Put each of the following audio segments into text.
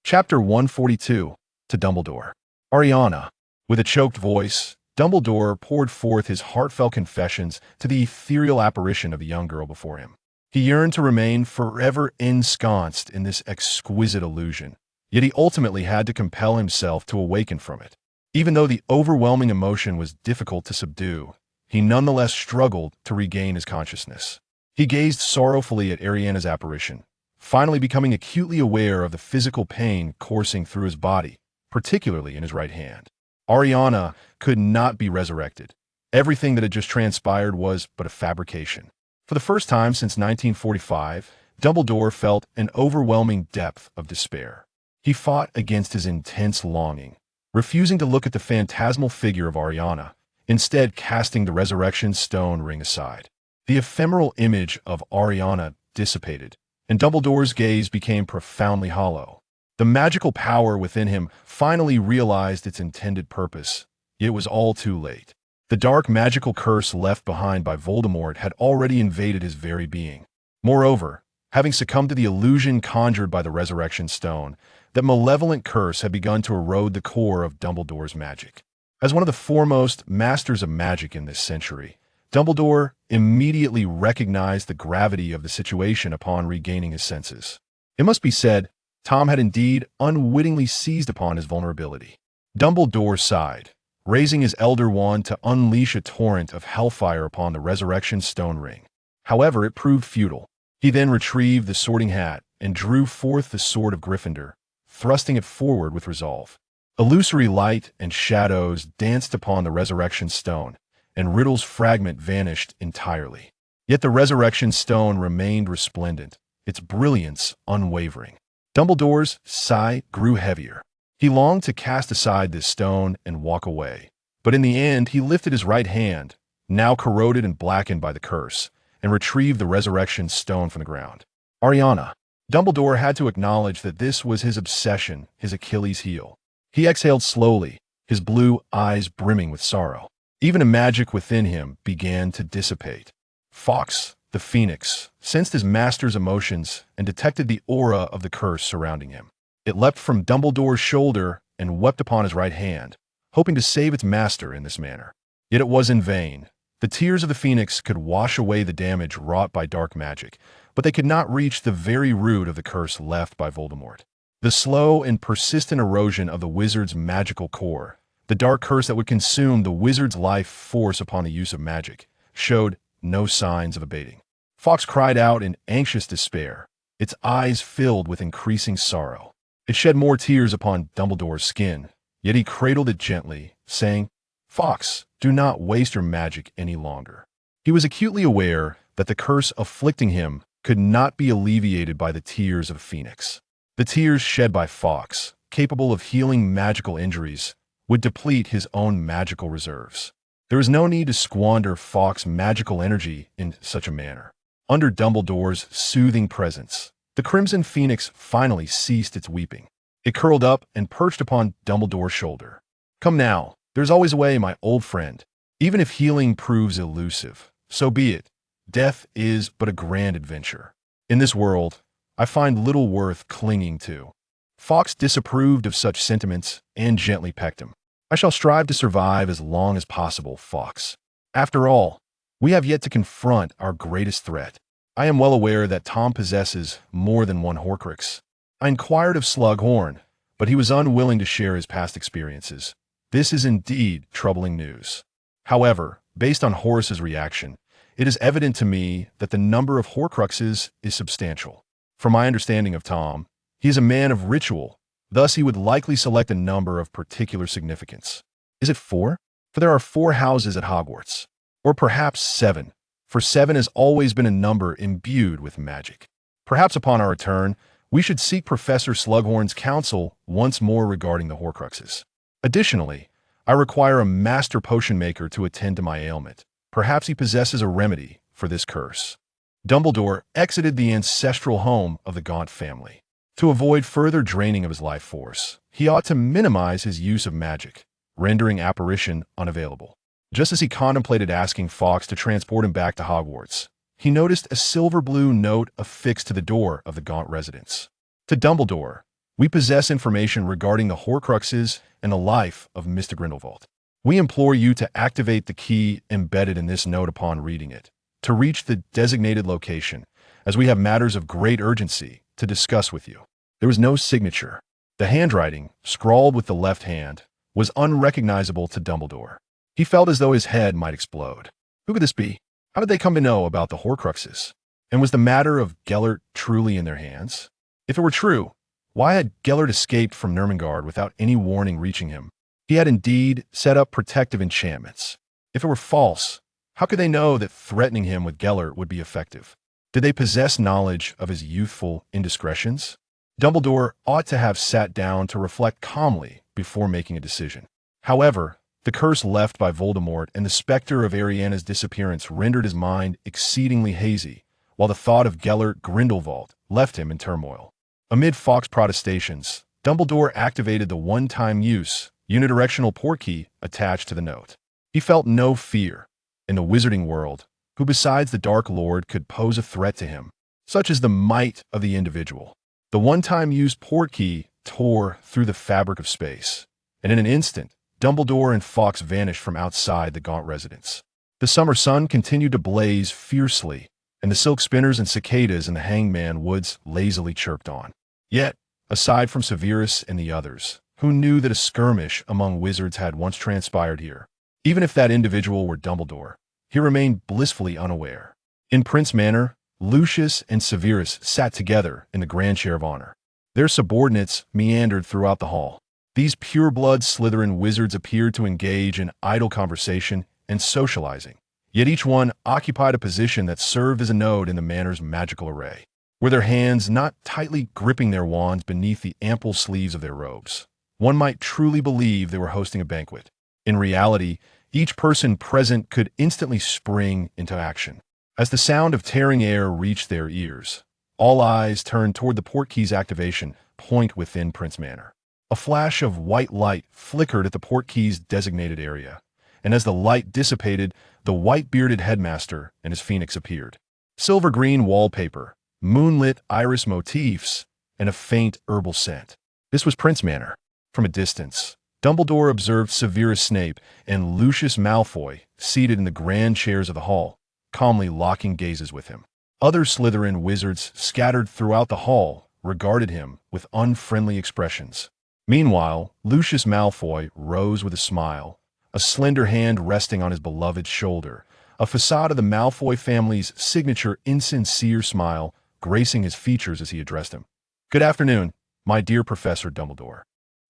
Chapter 142, to Dumbledore. Ariana. With a choked voice, Dumbledore poured forth his heartfelt confessions to the ethereal apparition of the young girl before him. He yearned to remain forever ensconced in this exquisite illusion, yet he ultimately had to compel himself to awaken from it. Even though the overwhelming emotion was difficult to subdue, he nonetheless struggled to regain his consciousness. He gazed sorrowfully at Ariana's apparition, finally becoming acutely aware of the physical pain coursing through his body, particularly in his right hand. Ariana could not be resurrected. Everything that had just transpired was but a fabrication. For the first time since 1945, Dumbledore felt an overwhelming depth of despair. He fought against his intense longing, refusing to look at the phantasmal figure of Ariana, instead casting the resurrection stone ring aside. The ephemeral image of Ariana dissipated, and Dumbledore's gaze became profoundly hollow. The magical power within him finally realized its intended purpose, yet it was all too late. The dark magical curse left behind by Voldemort had already invaded his very being. Moreover, having succumbed to the illusion conjured by the resurrection stone, that malevolent curse had begun to erode the core of Dumbledore's magic. As one of the foremost masters of magic in this century, Dumbledore immediately recognized the gravity of the situation upon regaining his senses. It must be said, Tom had indeed unwittingly seized upon his vulnerability. Dumbledore sighed, raising his Elder Wand to unleash a torrent of hellfire upon the resurrection stone ring. However, it proved futile. He then retrieved the sorting hat and drew forth the sword of Gryffindor, thrusting it forward with resolve. Illusory light and shadows danced upon the resurrection stone, and Riddle's fragment vanished entirely. Yet the resurrection stone remained resplendent, its brilliance unwavering. Dumbledore's sigh grew heavier. He longed to cast aside this stone and walk away, but in the end he lifted his right hand, now corroded and blackened by the curse, and retrieved the resurrection stone from the ground. Ariana. Dumbledore had to acknowledge that this was his obsession, his Achilles heel. He exhaled slowly, his blue eyes brimming with sorrow. Even the magic within him began to dissipate. Fawkes, the Phoenix, sensed his master's emotions and detected the aura of the curse surrounding him. It leapt from Dumbledore's shoulder and wept upon his right hand, hoping to save its master in this manner. Yet it was in vain. The tears of the Phoenix could wash away the damage wrought by dark magic, but they could not reach the very root of the curse left by Voldemort. The slow and persistent erosion of the wizard's magical core, the dark curse that would consume the wizard's life force upon the use of magic, showed no signs of abating. Fawkes cried out in anxious despair, its eyes filled with increasing sorrow. It shed more tears upon Dumbledore's skin, yet he cradled it gently, saying, "Fawkes, do not waste your magic any longer." He was acutely aware that the curse afflicting him could not be alleviated by the tears of Phoenix. The tears shed by Fawkes, capable of healing magical injuries, would deplete his own magical reserves. There was no need to squander Fawkes' magical energy in such a manner. Under Dumbledore's soothing presence, the Crimson Phoenix finally ceased its weeping. It curled up and perched upon Dumbledore's shoulder. "Come now, there's always a way, my old friend. Even if healing proves elusive, so be it. Death is but a grand adventure. In this world, I find little worth clinging to." Fawkes disapproved of such sentiments and gently pecked him. "I shall strive to survive as long as possible, Fawkes. After all, we have yet to confront our greatest threat. I am well aware that Tom possesses more than one Horcrux." I inquired of Slughorn, but he was unwilling to share his past experiences. This is indeed troubling news. However, based on Horace's reaction, it is evident to me that the number of Horcruxes is substantial. From my understanding of Tom, he is a man of ritual, thus he would likely select a number of particular significance. Is it 4? For there are 4 houses at Hogwarts. Or perhaps 7, for 7 has always been a number imbued with magic. Perhaps upon our return, we should seek Professor Slughorn's counsel once more regarding the Horcruxes. Additionally, I require a master potion maker to attend to my ailment. Perhaps he possesses a remedy for this curse. Dumbledore exited the ancestral home of the Gaunt family. To avoid further draining of his life force, he ought to minimize his use of magic, rendering apparition unavailable. Just as he contemplated asking Fawkes to transport him back to Hogwarts, he noticed a silver blue note affixed to the door of the Gaunt residence. To Dumbledore, We possess information regarding the Horcruxes and the life of Mr. Grindelwald. We implore you to activate the key embedded in this note upon reading it, to reach the designated location, as we have matters of great urgency to discuss with you. There was no signature. The handwriting, scrawled with the left hand, was unrecognizable to Dumbledore. He felt as though his head might explode. Who could this be? How did they come to know about the Horcruxes? And was the matter of Gellert truly in their hands? If it were true, why had Gellert escaped from Nurmengard without any warning reaching him? He had indeed set up protective enchantments. If it were false, how could they know that threatening him with Gellert would be effective? Did they possess knowledge of his youthful indiscretions? Dumbledore ought to have sat down to reflect calmly before making a decision. However, the curse left by Voldemort and the specter of Ariana's disappearance rendered his mind exceedingly hazy, while the thought of Gellert Grindelwald left him in turmoil. Amid Fawkes' protestations, Dumbledore activated the one-time use unidirectional portkey attached to the note. He felt no fear in the wizarding world, who besides the Dark Lord could pose a threat to him, such as the might of the individual. The one-time use portkey tore through the fabric of space, and in an instant, Dumbledore and Fawkes vanished from outside the Gaunt residence. The summer sun continued to blaze fiercely, and the silk spinners and cicadas in the Hangman Woods lazily chirped on. Yet, aside from Severus and the others, who knew that a skirmish among wizards had once transpired here, even if that individual were Dumbledore, he remained blissfully unaware. In Prince Manor, Lucius and Severus sat together in the grand chair of honor. Their subordinates meandered throughout the hall. These pure-blood Slytherin wizards appeared to engage in idle conversation and socializing, yet each one occupied a position that served as a node in the manor's magical array, with their hands not tightly gripping their wands beneath the ample sleeves of their robes. One might truly believe they were hosting a banquet. In reality, each person present could instantly spring into action. As the sound of tearing air reached their ears, all eyes turned toward the portkey's activation point within Prince Manor. A flash of white light flickered at the portkey's designated area, and as the light dissipated, the white-bearded headmaster and his phoenix appeared. Silver-green wallpaper, moonlit iris motifs, and a faint herbal scent. This was Prince Manor. From a distance, Dumbledore observed Severus Snape and Lucius Malfoy seated in the grand chairs of the hall, calmly locking gazes with him. Other Slytherin wizards scattered throughout the hall regarded him with unfriendly expressions. Meanwhile, Lucius Malfoy rose with a smile, a slender hand resting on his beloved's shoulder, a facade of the Malfoy family's signature insincere smile gracing his features as he addressed him. "Good afternoon, my dear Professor Dumbledore."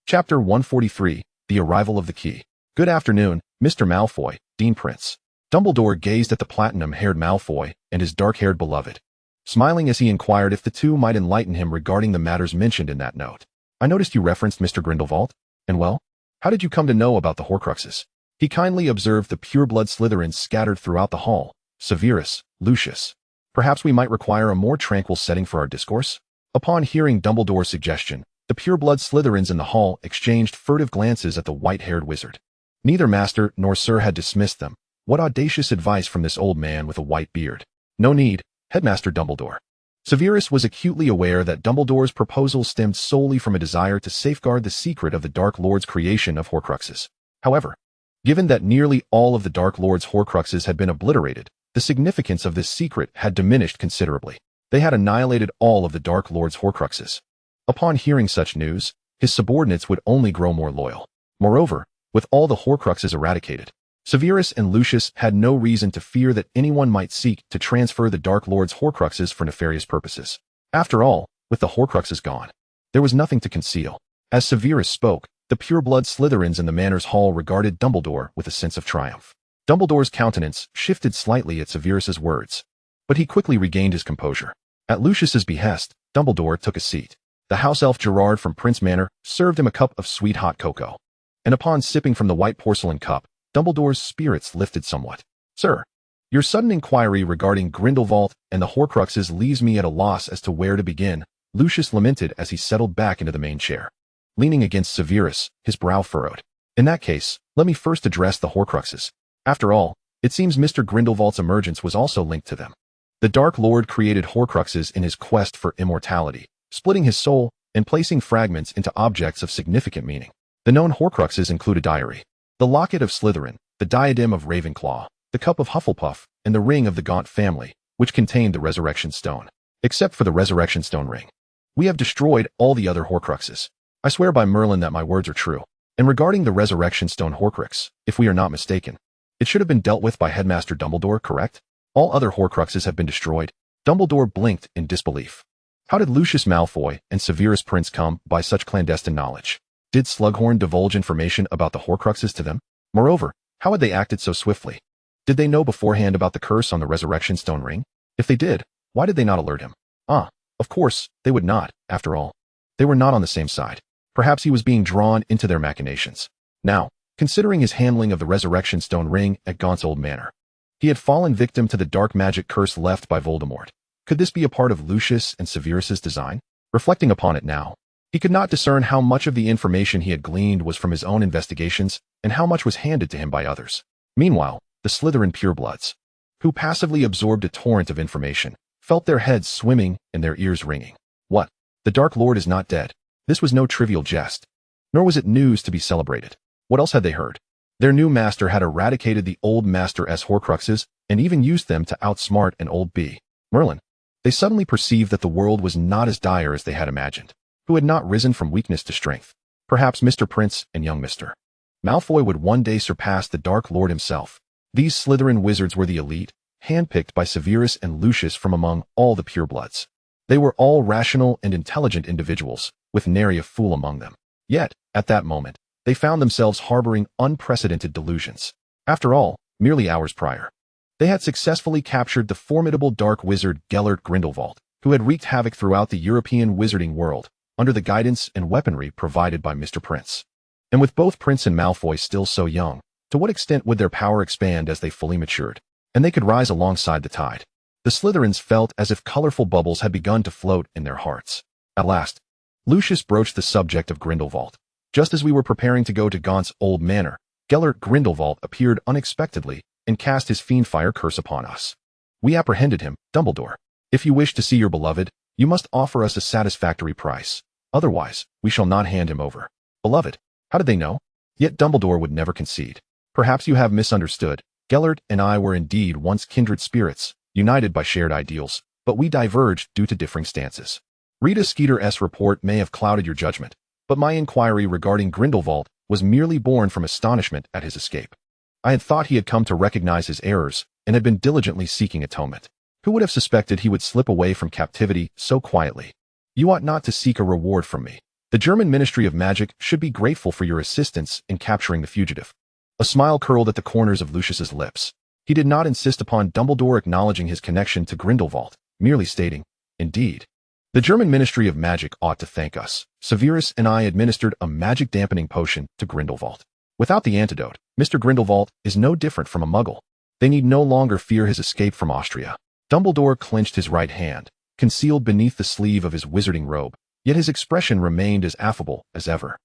Chapter 143, The Arrival of the Key. Good afternoon, Mr. Malfoy, Dean Prince. Dumbledore gazed at the platinum-haired Malfoy and his dark-haired beloved, smiling as he inquired if the two might enlighten him regarding the matters mentioned in that note. I noticed you referenced Mr. Grindelwald. And well, how did you come to know about the Horcruxes? He kindly observed the pure-blood Slytherins scattered throughout the hall. Severus, Lucius. Perhaps we might require a more tranquil setting for our discourse? Upon hearing Dumbledore's suggestion, the pure-blood Slytherins in the hall exchanged furtive glances at the white-haired wizard. Neither master nor sir had dismissed them. What audacious advice from this old man with a white beard. No need, Headmaster Dumbledore. Severus was acutely aware that Dumbledore's proposal stemmed solely from a desire to safeguard the secret of the Dark Lord's creation of Horcruxes. However, given that nearly all of the Dark Lord's Horcruxes had been obliterated, the significance of this secret had diminished considerably. They had annihilated all of the Dark Lord's Horcruxes. Upon hearing such news, his subordinates would only grow more loyal. Moreover, with all the Horcruxes eradicated, Severus and Lucius had no reason to fear that anyone might seek to transfer the Dark Lord's Horcruxes for nefarious purposes. After all, with the Horcruxes gone, there was nothing to conceal. As Severus spoke, the pure-blood Slytherins in the Manor's hall regarded Dumbledore with a sense of triumph. Dumbledore's countenance shifted slightly at Severus's words, but he quickly regained his composure. At Lucius's behest, Dumbledore took a seat. The house elf Gerard from Prince Manor served him a cup of sweet hot cocoa, and upon sipping from the white porcelain cup, Dumbledore's spirits lifted somewhat. "Sir, your sudden inquiry regarding Grindelwald and the Horcruxes leaves me at a loss as to where to begin," Lucius lamented as he settled back into the main chair. Leaning against Severus, his brow furrowed. "In that case, let me first address the Horcruxes. After all, it seems Mr. Grindelwald's emergence was also linked to them. The Dark Lord created Horcruxes in his quest for immortality, splitting his soul and placing fragments into objects of significant meaning. The known Horcruxes include a diary, the locket of Slytherin, the diadem of Ravenclaw, the cup of Hufflepuff, and the ring of the Gaunt family, which contained the Resurrection Stone. Except for the Resurrection Stone ring. We have destroyed all the other Horcruxes. I swear by Merlin that my words are true. And regarding the Resurrection Stone Horcrux, if we are not mistaken, it should have been dealt with by Headmaster Dumbledore, correct? All other Horcruxes have been destroyed. Dumbledore blinked in disbelief. How did Lucius Malfoy and Severus Prince come by such clandestine knowledge? Did Slughorn divulge information about the Horcruxes to them? Moreover, how had they acted so swiftly? Did they know beforehand about the curse on the Resurrection Stone ring? If they did, why did they not alert him? Of course, they would not, after all. They were not on the same side. Perhaps he was being drawn into their machinations. Now, considering his handling of the Resurrection Stone ring at Gaunt's old manor, he had fallen victim to the dark magic curse left by Voldemort. Could this be a part of Lucius and Severus's design? Reflecting upon it now, he could not discern how much of the information he had gleaned was from his own investigations and how much was handed to him by others. Meanwhile, the Slytherin purebloods, who passively absorbed a torrent of information, felt their heads swimming and their ears ringing. What? The Dark Lord is not dead. This was no trivial jest. Nor was it news to be celebrated. What else had they heard? Their new master had eradicated the old master's Horcruxes and even used them to outsmart an old bee, Merlin. They suddenly perceived that the world was not as dire as they had imagined, who had not risen from weakness to strength. Perhaps Mr. Prince and young Mr. Malfoy would one day surpass the Dark Lord himself. These Slytherin wizards were the elite, handpicked by Severus and Lucius from among all the purebloods. They were all rational and intelligent individuals, with nary a fool among them. Yet, at that moment, they found themselves harboring unprecedented delusions. After all, merely hours prior, they had successfully captured the formidable dark wizard Gellert Grindelwald, who had wreaked havoc throughout the European wizarding world, under the guidance and weaponry provided by Mr. Prince. And with both Prince and Malfoy still so young, to what extent would their power expand as they fully matured, and they could rise alongside the tide? The Slytherins felt as if colorful bubbles had begun to float in their hearts. At last, Lucius broached the subject of Grindelwald. Just as we were preparing to go to Gaunt's old manor, Gellert Grindelwald appeared unexpectedly and cast his fiendfire curse upon us. We apprehended him, Dumbledore. If you wish to see your beloved, you must offer us a satisfactory price. Otherwise, we shall not hand him over. Beloved, how did they know? Yet Dumbledore would never concede. Perhaps you have misunderstood. Gellert and I were indeed once kindred spirits, united by shared ideals, but we diverged due to differing stances. Rita Skeeter's report may have clouded your judgment, but my inquiry regarding Grindelwald was merely born from astonishment at his escape. I had thought he had come to recognize his errors and had been diligently seeking atonement. Who would have suspected he would slip away from captivity so quietly? You ought not to seek a reward from me. The German Ministry of Magic should be grateful for your assistance in capturing the fugitive. A smile curled at the corners of Lucius's lips. He did not insist upon Dumbledore acknowledging his connection to Grindelwald, merely stating, "Indeed. The German Ministry of Magic ought to thank us. Severus and I administered a magic dampening potion to Grindelwald. Without the antidote, Mr. Grindelwald is no different from a muggle. They need no longer fear his escape from Austria." Dumbledore clenched his right hand, concealed beneath the sleeve of his wizarding robe, yet his expression remained as affable as ever.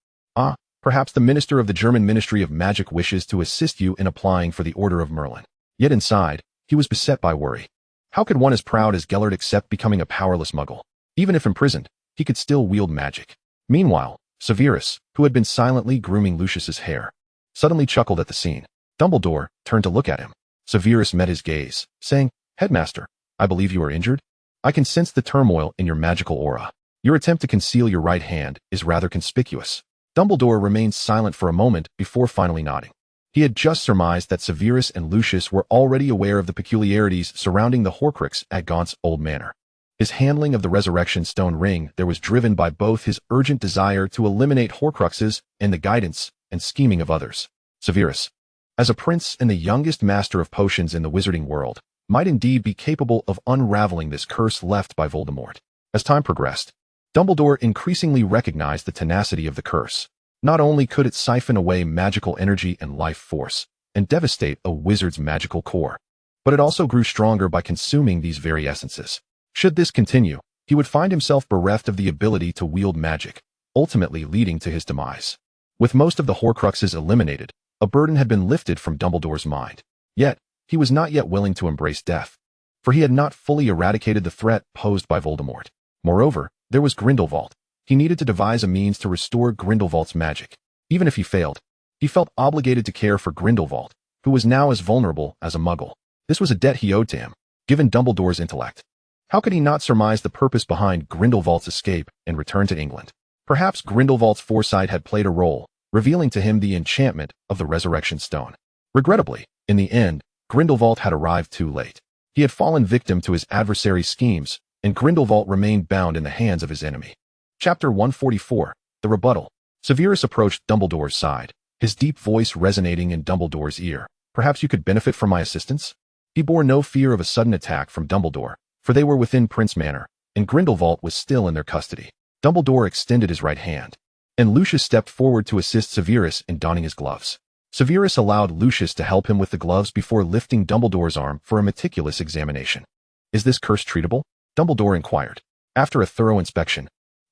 Perhaps the minister of the German Ministry of Magic wishes to assist you in applying for the Order of Merlin. Yet inside, he was beset by worry. How could one as proud as Gellert accept becoming a powerless muggle? Even if imprisoned, he could still wield magic. Meanwhile, Severus, who had been silently grooming Lucius's hair, suddenly chuckled at the scene. Dumbledore turned to look at him. Severus met his gaze, saying, "Headmaster, I believe you are injured? I can sense the turmoil in your magical aura. Your attempt to conceal your right hand is rather conspicuous." Dumbledore remained silent for a moment before finally nodding. He had just surmised that Severus and Lucius were already aware of the peculiarities surrounding the Horcrux at Gaunt's old manor. His handling of the Resurrection Stone ring there was driven by both his urgent desire to eliminate Horcruxes and the guidance and scheming of others. Severus, as a prince and the youngest master of potions in the wizarding world, might indeed be capable of unraveling this curse left by Voldemort. As time progressed, Dumbledore increasingly recognized the tenacity of the curse. Not only could it siphon away magical energy and life force, and devastate a wizard's magical core, but it also grew stronger by consuming these very essences. Should this continue, he would find himself bereft of the ability to wield magic, ultimately leading to his demise. With most of the Horcruxes eliminated, a burden had been lifted from Dumbledore's mind. Yet, he was not yet willing to embrace death, for he had not fully eradicated the threat posed by Voldemort. Moreover, there was Grindelwald. He needed to devise a means to restore Grindelwald's magic. Even if he failed, he felt obligated to care for Grindelwald, who was now as vulnerable as a muggle. This was a debt he owed to him, given Dumbledore's intellect. How could he not surmise the purpose behind Grindelwald's escape and return to England? Perhaps Grindelwald's foresight had played a role, revealing to him the enchantment of the Resurrection Stone. Regrettably, in the end, Grindelwald had arrived too late. He had fallen victim to his adversary's schemes, and Grindelwald remained bound in the hands of his enemy. Chapter 144, The Rebuttal. Severus approached Dumbledore's side, his deep voice resonating in Dumbledore's ear. Perhaps you could benefit from my assistance? He bore no fear of a sudden attack from Dumbledore, for they were within Prince Manor, and Grindelwald was still in their custody. Dumbledore extended his right hand, and Lucius stepped forward to assist Severus in donning his gloves. Severus allowed Lucius to help him with the gloves before lifting Dumbledore's arm for a meticulous examination. Is this curse treatable? Dumbledore inquired. After a thorough inspection,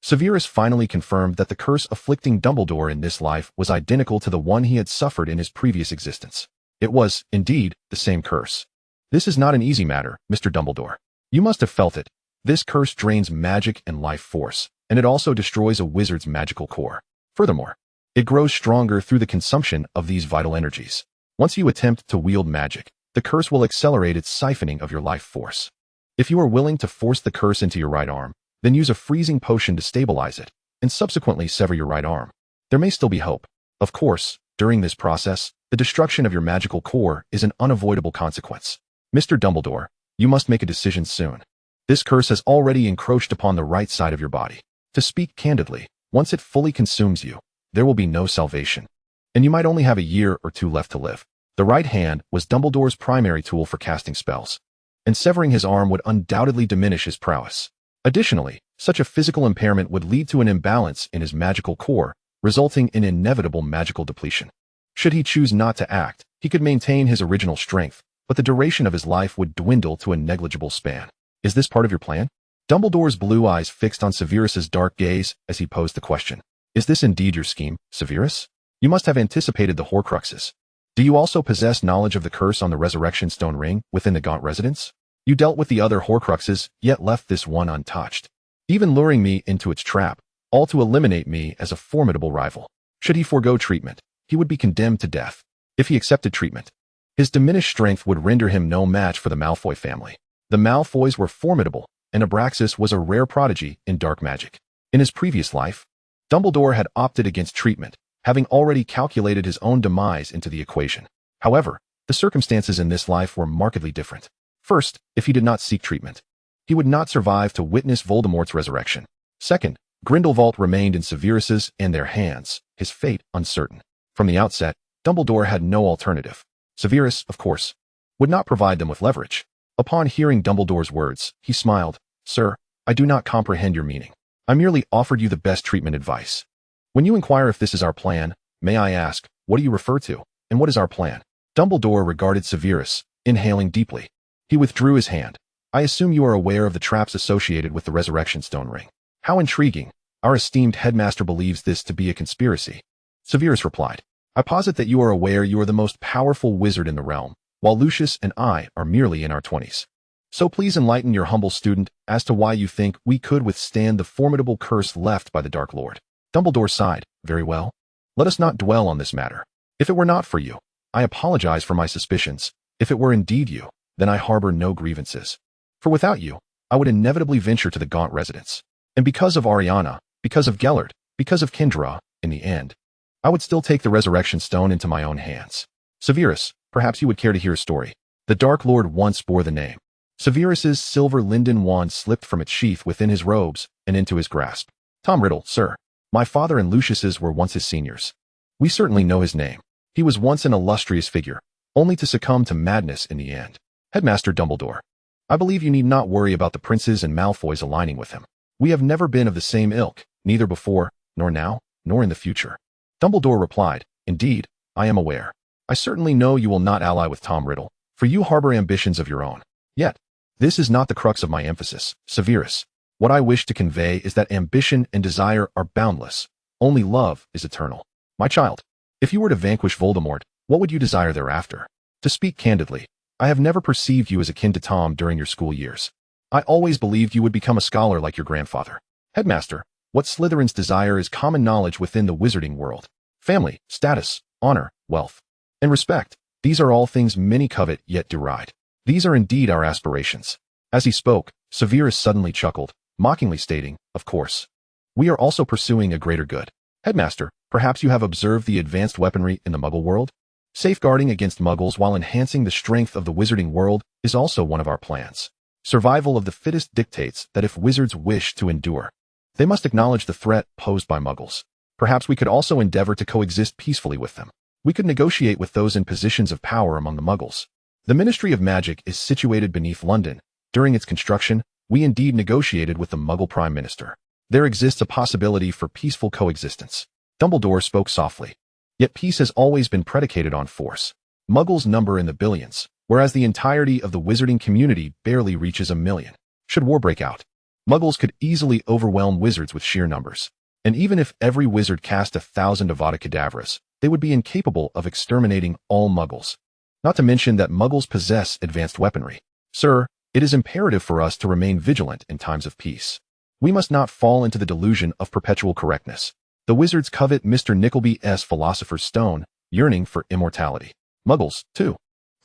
Severus finally confirmed that the curse afflicting Dumbledore in this life was identical to the one he had suffered in his previous existence. It was, indeed, the same curse. This is not an easy matter, Mr. Dumbledore. You must have felt it. This curse drains magic and life force, and it also destroys a wizard's magical core. Furthermore, it grows stronger through the consumption of these vital energies. Once you attempt to wield magic, the curse will accelerate its siphoning of your life force. If you are willing to force the curse into your right arm, then use a freezing potion to stabilize it, and subsequently sever your right arm. There may still be hope. Of course, during this process, the destruction of your magical core is an unavoidable consequence. Mr. Dumbledore, you must make a decision soon. This curse has already encroached upon the right side of your body. To speak candidly, once it fully consumes you, there will be no salvation, and you might only have a year or two left to live. The right hand was Dumbledore's primary tool for casting spells, and severing his arm would undoubtedly diminish his prowess. Additionally, such a physical impairment would lead to an imbalance in his magical core, resulting in inevitable magical depletion. Should he choose not to act, he could maintain his original strength, but the duration of his life would dwindle to a negligible span. Is this part of your plan? Dumbledore's blue eyes fixed on Severus's dark gaze as he posed the question. Is this indeed your scheme, Severus? You must have anticipated the Horcruxes. Do you also possess knowledge of the curse on the Resurrection Stone ring within the Gaunt residence? You dealt with the other Horcruxes, yet left this one untouched, even luring me into its trap, all to eliminate me as a formidable rival. Should he forego treatment, he would be condemned to death. If he accepted treatment, his diminished strength would render him no match for the Malfoy family. The Malfoys were formidable, and Abraxas was a rare prodigy in dark magic. In his previous life, Dumbledore had opted against treatment, having already calculated his own demise into the equation. However, the circumstances in this life were markedly different. First, if he did not seek treatment, he would not survive to witness Voldemort's resurrection. Second, Grindelwald remained in Severus's and their hands, his fate uncertain. From the outset, Dumbledore had no alternative. Severus, of course, would not provide them with leverage. Upon hearing Dumbledore's words, he smiled. Sir, I do not comprehend your meaning. I merely offered you the best treatment advice. When you inquire if this is our plan, may I ask, what do you refer to, and what is our plan? Dumbledore regarded Severus, inhaling deeply. He withdrew his hand. I assume you are aware of the traps associated with the Resurrection Stone ring. How intriguing. Our esteemed headmaster believes this to be a conspiracy. Severus replied. I posit that you are aware you are the most powerful wizard in the realm, while Lucius and I are merely in our 20s. So please enlighten your humble student as to why you think we could withstand the formidable curse left by the Dark Lord. Dumbledore sighed. Very well. Let us not dwell on this matter. If it were not for you, I apologize for my suspicions. If it were indeed you, then I harbor no grievances. For without you, I would inevitably venture to the Gaunt residence. And because of Ariana, because of Gellert, because of Kendra, in the end, I would still take the Resurrection Stone into my own hands. Severus, perhaps you would care to hear a story. The Dark Lord once bore the name. Severus's silver linden wand slipped from its sheath within his robes and into his grasp. Tom Riddle, sir. My father and Lucius's were once his seniors. We certainly know his name. He was once an illustrious figure, only to succumb to madness in the end. Headmaster Dumbledore, I believe you need not worry about the princes and Malfoys aligning with him. We have never been of the same ilk, neither before, nor now, nor in the future. Dumbledore replied, Indeed, I am aware. I certainly know you will not ally with Tom Riddle, for you harbor ambitions of your own. Yet, this is not the crux of my emphasis, Severus. What I wish to convey is that ambition and desire are boundless. Only love is eternal. My child, if you were to vanquish Voldemort, what would you desire thereafter? To speak candidly, I have never perceived you as akin to Tom during your school years. I always believed you would become a scholar like your grandfather. Headmaster, What Slytherins desire is common knowledge within the wizarding world. Family, status, honor, wealth, and respect. These are all things many covet yet deride. These are indeed our aspirations. As he spoke, Severus suddenly chuckled, mockingly stating, "Of course. We are also pursuing a greater good. Headmaster, perhaps you have observed the advanced weaponry in the Muggle world? Safeguarding against Muggles while enhancing the strength of the wizarding world is also one of our plans. Survival of the fittest dictates that if wizards wish to endure, they must acknowledge the threat posed by Muggles. Perhaps we could also endeavor to coexist peacefully with them. We could negotiate with those in positions of power among the Muggles. The Ministry of Magic is situated beneath London. During its construction, we indeed negotiated with the Muggle Prime Minister. There exists a possibility for peaceful coexistence." Dumbledore spoke softly. "Yet peace has always been predicated on force. Muggles number in the billions, whereas the entirety of the wizarding community barely reaches 1,000,000. Should war break out, Muggles could easily overwhelm wizards with sheer numbers. And even if every wizard cast 1,000 Avada Kedavras, they would be incapable of exterminating all Muggles. Not to mention that Muggles possess advanced weaponry. Sir, it is imperative for us to remain vigilant in times of peace. We must not fall into the delusion of perpetual correctness. The wizards covet Mr. Nickleby's Philosopher's Stone, yearning for immortality. Muggles, too,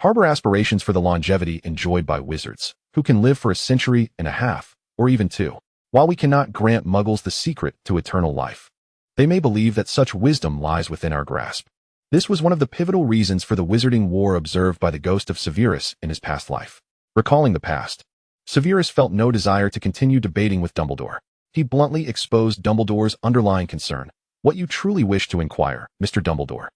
harbor aspirations for the longevity enjoyed by wizards, who can live for 1.5 centuries, or even 2. While we cannot grant Muggles the secret to eternal life, they may believe that such wisdom lies within our grasp. This was one of the pivotal reasons for the wizarding war observed by the ghost of Severus in his past life. Recalling the past, Severus felt no desire to continue debating with Dumbledore. He bluntly exposed Dumbledore's underlying concern. "What you truly wish to inquire, Mr. Dumbledore,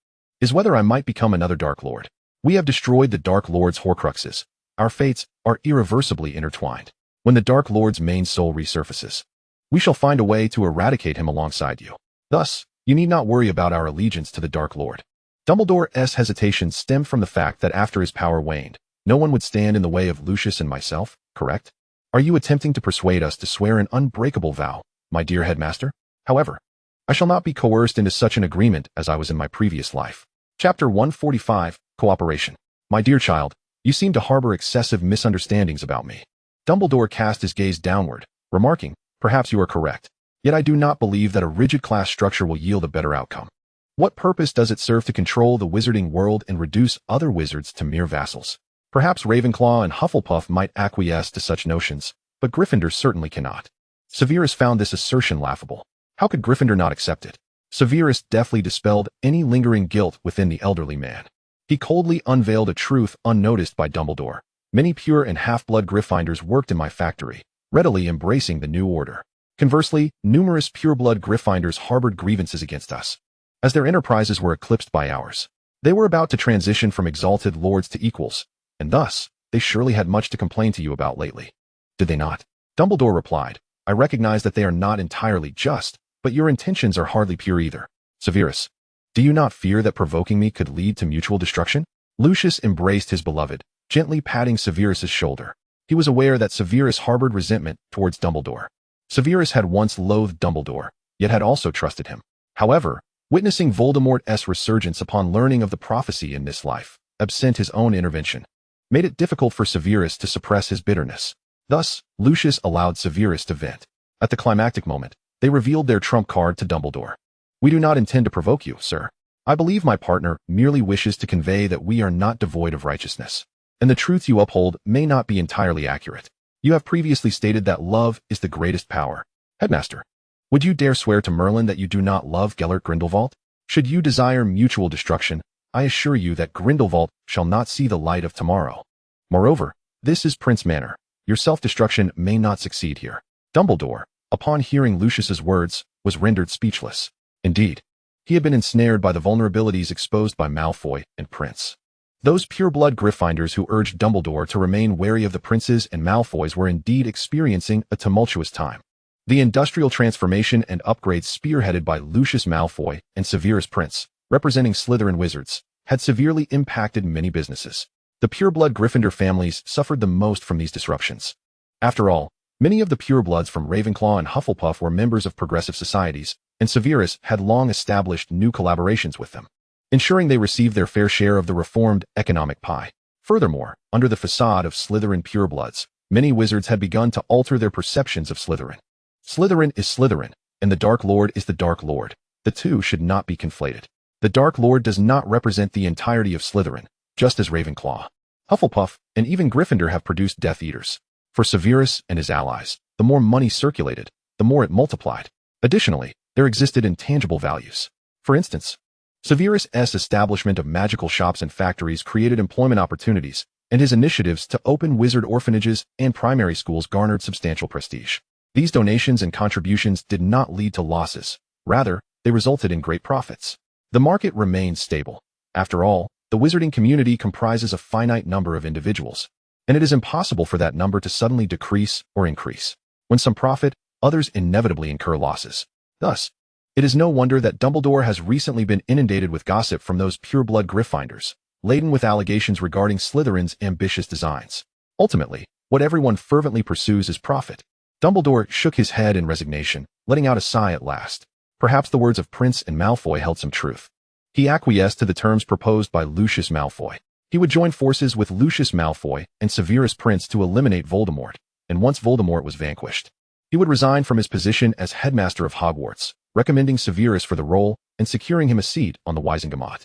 is whether I might become another Dark Lord. We have destroyed the Dark Lord's Horcruxes. Our fates are irreversibly intertwined. When the Dark Lord's main soul resurfaces, we shall find a way to eradicate him alongside you. Thus, you need not worry about our allegiance to the Dark Lord." Dumbledore's hesitation stemmed from the fact that after his power waned, no one would stand in the way of Lucius and myself, correct? "Are you attempting to persuade us to swear an unbreakable vow, my dear headmaster? However, I shall not be coerced into such an agreement as I was in my previous life." Chapter 145, Cooperation. "My dear child, you seem to harbor excessive misunderstandings about me." Dumbledore cast his gaze downward, remarking, "Perhaps you are correct. Yet I do not believe that a rigid class structure will yield a better outcome. What purpose does it serve to control the wizarding world and reduce other wizards to mere vassals? Perhaps Ravenclaw and Hufflepuff might acquiesce to such notions, but Gryffindor certainly cannot." Severus found this assertion laughable. How could Gryffindor not accept it? Severus deftly dispelled any lingering guilt within the elderly man. He coldly unveiled a truth unnoticed by Dumbledore. "Many pure and half-blood Gryffindors worked in my factory, readily embracing the new order. Conversely, numerous pure-blood Gryffindors harbored grievances against us, as their enterprises were eclipsed by ours. They were about to transition from exalted lords to equals, and thus, they surely had much to complain to you about lately. Did they not?" Dumbledore replied, "I recognize that they are not entirely just, but your intentions are hardly pure either. Severus, do you not fear that provoking me could lead to mutual destruction?" Lucius embraced his beloved, gently patting Severus's shoulder. He was aware that Severus harbored resentment towards Dumbledore. Severus had once loathed Dumbledore, yet had also trusted him. However, witnessing Voldemort's resurgence upon learning of the prophecy in this life, absent his own intervention, made it difficult for Severus to suppress his bitterness. Thus, Lucius allowed Severus to vent. At the climactic moment, they revealed their trump card to Dumbledore. "We do not intend to provoke you, sir. I believe my partner merely wishes to convey that we are not devoid of righteousness, and the truth you uphold may not be entirely accurate. You have previously stated that love is the greatest power. Headmaster, would you dare swear to Merlin that you do not love Gellert Grindelwald? Should you desire mutual destruction, I assure you that Grindelwald shall not see the light of tomorrow. Moreover, this is Prince Manor. Your self-destruction may not succeed here." Dumbledore, upon hearing Lucius's words, was rendered speechless. Indeed, he had been ensnared by the vulnerabilities exposed by Malfoy and Prince. Those pure-blood Gryffindors who urged Dumbledore to remain wary of the Princes and Malfoys were indeed experiencing a tumultuous time. The industrial transformation and upgrades spearheaded by Lucius Malfoy and Severus Prince, representing Slytherin wizards, had severely impacted many businesses. The pure-blood Gryffindor families suffered the most from these disruptions. After all, many of the purebloods from Ravenclaw and Hufflepuff were members of progressive societies, and Severus had long established new collaborations with them, ensuring they received their fair share of the reformed economic pie. Furthermore, under the facade of Slytherin purebloods, many wizards had begun to alter their perceptions of Slytherin. Slytherin is Slytherin, and the Dark Lord is the Dark Lord. The two should not be conflated. The Dark Lord does not represent the entirety of Slytherin, just as Ravenclaw, Hufflepuff, and even Gryffindor have produced Death Eaters. For Severus and his allies, the more money circulated, the more it multiplied. Additionally, there existed intangible values. For instance, Severus' establishment of magical shops and factories created employment opportunities, and his initiatives to open wizard orphanages and primary schools garnered substantial prestige. These donations and contributions did not lead to losses. Rather, they resulted in great profits. The market remained stable. After all, the wizarding community comprises a finite number of individuals, and it is impossible for that number to suddenly decrease or increase. When some profit, others inevitably incur losses. Thus, it is no wonder that Dumbledore has recently been inundated with gossip from those pure-blood Gryffindors, laden with allegations regarding Slytherin's ambitious designs. Ultimately, what everyone fervently pursues is profit. Dumbledore shook his head in resignation, letting out a sigh at last. Perhaps the words of Prince and Malfoy held some truth. He acquiesced to the terms proposed by Lucius Malfoy. He would join forces with Lucius Malfoy and Severus Prince to eliminate Voldemort, and once Voldemort was vanquished, he would resign from his position as headmaster of Hogwarts, recommending Severus for the role and securing him a seat on the Wizengamot.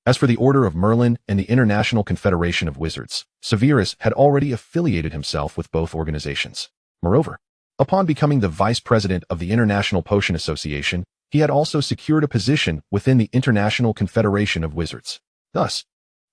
As for the Order of Merlin and the International Confederation of Wizards, Severus had already affiliated himself with both organizations. Moreover, upon becoming the vice president of the International Potion Association, he had also secured a position within the International Confederation of Wizards. Thus,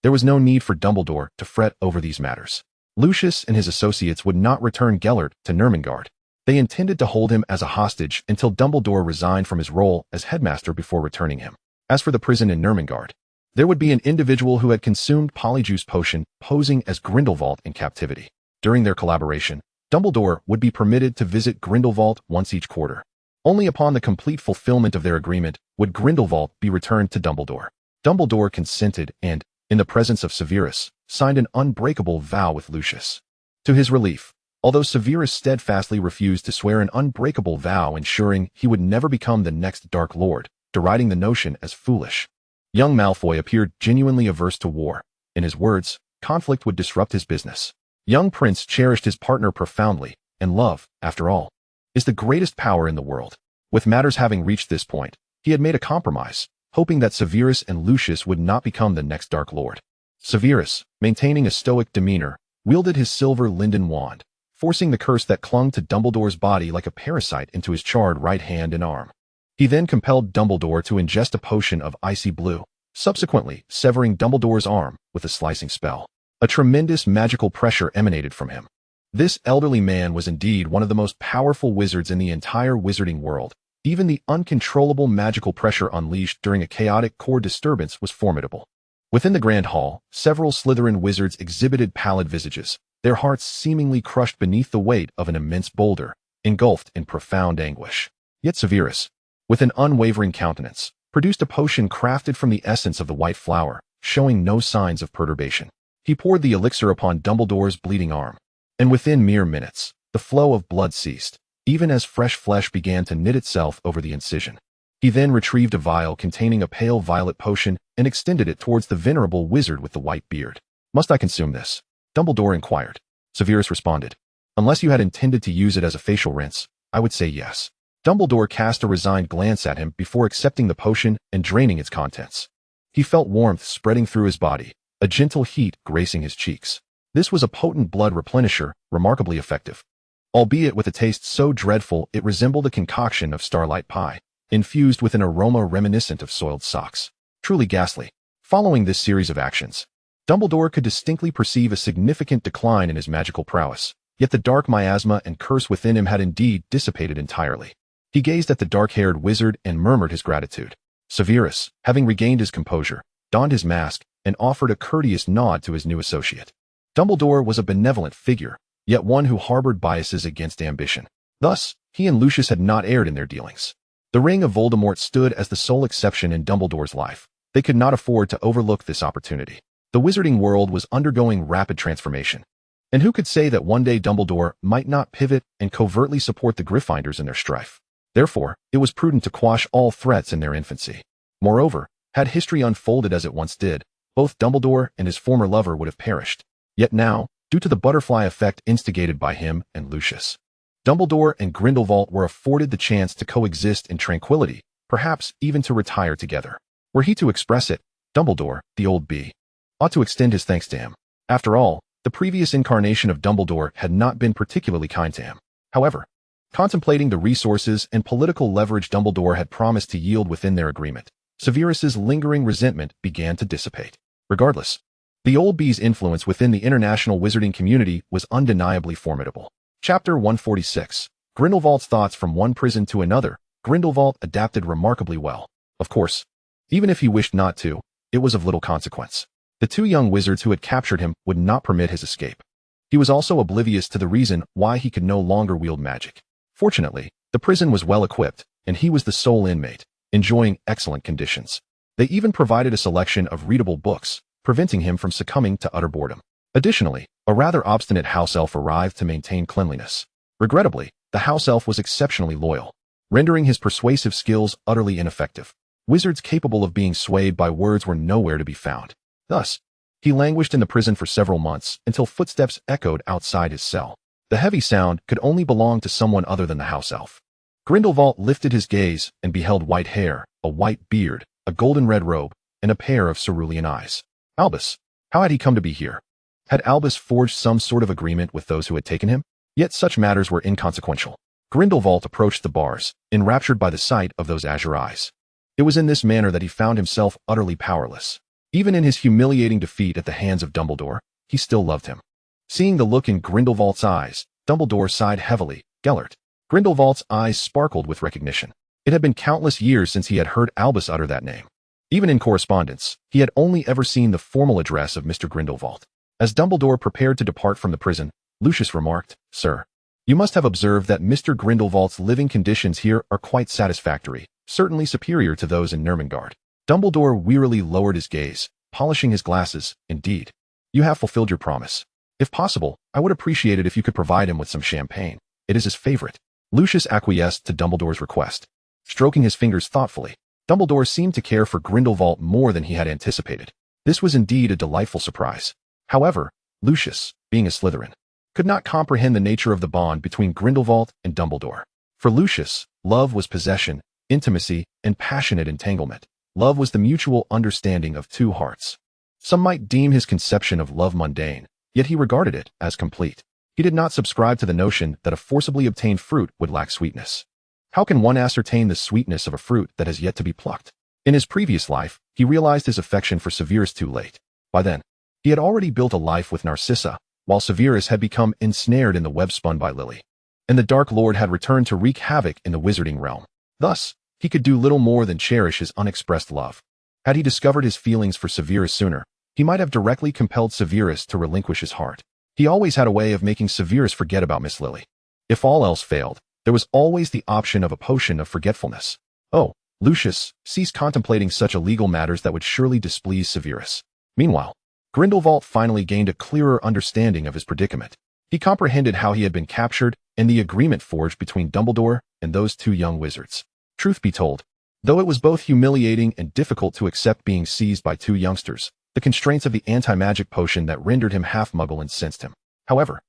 there was no need for Dumbledore to fret over these matters. Lucius and his associates would not return Gellert to Nurmengard. They intended to hold him as a hostage until Dumbledore resigned from his role as headmaster before returning him. As for the prison in Nurmengard, there would be an individual who had consumed Polyjuice Potion posing as Grindelwald in captivity. During their collaboration, Dumbledore would be permitted to visit Grindelwald once each quarter. Only upon the complete fulfillment of their agreement would Grindelwald be returned to Dumbledore. Dumbledore consented and, in the presence of Severus, signed an unbreakable vow with Lucius. To his relief, although Severus steadfastly refused to swear an unbreakable vow ensuring he would never become the next Dark Lord, deriding the notion as foolish, young Malfoy appeared genuinely averse to war. In his words, conflict would disrupt his business. Young Prince cherished his partner profoundly, and love, after all, is the greatest power in the world. With matters having reached this point, he had made a compromise, hoping that Severus and Lucius would not become the next Dark Lord. Severus, maintaining a stoic demeanor, wielded his silver linden wand, forcing the curse that clung to Dumbledore's body like a parasite into his charred right hand and arm. He then compelled Dumbledore to ingest a potion of icy blue, subsequently severing Dumbledore's arm with a slicing spell. A tremendous magical pressure emanated from him. This elderly man was indeed one of the most powerful wizards in the entire wizarding world. Even the uncontrollable magical pressure unleashed during a chaotic core disturbance was formidable. Within the Grand Hall, several Slytherin wizards exhibited pallid visages, their hearts seemingly crushed beneath the weight of an immense boulder, engulfed in profound anguish. Yet Severus, with an unwavering countenance, produced a potion crafted from the essence of the white flower, showing no signs of perturbation. He poured the elixir upon Dumbledore's bleeding arm, and within mere minutes, the flow of blood ceased, even as fresh flesh began to knit itself over the incision. He then retrieved a vial containing a pale violet potion and extended it towards the venerable wizard with the white beard. "Must I consume this?" Dumbledore inquired. Severus responded. "Unless you had intended to use it as a facial rinse, I would say yes." Dumbledore cast a resigned glance at him before accepting the potion and draining its contents. He felt warmth spreading through his body, a gentle heat gracing his cheeks. This was a potent blood replenisher, remarkably effective. Albeit with a taste so dreadful it resembled a concoction of starlight pie, infused with an aroma reminiscent of soiled socks. Truly ghastly. Following this series of actions, Dumbledore could distinctly perceive a significant decline in his magical prowess, yet the dark miasma and curse within him had indeed dissipated entirely. He gazed at the dark-haired wizard and murmured his gratitude. Severus, having regained his composure, donned his mask and offered a courteous nod to his new associate. Dumbledore was a benevolent figure, yet one who harbored biases against ambition. Thus, he and Lucius had not erred in their dealings. The Ring of Voldemort stood as the sole exception in Dumbledore's life. They could not afford to overlook this opportunity. The wizarding world was undergoing rapid transformation. And who could say that one day Dumbledore might not pivot and covertly support the Gryffindors in their strife? Therefore, it was prudent to quash all threats in their infancy. Moreover, had history unfolded as it once did, both Dumbledore and his former lover would have perished. Yet now, due to the butterfly effect instigated by him and Lucius, Dumbledore and Grindelwald were afforded the chance to coexist in tranquility, perhaps even to retire together. Were he to express it, Dumbledore, the old B, ought to extend his thanks to him. After all, the previous incarnation of Dumbledore had not been particularly kind to him. However, contemplating the resources and political leverage Dumbledore had promised to yield within their agreement, Severus's lingering resentment began to dissipate. Regardless, the old B's influence within the international wizarding community was undeniably formidable. Chapter 146. Grindelwald's thoughts from one prison to another. Grindelwald adapted remarkably well. Of course, even if he wished not to, it was of little consequence. The two young wizards who had captured him would not permit his escape. He was also oblivious to the reason why he could no longer wield magic. Fortunately, the prison was well equipped, and he was the sole inmate, enjoying excellent conditions. They even provided a selection of readable books, preventing him from succumbing to utter boredom. Additionally, a rather obstinate house elf arrived to maintain cleanliness. Regrettably, the house elf was exceptionally loyal, rendering his persuasive skills utterly ineffective. Wizards capable of being swayed by words were nowhere to be found. Thus, he languished in the prison for several months until footsteps echoed outside his cell. The heavy sound could only belong to someone other than the house elf. Grindelwald lifted his gaze and beheld white hair, a white beard, a golden-red robe, and a pair of cerulean eyes. Albus. How had he come to be here? Had Albus forged some sort of agreement with those who had taken him? Yet such matters were inconsequential. Grindelwald approached the bars, enraptured by the sight of those azure eyes. It was in this manner that he found himself utterly powerless. Even in his humiliating defeat at the hands of Dumbledore, he still loved him. Seeing the look in Grindelwald's eyes, Dumbledore sighed heavily. Gellert. Grindelwald's eyes sparkled with recognition. It had been countless years since he had heard Albus utter that name. Even in correspondence, he had only ever seen the formal address of Mr. Grindelwald. As Dumbledore prepared to depart from the prison, Lucius remarked, "Sir, you must have observed that Mr. Grindelwald's living conditions here are quite satisfactory, certainly superior to those in Nurmengard." Dumbledore wearily lowered his gaze, polishing his glasses. "Indeed, you have fulfilled your promise. If possible, I would appreciate it if you could provide him with some champagne. It is his favorite." Lucius acquiesced to Dumbledore's request. Stroking his fingers thoughtfully, Dumbledore seemed to care for Grindelwald more than he had anticipated. This was indeed a delightful surprise. However, Lucius, being a Slytherin, could not comprehend the nature of the bond between Grindelwald and Dumbledore. For Lucius, love was possession, intimacy, and passionate entanglement. Love was the mutual understanding of two hearts. Some might deem his conception of love mundane, yet he regarded it as complete. He did not subscribe to the notion that a forcibly obtained fruit would lack sweetness. How can one ascertain the sweetness of a fruit that has yet to be plucked? In his previous life, he realized his affection for Severus too late. By then, he had already built a life with Narcissa, while Severus had become ensnared in the web spun by Lily. And the Dark Lord had returned to wreak havoc in the wizarding realm. Thus, he could do little more than cherish his unexpressed love. Had he discovered his feelings for Severus sooner, he might have directly compelled Severus to relinquish his heart. He always had a way of making Severus forget about Miss Lily. If all else failed, there was always the option of a potion of forgetfulness. Oh, Lucius ceased contemplating such illegal matters that would surely displease Severus. Meanwhile, Grindelwald finally gained a clearer understanding of his predicament. He comprehended how he had been captured and the agreement forged between Dumbledore and those two young wizards. Truth be told, though it was both humiliating and difficult to accept being seized by two youngsters, the constraints of the anti-magic potion that rendered him half-muggle incensed him. However,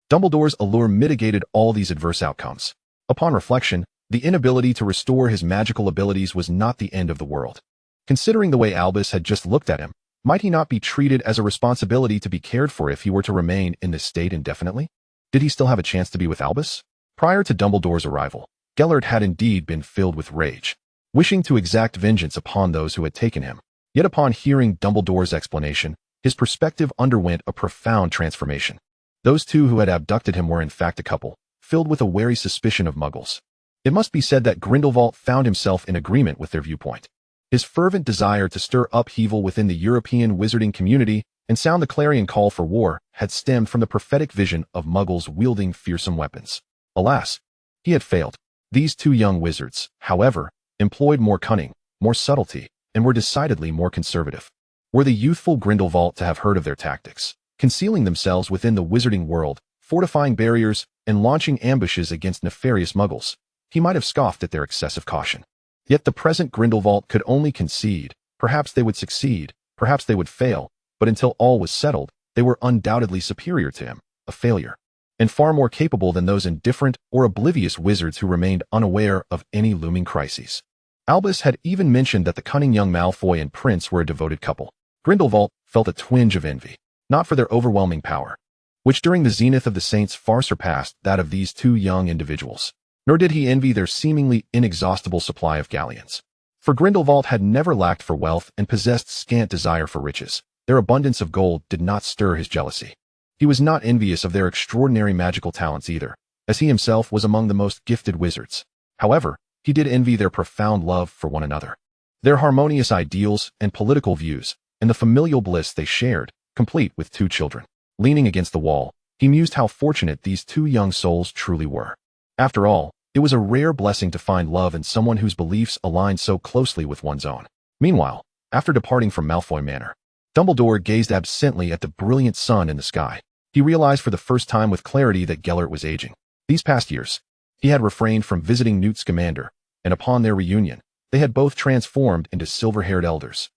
Dumbledore's allure mitigated all these adverse outcomes. Upon reflection, the inability to restore his magical abilities was not the end of the world. Considering the way Albus had just looked at him, might he not be treated as a responsibility to be cared for if he were to remain in this state indefinitely? Did he still have a chance to be with Albus? Prior to Dumbledore's arrival, Gellert had indeed been filled with rage, wishing to exact vengeance upon those who had taken him. Yet upon hearing Dumbledore's explanation, his perspective underwent a profound transformation. Those two who had abducted him were in fact a couple, filled with a wary suspicion of muggles. It must be said that Grindelwald found himself in agreement with their viewpoint. His fervent desire to stir upheaval within the European wizarding community and sound the clarion call for war had stemmed from the prophetic vision of muggles wielding fearsome weapons. Alas, he had failed. These two young wizards, however, employed more cunning, more subtlety, and were decidedly more conservative. Were the youthful Grindelwald to have heard of their tactics, concealing themselves within the wizarding world, fortifying barriers, and launching ambushes against nefarious muggles, he might have scoffed at their excessive caution. Yet the present Grindelwald could only concede. Perhaps they would succeed, perhaps they would fail, but until all was settled, they were undoubtedly superior to him, a failure. and far more capable than those indifferent or oblivious wizards who remained unaware of any looming crises. Albus had even mentioned that the cunning young Malfoy and Prince were a devoted couple. Grindelwald felt a twinge of envy, not for their overwhelming power, which during the zenith of the Saints far surpassed that of these two young individuals, nor did he envy their seemingly inexhaustible supply of galleons. For Grindelwald had never lacked for wealth and possessed scant desire for riches. Their abundance of gold did not stir his jealousy. He was not envious of their extraordinary magical talents either, as he himself was among the most gifted wizards. However, he did envy their profound love for one another, their harmonious ideals and political views, and the familial bliss they shared, complete with two children. Leaning against the wall, he mused how fortunate these two young souls truly were. After all, it was a rare blessing to find love in someone whose beliefs aligned so closely with one's own. Meanwhile, after departing from Malfoy Manor, Dumbledore gazed absently at the brilliant sun in the sky. He realized for the first time with clarity that Gellert was aging. These past years, he had refrained from visiting Newt Scamander, and upon their reunion, they had both transformed into silver-haired elders.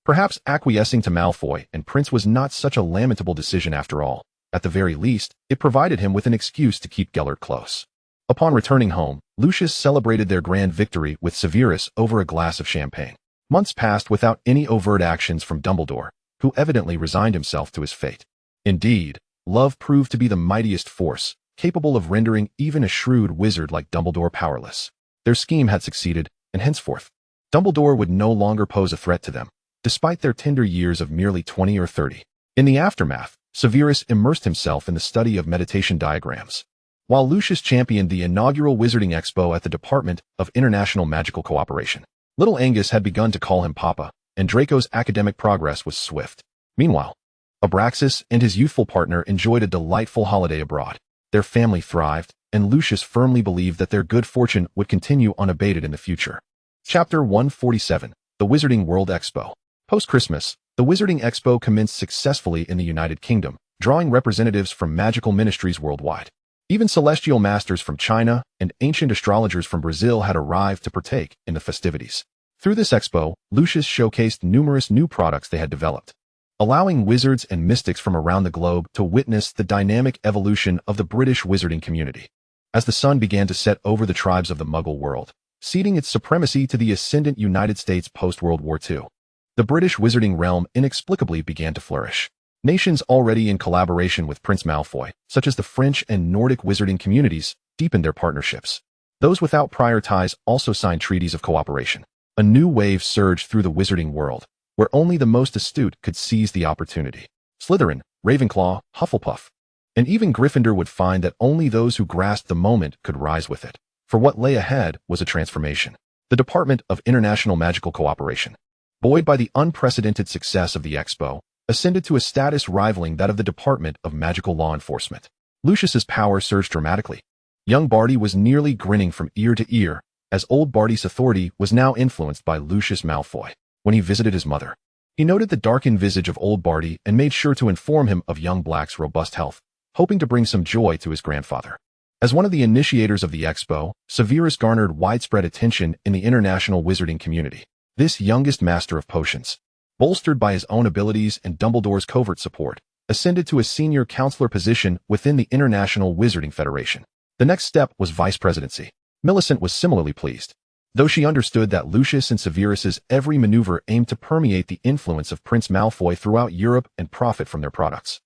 Perhaps acquiescing to Malfoy and Prince was not such a lamentable decision after all. At the very least, it provided him with an excuse to keep Gellert close. Upon returning home, Lucius celebrated their grand victory with Severus over a glass of champagne. Months passed without any overt actions from Dumbledore, who evidently resigned himself to his fate. Indeed, love proved to be the mightiest force, capable of rendering even a shrewd wizard like Dumbledore powerless. Their scheme had succeeded, and henceforth, Dumbledore would no longer pose a threat to them, despite their tender years of merely 20 or 30. In the aftermath, Severus immersed himself in the study of meditation diagrams, while Lucius championed the inaugural Wizarding Expo at the Department of International Magical Cooperation. Little Angus had begun to call him Papa, and Draco's academic progress was swift. Meanwhile, Abraxas and his youthful partner enjoyed a delightful holiday abroad. Their family thrived, and Lucius firmly believed that their good fortune would continue unabated in the future. Chapter 147, The Wizarding World Expo. Post-Christmas, the Wizarding Expo commenced successfully in the United Kingdom, drawing representatives from magical ministries worldwide. Even celestial masters from China and ancient astrologers from Brazil had arrived to partake in the festivities. Through this expo, Lucius showcased numerous new products they had developed, allowing wizards and mystics from around the globe to witness the dynamic evolution of the British wizarding community. As the sun began to set over the tribes of the Muggle world, ceding its supremacy to the ascendant United States post-World War II, the British wizarding realm inexplicably began to flourish. Nations already in collaboration with Prince Malfoy, such as the French and Nordic wizarding communities, deepened their partnerships. Those without prior ties also signed treaties of cooperation. A new wave surged through the wizarding world, where only the most astute could seize the opportunity. Slytherin, Ravenclaw, Hufflepuff, and even Gryffindor would find that only those who grasped the moment could rise with it. For what lay ahead was a transformation. The Department of International Magical Cooperation, buoyed by the unprecedented success of the Expo, ascended to a status rivaling that of the Department of Magical Law Enforcement. Lucius's power surged dramatically. Young Barty was nearly grinning from ear to ear, as old Barty's authority was now influenced by Lucius Malfoy. When he visited his mother, he noted the darkened visage of old Barty and made sure to inform him of young Black's robust health, hoping to bring some joy to his grandfather. As one of the initiators of the Expo, Severus garnered widespread attention in the international wizarding community. This youngest master of potions, bolstered by his own abilities and Dumbledore's covert support, ascended to a senior counselor position within the International Wizarding Federation. The next step was vice presidency. Millicent was similarly pleased, though she understood that Lucius and Severus's every maneuver aimed to permeate the influence of Prince Malfoy throughout Europe and profit from their products.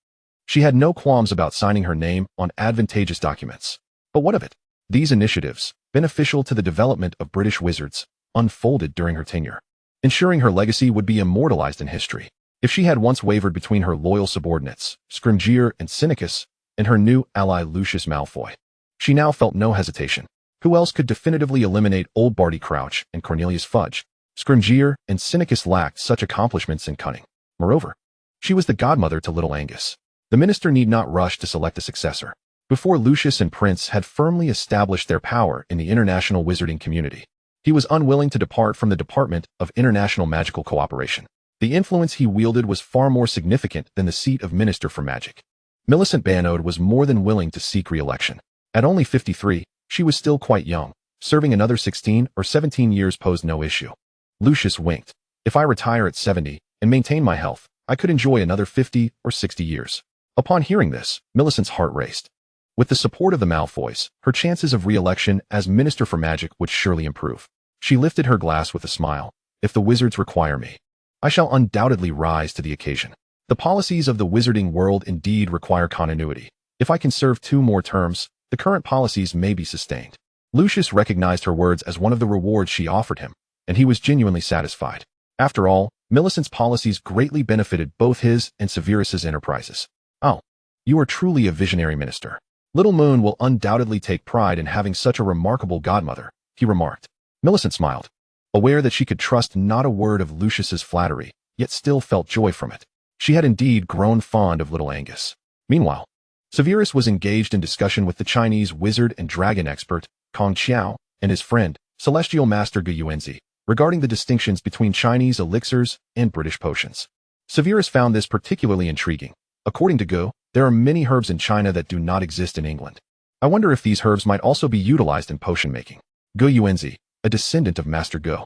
She had no qualms about signing her name on advantageous documents. But what of it? These initiatives, beneficial to the development of British wizards, unfolded during her tenure, ensuring her legacy would be immortalized in history. If she had once wavered between her loyal subordinates, Scrimgeour and Synicus, and her new ally Lucius Malfoy, she now felt no hesitation. Who else could definitively eliminate old Barty Crouch and Cornelius Fudge? Scrimgeour and Synicus lacked such accomplishments and cunning. Moreover, she was the godmother to little Angus. The minister need not rush to select a successor. Before Lucius and Prince had firmly established their power in the international wizarding community, he was unwilling to depart from the Department of International Magical Cooperation. The influence he wielded was far more significant than the seat of Minister for Magic. Millicent Banode was more than willing to seek re-election. At only 53, she was still quite young. Serving another 16 or 17 years posed no issue. Lucius winked. If I retire at 70 and maintain my health, I could enjoy another 50 or 60 years. Upon hearing this, Millicent's heart raced. With the support of the Malfoys, her chances of re-election as Minister for Magic would surely improve. She lifted her glass with a smile. If the wizards require me, I shall undoubtedly rise to the occasion. The policies of the wizarding world indeed require continuity. If I can serve 2 more terms, the current policies may be sustained. Lucius recognized her words as one of the rewards she offered him, and he was genuinely satisfied. After all, Millicent's policies greatly benefited both his and Severus's enterprises. Oh, you are truly a visionary minister. Little Moon will undoubtedly take pride in having such a remarkable godmother, he remarked. Millicent smiled, aware that she could trust not a word of Lucius's flattery, yet still felt joy from it. She had indeed grown fond of little Angus. Meanwhile, Severus was engaged in discussion with the Chinese wizard and dragon expert, Kong Qiao, and his friend, Celestial Master Gu Yuanzi, regarding the distinctions between Chinese elixirs and British potions. Severus found this particularly intriguing. According to Gu, there are many herbs in China that do not exist in England. I wonder if these herbs might also be utilized in potion making. Gu Yuanzi, a descendant of Master Gu,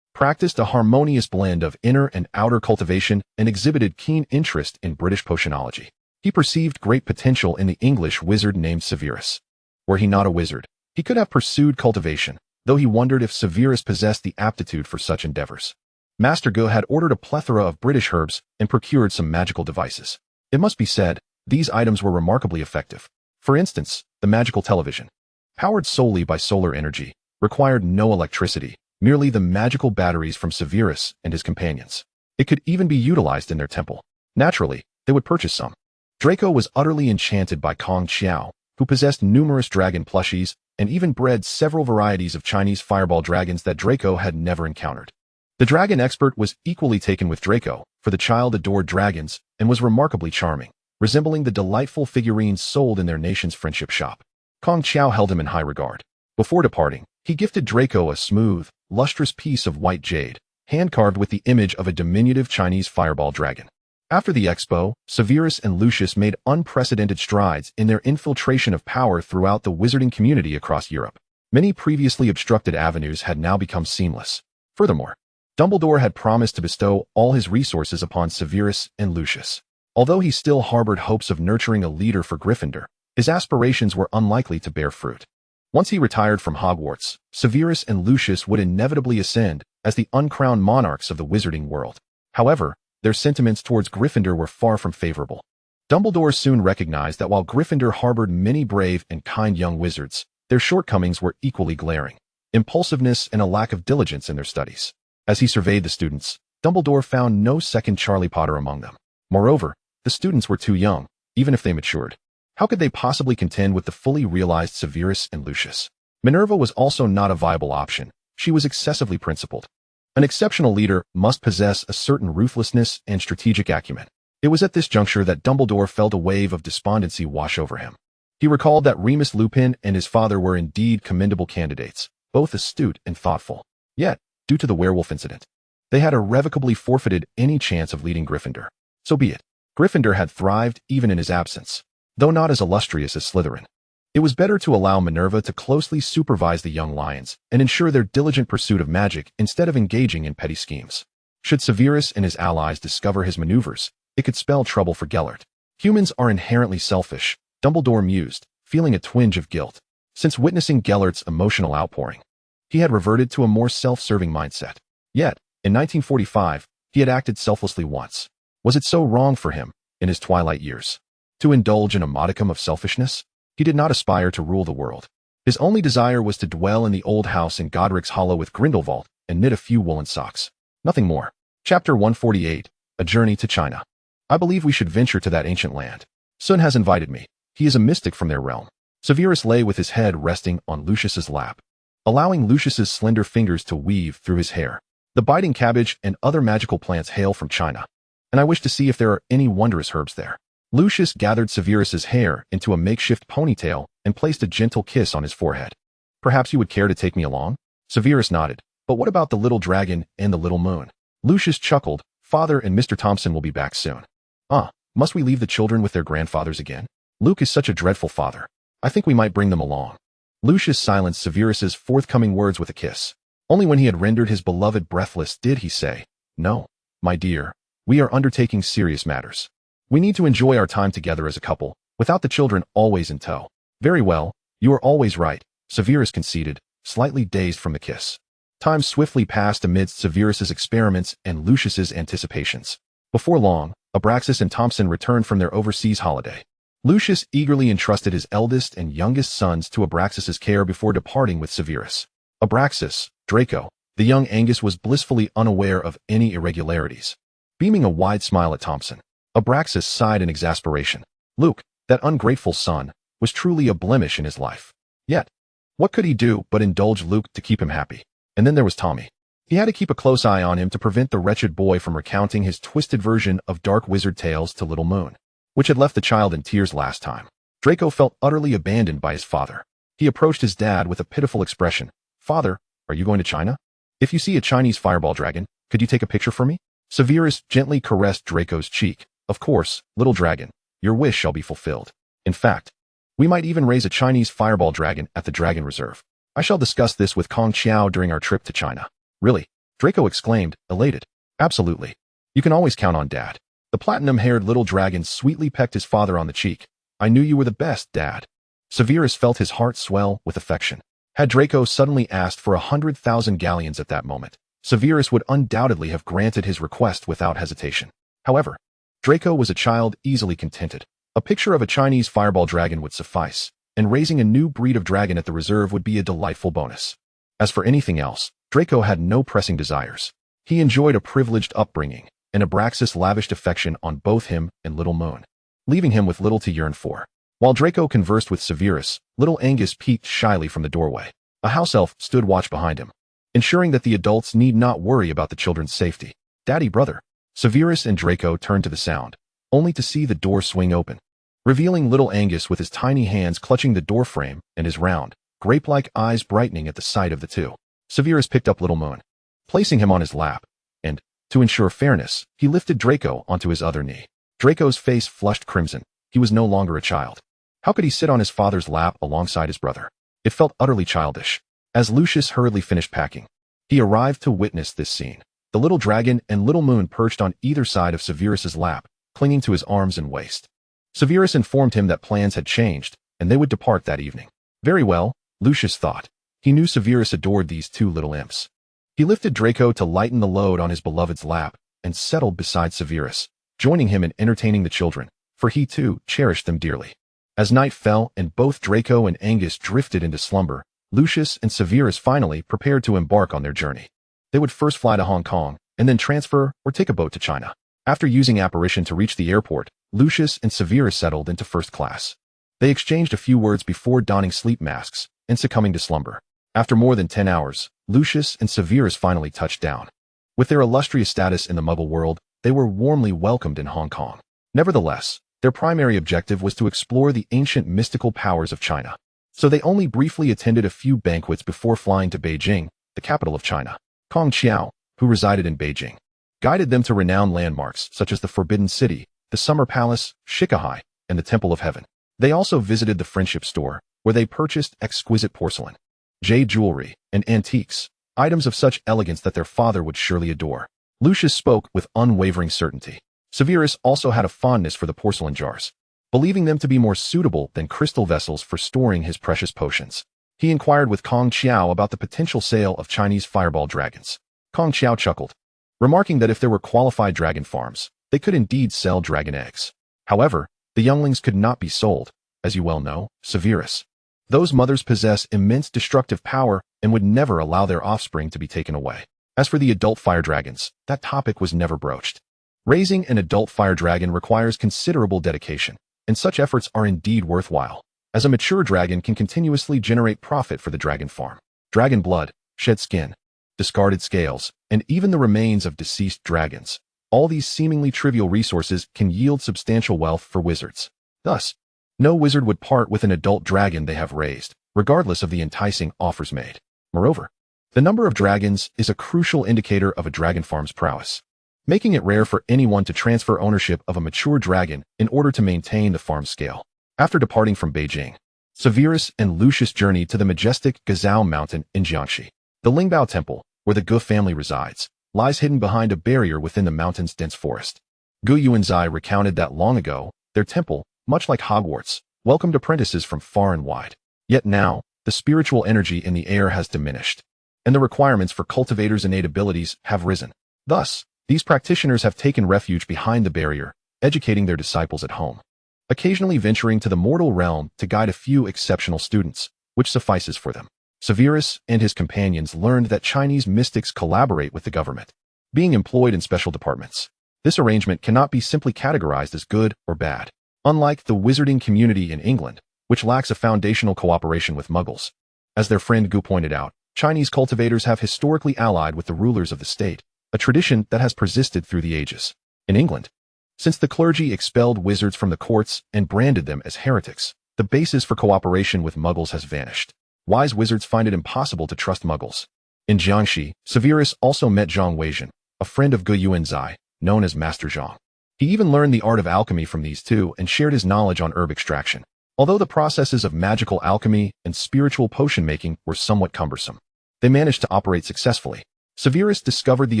practiced a harmonious blend of inner and outer cultivation and exhibited keen interest in British potionology. He perceived great potential in the English wizard named Severus. Were he not a wizard, he could have pursued cultivation, though he wondered if Severus possessed the aptitude for such endeavors. Master Gu had ordered a plethora of British herbs and procured some magical devices. It must be said, these items were remarkably effective. For instance, the magical television, powered solely by solar energy, required no electricity, merely the magical batteries from Severus and his companions. It could even be utilized in their temple. Naturally, they would purchase some. Draco was utterly enchanted by Kong Qiao, who possessed numerous dragon plushies and even bred several varieties of Chinese fireball dragons that Draco had never encountered. The dragon expert was equally taken with Draco, for the child adored dragons and was remarkably charming, resembling the delightful figurines sold in their nation's friendship shop. Kong Qiao held him in high regard. Before departing, he gifted Draco a smooth, lustrous piece of white jade, hand-carved with the image of a diminutive Chinese fireball dragon. After the expo, Severus and Lucius made unprecedented strides in their infiltration of power throughout the wizarding community across Europe. Many previously obstructed avenues had now become seamless. Furthermore, Dumbledore had promised to bestow all his resources upon Severus and Lucius. Although he still harbored hopes of nurturing a leader for Gryffindor, his aspirations were unlikely to bear fruit. Once he retired from Hogwarts, Severus and Lucius would inevitably ascend as the uncrowned monarchs of the wizarding world. However, their sentiments towards Gryffindor were far from favorable. Dumbledore soon recognized that while Gryffindor harbored many brave and kind young wizards, their shortcomings were equally glaring: impulsiveness and a lack of diligence in their studies. As he surveyed the students, Dumbledore found no second Charlie Potter among them. Moreover, the students were too young, even if they matured. How could they possibly contend with the fully realized Severus and Lucius? Minerva was also not a viable option. She was excessively principled. An exceptional leader must possess a certain ruthlessness and strategic acumen. It was at this juncture that Dumbledore felt a wave of despondency wash over him. He recalled that Remus Lupin and his father were indeed commendable candidates, both astute and thoughtful. Yet, due to the werewolf incident, they had irrevocably forfeited any chance of leading Gryffindor. So be it. Gryffindor had thrived even in his absence, though not as illustrious as Slytherin. It was better to allow Minerva to closely supervise the young lions and ensure their diligent pursuit of magic instead of engaging in petty schemes. Should Severus and his allies discover his maneuvers, it could spell trouble for Gellert. Humans are inherently selfish, Dumbledore mused, feeling a twinge of guilt. Since witnessing Gellert's emotional outpouring, he had reverted to a more self-serving mindset. Yet, in 1945, he had acted selflessly once. Was it so wrong for him, in his twilight years, to indulge in a modicum of selfishness? He did not aspire to rule the world. His only desire was to dwell in the old house in Godric's Hollow with Grindelwald and knit a few woolen socks. Nothing more. Chapter 148, A Journey to China. I believe we should venture to that ancient land. Sun has invited me. He is a mystic from their realm. Severus lay with his head resting on Lucius's lap, allowing Lucius's slender fingers to weave through his hair. The biting cabbage and other magical plants hail from China, and I wish to see if there are any wondrous herbs there. Lucius gathered Severus's hair into a makeshift ponytail and placed a gentle kiss on his forehead. Perhaps you would care to take me along? Severus nodded. But what about the little dragon and the little moon? Lucius chuckled. Father and Mr. Thompson will be back soon. Must we leave the children with their grandfathers again? Luke is such a dreadful father. I think we might bring them along. Lucius silenced Severus's forthcoming words with a kiss. Only when he had rendered his beloved breathless did he say, "No, my dear, we are undertaking serious matters. We need to enjoy our time together as a couple, without the children always in tow." Very well, you are always right, Severus conceded, slightly dazed from the kiss. Time swiftly passed amidst Severus's experiments and Lucius's anticipations. Before long, Abraxas and Thompson returned from their overseas holiday. Lucius eagerly entrusted his eldest and youngest sons to Abraxas's care before departing with Severus. Abraxas, Draco, the young Angus was blissfully unaware of any irregularities. Beaming a wide smile at Thompson, Abraxas sighed in exasperation. Luke, that ungrateful son, was truly a blemish in his life. Yet, what could he do but indulge Luke to keep him happy? And then there was Tommy. He had to keep a close eye on him to prevent the wretched boy from recounting his twisted version of dark wizard tales to little Moon, which had left the child in tears last time. Draco felt utterly abandoned by his father. He approached his dad with a pitiful expression. Father, are you going to China? If you see a Chinese fireball dragon, could you take a picture for me? Severus gently caressed Draco's cheek. Of course, little dragon, your wish shall be fulfilled. In fact, we might even raise a Chinese fireball dragon at the Dragon Reserve. I shall discuss this with Kong Qiao during our trip to China. Really? Draco exclaimed, elated. Absolutely. You can always count on Dad. The platinum-haired little dragon sweetly pecked his father on the cheek. I knew you were the best, Dad. Severus felt his heart swell with affection. Had Draco suddenly asked for 100,000 galleons at that moment, Severus would undoubtedly have granted his request without hesitation. However, Draco was a child easily contented. A picture of a Chinese fireball dragon would suffice, and raising a new breed of dragon at the reserve would be a delightful bonus. As for anything else, Draco had no pressing desires. He enjoyed a privileged upbringing, and Abraxas lavished affection on both him and little Moon, leaving him with little to yearn for. While Draco conversed with Severus, little Angus peeked shyly from the doorway. A house elf stood watch behind him, ensuring that the adults need not worry about the children's safety. Daddy, brother. Severus and Draco turned to the sound, only to see the door swing open, revealing little Angus with his tiny hands clutching the doorframe and his round, grape-like eyes brightening at the sight of the two. Severus picked up little Moon, placing him on his lap, and, to ensure fairness, he lifted Draco onto his other knee. Draco's face flushed crimson. He was no longer a child. How could he sit on his father's lap alongside his brother? It felt utterly childish. As Lucius hurriedly finished packing, he arrived to witness this scene. The little dragon and little Moon perched on either side of Severus's lap, clinging to his arms and waist. Severus informed him that plans had changed, and they would depart that evening. Very well, Lucius thought. He knew Severus adored these two little imps. He lifted Draco to lighten the load on his beloved's lap, and settled beside Severus, joining him in entertaining the children, for he too cherished them dearly. As night fell and both Draco and Angus drifted into slumber, Lucius and Severus finally prepared to embark on their journey. They would first fly to Hong Kong, and then transfer or take a boat to China. After using apparition to reach the airport, Lucius and Severus settled into first class. They exchanged a few words before donning sleep masks and succumbing to slumber. After more than 10 hours, Lucius and Severus finally touched down. With their illustrious status in the Muggle world, they were warmly welcomed in Hong Kong. Nevertheless, their primary objective was to explore the ancient mystical powers of China. So they only briefly attended a few banquets before flying to Beijing, the capital of China. Kong Qiao, who resided in Beijing, guided them to renowned landmarks such as the Forbidden City, the Summer Palace, Shikahai, and the Temple of Heaven. They also visited the Friendship Store, where they purchased exquisite porcelain, jade jewelry, and antiques, items of such elegance that their father would surely adore. Lucius spoke with unwavering certainty. Severus also had a fondness for the porcelain jars, believing them to be more suitable than crystal vessels for storing his precious potions. He inquired with Kong Qiao about the potential sale of Chinese fireball dragons. Kong Qiao chuckled, remarking that if there were qualified dragon farms, they could indeed sell dragon eggs. However, the younglings could not be sold, as you well know, Severus. Those mothers possess immense destructive power and would never allow their offspring to be taken away. As for the adult fire dragons, that topic was never broached. Raising an adult fire dragon requires considerable dedication, and such efforts are indeed worthwhile, as a mature dragon can continuously generate profit for the dragon farm. Dragon blood, shed skin, discarded scales, and even the remains of deceased dragons. All these seemingly trivial resources can yield substantial wealth for wizards. Thus, no wizard would part with an adult dragon they have raised, regardless of the enticing offers made. Moreover, the number of dragons is a crucial indicator of a dragon farm's prowess, making it rare for anyone to transfer ownership of a mature dragon in order to maintain the farm scale. After departing from Beijing, Severus and Lucius journeyed to the majestic Gazao Mountain in Jiangxi. The Lingbao Temple, where the Gu family resides, lies hidden behind a barrier within the mountain's dense forest. Gu Yuanzai recounted that long ago, their temple, much like Hogwarts, welcomed apprentices from far and wide. Yet now, the spiritual energy in the air has diminished, and the requirements for cultivators' innate abilities have risen. Thus, these practitioners have taken refuge behind the barrier, educating their disciples at home, occasionally venturing to the mortal realm to guide a few exceptional students, which suffices for them. Severus and his companions learned that Chinese mystics collaborate with the government, being employed in special departments. This arrangement cannot be simply categorized as good or bad. Unlike the wizarding community in England, which lacks a foundational cooperation with Muggles. As their friend Gu pointed out, Chinese cultivators have historically allied with the rulers of the state, a tradition that has persisted through the ages. In England, since the clergy expelled wizards from the courts and branded them as heretics, the basis for cooperation with Muggles has vanished. Wise wizards find it impossible to trust Muggles. In Jiangxi, Severus also met Zhang Weizhen, a friend of Gu Yuanzai, known as Master Zhang. He even learned the art of alchemy from these two and shared his knowledge on herb extraction. Although the processes of magical alchemy and spiritual potion making were somewhat cumbersome, they managed to operate successfully. Severus discovered the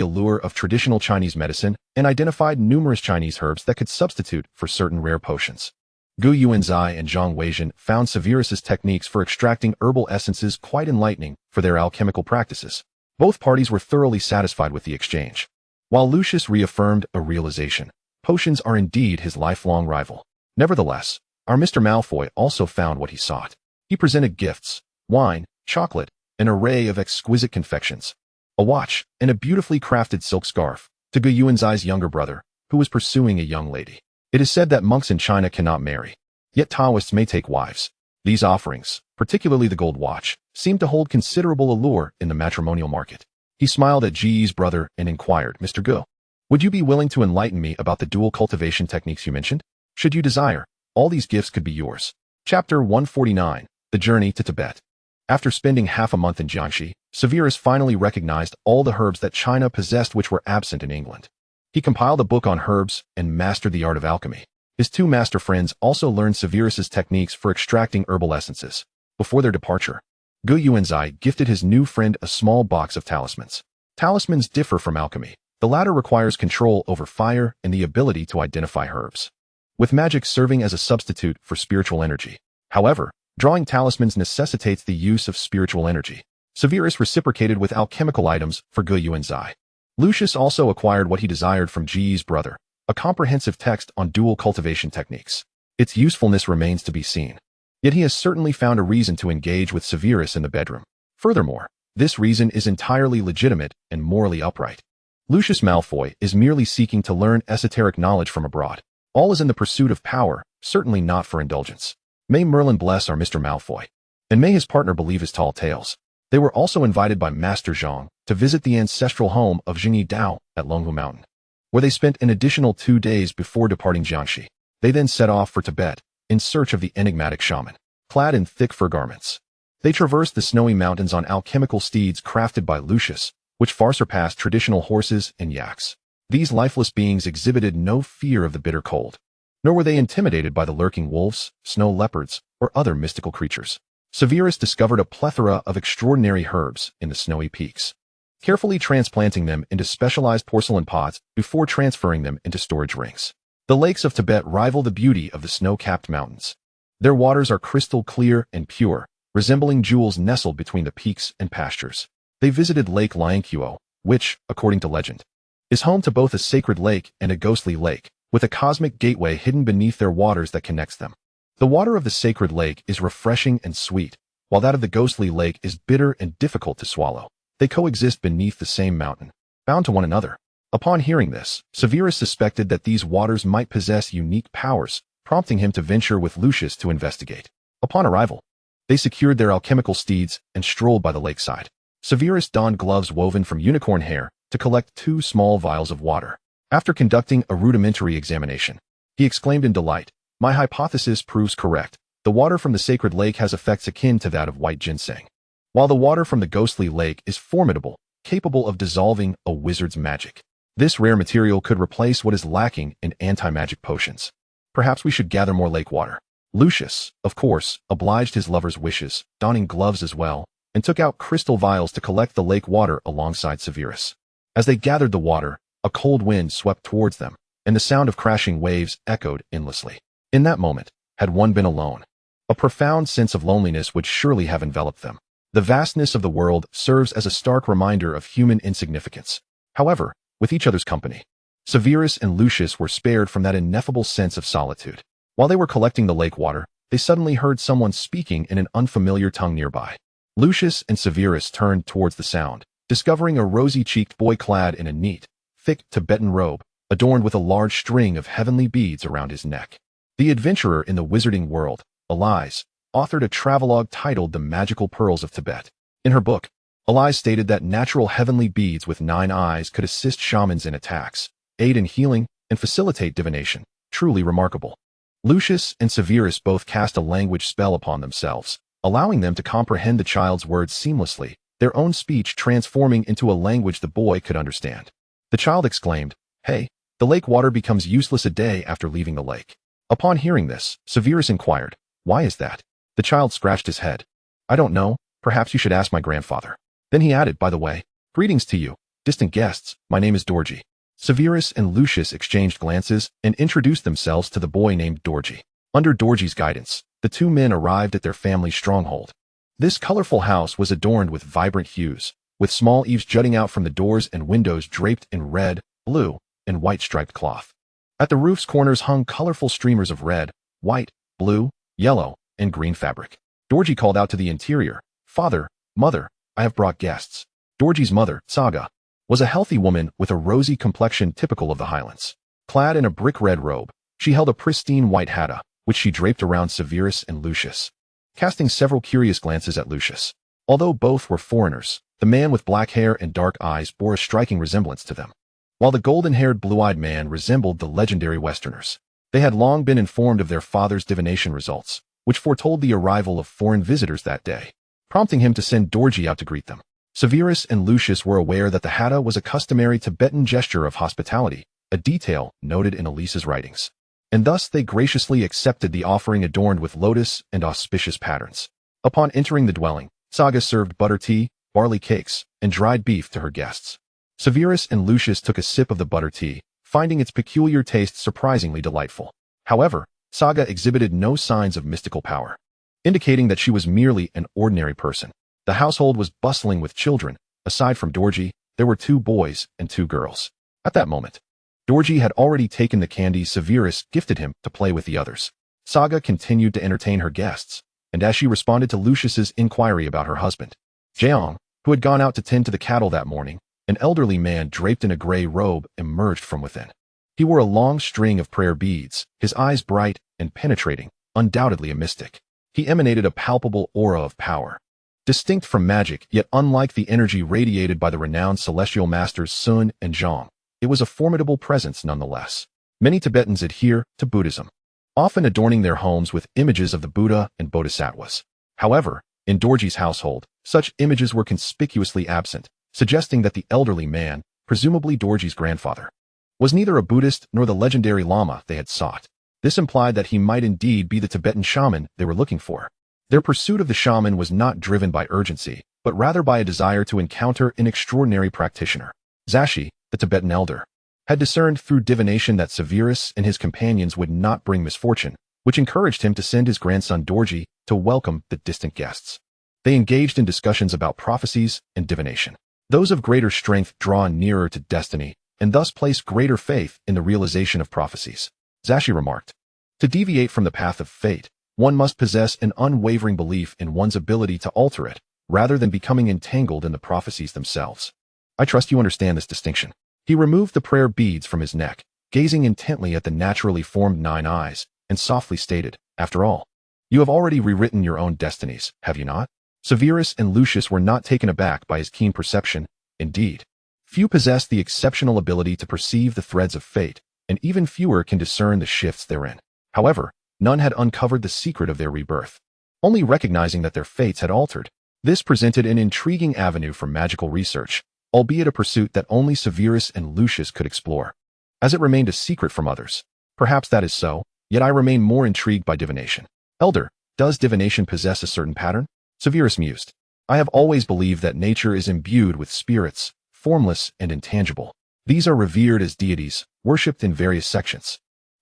allure of traditional Chinese medicine and identified numerous Chinese herbs that could substitute for certain rare potions. Gu Yuanzai and Zhang Weizhen found Severus's techniques for extracting herbal essences quite enlightening for their alchemical practices. Both parties were thoroughly satisfied with the exchange. While Lucius reaffirmed a realization, potions are indeed his lifelong rival. Nevertheless, our Mr. Malfoy also found what he sought. He presented gifts, wine, chocolate, an array of exquisite confections, a watch, and a beautifully crafted silk scarf to Gu Yuanzai's younger brother, who was pursuing a young lady. It is said that monks in China cannot marry, yet Taoists may take wives. These offerings, particularly the gold watch, seemed to hold considerable allure in the matrimonial market. He smiled at Ji's brother and inquired, "Mr. Gu, would you be willing to enlighten me about the dual cultivation techniques you mentioned? Should you desire, all these gifts could be yours." Chapter 149, The Journey to Tibet. After spending half a month in Jiangxi, Severus finally recognized all the herbs that China possessed which were absent in England. He compiled a book on herbs and mastered the art of alchemy. His two master friends also learned Severus's techniques for extracting herbal essences. Before their departure, Gu Yuanzai gifted his new friend a small box of talismans. Talismans differ from alchemy. The latter requires control over fire and the ability to identify herbs, with magic serving as a substitute for spiritual energy. However, drawing talismans necessitates the use of spiritual energy. Severus reciprocated with alchemical items for Gu Yuanzai. Lucius also acquired what he desired from Ji's brother, a comprehensive text on dual cultivation techniques. Its usefulness remains to be seen. Yet he has certainly found a reason to engage with Severus in the bedroom. Furthermore, this reason is entirely legitimate and morally upright. Lucius Malfoy is merely seeking to learn esoteric knowledge from abroad. All is in the pursuit of power, certainly not for indulgence. May Merlin bless our Mr. Malfoy, and may his partner believe his tall tales. They were also invited by Master Zhang to visit the ancestral home of Jingyi Dao at Longhu Mountain, where they spent an additional 2 days before departing Jiangxi. They then set off for Tibet in search of the enigmatic shaman. Clad in thick fur garments, they traversed the snowy mountains on alchemical steeds crafted by Lucius, which far surpassed traditional horses and yaks. These lifeless beings exhibited no fear of the bitter cold, nor were they intimidated by the lurking wolves, snow leopards, or other mystical creatures. Severus discovered a plethora of extraordinary herbs in the snowy peaks, carefully transplanting them into specialized porcelain pots before transferring them into storage rings. The lakes of Tibet rival the beauty of the snow-capped mountains. Their waters are crystal clear and pure, resembling jewels nestled between the peaks and pastures. They visited Lake Lianqiao, which, according to legend, is home to both a sacred lake and a ghostly lake, with a cosmic gateway hidden beneath their waters that connects them. The water of the sacred lake is refreshing and sweet, while that of the ghostly lake is bitter and difficult to swallow. They coexist beneath the same mountain, bound to one another. Upon hearing this, Severus suspected that these waters might possess unique powers, prompting him to venture with Lucius to investigate. Upon arrival, they secured their alchemical steeds and strolled by the lakeside. Severus donned gloves woven from unicorn hair to collect 2 small vials of water. After conducting a rudimentary examination, he exclaimed in delight, "My hypothesis proves correct. The water from the sacred lake has effects akin to that of white ginseng, while the water from the ghostly lake is formidable, capable of dissolving a wizard's magic. This rare material could replace what is lacking in anti-magic potions. Perhaps we should gather more lake water." Lucius, of course, obliged his lover's wishes, donning gloves as well, and took out crystal vials to collect the lake water alongside Severus. As they gathered the water, a cold wind swept towards them, and the sound of crashing waves echoed endlessly. In that moment, had one been alone, A profound sense of loneliness would surely have enveloped them. The vastness of the world serves as a stark reminder of human insignificance. However, with each other's company, Severus and Lucius were spared from that ineffable sense of solitude. While they were collecting the lake water, they suddenly heard someone speaking in an unfamiliar tongue nearby. Lucius and Severus turned towards the sound, discovering a rosy-cheeked boy clad in a neat, thick Tibetan robe, adorned with a large string of heavenly beads around his neck. The adventurer in the wizarding world, Elise, authored a travelogue titled The Magical Pearls of Tibet. In her book, Elise stated that natural heavenly beads with 9 eyes could assist shamans in attacks, aid in healing, and facilitate divination. Truly remarkable. Lucius and Severus both cast a language spell upon themselves, allowing them to comprehend the child's words seamlessly, their own speech transforming into a language the boy could understand. The child exclaimed, "Hey, the lake water becomes useless a day after leaving the lake." Upon hearing this, Severus inquired, "Why is that?" The child scratched his head. "I don't know, perhaps you should ask my grandfather." Then he added, "By the way, greetings to you, distant guests, my name is Dorji." Severus and Lucius exchanged glances and introduced themselves to the boy named Dorji. Under Dorji's guidance, the 2 men arrived at their family's stronghold. This colorful house was adorned with vibrant hues, with small eaves jutting out from the doors and windows draped in red, blue, and white striped cloth. At the roof's corners hung colorful streamers of red, white, blue, yellow, and green fabric. Dorji called out to the interior, "Father, Mother, I have brought guests." Dorji's mother, Saga, was a healthy woman with a rosy complexion typical of the Highlands. Clad in a brick-red robe, she held a pristine white hata, which she draped around Severus and Lucius, casting several curious glances at Lucius. Although both were foreigners, the man with black hair and dark eyes bore a striking resemblance to them, while the golden-haired blue-eyed man resembled the legendary Westerners. They had long been informed of their father's divination results, which foretold the arrival of foreign visitors that day, prompting him to send Dorji out to greet them. Severus and Lucius were aware that the hata was a customary Tibetan gesture of hospitality, a detail noted in Elise's writings, and thus they graciously accepted the offering adorned with lotus and auspicious patterns. Upon entering the dwelling, Saga served butter tea, barley cakes, and dried beef to her guests. Severus and Lucius took a sip of the butter tea, finding its peculiar taste surprisingly delightful. However, Saga exhibited no signs of mystical power, indicating that she was merely an ordinary person. The household was bustling with children. Aside from Dorji, there were 2 boys and 2 girls. At that moment, Dorji had already taken the candies Severus gifted him to play with the others. Saga continued to entertain her guests, and as she responded to Lucius's inquiry about her husband, Jeong, who had gone out to tend to the cattle that morning, an elderly man draped in a gray robe emerged from within. He wore a long string of prayer beads, his eyes bright and penetrating, undoubtedly a mystic. He emanated a palpable aura of power, distinct from magic, yet unlike the energy radiated by the renowned celestial masters Sun and Zhang. It was a formidable presence nonetheless. Many Tibetans adhere to Buddhism, often adorning their homes with images of the Buddha and Bodhisattvas. However, in Dorji's household, such images were conspicuously absent, suggesting that the elderly man, presumably Dorji's grandfather, was neither a Buddhist nor the legendary Lama they had sought. This implied that he might indeed be the Tibetan shaman they were looking for. Their pursuit of the shaman was not driven by urgency, but rather by a desire to encounter an extraordinary practitioner. Zashi, the Tibetan elder, had discerned through divination that Severus and his companions would not bring misfortune, which encouraged him to send his grandson Dorji to welcome the distant guests. They engaged in discussions about prophecies and divination. Those of greater strength draw nearer to destiny, and thus place greater faith in the realization of prophecies. Zashi remarked, "To deviate from the path of fate, one must possess an unwavering belief in one's ability to alter it, rather than becoming entangled in the prophecies themselves. I trust you understand this distinction." He removed the prayer beads from his neck, gazing intently at the naturally formed 9 eyes, and softly stated, "After all, you have already rewritten your own destinies, have you not?" Severus and Lucius were not taken aback by his keen perception. Indeed, few possess the exceptional ability to perceive the threads of fate, and even fewer can discern the shifts therein. However, none had uncovered the secret of their rebirth, only recognizing that their fates had altered. This presented an intriguing avenue for magical research, albeit a pursuit that only Severus and Lucius could explore, as it remained a secret from others. Perhaps that is so, yet I remain more intrigued by divination. Elder, does divination possess a certain pattern? Severus mused. I have always believed that nature is imbued with spirits, formless and intangible. These are revered as deities, worshipped in various sections.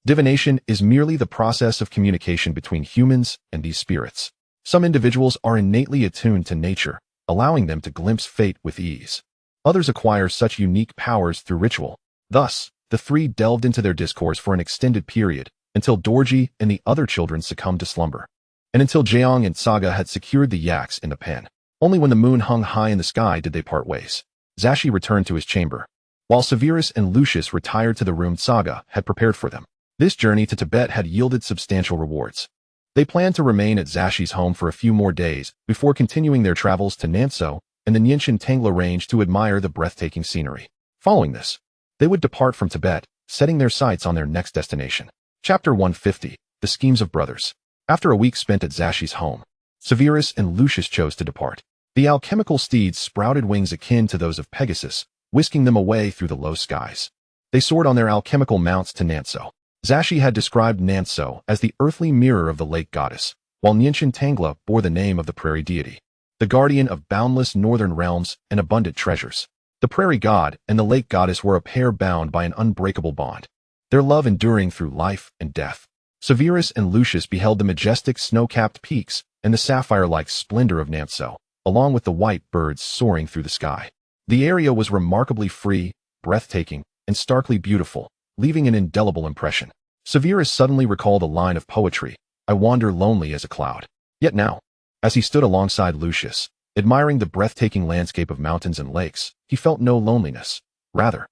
Divination is merely the process of communication between humans and these spirits. Some individuals are innately attuned to nature, allowing them to glimpse fate with ease. Others acquire such unique powers through ritual. Thus, the three delved into their discourse for an extended period, until Dorji and the other children succumbed to slumber. And until Jeong and Saga had secured the yaks in the pen. Only when the moon hung high in the sky did they part ways. Zashi returned to his chamber, while Severus and Lucius retired to the room Saga had prepared for them. This journey to Tibet had yielded substantial rewards. They planned to remain at Zashi's home for a few more days before continuing their travels to Nanzhou and the Nyinshan Tangla range to admire the breathtaking scenery. Following this, they would depart from Tibet, setting their sights on their next destination. Chapter 150, The Schemes of Brothers. After a week spent at Zashi's home, Severus and Lucius chose to depart. The alchemical steeds sprouted wings akin to those of Pegasus, whisking them away through the low skies. They soared on their alchemical mounts to Nanzhou. Zashi had described Nanzhou as the earthly mirror of the lake goddess, while Nyinshan Tangla bore the name of the prairie deity, the guardian of boundless northern realms and abundant treasures. The prairie god and the lake goddess were a pair bound by an unbreakable bond, their love enduring through life and death. Severus and Lucius beheld the majestic snow-capped peaks and the sapphire-like splendor of Nanzhou, along with the white birds soaring through the sky. The area was remarkably free, breathtaking, and starkly beautiful, leaving an indelible impression. Severus suddenly recalled a line of poetry, "I wander lonely as a cloud." Yet now, as he stood alongside Lucius, admiring the breathtaking landscape of mountains and lakes, he felt no loneliness. Rather,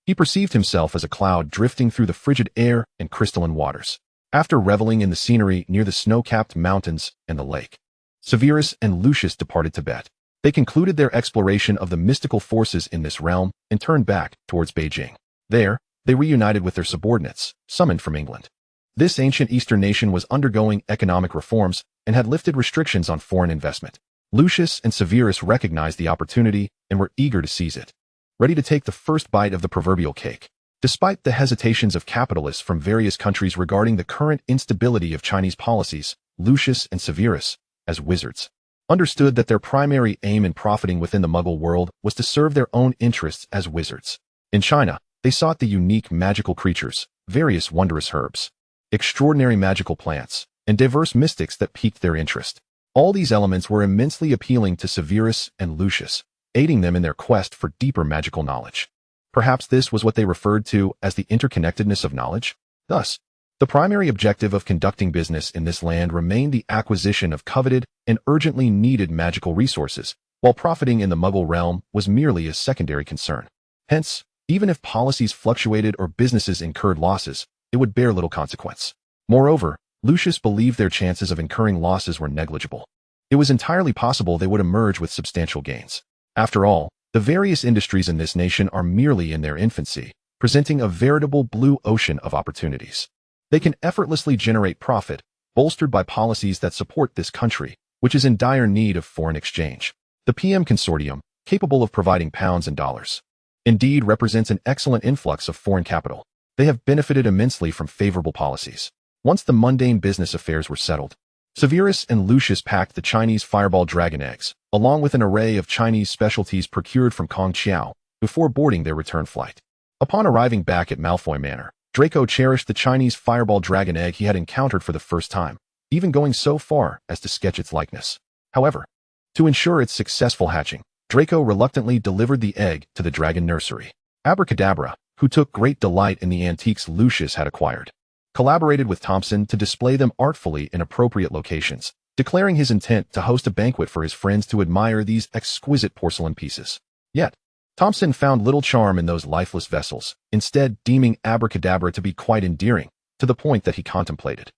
he perceived himself as a cloud drifting through the frigid air and crystalline waters. After reveling in the scenery near the snow-capped mountains and the lake, Severus and Lucius departed Tibet. They concluded their exploration of the mystical forces in this realm and turned back towards Beijing. There, they reunited with their subordinates, summoned from England. This ancient Eastern nation was undergoing economic reforms and had lifted restrictions on foreign investment. Lucius and Severus recognized the opportunity and were eager to seize it, ready to take the first bite of the proverbial cake. Despite the hesitations of capitalists from various countries regarding the current instability of Chinese policies, Lucius and Severus, as wizards, understood that their primary aim in profiting within the Muggle world was to serve their own interests as wizards. In China, they sought the unique magical creatures, various wondrous herbs, extraordinary magical plants, and diverse mystics that piqued their interest. All these elements were immensely appealing to Severus and Lucius, aiding them in their quest for deeper magical knowledge. Perhaps this was what they referred to as the interconnectedness of knowledge. Thus, the primary objective of conducting business in this land remained the acquisition of coveted and urgently needed magical resources, while profiting in the Muggle realm was merely a secondary concern. Hence, even if policies fluctuated or businesses incurred losses, it would bear little consequence. Moreover, Lucius believed their chances of incurring losses were negligible. It was entirely possible they would emerge with substantial gains. After all, the various industries in this nation are merely in their infancy, presenting a veritable blue ocean of opportunities. They can effortlessly generate profit, bolstered by policies that support this country, which is in dire need of foreign exchange. The PM Consortium, capable of providing pounds and dollars, indeed represents an excellent influx of foreign capital. They have benefited immensely from favorable policies. Once the mundane business affairs were settled, Severus and Lucius packed the Chinese fireball dragon eggs, along with an array of Chinese specialties procured from Kongqiao, before boarding their return flight. Upon arriving back at Malfoy Manor, Draco cherished the Chinese fireball dragon egg he had encountered for the first time, even going so far as to sketch its likeness. However, to ensure its successful hatching, Draco reluctantly delivered the egg to the dragon nursery. Abracadabra, who took great delight in the antiques Lucius had acquired, collaborated with Thompson to display them artfully in appropriate locations, declaring his intent to host a banquet for his friends to admire these exquisite porcelain pieces. Yet, Thompson found little charm in those lifeless vessels, instead deeming Abracadabra to be quite endearing, to the point that he contemplated.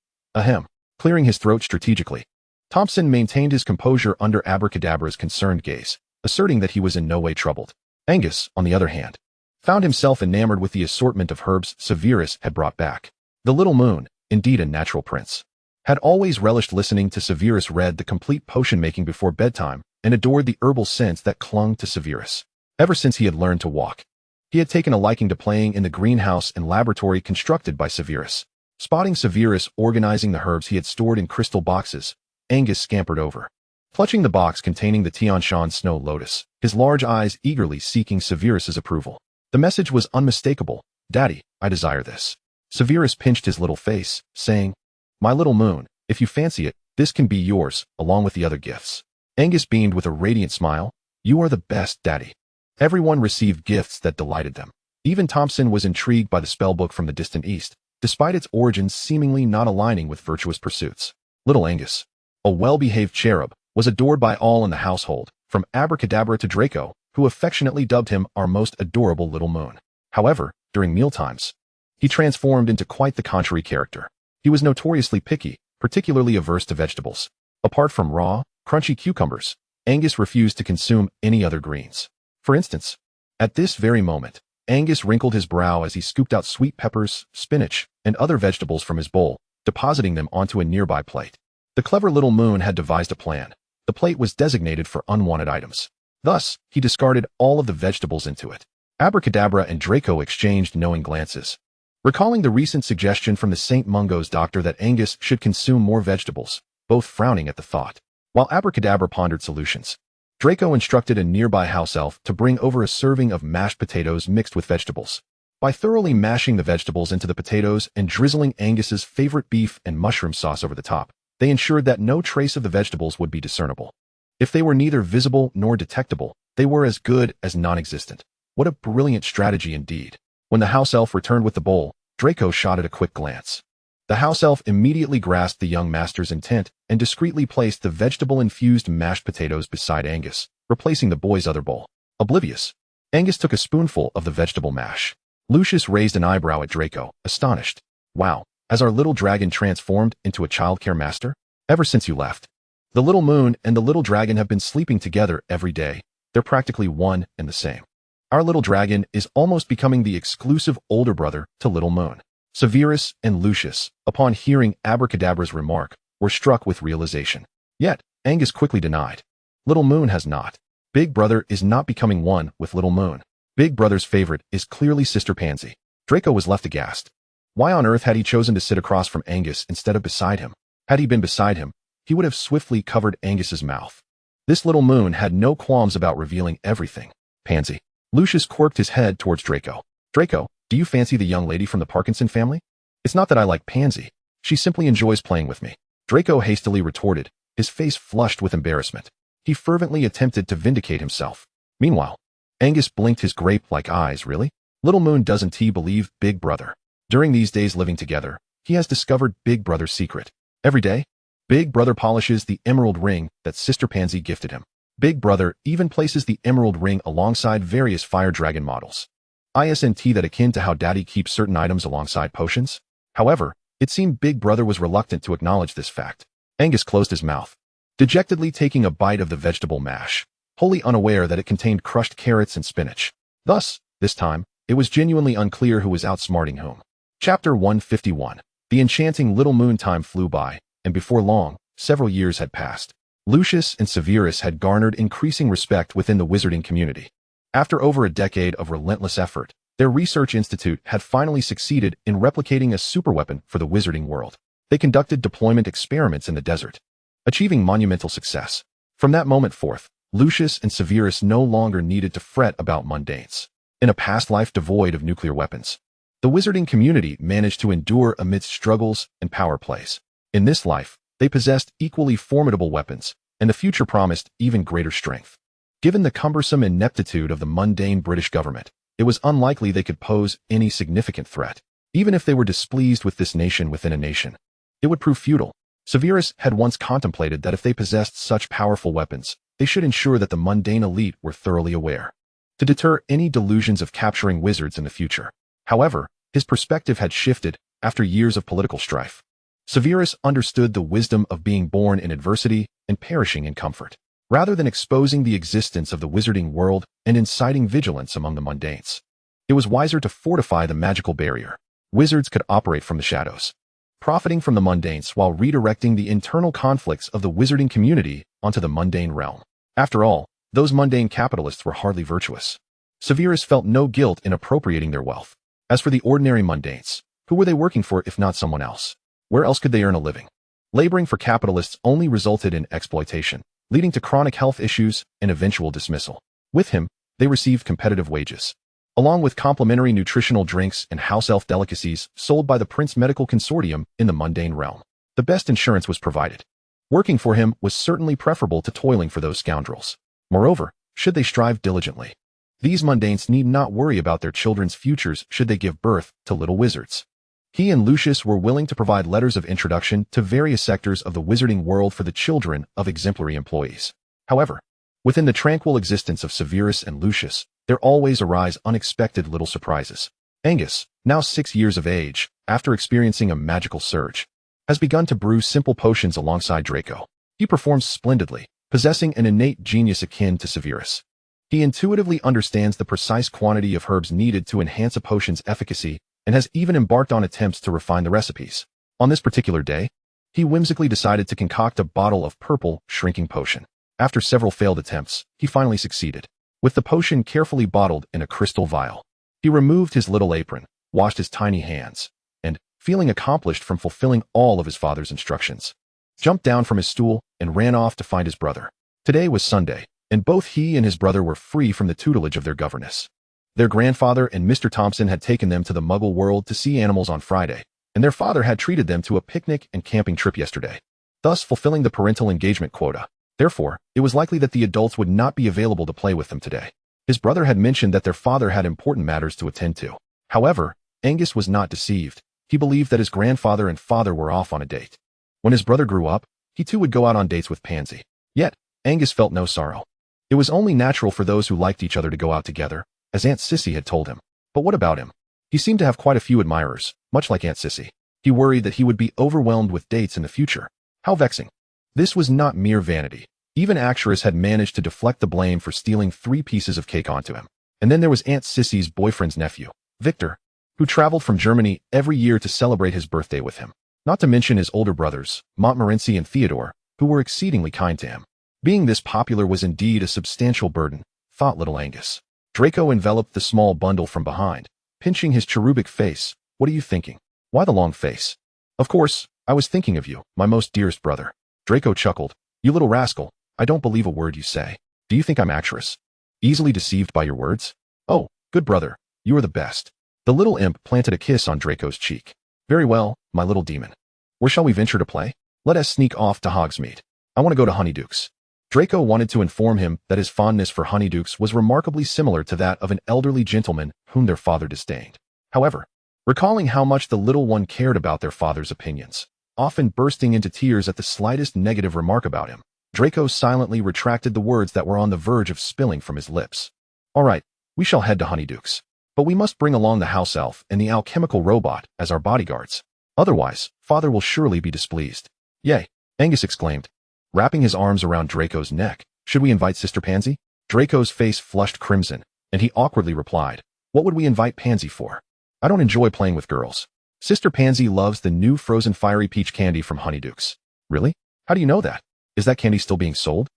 Clearing his throat strategically, Thompson maintained his composure under Abracadabra's concerned gaze, asserting that he was in no way troubled. Angus, on the other hand, found himself enamored with the assortment of herbs Severus had brought back. The little moon, indeed a natural prince, had always relished listening to Severus read the complete potion-making before bedtime and adored the herbal scents that clung to Severus. Ever since he had learned to walk, he had taken a liking to playing in the greenhouse and laboratory constructed by Severus. Spotting Severus organizing the herbs he had stored in crystal boxes, Angus scampered over, clutching the box containing the Tianshan snow lotus, his large eyes eagerly seeking Severus's approval. The message was unmistakable. "Daddy, I desire this." Severus pinched his little face, saying, "My little moon, if you fancy it, this can be yours, along with the other gifts." Angus beamed with a radiant smile. "You are the best, Daddy." Everyone received gifts that delighted them. Even Thompson was intrigued by the spellbook from the distant east, despite its origins seemingly not aligning with virtuous pursuits. Little Angus, a well-behaved cherub, was adored by all in the household, from Abracadabra to Draco, who affectionately dubbed him our most adorable little moon. However, during mealtimes, he transformed into quite the contrary character. He was notoriously picky, particularly averse to vegetables. Apart from raw, crunchy cucumbers, Angus refused to consume any other greens. For instance, at this very moment, Angus wrinkled his brow as he scooped out sweet peppers, spinach, and other vegetables from his bowl, depositing them onto a nearby plate. The clever little moon had devised a plan. The plate was designated for unwanted items. Thus, he discarded all of the vegetables into it. Abracadabra and Draco exchanged knowing glances. Recalling the recent suggestion from the St. Mungo's doctor that Angus should consume more vegetables, both frowning at the thought. While Abracadabra pondered solutions, Draco instructed a nearby house elf to bring over a serving of mashed potatoes mixed with vegetables. By thoroughly mashing the vegetables into the potatoes and drizzling Angus's favorite beef and mushroom sauce over the top, they ensured that no trace of the vegetables would be discernible. If they were neither visible nor detectable, they were as good as non-existent. What a brilliant strategy indeed. When the house elf returned with the bowl, Draco shot it a quick glance. The house elf immediately grasped the young master's intent and discreetly placed the vegetable-infused mashed potatoes beside Angus, replacing the boy's other bowl. Oblivious, Angus took a spoonful of the vegetable mash. Lucius raised an eyebrow at Draco, astonished. "Wow, has our little dragon transformed into a childcare master? Ever since you left, the little moon and the little dragon have been sleeping together every day. They're practically one and the same. Our little dragon is almost becoming the exclusive older brother to little moon." Severus and Lucius, upon hearing Abracadabra's remark, were struck with realization. Yet, Angus quickly denied. "Little moon has not. Big brother is not becoming one with little moon. Big brother's favorite is clearly Sister Pansy." Draco was left aghast. Why on earth had he chosen to sit across from Angus instead of beside him? Had he been beside him, he would have swiftly covered Angus's mouth. This little moon had no qualms about revealing everything. "Pansy." Lucius quirked his head towards Draco. "Draco, do you fancy the young lady from the Parkinson family?" "It's not that I like Pansy. She simply enjoys playing with me," Draco hastily retorted, his face flushed with embarrassment. He fervently attempted to vindicate himself. Meanwhile, Angus blinked his grape-like eyes. "Really? Little moon doesn't he believe Big Brother?" During these days living together, he has discovered Big Brother's secret. Every day, Big Brother polishes the emerald ring that Sister Pansy gifted him. Big Brother even places the emerald ring alongside various fire dragon models. Isn't that akin to how Daddy keeps certain items alongside potions? However, it seemed Big Brother was reluctant to acknowledge this fact. Angus closed his mouth, dejectedly taking a bite of the vegetable mash, wholly unaware that it contained crushed carrots and spinach. Thus, this time, it was genuinely unclear who was outsmarting whom. Chapter 151. The enchanting little moon. Time flew by, and before long, several years had passed. Lucius and Severus had garnered increasing respect within the wizarding community. After over a decade of relentless effort, their research institute had finally succeeded in replicating a superweapon for the wizarding world. They conducted deployment experiments in the desert, achieving monumental success. From that moment forth, Lucius and Severus no longer needed to fret about mundanes. In a past life devoid of nuclear weapons, the wizarding community managed to endure amidst struggles and power plays. In this life, they possessed equally formidable weapons, and the future promised even greater strength. Given the cumbersome ineptitude of the mundane British government, it was unlikely they could pose any significant threat. Even if they were displeased with this nation within a nation, it would prove futile. Severus had once contemplated that if they possessed such powerful weapons, they should ensure that the mundane elite were thoroughly aware, to deter any delusions of capturing wizards in the future. However, his perspective had shifted after years of political strife. Severus understood the wisdom of being born in adversity and perishing in comfort. Rather than exposing the existence of the wizarding world and inciting vigilance among the mundanes, it was wiser to fortify the magical barrier. Wizards could operate from the shadows, profiting from the mundanes while redirecting the internal conflicts of the wizarding community onto the mundane realm. After all, those mundane capitalists were hardly virtuous. Severus felt no guilt in appropriating their wealth. As for the ordinary mundanes, who were they working for if not someone else? Where else could they earn a living? Laboring for capitalists only resulted in exploitation, leading to chronic health issues and eventual dismissal. With him, they received competitive wages. along with complimentary nutritional drinks and house elf delicacies sold by the Prince Medical Consortium in the mundane realm. The best insurance was provided. Working for him was certainly preferable to toiling for those scoundrels. Moreover, should they strive diligently, these mundanes need not worry about their children's futures should they give birth to little wizards. He and Lucius were willing to provide letters of introduction to various sectors of the wizarding world for the children of exemplary employees. However, within the tranquil existence of Severus and Lucius, there always arise unexpected little surprises. Angus, now 6 years of age, after experiencing a magical surge, has begun to brew simple potions alongside Draco. He performs splendidly, possessing an innate genius akin to Severus. He intuitively understands the precise quantity of herbs needed to enhance a potion's efficacy and has even embarked on attempts to refine the recipes. On this particular day, he whimsically decided to concoct a bottle of purple, shrinking potion. After several failed attempts, he finally succeeded. With the potion carefully bottled in a crystal vial, he removed his little apron, washed his tiny hands, and, feeling accomplished from fulfilling all of his father's instructions, jumped down from his stool and ran off to find his brother. Today was Sunday, and both he and his brother were free from the tutelage of their governess. Their grandfather and Mr. Thompson had taken them to the Muggle world to see animals on Friday, and their father had treated them to a picnic and camping trip yesterday, thus fulfilling the parental engagement quota. Therefore, it was likely that the adults would not be available to play with them today. His brother had mentioned that their father had important matters to attend to. However, Angus was not deceived. He believed that his grandfather and father were off on a date. When his brother grew up, he too would go out on dates with Pansy. Yet, Angus felt no sorrow. It was only natural for those who liked each other to go out together, as Aunt Sissy had told him. But what about him? He seemed to have quite a few admirers, much like Aunt Sissy. He worried that he would be overwhelmed with dates in the future. How vexing. This was not mere vanity. Even Actress had managed to deflect the blame for stealing 3 pieces of cake onto him. And then there was Aunt Sissy's boyfriend's nephew, Victor, who traveled from Germany every year to celebrate his birthday with him. Not to mention his older brothers, Montmorency and Theodore, who were exceedingly kind to him. Being this popular was indeed a substantial burden, thought little Angus. Draco enveloped the small bundle from behind, pinching his cherubic face. What are you thinking? Why the long face? Of course, I was thinking of you, my most dearest brother. Draco chuckled. You little rascal, I don't believe a word you say. Do you think I'm Actress? Easily deceived by your words? Oh, good brother, you are the best. The little imp planted a kiss on Draco's cheek. Very well, my little demon. Where shall we venture to play? Let us sneak off to Hogsmeade. I want to go to Honeydukes. Draco wanted to inform him that his fondness for Honeydukes was remarkably similar to that of an elderly gentleman whom their father disdained. However, recalling how much the little one cared about their father's opinions, often bursting into tears at the slightest negative remark about him, Draco silently retracted the words that were on the verge of spilling from his lips. All right, we shall head to Honeydukes. But we must bring along the house elf and the alchemical robot as our bodyguards. Otherwise, father will surely be displeased. Yay, Angus exclaimed, wrapping his arms around Draco's neck. Should we invite Sister Pansy? Draco's face flushed crimson, and he awkwardly replied, What would we invite Pansy for? I don't enjoy playing with girls. Sister Pansy loves the new frozen fiery peach candy from Honeydukes. Really? How do you know that? Is that candy still being sold?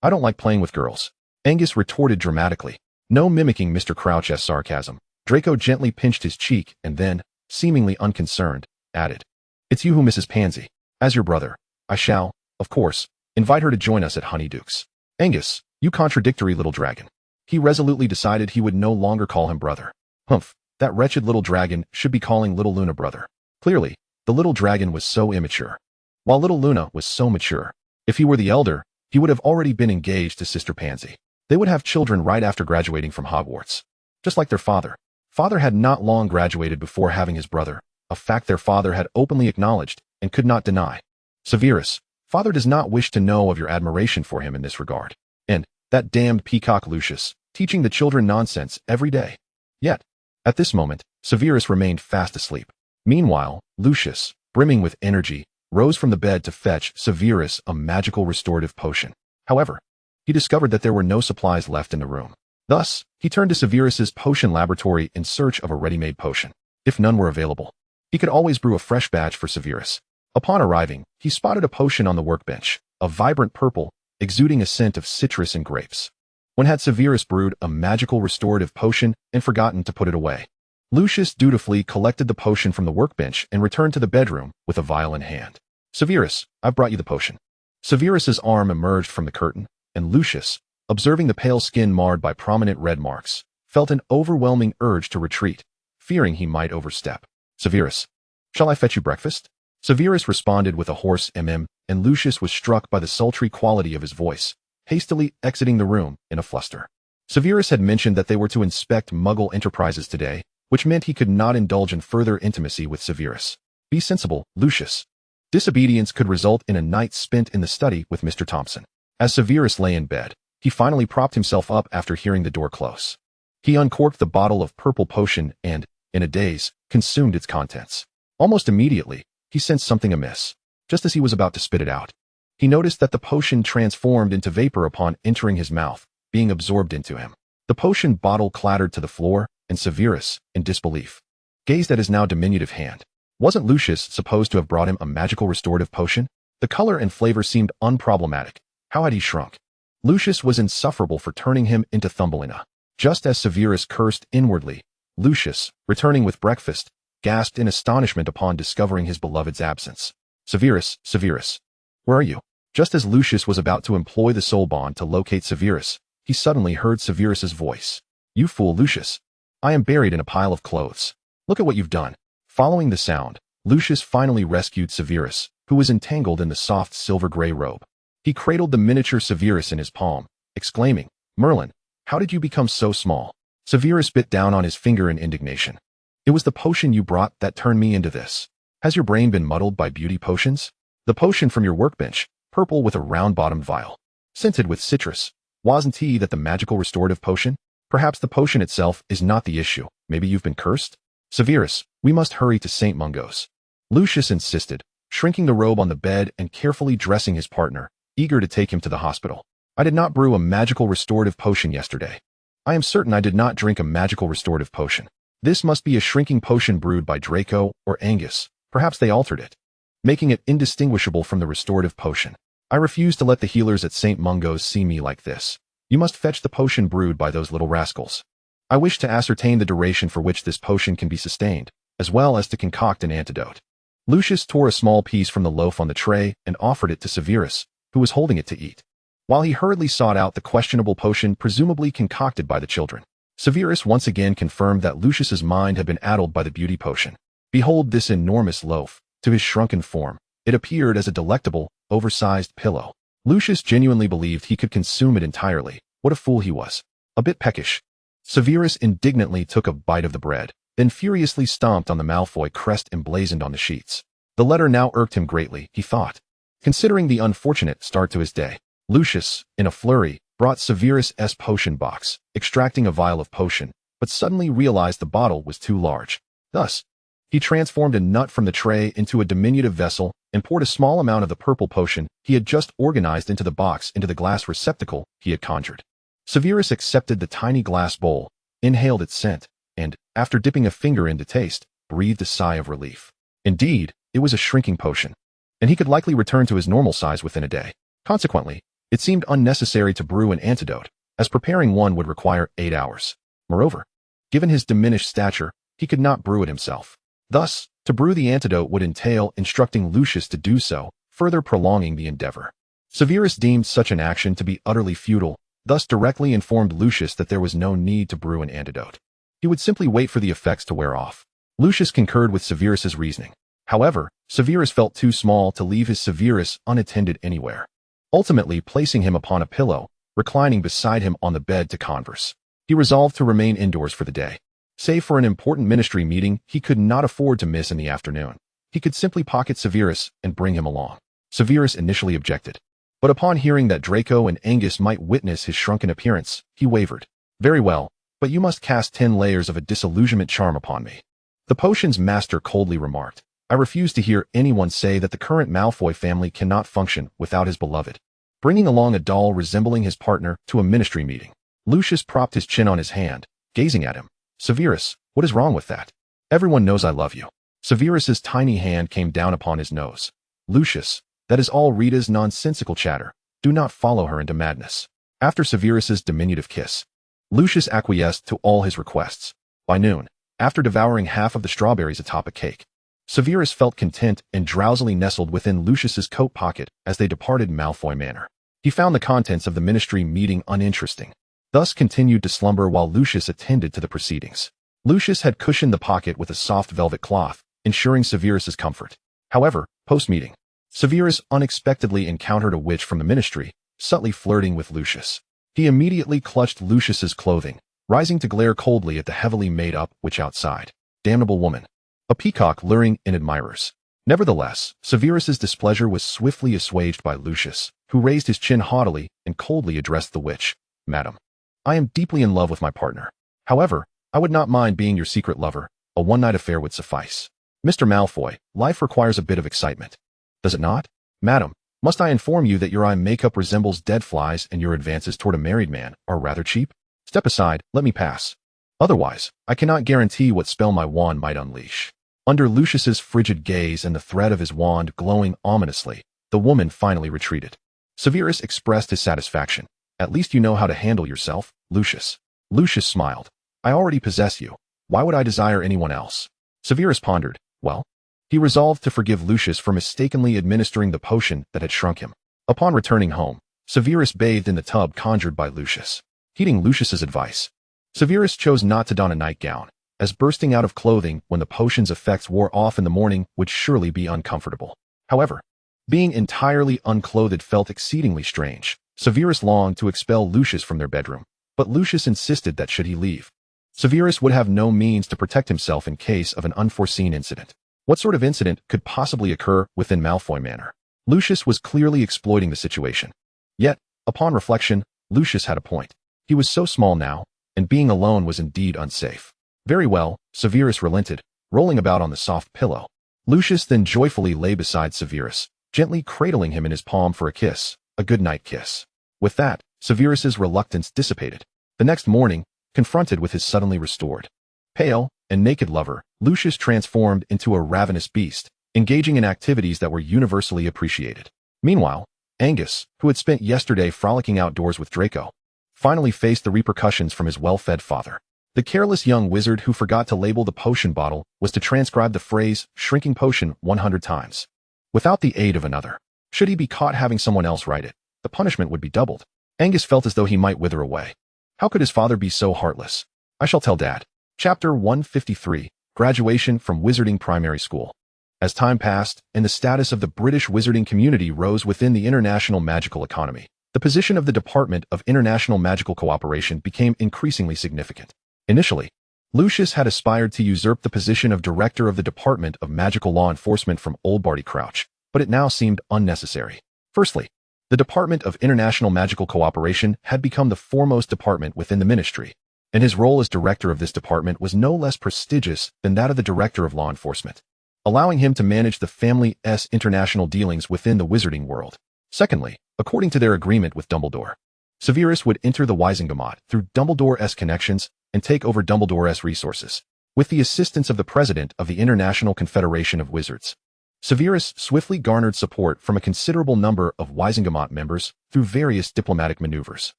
I don't like playing with girls. Angus retorted dramatically. No mimicking Mr. Crouch's sarcasm. Draco gently pinched his cheek and then, seemingly unconcerned, added, It's you who misses Pansy. As your brother, I shall, of course, invite her to join us at Honeydukes. Angus, you contradictory little dragon. He resolutely decided he would no longer call him brother. Humph, that wretched little dragon should be calling little Luna brother. Clearly, the little dragon was so immature, while little Luna was so mature. If he were the elder, he would have already been engaged to Sister Pansy. They would have children right after graduating from Hogwarts. Just like their father. Father had not long graduated before having his brother, a fact their father had openly acknowledged and could not deny. Severus, father does not wish to know of your admiration for him in this regard. And that damned peacock Lucius, teaching the children nonsense every day. Yet, at this moment, Severus remained fast asleep. Meanwhile, Lucius, brimming with energy, rose from the bed to fetch Severus a magical restorative potion. However, he discovered that there were no supplies left in the room. Thus, he turned to Severus's potion laboratory in search of a ready-made potion. If none were available, he could always brew a fresh batch for Severus. Upon arriving, he spotted a potion on the workbench, a vibrant purple, exuding a scent of citrus and grapes. When had Severus brewed a magical restorative potion and forgotten to put it away? Lucius dutifully collected the potion from the workbench and returned to the bedroom with a vial in hand. Severus, I've brought you the potion. Severus's arm emerged from the curtain, and Lucius, observing the pale skin marred by prominent red marks, felt an overwhelming urge to retreat, fearing he might overstep. Severus, shall I fetch you breakfast? Severus responded with a hoarse mm, and Lucius was struck by the sultry quality of his voice, hastily exiting the room in a fluster. Severus had mentioned that they were to inspect Muggle enterprises today, which meant he could not indulge in further intimacy with Severus. Be sensible, Lucius. Disobedience could result in a night spent in the study with Mr. Thompson. As Severus lay in bed, he finally propped himself up after hearing the door close. He uncorked the bottle of purple potion and, in a daze, consumed its contents. Almost immediately, he sensed something amiss. Just as he was about to spit it out, he noticed that the potion transformed into vapor upon entering his mouth, being absorbed into him. The potion bottle clattered to the floor, and Severus, in disbelief, gazed at his now diminutive hand. Wasn't Lucius supposed to have brought him a magical restorative potion? The color and flavor seemed unproblematic. How had he shrunk? Lucius was insufferable for turning him into Thumbelina. Just as Severus cursed inwardly, Lucius, returning with breakfast, gasped in astonishment upon discovering his beloved's absence. Severus, Severus, where are you? Just as Lucius was about to employ the soul bond to locate Severus, he suddenly heard Severus's voice. You fool, Lucius. I am buried in a pile of clothes. Look at what you've done. Following the sound, Lucius finally rescued Severus, who was entangled in the soft silver-gray robe. He cradled the miniature Severus in his palm, exclaiming, Merlin, how did you become so small? Severus bit down on his finger in indignation. It was the potion you brought that turned me into this. Has your brain been muddled by beauty potions? The potion from your workbench, purple with a round-bottomed vial, scented with citrus. Wasn't he that the magical restorative potion? Perhaps the potion itself is not the issue. Maybe you've been cursed? Severus, we must hurry to St. Mungo's. Lucius insisted, shrinking the robe on the bed and carefully dressing his partner, eager to take him to the hospital. I did not brew a magical restorative potion yesterday. I am certain I did not drink a magical restorative potion. This must be a shrinking potion brewed by Draco or Angus. Perhaps they altered it, making it indistinguishable from the restorative potion. I refuse to let the healers at St. Mungo's see me like this. You must fetch the potion brewed by those little rascals. I wish to ascertain the duration for which this potion can be sustained, as well as to concoct an antidote. Lucius tore a small piece from the loaf on the tray and offered it to Severus, who was holding it to eat, while he hurriedly sought out the questionable potion presumably concocted by the children. Severus once again confirmed that Lucius's mind had been addled by the beauty potion. Behold this enormous loaf. To his shrunken form, it appeared as a delectable, oversized pillow. Lucius genuinely believed he could consume it entirely. What a fool he was. A bit peckish. Severus indignantly took a bite of the bread, then furiously stomped on the Malfoy crest emblazoned on the sheets. The letter now irked him greatly, he thought, considering the unfortunate start to his day. Lucius, in a flurry, brought Severus' potion box, extracting a vial of potion, but suddenly realized the bottle was too large. Thus, he transformed a nut from the tray into a diminutive vessel and poured a small amount of the purple potion he had just organized into the box into the glass receptacle he had conjured. Severus accepted the tiny glass bowl, inhaled its scent, and, after dipping a finger in to taste, breathed a sigh of relief. Indeed, it was a shrinking potion, and he could likely return to his normal size within a day. Consequently, it seemed unnecessary to brew an antidote, as preparing one would require 8 hours. Moreover, given his diminished stature, he could not brew it himself. Thus, to brew the antidote would entail instructing Lucius to do so, further prolonging the endeavor. Severus deemed such an action to be utterly futile, thus directly informed Lucius that there was no need to brew an antidote. He would simply wait for the effects to wear off. Lucius concurred with Severus's reasoning. However, Severus felt too small to leave his Severus unattended anywhere. Ultimately placing him upon a pillow, reclining beside him on the bed to converse, he resolved to remain indoors for the day. Save for an important ministry meeting he could not afford to miss in the afternoon, he could simply pocket Severus and bring him along. Severus initially objected, but upon hearing that Draco and Angus might witness his shrunken appearance, he wavered. Very well, but you must cast 10 layers of a disillusionment charm upon me. The potion's master coldly remarked, I refuse to hear anyone say that the current Malfoy family cannot function without his beloved. Bringing along a doll resembling his partner to a ministry meeting. Lucius propped his chin on his hand, gazing at him. Severus, what is wrong with that? Everyone knows I love you. Severus's tiny hand came down upon his nose. Lucius, that is all Rita's nonsensical chatter. Do not follow her into madness. After Severus's diminutive kiss, Lucius acquiesced to all his requests. By noon, after devouring half of the strawberries atop a cake, Severus felt content and drowsily nestled within Lucius's coat pocket as they departed Malfoy Manor. He found the contents of the ministry meeting uninteresting. thus continued to slumber while Lucius attended to the proceedings. Lucius had cushioned the pocket with a soft velvet cloth, ensuring Severus's comfort. However, post-meeting, Severus unexpectedly encountered a witch from the ministry, subtly flirting with Lucius. He immediately clutched Lucius's clothing, rising to glare coldly at the heavily made-up witch outside. Damnable woman. A peacock luring in admirers. Nevertheless, Severus's displeasure was swiftly assuaged by Lucius, who raised his chin haughtily and coldly addressed the witch. Madam, I am deeply in love with my partner. However, I would not mind being your secret lover. A one-night affair would suffice. Mr. Malfoy, life requires a bit of excitement. Does it not? Madam, must I inform you that your eye makeup resembles dead flies and your advances toward a married man are rather cheap? Step aside, let me pass. Otherwise, I cannot guarantee what spell my wand might unleash. Under Lucius's frigid gaze and the thread of his wand glowing ominously, the woman finally retreated. Severus expressed his satisfaction. At least you know how to handle yourself, Lucius. Lucius smiled. I already possess you. Why would I desire anyone else? Severus pondered. Well, he resolved to forgive Lucius for mistakenly administering the potion that had shrunk him. Upon returning home, Severus bathed in the tub conjured by Lucius. Heeding Lucius's advice, Severus chose not to don a nightgown, as bursting out of clothing when the potion's effects wore off in the morning would surely be uncomfortable. However, being entirely unclothed felt exceedingly strange. Severus longed to expel Lucius from their bedroom, but Lucius insisted that should he leave, Severus would have no means to protect himself in case of an unforeseen incident. What sort of incident could possibly occur within Malfoy Manor? Lucius was clearly exploiting the situation. Yet, upon reflection, Lucius had a point. He was so small now, and being alone was indeed unsafe. Very well, Severus relented, rolling about on the soft pillow. Lucius then joyfully lay beside Severus, gently cradling him in his palm for a kiss, a good-night kiss. With that, Severus's reluctance dissipated. The next morning, confronted with his suddenly restored, pale, and naked lover, Lucius transformed into a ravenous beast, engaging in activities that were universally appreciated. Meanwhile, Angus, who had spent yesterday frolicking outdoors with Draco, finally faced the repercussions from his well-fed father. The careless young wizard who forgot to label the potion bottle was to transcribe the phrase, shrinking potion, 100 times. Without the aid of another. Should he be caught having someone else write it, the punishment would be doubled. Angus felt as though he might wither away. How could his father be so heartless? I shall tell Dad. Chapter 153, Graduation from Wizarding Primary School. As time passed, and the status of the British wizarding community rose within the international magical economy, the position of the Department of International Magical Cooperation became increasingly significant. Initially, Lucius had aspired to usurp the position of Director of the Department of Magical Law Enforcement from old Barty Crouch, but it now seemed unnecessary. Firstly, the Department of International Magical Cooperation had become the foremost department within the ministry, and his role as director of this department was no less prestigious than that of the Director of Law Enforcement, allowing him to manage the family's international dealings within the wizarding world. Secondly, according to their agreement with Dumbledore, Severus would enter the Wizengamot through Dumbledore's connections and take over Dumbledore's resources, with the assistance of the president of the International Confederation of Wizards. Severus swiftly garnered support from a considerable number of Wizengamot members through various diplomatic maneuvers.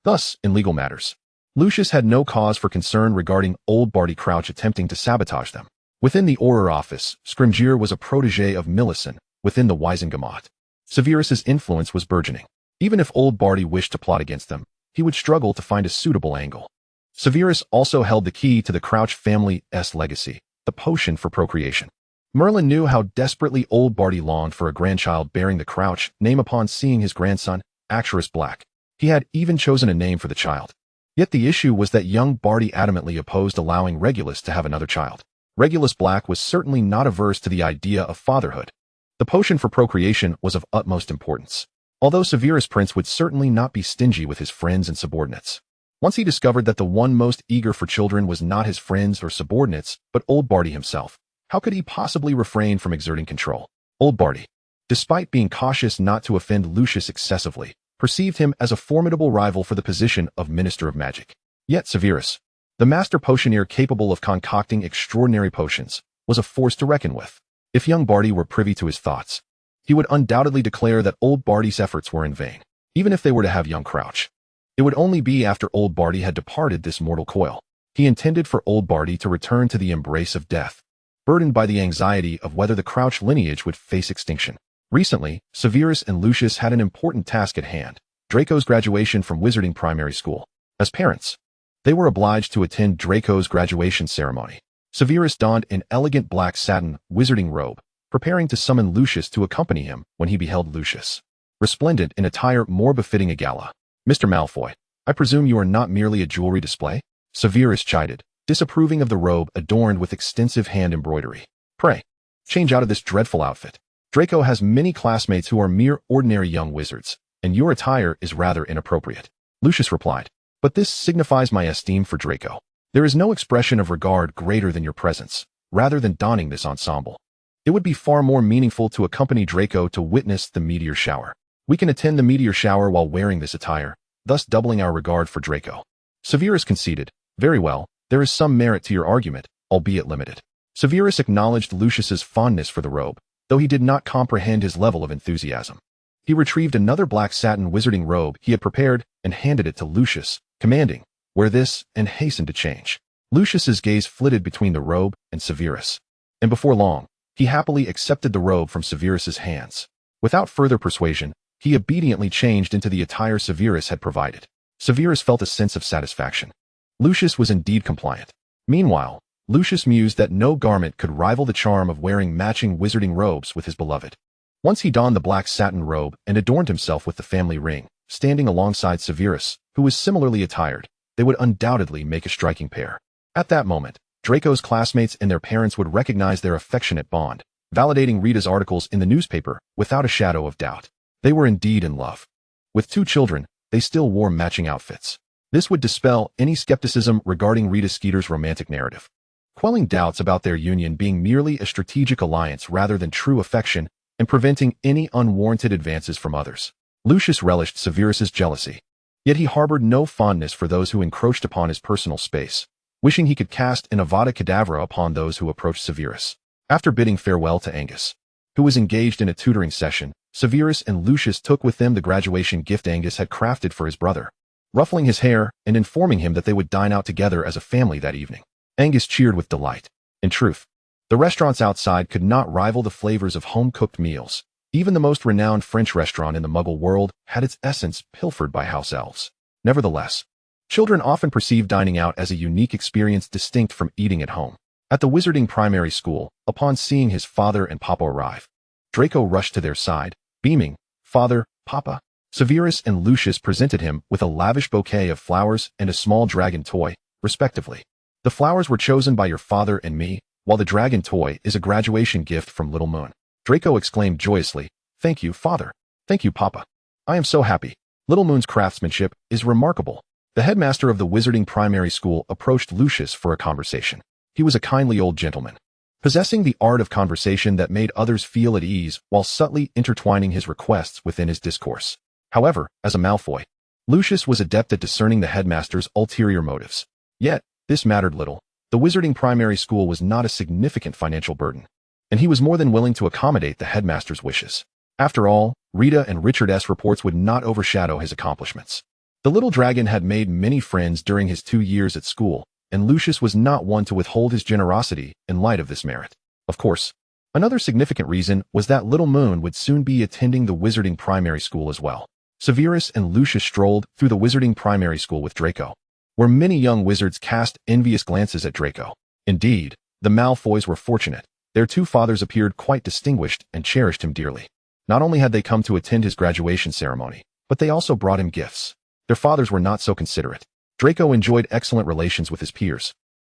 Thus, in legal matters, Lucius had no cause for concern regarding old Barty Crouch attempting to sabotage them. Within the Auror office, Scrimgeour was a protege of Millicent within the Wizengamot. Severus's influence was burgeoning. Even if old Barty wished to plot against them, he would struggle to find a suitable angle. Severus also held the key to the Crouch family's legacy, the potion for procreation. Merlin knew how desperately old Barty longed for a grandchild bearing the Crouch name upon seeing his grandson, Aristocrat Black. He had even chosen a name for the child. Yet the issue was that young Barty adamantly opposed allowing Regulus to have another child. Regulus Black was certainly not averse to the idea of fatherhood. The potion for procreation was of utmost importance, although Severus Prince would certainly not be stingy with his friends and subordinates. Once he discovered that the one most eager for children was not his friends or subordinates, but old Barty himself, how could he possibly refrain from exerting control? Old Barty, despite being cautious not to offend Lucius excessively, perceived him as a formidable rival for the position of Minister of Magic. Yet Severus, the master potioneer capable of concocting extraordinary potions, was a force to reckon with. If young Barty were privy to his thoughts, he would undoubtedly declare that old Barty's efforts were in vain, even if they were to have young Crouch. It would only be after old Barty had departed this mortal coil. He intended for old Barty to return to the embrace of death, burdened by the anxiety of whether the Crouch lineage would face extinction. Recently, Severus and Lucius had an important task at hand, Draco's graduation from Wizarding Primary School. As parents, they were obliged to attend Draco's graduation ceremony. Severus donned an elegant black satin wizarding robe, preparing to summon Lucius to accompany him when he beheld Lucius, resplendent in attire more befitting a gala. "Mr. Malfoy, I presume you are not merely a jewelry display?" Severus chided, disapproving of the robe adorned with extensive hand embroidery. "Pray, change out of this dreadful outfit. Draco has many classmates who are mere ordinary young wizards, and your attire is rather inappropriate." Lucius replied, "But this signifies my esteem for Draco. There is no expression of regard greater than your presence, rather than donning this ensemble. It would be far more meaningful to accompany Draco to witness the meteor shower. We can attend the meteor shower while wearing this attire, thus doubling our regard for Draco." Severus conceded, "Very well, there is some merit to your argument, albeit limited." Severus acknowledged Lucius's fondness for the robe, though he did not comprehend his level of enthusiasm. He retrieved another black satin wizarding robe he had prepared and handed it to Lucius, commanding, "Wear this and hasten to change." Lucius's gaze flitted between the robe and Severus, and before long, he happily accepted the robe from Severus's hands. Without further persuasion, he obediently changed into the attire Severus had provided. Severus felt a sense of satisfaction. Lucius was indeed compliant. Meanwhile, Lucius mused that no garment could rival the charm of wearing matching wizarding robes with his beloved. Once he donned the black satin robe and adorned himself with the family ring, standing alongside Severus, who was similarly attired, they would undoubtedly make a striking pair. At that moment, Draco's classmates and their parents would recognize their affectionate bond, validating Rita's articles in the newspaper without a shadow of doubt. They were indeed in love. With 2 children, they still wore matching outfits. This would dispel any skepticism regarding Rita Skeeter's romantic narrative, quelling doubts about their union being merely a strategic alliance rather than true affection and preventing any unwarranted advances from others. Lucius relished Severus's jealousy, yet he harbored no fondness for those who encroached upon his personal space, wishing he could cast an Avada Kedavra upon those who approached Severus. After bidding farewell to Angus, who was engaged in a tutoring session, Severus and Lucius took with them the graduation gift Angus had crafted for his brother, ruffling his hair and informing him that they would dine out together as a family that evening. Angus cheered with delight. In truth, the restaurants outside could not rival the flavors of home-cooked meals. Even the most renowned French restaurant in the Muggle world had its essence pilfered by house elves. Nevertheless, children often perceive dining out as a unique experience distinct from eating at home. At the Wizarding Primary School, upon seeing his father and Papa arrive, Draco rushed to their side, beaming, "Father, Papa." Severus and Lucius presented him with a lavish bouquet of flowers and a small dragon toy, respectively. "The flowers were chosen by your father and me, while the dragon toy is a graduation gift from Little Moon." Draco exclaimed joyously, "Thank you, Father. Thank you, Papa. I am so happy. Little Moon's craftsmanship is remarkable." The headmaster of the Wizarding Primary School approached Lucius for a conversation. He was a kindly old gentleman, possessing the art of conversation that made others feel at ease while subtly intertwining his requests within his discourse. However, as a Malfoy, Lucius was adept at discerning the headmaster's ulterior motives. Yet, this mattered little. The Wizarding Primary School was not a significant financial burden, and he was more than willing to accommodate the headmaster's wishes. After all, Rita and Richard's reports would not overshadow his accomplishments. The little dragon had made many friends during his 2 years at school, and Lucius was not one to withhold his generosity in light of this merit. Of course, another significant reason was that Little Moon would soon be attending the Wizarding Primary School as well. Severus and Lucius strolled through the Wizarding Primary School with Draco, where many young wizards cast envious glances at Draco. Indeed, the Malfoys were fortunate. Their 2 fathers appeared quite distinguished and cherished him dearly. Not only had they come to attend his graduation ceremony, but they also brought him gifts. Their fathers were not so considerate. Draco enjoyed excellent relations with his peers,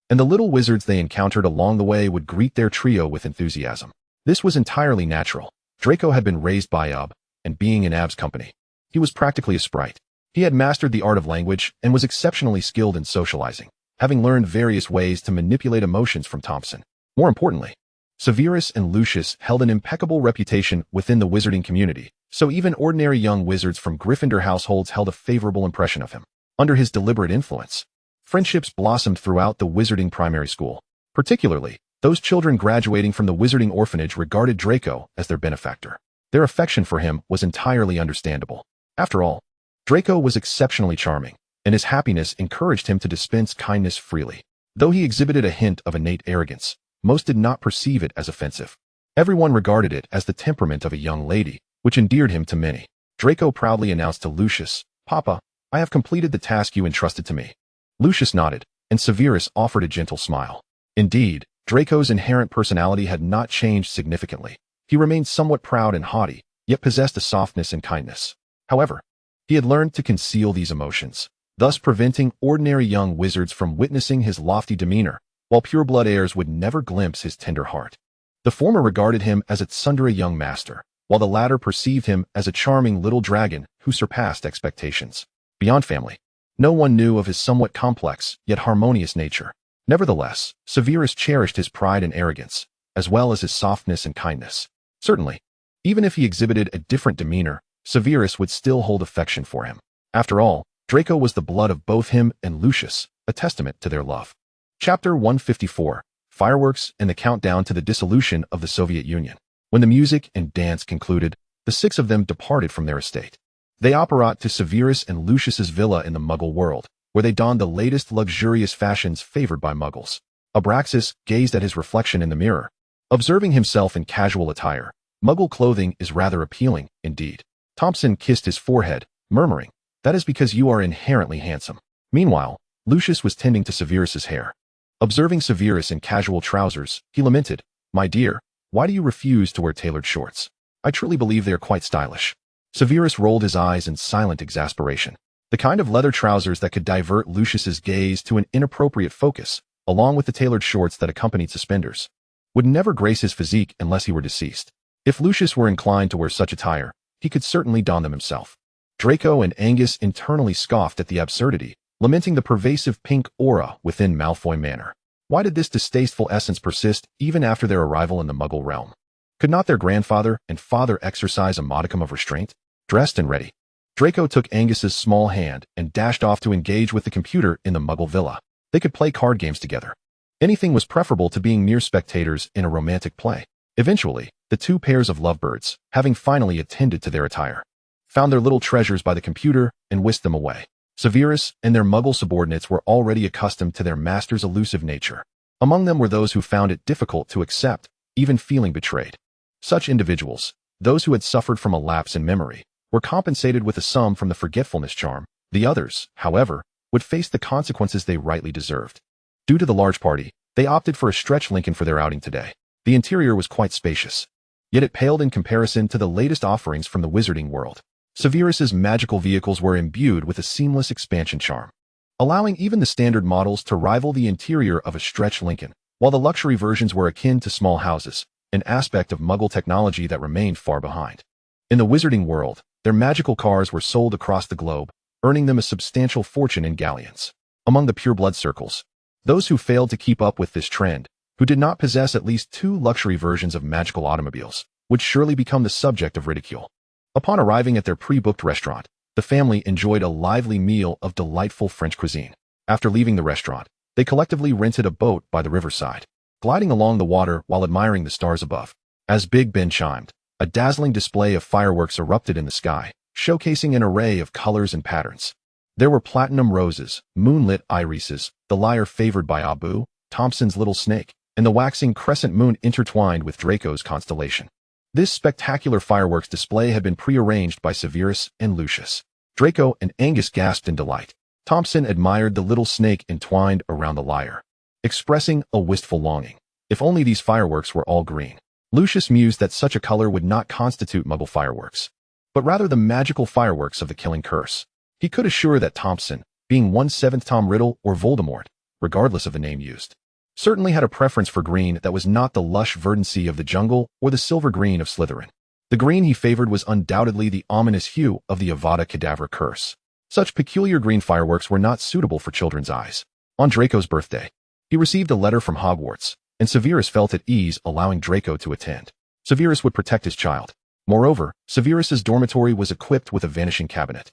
and the little wizards they encountered along the way would greet their trio with enthusiasm. This was entirely natural. Draco had been raised by Ub, and being in Ab's company, he was practically a sprite. He had mastered the art of language and was exceptionally skilled in socializing, having learned various ways to manipulate emotions from Thompson. More importantly, Severus and Lucius held an impeccable reputation within the wizarding community, so even ordinary young wizards from Gryffindor households held a favorable impression of him. Under his deliberate influence, friendships blossomed throughout the Wizarding Primary School. Particularly, those children graduating from the Wizarding Orphanage regarded Draco as their benefactor. Their affection for him was entirely understandable. After all, Draco was exceptionally charming, and his happiness encouraged him to dispense kindness freely. Though he exhibited a hint of innate arrogance, most did not perceive it as offensive. Everyone regarded it as the temperament of a young lady, which endeared him to many. Draco proudly announced to Lucius, "Papa, I have completed the task you entrusted to me. Lucius nodded, and Severus offered a gentle smile. Indeed, Draco's inherent personality had not changed significantly. He remained somewhat proud and haughty, yet possessed a softness and kindness. However, he had learned to conceal these emotions, thus preventing ordinary young wizards from witnessing his lofty demeanor, while pureblood heirs would never glimpse his tender heart. The former regarded him as a tsundere young master, while the latter perceived him as a charming little dragon who surpassed expectations. Beyond family, no one knew of his somewhat complex yet harmonious nature. Nevertheless, Severus cherished his pride and arrogance, as well as his softness and kindness. Certainly, even if he exhibited a different demeanor, Severus would still hold affection for him. After all, Draco was the blood of both him and Lucius, a testament to their love. Chapter 154, Fireworks and the Countdown to the Dissolution of the Soviet Union. When the music and dance concluded, the six of them departed from their estate. They apparat to Severus and Lucius's villa in the Muggle world, where they donned the latest luxurious fashions favored by Muggles. Abraxas gazed at his reflection in the mirror. Observing himself in casual attire, Muggle clothing is rather appealing, indeed. Thompson kissed his forehead, murmuring, "That is because you are inherently handsome." Meanwhile, Lucius was tending to Severus's hair. Observing Severus in casual trousers, he lamented, "My dear, why do you refuse to wear tailored shorts? I truly believe they are quite stylish." Severus rolled his eyes in silent exasperation. The kind of leather trousers that could divert Lucius's gaze to an inappropriate focus, along with the tailored shorts that accompanied suspenders, would never grace his physique unless he were deceased. If Lucius were inclined to wear such attire, he could certainly don them himself. Draco and Angus internally scoffed at the absurdity, lamenting the pervasive pink aura within Malfoy Manor. Why did this distasteful essence persist even after their arrival in the Muggle realm? Could not their grandfather and father exercise a modicum of restraint? Dressed and ready, Draco took Angus's small hand and dashed off to engage with the computer in the Muggle villa. They could play card games together. Anything was preferable to being mere spectators in a romantic play. Eventually, the two pairs of lovebirds, having finally attended to their attire, found their little treasures by the computer and whisked them away. Severus and their Muggle subordinates were already accustomed to their master's elusive nature. Among them were those who found it difficult to accept, even feeling betrayed. Such individuals, those who had suffered from a lapse in memory, were compensated with a sum from the forgetfulness charm. The others, however, would face the consequences they rightly deserved. Due to the large party, they opted for a stretch Lincoln for their outing today. The interior was quite spacious, yet it paled in comparison to the latest offerings from the wizarding world. Severus's magical vehicles were imbued with a seamless expansion charm, allowing even the standard models to rival the interior of a stretch Lincoln, while the luxury versions were akin to small houses, an aspect of Muggle technology that remained far behind. In the wizarding world, their magical cars were sold across the globe, earning them a substantial fortune in galleons. Among the pureblood circles, those who failed to keep up with this trend, who did not possess at least two luxury versions of magical automobiles, would surely become the subject of ridicule. Upon arriving at their pre-booked restaurant, the family enjoyed a lively meal of delightful French cuisine. After leaving the restaurant, they collectively rented a boat by the riverside, gliding along the water while admiring the stars above. As Big Ben chimed, a dazzling display of fireworks erupted in the sky, showcasing an array of colors and patterns. There were platinum roses, moonlit irises, the lyre favored by Abu, Thompson's little snake, and the waxing crescent moon intertwined with Draco's constellation. This spectacular fireworks display had been prearranged by Severus and Lucius. Draco and Angus gasped in delight. Thompson admired the little snake entwined around the lyre, expressing a wistful longing. If only these fireworks were all green. Lucius mused that such a color would not constitute Muggle fireworks, but rather the magical fireworks of the killing curse. He could assure that Thompson, being 1/7 Tom Riddle or Voldemort, regardless of the name used, certainly had a preference for green that was not the lush verdancy of the jungle or the silver green of Slytherin. The green he favored was undoubtedly the ominous hue of the Avada Kedavra curse. Such peculiar green fireworks were not suitable for children's eyes. On Draco's birthday, he received a letter from Hogwarts, and Severus felt at ease allowing Draco to attend. Severus would protect his child. Moreover, Severus's dormitory was equipped with a vanishing cabinet,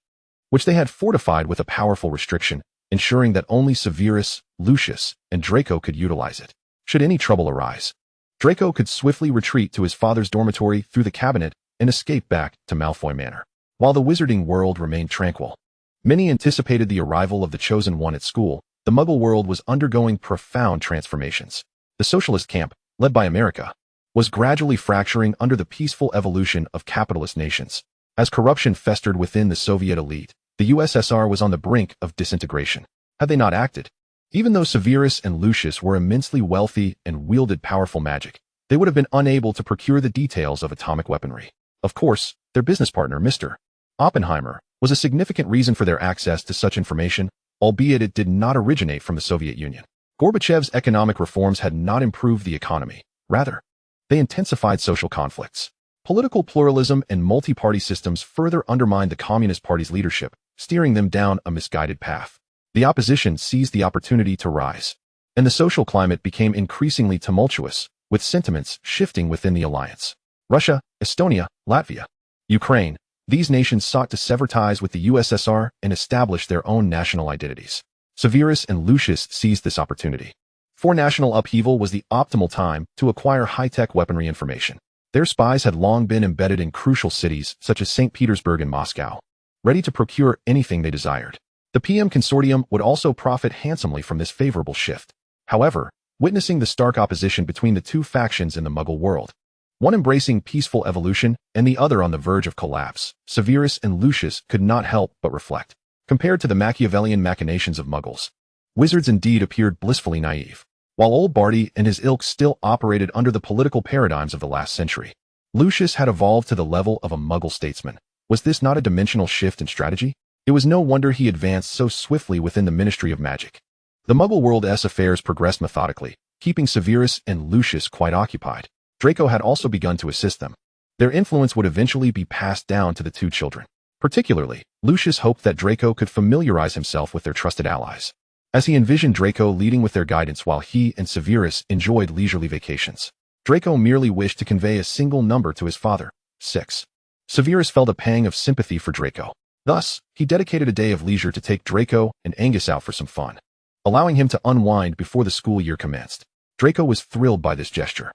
which they had fortified with a powerful restriction, ensuring that only Severus, Lucius, and Draco could utilize it. Should any trouble arise, Draco could swiftly retreat to his father's dormitory through the cabinet and escape back to Malfoy Manor. While the wizarding world remained tranquil, many anticipated the arrival of the Chosen One at school. The Muggle world was undergoing profound transformations. The socialist camp, led by America, was gradually fracturing under the peaceful evolution of capitalist nations. As corruption festered within the Soviet elite, The USSR was on the brink of disintegration. Had they not acted, even though Severus and Lucius were immensely wealthy and wielded powerful magic, they would have been unable to procure the details of atomic weaponry. Of course, their business partner, Mr. Oppenheimer, was a significant reason for their access to such information, albeit it did not originate from the Soviet Union. Gorbachev's economic reforms had not improved the economy. Rather, they intensified social conflicts. Political pluralism and multi-party systems further undermined the Communist Party's leadership, steering them down a misguided path. The opposition seized the opportunity to rise, and the social climate became increasingly tumultuous, with sentiments shifting within the alliance. Russia, Estonia, Latvia, Ukraine, these nations sought to sever ties with the USSR and establish their own national identities. Severus and Lucius seized this opportunity. For national upheaval was the optimal time to acquire high-tech weaponry information. Their spies had long been embedded in crucial cities such as St. Petersburg and Moscow, ready to procure anything they desired. The PM Consortium would also profit handsomely from this favorable shift. However, witnessing the stark opposition between the two factions in the Muggle world, one embracing peaceful evolution and the other on the verge of collapse, Severus and Lucius could not help but reflect. Compared to the Machiavellian machinations of Muggles, wizards indeed appeared blissfully naive. While old Barty and his ilk still operated under the political paradigms of the last century, Lucius had evolved to the level of a Muggle statesman. Was this not a dimensional shift in strategy? It was no wonder he advanced so swiftly within the Ministry of Magic. The Muggle world's affairs progressed methodically, keeping Severus and Lucius quite occupied. Draco had also begun to assist them. Their influence would eventually be passed down to the two children. Particularly, Lucius hoped that Draco could familiarize himself with their trusted allies, as he envisioned Draco leading with their guidance while he and Severus enjoyed leisurely vacations. Draco merely wished to convey a single number to his father, 6. Severus felt a pang of sympathy for Draco. Thus, he dedicated a day of leisure to take Draco and Angus out for some fun, allowing him to unwind before the school year commenced. Draco was thrilled by this gesture.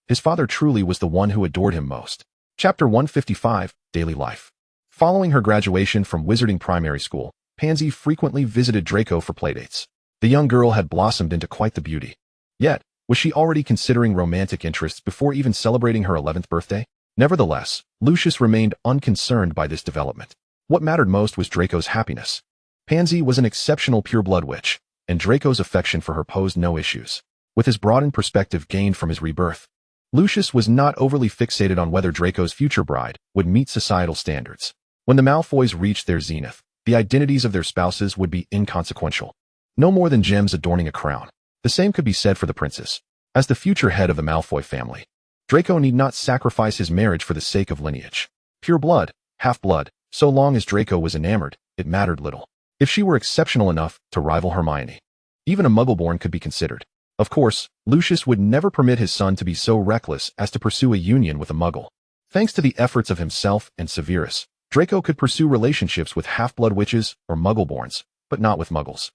His father truly was the one who adored him most. Chapter 155, Daily Life. Following her graduation from Wizarding Primary School, Pansy frequently visited Draco for playdates. The young girl had blossomed into quite the beauty. Yet, was she already considering romantic interests before even celebrating her 11th birthday? Nevertheless, Lucius remained unconcerned by this development. What mattered most was Draco's happiness. Pansy was an exceptional pure-blood witch, and Draco's affection for her posed no issues. With his broadened perspective gained from his rebirth, Lucius was not overly fixated on whether Draco's future bride would meet societal standards. When the Malfoys reached their zenith, the identities of their spouses would be inconsequential, no more than gems adorning a crown. The same could be said for the princess. As the future head of the Malfoy family, Draco need not sacrifice his marriage for the sake of lineage. Pure blood, half-blood, so long as Draco was enamored, it mattered little. If she were exceptional enough to rival Hermione, even a Muggleborn could be considered. Of course, Lucius would never permit his son to be so reckless as to pursue a union with a Muggle. Thanks to the efforts of himself and Severus, Draco could pursue relationships with half-blood witches or Muggleborns, but not with Muggles.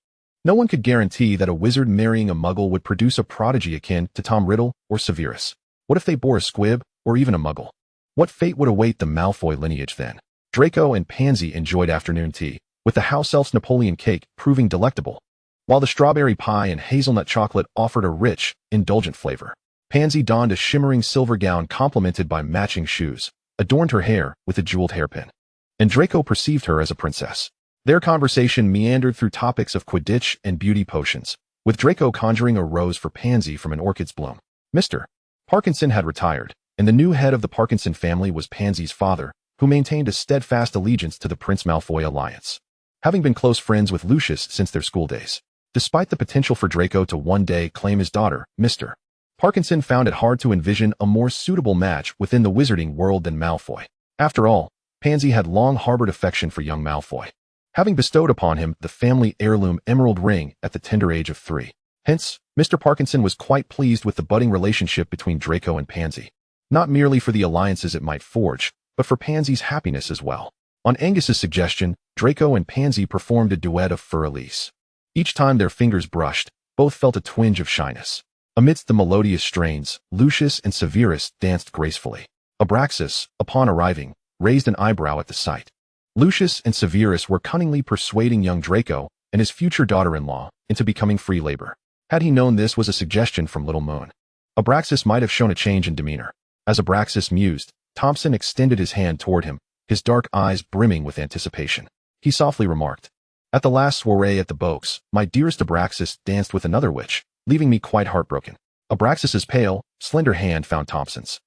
No one could guarantee that a wizard marrying a Muggle would produce a prodigy akin to Tom Riddle or Severus. What if they bore a squib or even a Muggle? What fate would await the Malfoy lineage then? Draco and Pansy enjoyed afternoon tea, with the house elf's Napoleon cake proving delectable, while the strawberry pie and hazelnut chocolate offered a rich, indulgent flavor. Pansy donned a shimmering silver gown complemented by matching shoes, adorned her hair with a jeweled hairpin, and Draco perceived her as a princess. Their conversation meandered through topics of Quidditch and beauty potions, with Draco conjuring a rose for Pansy from an orchid's bloom. Mr. Parkinson had retired, and the new head of the Parkinson family was Pansy's father, who maintained a steadfast allegiance to the Prince Malfoy alliance, having been close friends with Lucius since their school days. Despite the potential for Draco to one day claim his daughter, Mr. Parkinson found it hard to envision a more suitable match within the wizarding world than Malfoy. After all, Pansy had long harbored affection for young Malfoy, having bestowed upon him the family heirloom emerald ring at the tender age of 3. Hence, Mr. Parkinson was quite pleased with the budding relationship between Draco and Pansy, not merely for the alliances it might forge, but for Pansy's happiness as well. On Angus's suggestion, Draco and Pansy performed a duet of Fur Elise. Each time their fingers brushed, both felt a twinge of shyness. Amidst the melodious strains, Lucius and Severus danced gracefully. Abraxas, upon arriving, raised an eyebrow at the sight. Lucius and Severus were cunningly persuading young Draco and his future daughter-in-law into becoming free labor. Had he known this was a suggestion from Little Moon, Abraxas might have shown a change in demeanor. As Abraxas mused, Thompson extended his hand toward him, his dark eyes brimming with anticipation. he softly remarked. At the last soiree at the Boaks, my dearest Abraxas danced with another witch, leaving me quite heartbroken. Abraxas's pale, slender hand found Thompson's.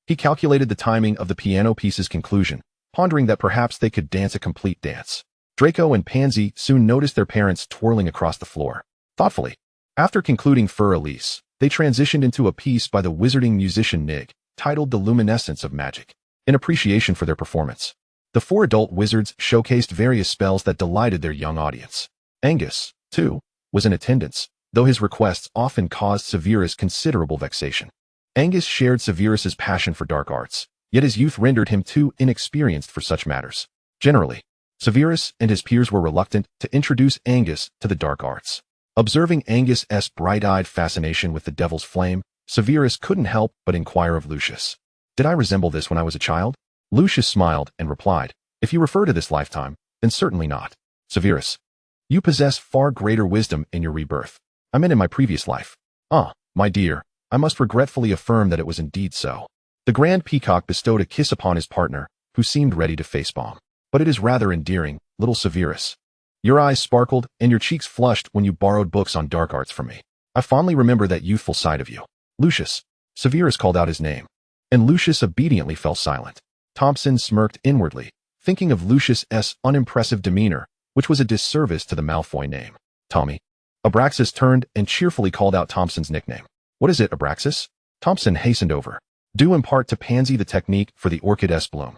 He calculated the timing of the piano piece's conclusion, pondering that perhaps they could dance a complete dance. Draco and Pansy soon noticed their parents twirling across the floor. Thoughtfully, after concluding Fur Elise, they transitioned into a piece by the wizarding musician Nig, titled The Luminescence of Magic, in appreciation for their performance. The four adult wizards showcased various spells that delighted their young audience. Angus, too, was in attendance, though his requests often caused Severus considerable vexation. Angus shared Severus's passion for dark arts, yet his youth rendered him too inexperienced for such matters. Generally, Severus and his peers were reluctant to introduce Angus to the dark arts. Observing Angus's bright-eyed fascination with the devil's flame, Severus couldn't help but inquire of Lucius. Did I resemble this when I was a child? Lucius smiled and replied, if you refer to this lifetime, then certainly not. Severus, you possess far greater wisdom in your rebirth. I meant in my previous life. Ah, my dear, I must regretfully affirm that it was indeed so. The Grand Peacock bestowed a kiss upon his partner, who seemed ready to facepalm. But it is rather endearing, little Severus. Your eyes sparkled and your cheeks flushed when you borrowed books on dark arts from me. I fondly remember that youthful side of you. Lucius. Severus called out his name, and Lucius obediently fell silent. Thompson smirked inwardly, thinking of Lucius's unimpressive demeanor, which was a disservice to the Malfoy name. Tommy. Abraxas turned and cheerfully called out Thompson's nickname. What is it, Abraxas? Thompson hastened over. Do impart to Pansy the technique for the orchid's bloom.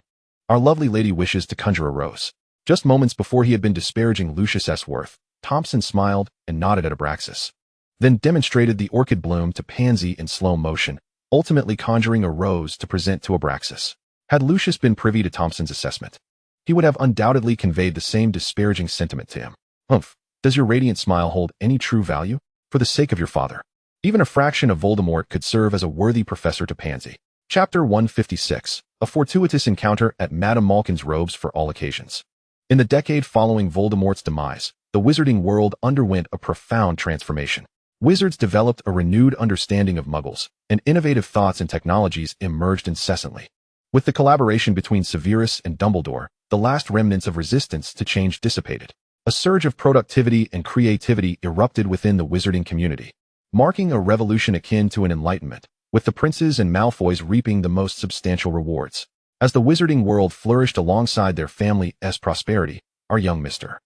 Our lovely lady wishes to conjure a rose. Just moments before he had been disparaging Lucius's worth, Thompson smiled and nodded at Abraxas, then demonstrated the orchid bloom to Pansy in slow motion, ultimately conjuring a rose to present to Abraxas. Had Lucius been privy to Thompson's assessment, he would have undoubtedly conveyed the same disparaging sentiment to him. Humph, does your radiant smile hold any true value? For the sake of your father. Even a fraction of Voldemort could serve as a worthy professor to Pansy. Chapter 156, A Fortuitous Encounter at Madame Malkin's Robes for All Occasions. In the decade following Voldemort's demise, the wizarding world underwent a profound transformation. Wizards developed a renewed understanding of Muggles, and innovative thoughts and technologies emerged incessantly. With the collaboration between Severus and Dumbledore, the last remnants of resistance to change dissipated. A surge of productivity and creativity erupted within the wizarding community, marking a revolution akin to an enlightenment, with the princes and Malfoys reaping the most substantial rewards. As the wizarding world flourished alongside their family's prosperity, our young Mr.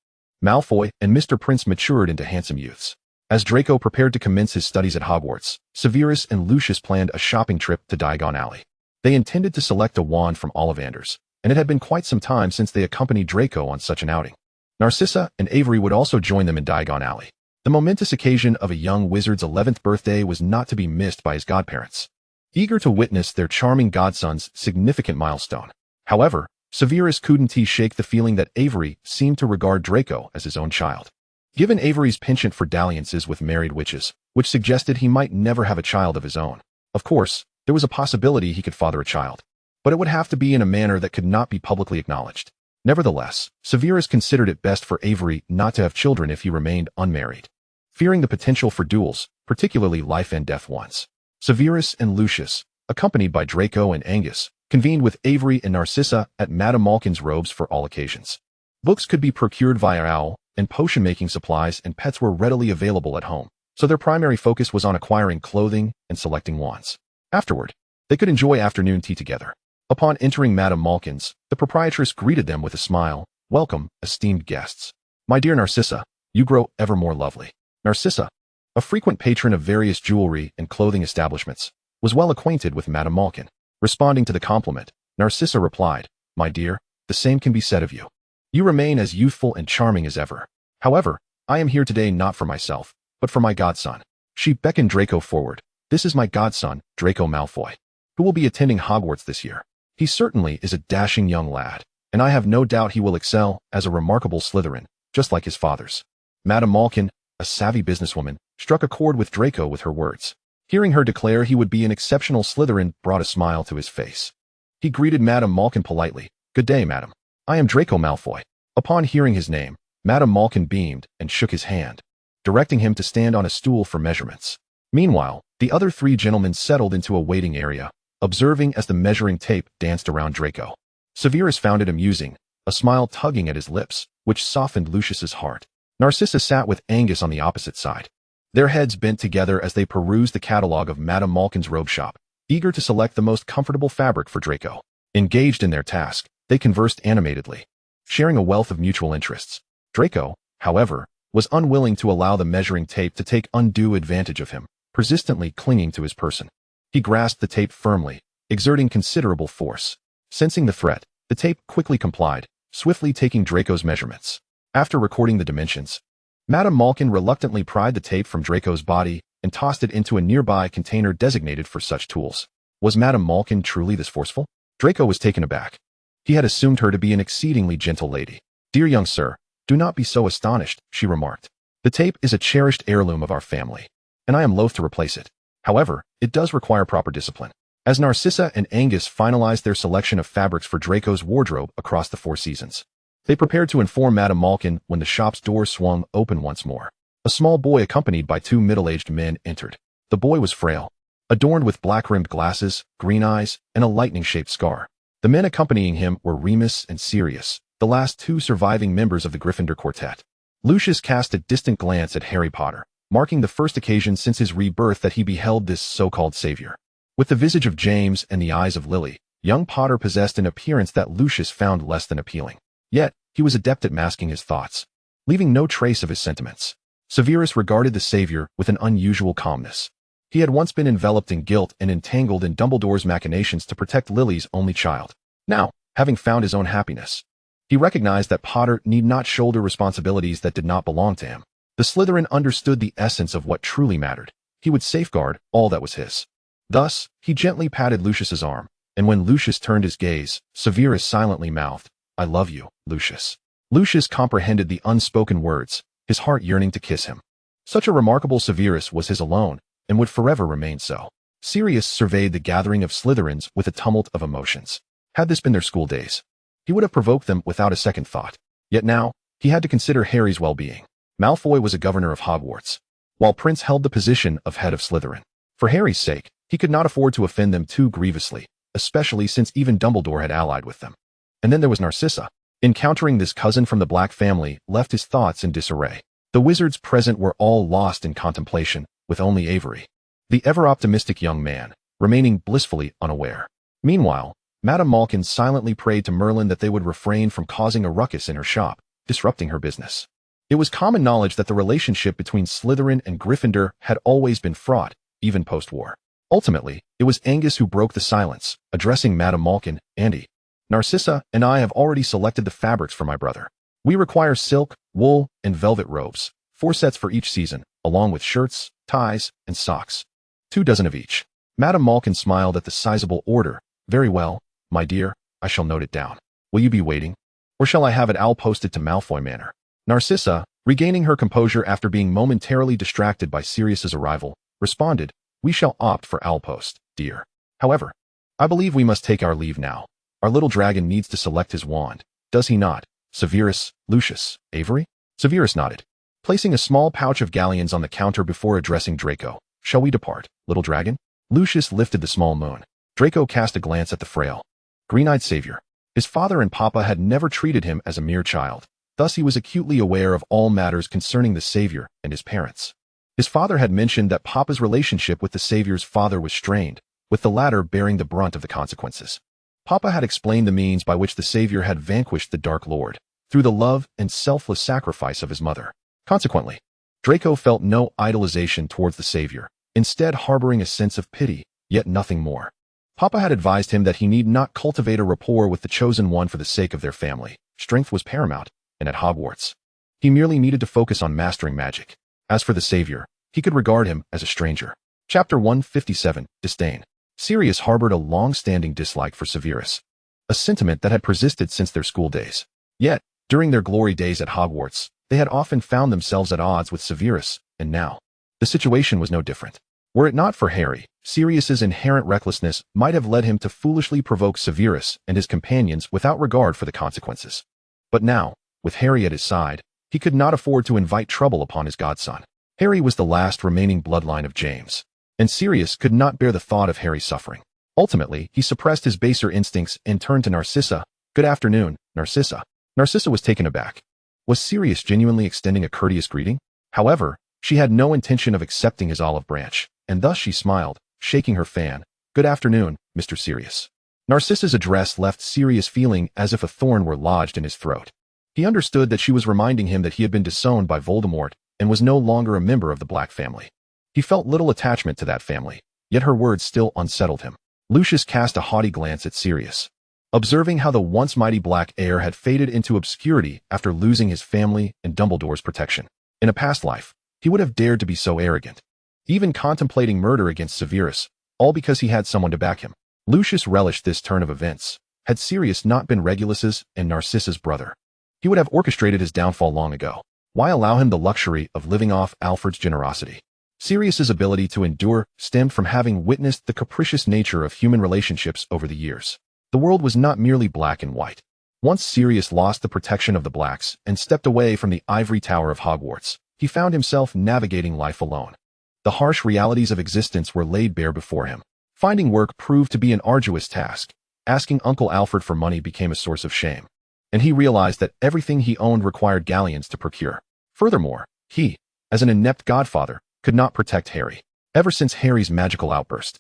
Malfoy and Mr. Prince matured into handsome youths. As Draco prepared to commence his studies at Hogwarts, Severus and Lucius planned a shopping trip to Diagon Alley. They intended to select a wand from Ollivanders, and it had been quite some time since they accompanied Draco on such an outing. Narcissa and Avery would also join them in Diagon Alley. The momentous occasion of a young wizard's 11th birthday was not to be missed by his godparents, eager to witness their charming godson's significant milestone. However, Severus couldn't shake the feeling that Avery seemed to regard Draco as his own child. Given Avery's penchant for dalliances with married witches, which suggested he might never have a child of his own. Of course, there was a possibility he could father a child, but it would have to be in a manner that could not be publicly acknowledged. Nevertheless, Severus considered it best for Avery not to have children if he remained unmarried, fearing the potential for duels, particularly life and death ones. Severus and Lucius, accompanied by Draco and Angus, convened with Avery and Narcissa at Madame Malkin's Robes for All Occasions. Books could be procured via OWL, and potion-making supplies and pets were readily available at home, so their primary focus was on acquiring clothing and selecting wands. Afterward, they could enjoy afternoon tea together. Upon entering Madame Malkin's, the proprietress greeted them with a smile. Welcome, esteemed guests. My dear Narcissa, you grow ever more lovely. Narcissa, a frequent patron of various jewelry and clothing establishments, was well acquainted with Madame Malkin. Responding to the compliment, Narcissa replied, My dear, the same can be said of you. You remain as youthful and charming as ever. However, I am here today not for myself, but for my godson. She beckoned Draco forward. This is my godson, Draco Malfoy, who will be attending Hogwarts this year. He certainly is a dashing young lad, and I have no doubt he will excel as a remarkable Slytherin, just like his father's. Madame Malkin, a savvy businesswoman, struck a chord with Draco with her words. Hearing her declare he would be an exceptional Slytherin brought a smile to his face. He greeted Madame Malkin politely. Good day, madam. I am Draco Malfoy. Upon hearing his name, Madame Malkin beamed and shook his hand, directing him to stand on a stool for measurements. Meanwhile, the other three gentlemen settled into a waiting area, observing as the measuring tape danced around Draco. Severus found it amusing, a smile tugging at his lips, which softened Lucius's heart. Narcissa sat with Angus on the opposite side. Their heads bent together as they perused the catalog of Madame Malkin's robe shop, eager to select the most comfortable fabric for Draco. Engaged in their task, they conversed animatedly, sharing a wealth of mutual interests. Draco, however, was unwilling to allow the measuring tape to take undue advantage of him, persistently clinging to his person. He grasped the tape firmly, exerting considerable force. Sensing the threat, the tape quickly complied, swiftly taking Draco's measurements. After recording the dimensions, Madame Malkin reluctantly pried the tape from Draco's body and tossed it into a nearby container designated for such tools. Was Madame Malkin truly this forceful? Draco was taken aback. He had assumed her to be an exceedingly gentle lady. "Dear young sir, do not be so astonished," she remarked. "The tape is a cherished heirloom of our family, and I am loath to replace it. However, it does require proper discipline." As Narcissa and Angus finalized their selection of fabrics for Draco's wardrobe across the 4 seasons, they prepared to inform Madame Malkin when the shop's door swung open once more. A small boy accompanied by 2 middle-aged men entered. The boy was frail, adorned with black-rimmed glasses, green eyes, and a lightning-shaped scar. The men accompanying him were Remus and Sirius, the last 2 surviving members of the Gryffindor quartet. Lucius cast a distant glance at Harry Potter, marking the first occasion since his rebirth that he beheld this so-called savior. With the visage of James and the eyes of Lily, young Potter possessed an appearance that Lucius found less than appealing. Yet, he was adept at masking his thoughts, leaving no trace of his sentiments. Severus regarded the savior with an unusual calmness. He had once been enveloped in guilt and entangled in Dumbledore's machinations to protect Lily's only child. Now, having found his own happiness, he recognized that Potter need not shoulder responsibilities that did not belong to him. The Slytherin understood the essence of what truly mattered. He would safeguard all that was his. Thus, he gently patted Lucius's arm, and when Lucius turned his gaze, Severus silently mouthed, "I love you, Lucius." Lucius comprehended the unspoken words, his heart yearning to kiss him. Such a remarkable Severus was his alone, and would forever remain so. Sirius surveyed the gathering of Slytherins with a tumult of emotions. Had this been their school days, he would have provoked them without a second thought. Yet now, he had to consider Harry's well-being. Malfoy was a governor of Hogwarts, while Prince held the position of head of Slytherin. For Harry's sake, he could not afford to offend them too grievously, especially since even Dumbledore had allied with them. And then there was Narcissa. Encountering this cousin from the Black family left his thoughts in disarray. The wizards present were all lost in contemplation, with only Avery, the ever-optimistic young man, remaining blissfully unaware. Meanwhile, Madame Malkin silently prayed to Merlin that they would refrain from causing a ruckus in her shop, disrupting her business. It was common knowledge that the relationship between Slytherin and Gryffindor had always been fraught, even post-war. Ultimately, it was Angus who broke the silence, addressing Madame Malkin. "Andy, Narcissa and I have already selected the fabrics for my brother. We require silk, wool, and velvet robes, 4 sets for each season, along with shirts, ties, and socks. 2 dozen of each." Madame Malkin smiled at the sizable order. "Very well, my dear, I shall note it down. Will you be waiting? Or shall I have it all posted to Malfoy Manor?" Narcissa, regaining her composure after being momentarily distracted by Sirius's arrival, responded, "We shall opt for owl post, dear. However, I believe we must take our leave now. Our little dragon needs to select his wand, does he not? Severus, Lucius, Avery?" Severus nodded, placing a small pouch of galleons on the counter before addressing Draco. "Shall we depart, little dragon?" Lucius lifted the small moon. Draco cast a glance at the frail, green-eyed savior. His father and papa had never treated him as a mere child. Thus he was acutely aware of all matters concerning the savior and his parents. His father had mentioned that Papa's relationship with the savior's father was strained, with the latter bearing the brunt of the consequences. Papa had explained the means by which the savior had vanquished the Dark Lord, through the love and selfless sacrifice of his mother. Consequently, Draco felt no idolization towards the savior, instead harboring a sense of pity, yet nothing more. Papa had advised him that he need not cultivate a rapport with the chosen one for the sake of their family. Strength was paramount, and at Hogwarts, he merely needed to focus on mastering magic. As for the savior, he could regard him as a stranger. Chapter 157, Disdain. Sirius harbored a long-standing dislike for Severus, a sentiment that had persisted since their school days. Yet, during their glory days at Hogwarts, they had often found themselves at odds with Severus, and now, the situation was no different. Were it not for Harry, Sirius's inherent recklessness might have led him to foolishly provoke Severus and his companions without regard for the consequences. But now, with Harry at his side, he could not afford to invite trouble upon his godson. Harry was the last remaining bloodline of James, and Sirius could not bear the thought of Harry suffering. Ultimately, he suppressed his baser instincts and turned to Narcissa. "Good afternoon, Narcissa." Narcissa was taken aback. Was Sirius genuinely extending a courteous greeting? However, she had no intention of accepting his olive branch, and thus she smiled, shaking her fan. "Good afternoon, Mr. Sirius." Narcissa's address left Sirius feeling as if a thorn were lodged in his throat. He understood that she was reminding him that he had been disowned by Voldemort and was no longer a member of the Black family. He felt little attachment to that family, yet her words still unsettled him. Lucius cast a haughty glance at Sirius. Observing how the once mighty Black heir had faded into obscurity after losing his family and Dumbledore's protection. In a past life, he would have dared to be so arrogant, even contemplating murder against Severus, all because he had someone to back him. Lucius relished this turn of events. Had Sirius not been Regulus's and Narcissa's brother, he would have orchestrated his downfall long ago. Why allow him the luxury of living off Alfred's generosity? Sirius's ability to endure stemmed from having witnessed the capricious nature of human relationships over the years. The world was not merely black and white. Once Sirius lost the protection of the Blacks and stepped away from the ivory tower of Hogwarts, he found himself navigating life alone. The harsh realities of existence were laid bare before him. Finding work proved to be an arduous task. Asking Uncle Alfred for money became a source of shame. And he realized that everything he owned required galleons to procure. Furthermore, he, as an inept godfather, could not protect Harry. Ever since Harry's magical outburst,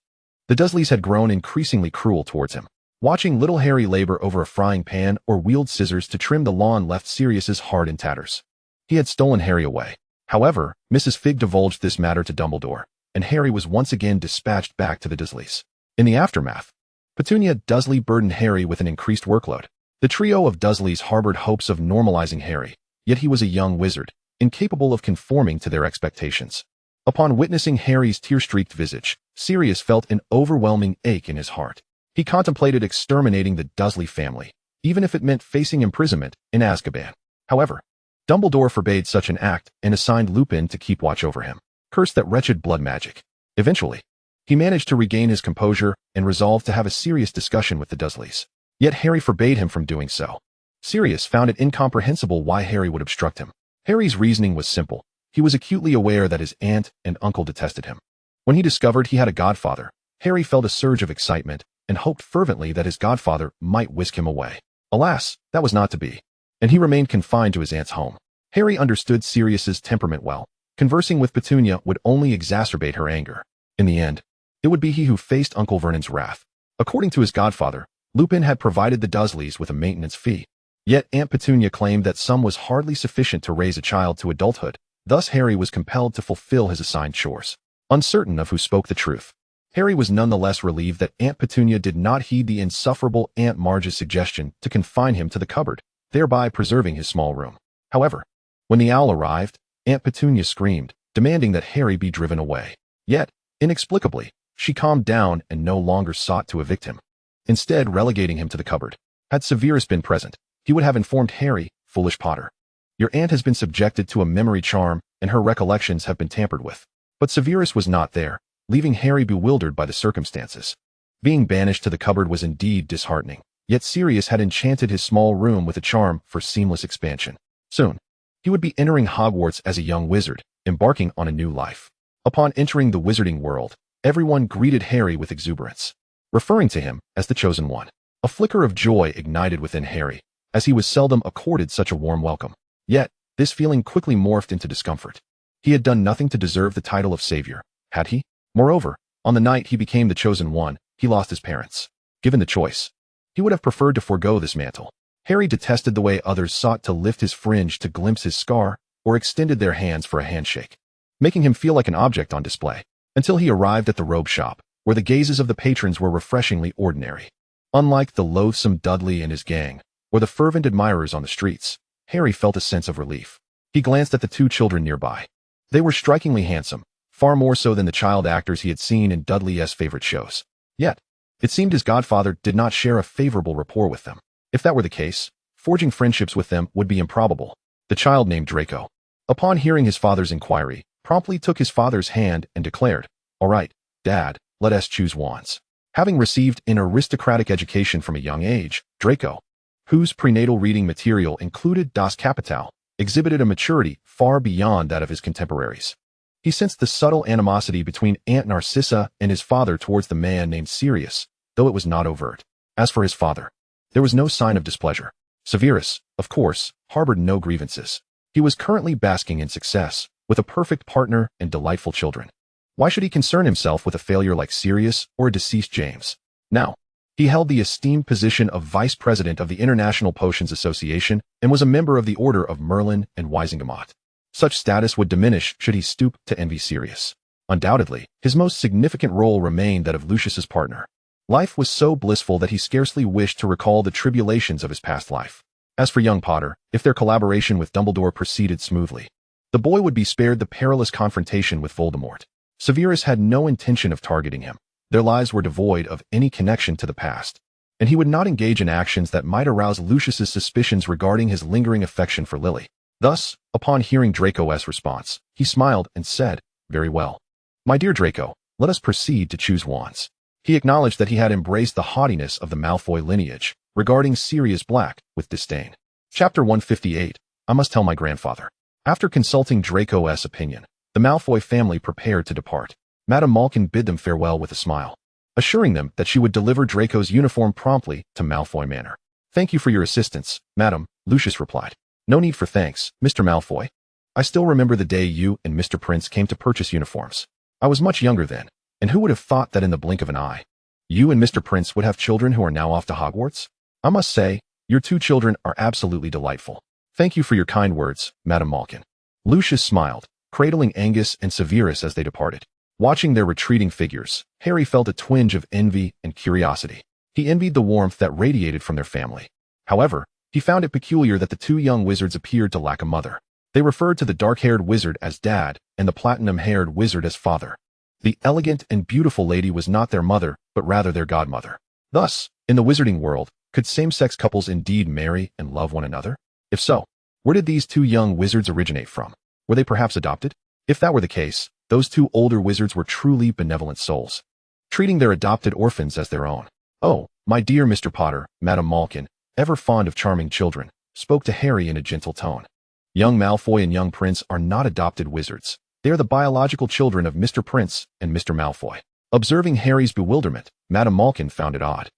the Dursleys had grown increasingly cruel towards him. Watching little Harry labor over a frying pan or wield scissors to trim the lawn left Sirius's heart in tatters. He had stolen Harry away. However, Mrs. Fig divulged this matter to Dumbledore, and Harry was once again dispatched back to the Dursleys. In the aftermath, Petunia Dursley burdened Harry with an increased workload. The trio of Dursleys harbored hopes of normalizing Harry, yet he was a young wizard, incapable of conforming to their expectations. Upon witnessing Harry's tear-streaked visage, Sirius felt an overwhelming ache in his heart. He contemplated exterminating the Dursley family, even if it meant facing imprisonment in Azkaban. However, Dumbledore forbade such an act and assigned Lupin to keep watch over him. Curse that wretched blood magic. Eventually, he managed to regain his composure and resolved to have a serious discussion with the Dursleys. Yet Harry forbade him from doing so. Sirius found it incomprehensible why Harry would obstruct him. Harry's reasoning was simple. He was acutely aware that his aunt and uncle detested him. When he discovered he had a godfather, Harry felt a surge of excitement and hoped fervently that his godfather might whisk him away. Alas, that was not to be, and he remained confined to his aunt's home. Harry understood Sirius's temperament well. Conversing with Petunia would only exacerbate her anger. In the end, it would be he who faced Uncle Vernon's wrath. According to his godfather, Lupin had provided the Dursleys with a maintenance fee. Yet Aunt Petunia claimed that sum was hardly sufficient to raise a child to adulthood. Thus Harry was compelled to fulfill his assigned chores. Uncertain of who spoke the truth, Harry was nonetheless relieved that Aunt Petunia did not heed the insufferable Aunt Marge's suggestion to confine him to the cupboard, thereby preserving his small room. However, when the owl arrived, Aunt Petunia screamed, demanding that Harry be driven away. Yet, inexplicably, she calmed down and no longer sought to evict him, instead relegating him to the cupboard. Had Severus been present, he would have informed Harry, "Foolish Potter, your aunt has been subjected to a memory charm and her recollections have been tampered with." But Severus was not there, leaving Harry bewildered by the circumstances. Being banished to the cupboard was indeed disheartening, yet Sirius had enchanted his small room with a charm for seamless expansion. Soon, he would be entering Hogwarts as a young wizard, embarking on a new life. Upon entering the wizarding world, everyone greeted Harry with exuberance, referring to him as the Chosen One. A flicker of joy ignited within Harry, as he was seldom accorded such a warm welcome. Yet, this feeling quickly morphed into discomfort. He had done nothing to deserve the title of savior, had he? Moreover, on the night he became the Chosen One, he lost his parents. Given the choice, he would have preferred to forego this mantle. Harry detested the way others sought to lift his fringe to glimpse his scar, or extended their hands for a handshake, making him feel like an object on display, until he arrived at the robe shop, where the gazes of the patrons were refreshingly ordinary. Unlike the loathsome Dudley and his gang, or the fervent admirers on the streets, Harry felt a sense of relief. He glanced at the two children nearby. They were strikingly handsome, far more so than the child actors he had seen in Dudley's favorite shows. Yet, it seemed his godfather did not share a favorable rapport with them. If that were the case, forging friendships with them would be improbable. The child named Draco, upon hearing his father's inquiry, promptly took his father's hand and declared, "All right, Dad, let us choose wands." Having received an aristocratic education from a young age, Draco, whose prenatal reading material included Das Kapital, exhibited a maturity far beyond that of his contemporaries. He sensed the subtle animosity between Aunt Narcissa and his father towards the man named Sirius, though it was not overt. As for his father, there was no sign of displeasure. Severus, of course, harbored no grievances. He was currently basking in success, with a perfect partner and delightful children. Why should he concern himself with a failure like Sirius or a deceased James? Now, he held the esteemed position of Vice President of the International Potions Association and was a member of the Order of Merlin and Wisingamot. Such status would diminish should he stoop to envy Sirius. Undoubtedly, his most significant role remained that of Lucius's partner. Life was so blissful that he scarcely wished to recall the tribulations of his past life. As for young Potter, if their collaboration with Dumbledore proceeded smoothly, the boy would be spared the perilous confrontation with Voldemort. Severus had no intention of targeting him. Their lives were devoid of any connection to the past, and he would not engage in actions that might arouse Lucius's suspicions regarding his lingering affection for Lily. Thus, upon hearing Draco's response, he smiled and said, "Very well. My dear Draco, let us proceed to choose wands." He acknowledged that he had embraced the haughtiness of the Malfoy lineage, regarding Sirius Black with disdain. Chapter 158, I Must Tell My Grandfather. After consulting Draco's opinion, the Malfoy family prepared to depart. Madame Malkin bid them farewell with a smile, assuring them that she would deliver Draco's uniform promptly to Malfoy Manor. "Thank you for your assistance, Madam," Lucius replied. "No need for thanks, Mr. Malfoy. I still remember the day you and Mr. Prince came to purchase uniforms. I was much younger then, and who would have thought that in the blink of an eye, you and Mr. Prince would have children who are now off to Hogwarts? I must say, your two children are absolutely delightful. Thank you for your kind words, Madame Malkin." Lucius smiled, cradling Angus and Severus as they departed. Watching their retreating figures, Harry felt a twinge of envy and curiosity. He envied the warmth that radiated from their family. However, he found it peculiar that the two young wizards appeared to lack a mother. They referred to the dark-haired wizard as Dad and the platinum-haired wizard as Father. The elegant and beautiful lady was not their mother, but rather their godmother. Thus, in the wizarding world, could same-sex couples indeed marry and love one another? If so, where did these two young wizards originate from? Were they perhaps adopted? If that were the case, those two older wizards were truly benevolent souls, treating their adopted orphans as their own. "Oh, my dear Mr. Potter," Madame Malkin, ever fond of charming children, spoke to Harry in a gentle tone. "Young Malfoy and young Prince are not adopted wizards. They are the biological children of Mr. Prince and Mr. Malfoy." Observing Harry's bewilderment, Madame Malkin found it odd.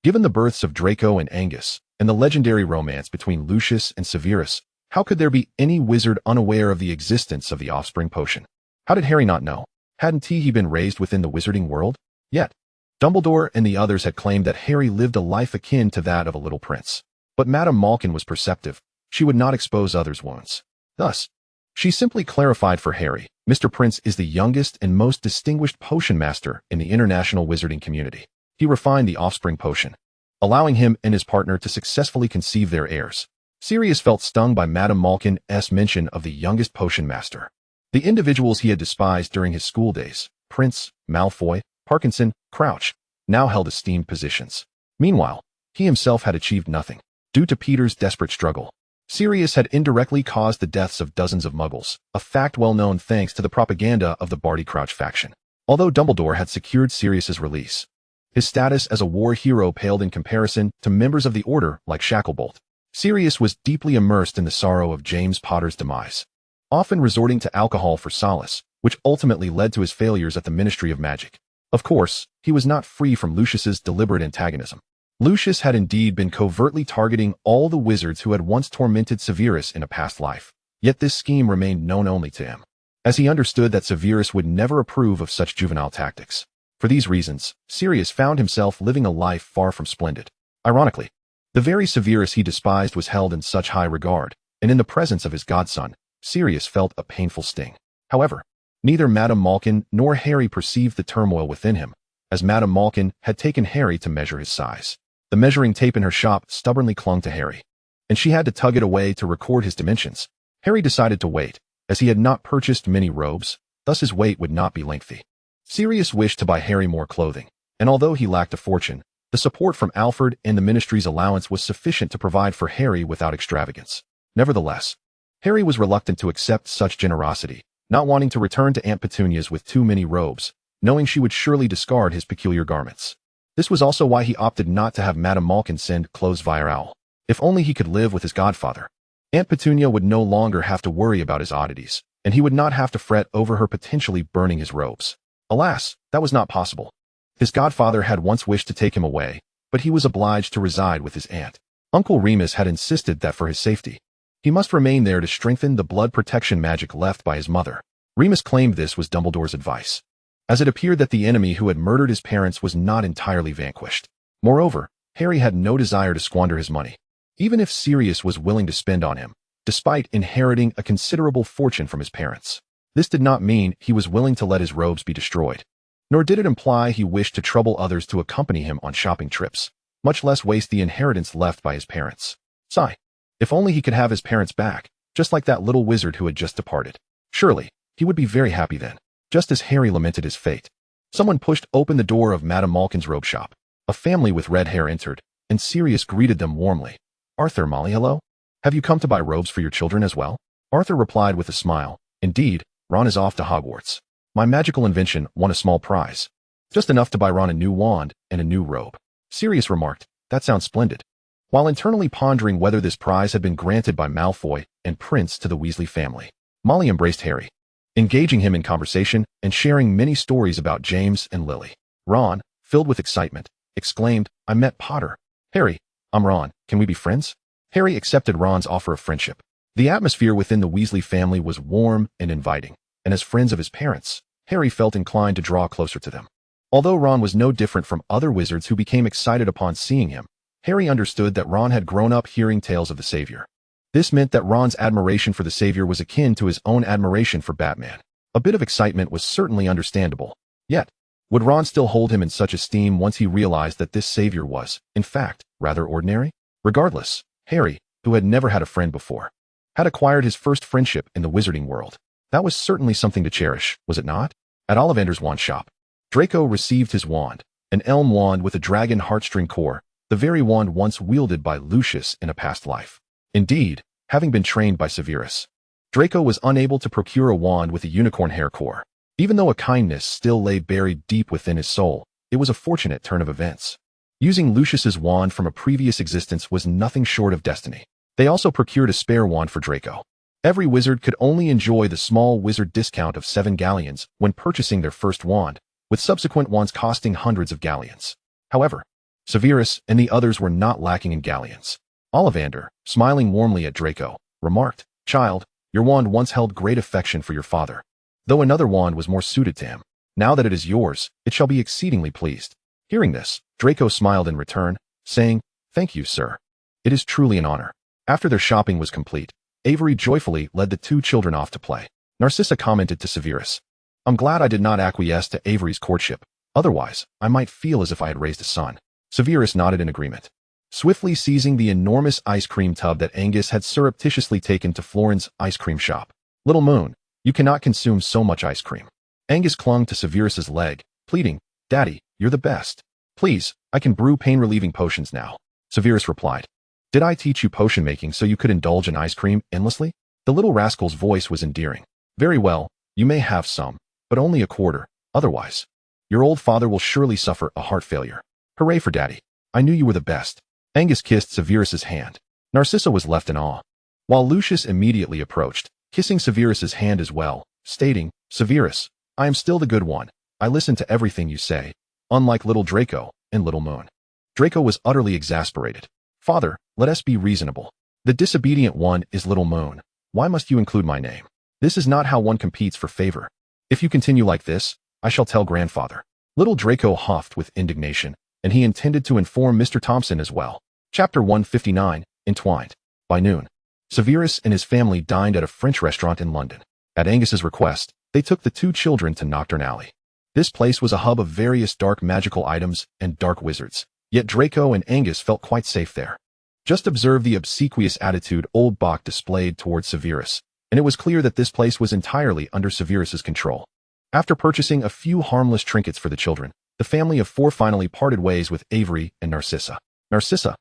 Given the births of Draco and Angus, and the legendary romance between Lucius and Severus, how could there be any wizard unaware of the existence of the offspring potion? How did Harry not know? Hadn't he been raised within the wizarding world? Yet, Dumbledore and the others had claimed that Harry lived a life akin to that of a little prince. But Madame Malkin was perceptive. She would not expose others' wounds. Thus, she simply clarified for Harry, Mr. Prince is the youngest and most distinguished potion master in the international wizarding community. He refined the offspring potion, allowing him and his partner to successfully conceive their heirs. Sirius felt stung by Madame Malkin's mention of the youngest potion master. The individuals he had despised during his school days, Prince, Malfoy, Parkinson, Crouch, now held esteemed positions. Meanwhile, he himself had achieved nothing. Due to Peter's desperate struggle, Sirius had indirectly caused the deaths of dozens of Muggles, a fact well known thanks to the propaganda of the Barty Crouch faction. Although Dumbledore had secured Sirius's release, his status as a war hero paled in comparison to members of the Order like Shacklebolt. Sirius was deeply immersed in the sorrow of James Potter's demise, often resorting to alcohol for solace, which ultimately led to his failures at the Ministry of Magic. Of course, he was not free from Lucius's deliberate antagonism. Lucius had indeed been covertly targeting all the wizards who had once tormented Severus in a past life. Yet this scheme remained known only to him, as he understood that Severus would never approve of such juvenile tactics. For these reasons, Sirius found himself living a life far from splendid. Ironically, the very Severus he despised was held in such high regard, and in the presence of his godson, Sirius felt a painful sting. However, neither Madame Malkin nor Harry perceived the turmoil within him, as Madame Malkin had taken Harry to measure his size. The measuring tape in her shop stubbornly clung to Harry, and she had to tug it away to record his dimensions. Harry decided to wait, as he had not purchased many robes, thus his wait would not be lengthy. Sirius wished to buy Harry more clothing, and although he lacked a fortune, the support from Alfred and the Ministry's allowance was sufficient to provide for Harry without extravagance. Nevertheless, Harry was reluctant to accept such generosity, not wanting to return to Aunt Petunia's with too many robes, knowing she would surely discard his peculiar garments. This was also why he opted not to have Madame Malkin send clothes via owl. If only he could live with his godfather. Aunt Petunia would no longer have to worry about his oddities, and he would not have to fret over her potentially burning his robes. Alas, that was not possible. His godfather had once wished to take him away, but he was obliged to reside with his aunt. Uncle Remus had insisted that for his safety, he must remain there to strengthen the blood protection magic left by his mother. Remus claimed this was Dumbledore's advice, as it appeared that the enemy who had murdered his parents was not entirely vanquished. Moreover, Harry had no desire to squander his money, even if Sirius was willing to spend on him, despite inheriting a considerable fortune from his parents. This did not mean he was willing to let his robes be destroyed, nor did it imply he wished to trouble others to accompany him on shopping trips, much less waste the inheritance left by his parents. Sigh. If only he could have his parents back, just like that little wizard who had just departed. Surely, he would be very happy then. Just as Harry lamented his fate, someone pushed open the door of Madame Malkin's robe shop. A family with red hair entered, and Sirius greeted them warmly. Arthur, Molly, hello? Have you come to buy robes for your children as well? Arthur replied with a smile. Indeed, Ron is off to Hogwarts. My magical invention won a small prize. Just enough to buy Ron a new wand and a new robe. Sirius remarked, that sounds splendid, while internally pondering whether this prize had been granted by Malfoy and Prince to the Weasley family. Molly embraced Harry, engaging him in conversation and sharing many stories about James and Lily. Ron, filled with excitement, exclaimed, I met Potter. Harry, I'm Ron, can we be friends? Harry accepted Ron's offer of friendship. The atmosphere within the Weasley family was warm and inviting, and as friends of his parents, Harry felt inclined to draw closer to them. Although Ron was no different from other wizards who became excited upon seeing him, Harry understood that Ron had grown up hearing tales of the Savior. This meant that Ron's admiration for the Savior was akin to his own admiration for Batman. A bit of excitement was certainly understandable. Yet, would Ron still hold him in such esteem once he realized that this Savior was, in fact, rather ordinary? Regardless, Harry, who had never had a friend before, had acquired his first friendship in the wizarding world. That was certainly something to cherish, was it not? At Ollivander's wand shop, Draco received his wand, an elm wand with a dragon heartstring core, the very wand once wielded by Lucius in a past life. Indeed, having been trained by Severus, Draco was unable to procure a wand with a unicorn hair core. Even though a kindness still lay buried deep within his soul, it was a fortunate turn of events. Using Lucius's wand from a previous existence was nothing short of destiny. They also procured a spare wand for Draco. Every wizard could only enjoy the small wizard discount of 7 galleons when purchasing their first wand, with subsequent wands costing hundreds of galleons. However, Severus and the others were not lacking in galleons. Ollivander, smiling warmly at Draco, remarked, Child, your wand once held great affection for your father, though another wand was more suited to him. Now that it is yours, it shall be exceedingly pleased. Hearing this, Draco smiled in return, saying, Thank you, sir. It is truly an honor. After their shopping was complete, Avery joyfully led the two children off to play. Narcissa commented to Severus, I'm glad I did not acquiesce to Avery's courtship. Otherwise, I might feel as if I had raised a son. Severus nodded in agreement, swiftly seizing the enormous ice cream tub that Angus had surreptitiously taken to Florin's ice cream shop. Little Moon, you cannot consume so much ice cream. Angus clung to Severus's leg, pleading, Daddy, you're the best. Please, I can brew pain-relieving potions now. Severus replied, Did I teach you potion making so you could indulge in ice cream endlessly? The little rascal's voice was endearing. Very well, you may have some, but only a quarter. Otherwise, your old father will surely suffer a heart failure. Hooray for Daddy. I knew you were the best. Angus kissed Severus's hand. Narcissa was left in awe, while Lucius immediately approached, kissing Severus's hand as well, stating, Severus, I am still the good one. I listen to everything you say, unlike little Draco and little Moon. Draco was utterly exasperated. Father, let us be reasonable. The disobedient one is little Moon. Why must you include my name? This is not how one competes for favor. If you continue like this, I shall tell grandfather. Little Draco huffed with indignation, and he intended to inform Mr. Thompson as well. Chapter 159, Entwined. By noon, Severus and his family dined at a French restaurant in London. At Angus's request, they took the two children to Knockturn Alley. This place was a hub of various dark magical items and dark wizards, yet Draco and Angus felt quite safe there. Just observe the obsequious attitude old Bach displayed towards Severus, and it was clear that this place was entirely under Severus's control. After purchasing a few harmless trinkets for the children, the family of four finally parted ways with Avery and Narcissa. Narcissa,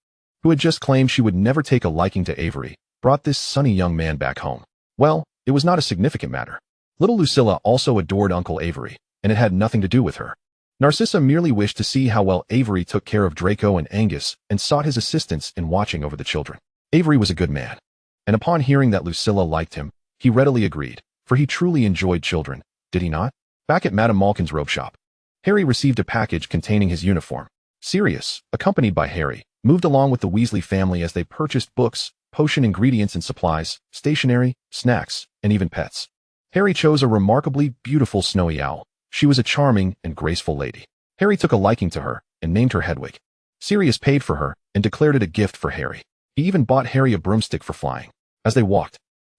who had just claimed she would never take a liking to Avery, brought this sunny young man back home. Well, it was not a significant matter. Little Lucilla also adored Uncle Avery, and it had nothing to do with her. Narcissa merely wished to see how well Avery took care of Draco and Angus and sought his assistance in watching over the children. Avery was a good man, and upon hearing that Lucilla liked him, he readily agreed, for he truly enjoyed children, did he not? Back at Madame Malkin's robe shop, Harry received a package containing his uniform. Sirius, accompanied by Harry, moved along with the Weasley family as they purchased books, potion ingredients and supplies, stationery, snacks, and even pets. Harry chose a remarkably beautiful snowy owl. She was a charming and graceful lady. Harry took a liking to her and named her Hedwig. Sirius paid for her and declared it a gift for Harry. He even bought Harry a broomstick for flying. As they walked,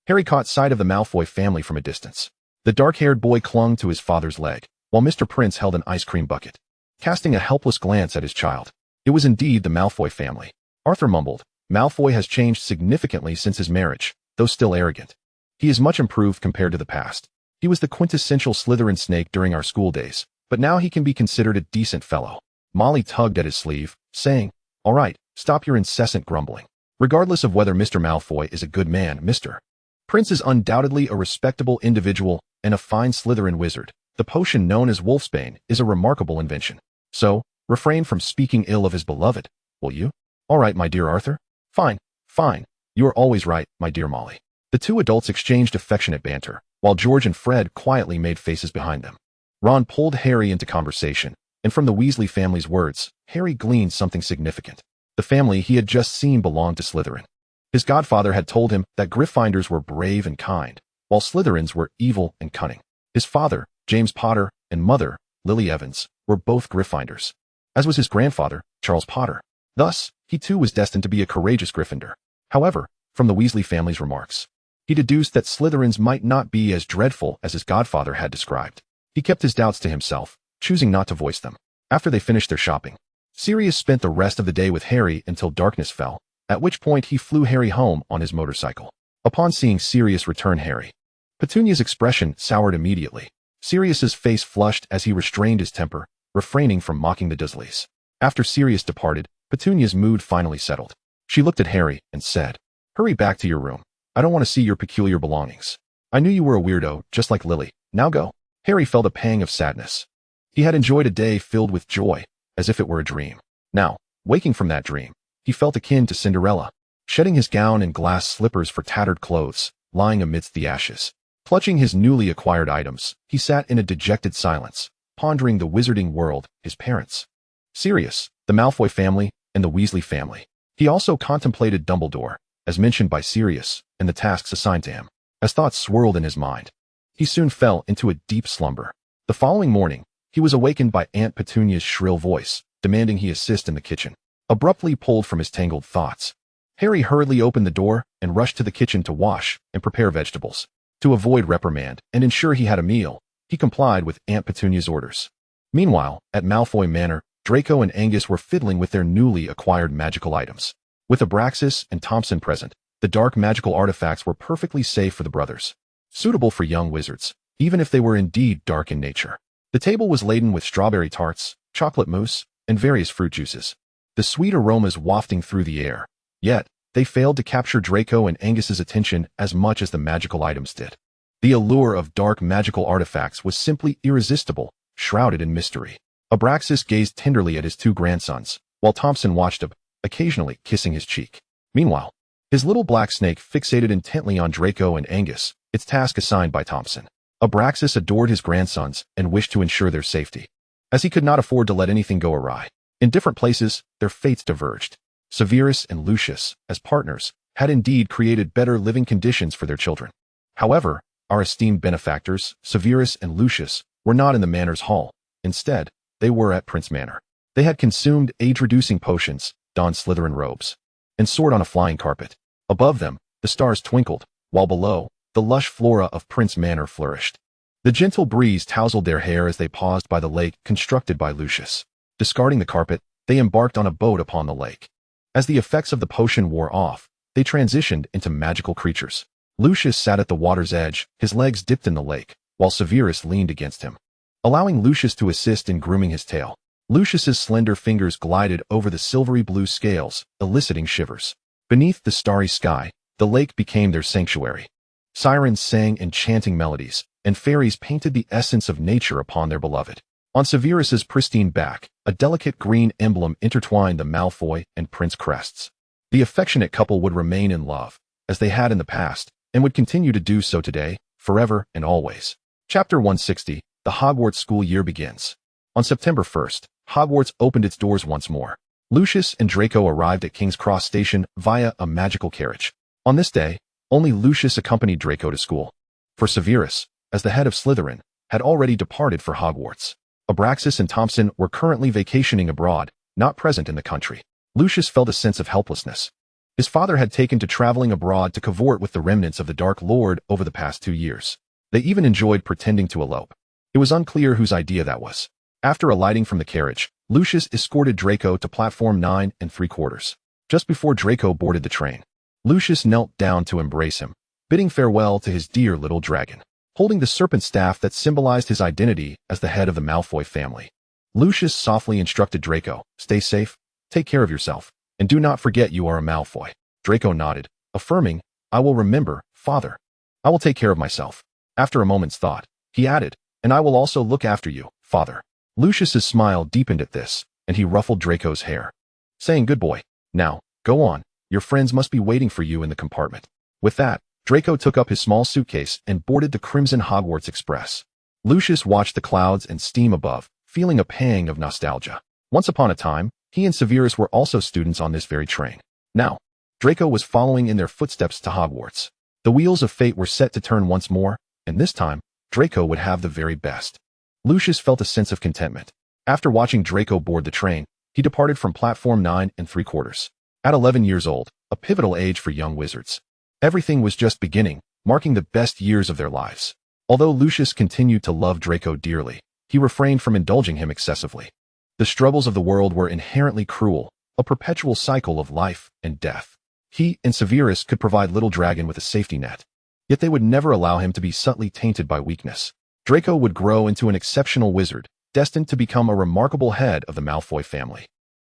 Harry caught sight of the Malfoy family from a distance. The dark-haired boy clung to his father's leg, while Mr. Prince held an ice cream bucket. Casting a helpless glance at his child, it was indeed the Malfoy family. Arthur mumbled, "Malfoy has changed significantly since his marriage, though still arrogant. He is much improved compared to the past. He was the quintessential Slytherin snake during our school days, but now he can be considered a decent fellow." Molly tugged at his sleeve, saying, "All right, stop your incessant grumbling. Regardless of whether Mr. Malfoy is a good man, Mr. Prince is undoubtedly a respectable individual and a fine Slytherin wizard. The potion known as Wolfsbane is a remarkable invention. So, refrain from speaking ill of his beloved, will you?" "All right, my dear Arthur. Fine, fine. You are always right, my dear Molly." The two adults exchanged affectionate banter, while George and Fred quietly made faces behind them. Ron pulled Harry into conversation, and from the Weasley family's words, Harry gleaned something significant. The family he had just seen belonged to Slytherin. His godfather had told him that Gryffindors were brave and kind, while Slytherins were evil and cunning. His father, James Potter, and mother, Lily Evans, were both Gryffindors, as was his grandfather, Charles Potter. Thus, he too was destined to be a courageous Gryffindor. However, from the Weasley family's remarks, he deduced that Slytherins might not be as dreadful as his godfather had described. He kept his doubts to himself, choosing not to voice them. After they finished their shopping, Sirius spent the rest of the day with Harry until darkness fell, at which point he flew Harry home on his motorcycle. Upon seeing Sirius return Harry, Petunia's expression soured immediately. Sirius's face flushed as he restrained his temper, refraining from mocking the Dursleys. After Sirius departed, Petunia's mood finally settled. She looked at Harry and said, "Hurry back to your room. I don't want to see your peculiar belongings. I knew you were a weirdo, just like Lily. Now go." Harry felt a pang of sadness. He had enjoyed a day filled with joy, as if it were a dream. Now, waking from that dream, he felt akin to Cinderella, shedding his gown and glass slippers for tattered clothes, lying amidst the ashes. Clutching his newly acquired items, he sat in a dejected silence, pondering the wizarding world, his parents, Sirius, the Malfoy family, and the Weasley family. He also contemplated Dumbledore, as mentioned by Sirius, and the tasks assigned to him. As thoughts swirled in his mind, he soon fell into a deep slumber. The following morning, he was awakened by Aunt Petunia's shrill voice, demanding he assist in the kitchen. Abruptly pulled from his tangled thoughts, Harry hurriedly opened the door and rushed to the kitchen to wash and prepare vegetables. To avoid reprimand and ensure he had a meal, he complied with Aunt Petunia's orders. Meanwhile, at Malfoy Manor, Draco and Angus were fiddling with their newly acquired magical items. With Abraxas and Thompson present, the dark magical artifacts were perfectly safe for the brothers, suitable for young wizards, even if they were indeed dark in nature. The table was laden with strawberry tarts, chocolate mousse, and various fruit juices, the sweet aromas wafting through the air. Yet, they failed to capture Draco and Angus's attention as much as the magical items did. The allure of dark magical artifacts was simply irresistible, shrouded in mystery. Abraxas gazed tenderly at his two grandsons, while Thompson watched him, occasionally kissing his cheek. Meanwhile, his little black snake fixated intently on Draco and Angus, its task assigned by Thompson. Abraxas adored his grandsons and wished to ensure their safety, as he could not afford to let anything go awry. In different places, their fates diverged. Severus and Lucius, as partners, had indeed created better living conditions for their children. However, our esteemed benefactors, Severus and Lucius, were not in the manor's hall. Instead, they were at Prince Manor. They had consumed age-reducing potions, donned Slytherin robes, and soared on a flying carpet. Above them, the stars twinkled, while below, the lush flora of Prince Manor flourished. The gentle breeze tousled their hair as they paused by the lake constructed by Lucius. Discarding the carpet, they embarked on a boat upon the lake. As the effects of the potion wore off, they transitioned into magical creatures. Lucius sat at the water's edge, his legs dipped in the lake, while Severus leaned against him, allowing Lucius to assist in grooming his tail. Lucius's slender fingers glided over the silvery blue scales, eliciting shivers. Beneath the starry sky, the lake became their sanctuary. Sirens sang enchanting melodies, and fairies painted the essence of nature upon their beloved. On Severus's pristine back, a delicate green emblem intertwined the Malfoy and Prince crests. The affectionate couple would remain in love, as they had in the past, and would continue to do so today, forever and always. Chapter 160, The Hogwarts School Year Begins. On September 1st, Hogwarts opened its doors once more. Lucius and Draco arrived at King's Cross Station via a magical carriage. On this day, only Lucius accompanied Draco to school. For Severus, as the head of Slytherin, had already departed for Hogwarts. Abraxas and Thompson were currently vacationing abroad, not present in the country. Lucius felt a sense of helplessness. His father had taken to traveling abroad to cavort with the remnants of the Dark Lord over the past 2 years. They even enjoyed pretending to elope. It was unclear whose idea that was. After alighting from the carriage, Lucius escorted Draco to platform 9 3/4. Just before Draco boarded the train, Lucius knelt down to embrace him, bidding farewell to his dear little dragon. Holding the serpent staff that symbolized his identity as the head of the Malfoy family, Lucius softly instructed Draco, "Stay safe, take care of yourself, and do not forget you are a Malfoy." Draco nodded, affirming, "I will remember, father. I will take care of myself." After a moment's thought, he added, "And I will also look after you, father." Lucius's smile deepened at this, and he ruffled Draco's hair, saying, "Good boy. Now, go on. Your friends must be waiting for you in the compartment." With that, Draco took up his small suitcase and boarded the Crimson Hogwarts Express. Lucius watched the clouds and steam above, feeling a pang of nostalgia. Once upon a time, he and Severus were also students on this very train. Now, Draco was following in their footsteps to Hogwarts. The wheels of fate were set to turn once more, and this time, Draco would have the very best. Lucius felt a sense of contentment. After watching Draco board the train, he departed from platform 9 3/4. At 11 years old, a pivotal age for young wizards, everything was just beginning, marking the best years of their lives. Although Lucius continued to love Draco dearly, he refrained from indulging him excessively. The struggles of the world were inherently cruel, a perpetual cycle of life and death. He and Severus could provide little dragon with a safety net, yet they would never allow him to be subtly tainted by weakness. Draco would grow into an exceptional wizard, destined to become a remarkable head of the Malfoy family.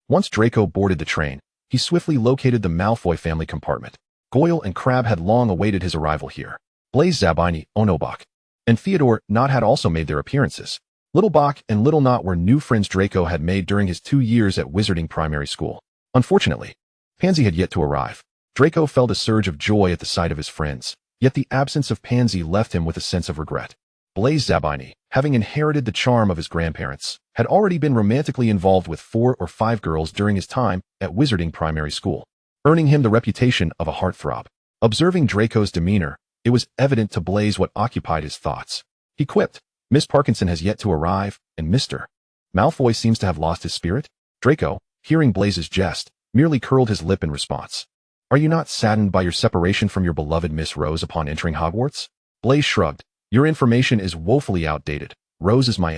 Once Draco boarded the train, he swiftly located the Malfoy family compartment. Goyle and Crabbe had long awaited his arrival here. Blaise Zabini, Onobak, and Theodore Nott had also made their appearances. Little Bach and Little Nott were new friends Draco had made during his 2 years at Wizarding Primary School. Unfortunately, Pansy had yet to arrive. Draco felt a surge of joy at the sight of his friends, yet the absence of Pansy left him with a sense of regret. Blaise Zabini, having inherited the charm of his grandparents, had already been romantically involved with 4 or 5 girls during his time at Wizarding Primary School, earning him the reputation of a heartthrob. Observing Draco's demeanor, it was evident to Blaise what occupied his thoughts. He quipped, "Miss Parkinson has yet to arrive, and Mr. Malfoy seems to have lost his spirit." Draco, hearing Blaise's jest, merely curled his lip in response. "Are you not saddened by your separation from your beloved Miss Rose upon entering Hogwarts?" Blaise shrugged. "Your information is woefully outdated. Rose is my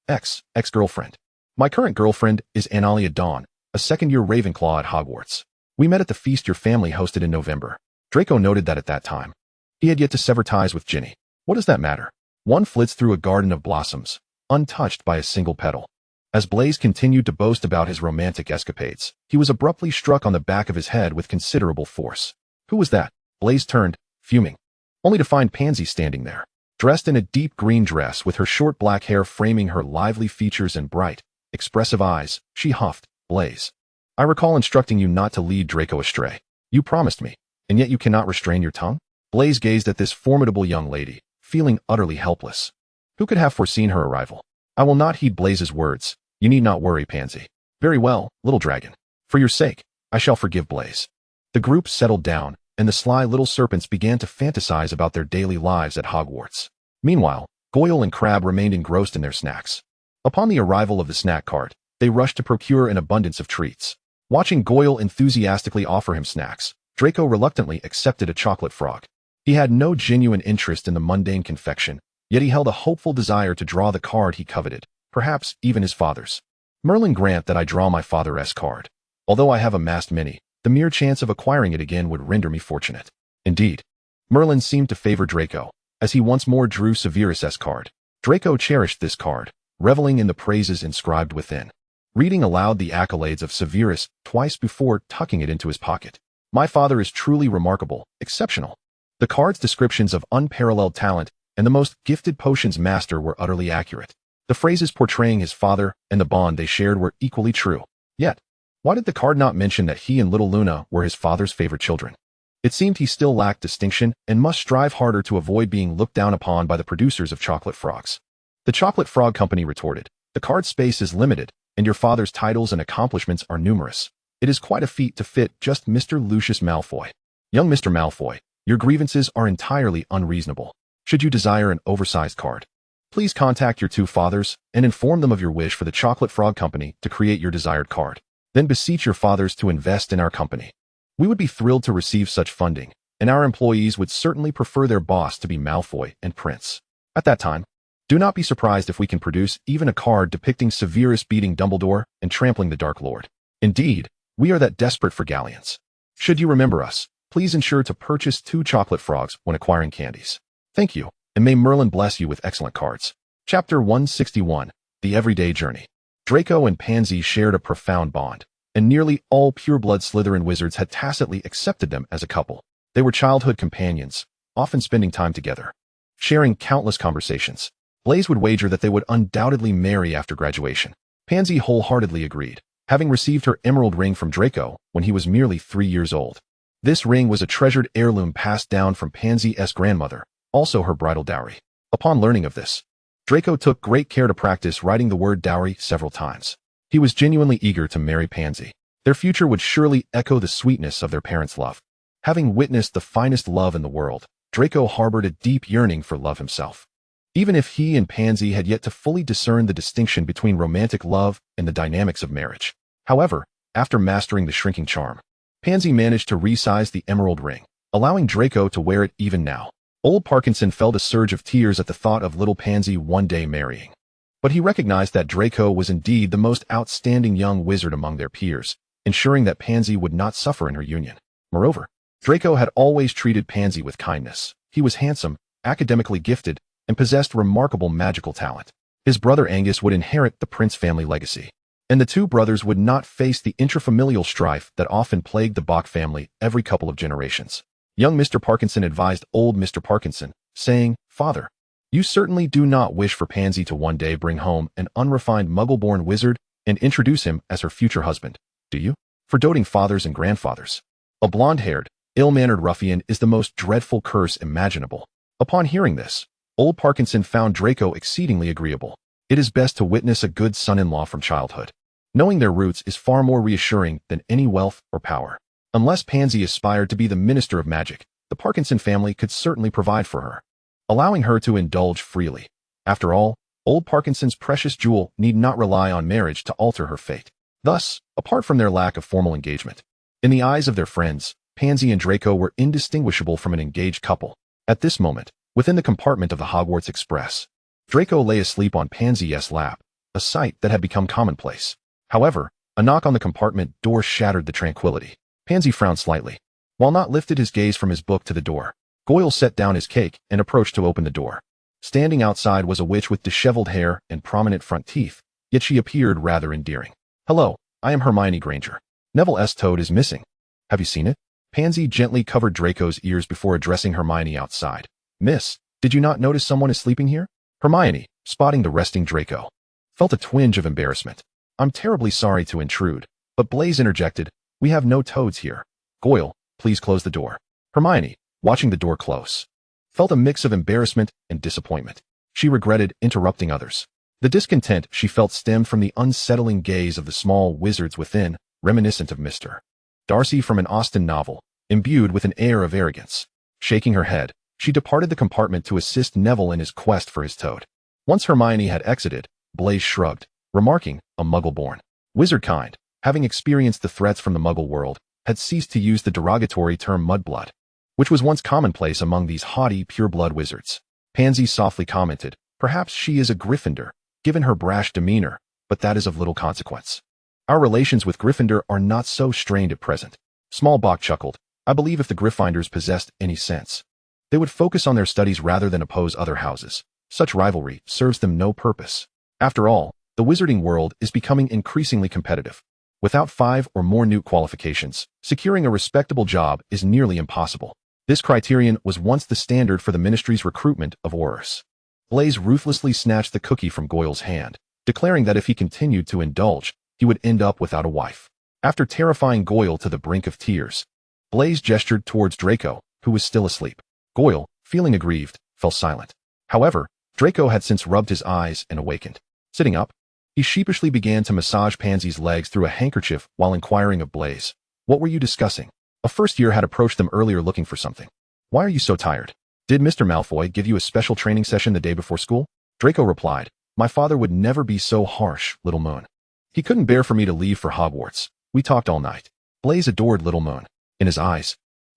ex-girlfriend. My current girlfriend is Analia Dawn, a second-year Ravenclaw at Hogwarts. We met at the feast your family hosted in November." Draco noted that at that time, he had yet to sever ties with Ginny. What does that matter? One flits through a garden of blossoms, untouched by a single petal. As Blaise continued to boast about his romantic escapades, he was abruptly struck on the back of his head with considerable force. Who was that? Blaise turned, fuming, only to find Pansy standing there. Dressed in a deep green dress with her short black hair framing her lively features and bright, expressive eyes, she huffed, "Blaise, I recall instructing you not to lead Draco astray. You promised me, and yet you cannot restrain your tongue?" Blaise gazed at this formidable young lady, feeling utterly helpless. Who could have foreseen her arrival? "I will not heed Blaise's words. You need not worry, Pansy." "Very well, little dragon. For your sake, I shall forgive Blaise." The group settled down, and the sly little serpents began to fantasize about their daily lives at Hogwarts. Meanwhile, Goyle and Crabbe remained engrossed in their snacks. Upon the arrival of the snack cart, they rushed to procure an abundance of treats. Watching Goyle enthusiastically offer him snacks, Draco reluctantly accepted a chocolate frog. He had no genuine interest in the mundane confection, yet he held a hopeful desire to draw the card he coveted, perhaps even his father's. "Merlin grant that I draw my father's card. Although I have amassed many, the mere chance of acquiring it again would render me fortunate." Indeed, Merlin seemed to favor Draco, as he once more drew Severus's card. Draco cherished this card, reveling in the praises inscribed within, reading aloud the accolades of Severus twice before tucking it into his pocket. "My father is truly remarkable, exceptional." The card's descriptions of unparalleled talent and the most gifted potions master were utterly accurate. The phrases portraying his father and the bond they shared were equally true. Yet, why did the card not mention that he and little Luna were his father's favorite children? It seemed he still lacked distinction and must strive harder to avoid being looked down upon by the producers of chocolate frogs. The Chocolate Frog Company retorted, "The card space is limited, and your father's titles and accomplishments are numerous. It is quite a feat to fit just Mr. Lucius Malfoy. Young Mr. Malfoy, your grievances are entirely unreasonable. Should you desire an oversized card, please contact your two fathers and inform them of your wish for the Chocolate Frog Company to create your desired card. Then beseech your fathers to invest in our company. We would be thrilled to receive such funding, and our employees would certainly prefer their boss to be Malfoy and Prince. At that time, do not be surprised if we can produce even a card depicting Severus beating Dumbledore and trampling the Dark Lord. Indeed, we are that desperate for galleons. Should you remember us, please ensure to purchase 2 chocolate frogs when acquiring candies. Thank you, and may Merlin bless you with excellent cards. Chapter 161, The Everyday Journey. Draco and Pansy shared a profound bond, and nearly all pureblood Slytherin wizards had tacitly accepted them as a couple. They were childhood companions, often spending time together, sharing countless conversations. Blaise would wager that they would undoubtedly marry after graduation. Pansy wholeheartedly agreed, having received her emerald ring from Draco when he was merely 3 years old. This ring was a treasured heirloom passed down from Pansy's grandmother, also her bridal dowry. Upon learning of this, Draco took great care to practice writing the word dowry several times. He was genuinely eager to marry Pansy. Their future would surely echo the sweetness of their parents' love. Having witnessed the finest love in the world, Draco harbored a deep yearning for love himself. Even if he and Pansy had yet to fully discern the distinction between romantic love and the dynamics of marriage. However, after mastering the shrinking charm, Pansy managed to resize the emerald ring, allowing Draco to wear it even now. Old Parkinson felt a surge of tears at the thought of little Pansy one day marrying. But he recognized that Draco was indeed the most outstanding young wizard among their peers, ensuring that Pansy would not suffer in her union. Moreover, Draco had always treated Pansy with kindness. He was handsome, academically gifted, and possessed remarkable magical talent. His brother Angus would inherit the Prince family legacy, and the two brothers would not face the intrafamilial strife that often plagued the Bach family every couple of generations. Young Mr. Parkinson advised old Mr. Parkinson, saying, "Father, you certainly do not wish for Pansy to one day bring home an unrefined Muggle-born wizard and introduce him as her future husband, do you? For doting fathers and grandfathers, a blonde-haired, ill-mannered ruffian is the most dreadful curse imaginable." Upon hearing this, old Parkinson found Draco exceedingly agreeable. It is best to witness a good son-in-law from childhood. Knowing their roots is far more reassuring than any wealth or power. Unless Pansy aspired to be the Minister of Magic, the Parkinson family could certainly provide for her, allowing her to indulge freely. After all, old Parkinson's precious jewel need not rely on marriage to alter her fate. Thus, apart from their lack of formal engagement, in the eyes of their friends, Pansy and Draco were indistinguishable from an engaged couple. At this moment, within the compartment of the Hogwarts Express, Draco lay asleep on Pansy's lap, a sight that had become commonplace. However, a knock on the compartment door shattered the tranquility. Pansy frowned slightly. While not lifted his gaze from his book to the door, Goyle set down his cake and approached to open the door. Standing outside was a witch with disheveled hair and prominent front teeth, yet she appeared rather endearing. "Hello, I am Hermione Granger. Neville Toad is missing. Have you seen it?" Pansy gently covered Draco's ears before addressing Hermione outside. "Miss, did you not notice someone is sleeping here?" Hermione, spotting the resting Draco, felt a twinge of embarrassment. "I'm terribly sorry to intrude," but Blaise interjected, "We have no toads here. Goyle, please close the door." Hermione, watching the door close, felt a mix of embarrassment and disappointment. She regretted interrupting others. The discontent she felt stemmed from the unsettling gaze of the small wizards within, reminiscent of Mr. Darcy from an Austen novel, imbued with an air of arrogance. Shaking her head, she departed the compartment to assist Neville in his quest for his toad. Once Hermione had exited, Blaise shrugged, remarking, "A Muggle-born wizard kind, having experienced the threats from the Muggle world, had ceased to use the derogatory term mudblood, which was once commonplace among these haughty pureblood wizards." Pansy softly commented, "Perhaps she is a Gryffindor, given her brash demeanor, but that is of little consequence. Our relations with Gryffindor are not so strained at present." Small Bach chuckled. "I believe if the Gryffindors possessed any sense, they would focus on their studies rather than oppose other houses. Such rivalry serves them no purpose. After all, the wizarding world is becoming increasingly competitive. Without 5 or more new qualifications, securing a respectable job is nearly impossible. This criterion was once the standard for the ministry's recruitment of Aurors." Blaise ruthlessly snatched the cookie from Goyle's hand, declaring that if he continued to indulge, he would end up without a wife. After terrifying Goyle to the brink of tears, Blaise gestured towards Draco, who was still asleep. Goyle, feeling aggrieved, fell silent. However, Draco had since rubbed his eyes and awakened. Sitting up, He sheepishly began to massage Pansy's legs through a handkerchief while inquiring of Blaise. What were you discussing? A first year had approached them earlier looking for something. Why are you so tired? Did Mr. Malfoy give you a special training session the day before school? Draco replied, my father would never be so harsh, Little Moon. He couldn't bear for me to leave for Hogwarts. We talked all night. Blaise adored Little Moon. In his eyes,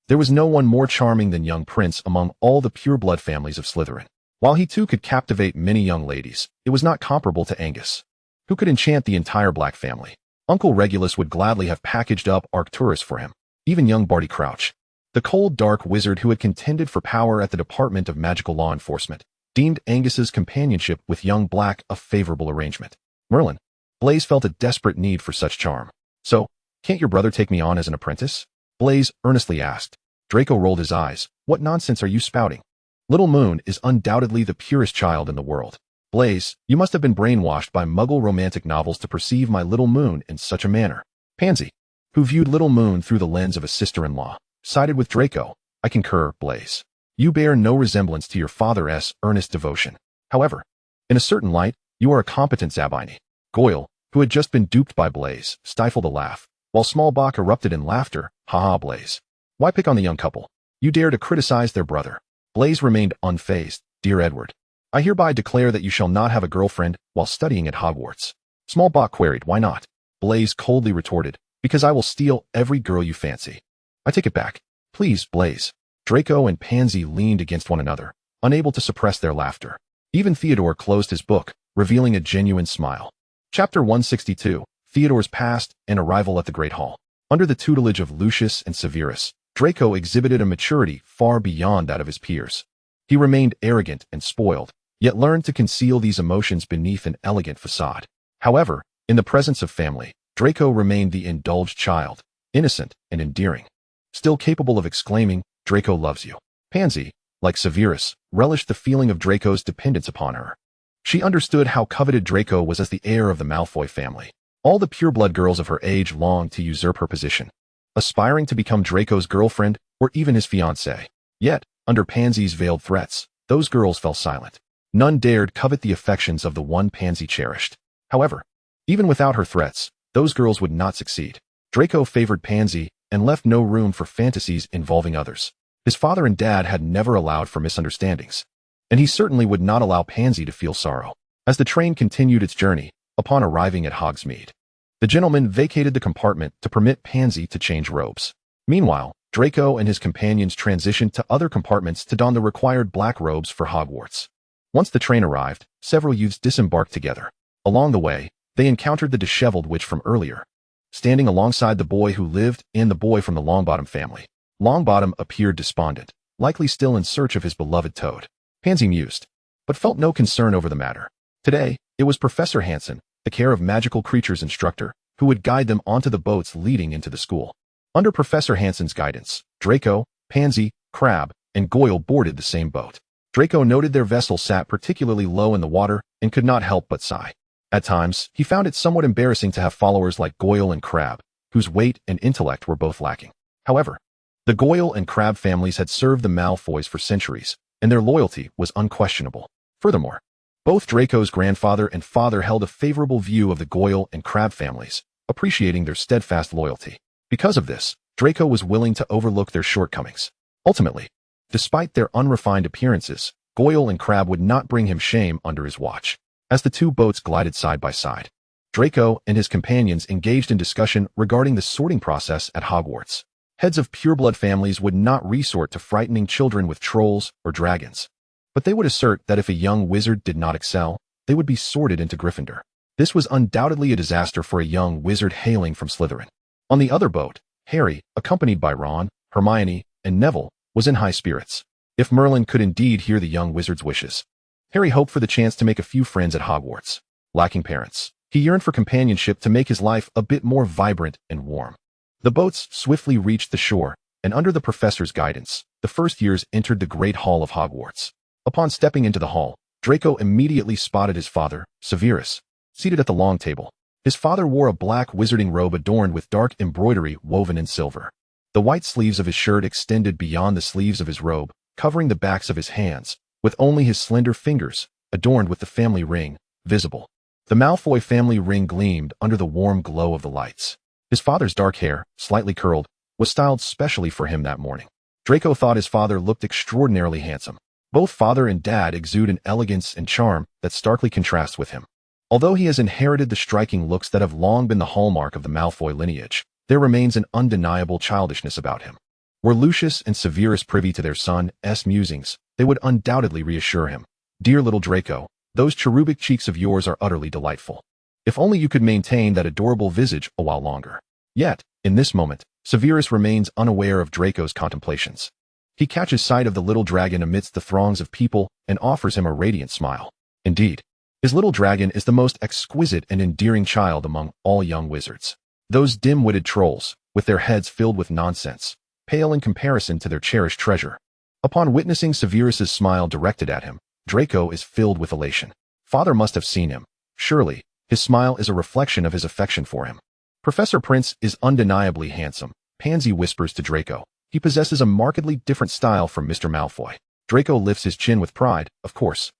there was no one more charming than young Prince among all the pureblood families of Slytherin. While he too could captivate many young ladies, it was not comparable to Angus, who could enchant the entire Black family. Uncle Regulus would gladly have packaged up Arcturus for him, even young Barty Crouch. The cold, dark wizard who had contended for power at the Department of Magical Law Enforcement deemed Angus's companionship with young Black a favorable arrangement. Merlin, Blaise felt a desperate need for such charm. So, can't your brother take me on as an apprentice? Blaise earnestly asked. Draco rolled his eyes. What nonsense are you spouting? Little Moon is undoubtedly the purest child in the world. Blaise, you must have been brainwashed by Muggle romantic novels to perceive my Little Moon in such a manner. Pansy, who viewed Little Moon through the lens of a sister-in-law, sided with Draco. I concur, Blaise. You bear no resemblance to your father's earnest devotion. However, in a certain light, you are a competent Zabini. Goyle, who had just been duped by Blaise, stifled a laugh, while Small Bach erupted in laughter. Ha, Blaise. Why pick on the young couple? You dare to criticize their brother. Blaise remained unfazed. Dear Edward, I hereby declare that you shall not have a girlfriend while studying at Hogwarts. Small Bach queried, why not? Blaise coldly retorted, because I will steal every girl you fancy. I take it back. Please, Blaise. Draco and Pansy leaned against one another, unable to suppress their laughter. Even Theodore closed his book, revealing a genuine smile. Chapter 162, Theodore's Past and Arrival at the Great Hall. Under the tutelage of Lucius and Severus, Draco exhibited a maturity far beyond that of his peers. He remained arrogant and spoiled, yet learned to conceal these emotions beneath an elegant facade. However, in the presence of family, Draco remained the indulged child, innocent and endearing. Still capable of exclaiming, Draco loves you. Pansy, like Severus, relished the feeling of Draco's dependence upon her. She understood how coveted Draco was as the heir of the Malfoy family. All the pureblood girls of her age longed to usurp her position, aspiring to become Draco's girlfriend or even his fiancée. Yet, under Pansy's veiled threats, those girls fell silent. None dared covet the affections of the one Pansy cherished. However, even without her threats, those girls would not succeed. Draco favored Pansy and left no room for fantasies involving others. His father and dad had never allowed for misunderstandings, and he certainly would not allow Pansy to feel sorrow. As the train continued its journey, upon arriving at Hogsmeade, the gentleman vacated the compartment to permit Pansy to change robes. Meanwhile, Draco and his companions transitioned to other compartments to don the required black robes for Hogwarts. Once the train arrived, several youths disembarked together. Along the way, they encountered the disheveled witch from earlier, standing alongside the boy who lived and the boy from the Longbottom family. Longbottom appeared despondent, likely still in search of his beloved Toad. Pansy mused, but felt no concern over the matter. Today, it was Professor Hansen, the Care of Magical Creatures instructor, who would guide them onto the boats leading into the school. Under Professor Hansen's guidance, Draco, Pansy, Crabbe, and Goyle boarded the same boat. Draco noted their vessel sat particularly low in the water and could not help but sigh. At times, he found it somewhat embarrassing to have followers like Goyle and Crabbe, whose weight and intellect were both lacking. However, the Goyle and Crabbe families had served the Malfoys for centuries, and their loyalty was unquestionable. Furthermore, both Draco's grandfather and father held a favorable view of the Goyle and Crabbe families, appreciating their steadfast loyalty. Because of this, Draco was willing to overlook their shortcomings. Ultimately, despite their unrefined appearances, Goyle and Crabbe would not bring him shame under his watch. As the two boats glided side by side, Draco and his companions engaged in discussion regarding the sorting process at Hogwarts. Heads of pureblood families would not resort to frightening children with trolls or dragons, but they would assert that if a young wizard did not excel, they would be sorted into Gryffindor. This was undoubtedly a disaster for a young wizard hailing from Slytherin. On the other boat, Harry, accompanied by Ron, Hermione, and Neville, was in high spirits. If Merlin could indeed hear the young wizard's wishes, Harry hoped for the chance to make a few friends at Hogwarts. Lacking parents, he yearned for companionship to make his life a bit more vibrant and warm. The boats swiftly reached the shore, and under the professor's guidance, the first years entered the Great Hall of Hogwarts. Upon stepping into the hall, Draco immediately spotted his father, Severus, seated at the long table. His father wore a black wizarding robe adorned with dark embroidery woven in silver. The white sleeves of his shirt extended beyond the sleeves of his robe, covering the backs of his hands, with only his slender fingers, adorned with the family ring, visible. The Malfoy family ring gleamed under the warm glow of the lights. His father's dark hair, slightly curled, was styled specially for him that morning. Draco thought his father looked extraordinarily handsome. Both father and dad exude an elegance and charm that starkly contrasts with him. Although he has inherited the striking looks that have long been the hallmark of the Malfoy lineage, there remains an undeniable childishness about him. Were Lucius and Severus privy to their son's musings, they would undoubtedly reassure him. Dear little Draco, those cherubic cheeks of yours are utterly delightful. If only you could maintain that adorable visage a while longer. Yet, in this moment, Severus remains unaware of Draco's contemplations. He catches sight of the little dragon amidst the throngs of people and offers him a radiant smile. Indeed, his little dragon is the most exquisite and endearing child among all young wizards. Those dim-witted trolls, with their heads filled with nonsense, pale in comparison to their cherished treasure. Upon witnessing Severus's smile directed at him, Draco is filled with elation. Father must have seen him. Surely, his smile is a reflection of his affection for him. Professor Prince is undeniably handsome, Pansy whispers to Draco. He possesses a markedly different style from Mr. Malfoy. Draco lifts his chin with pride, of course.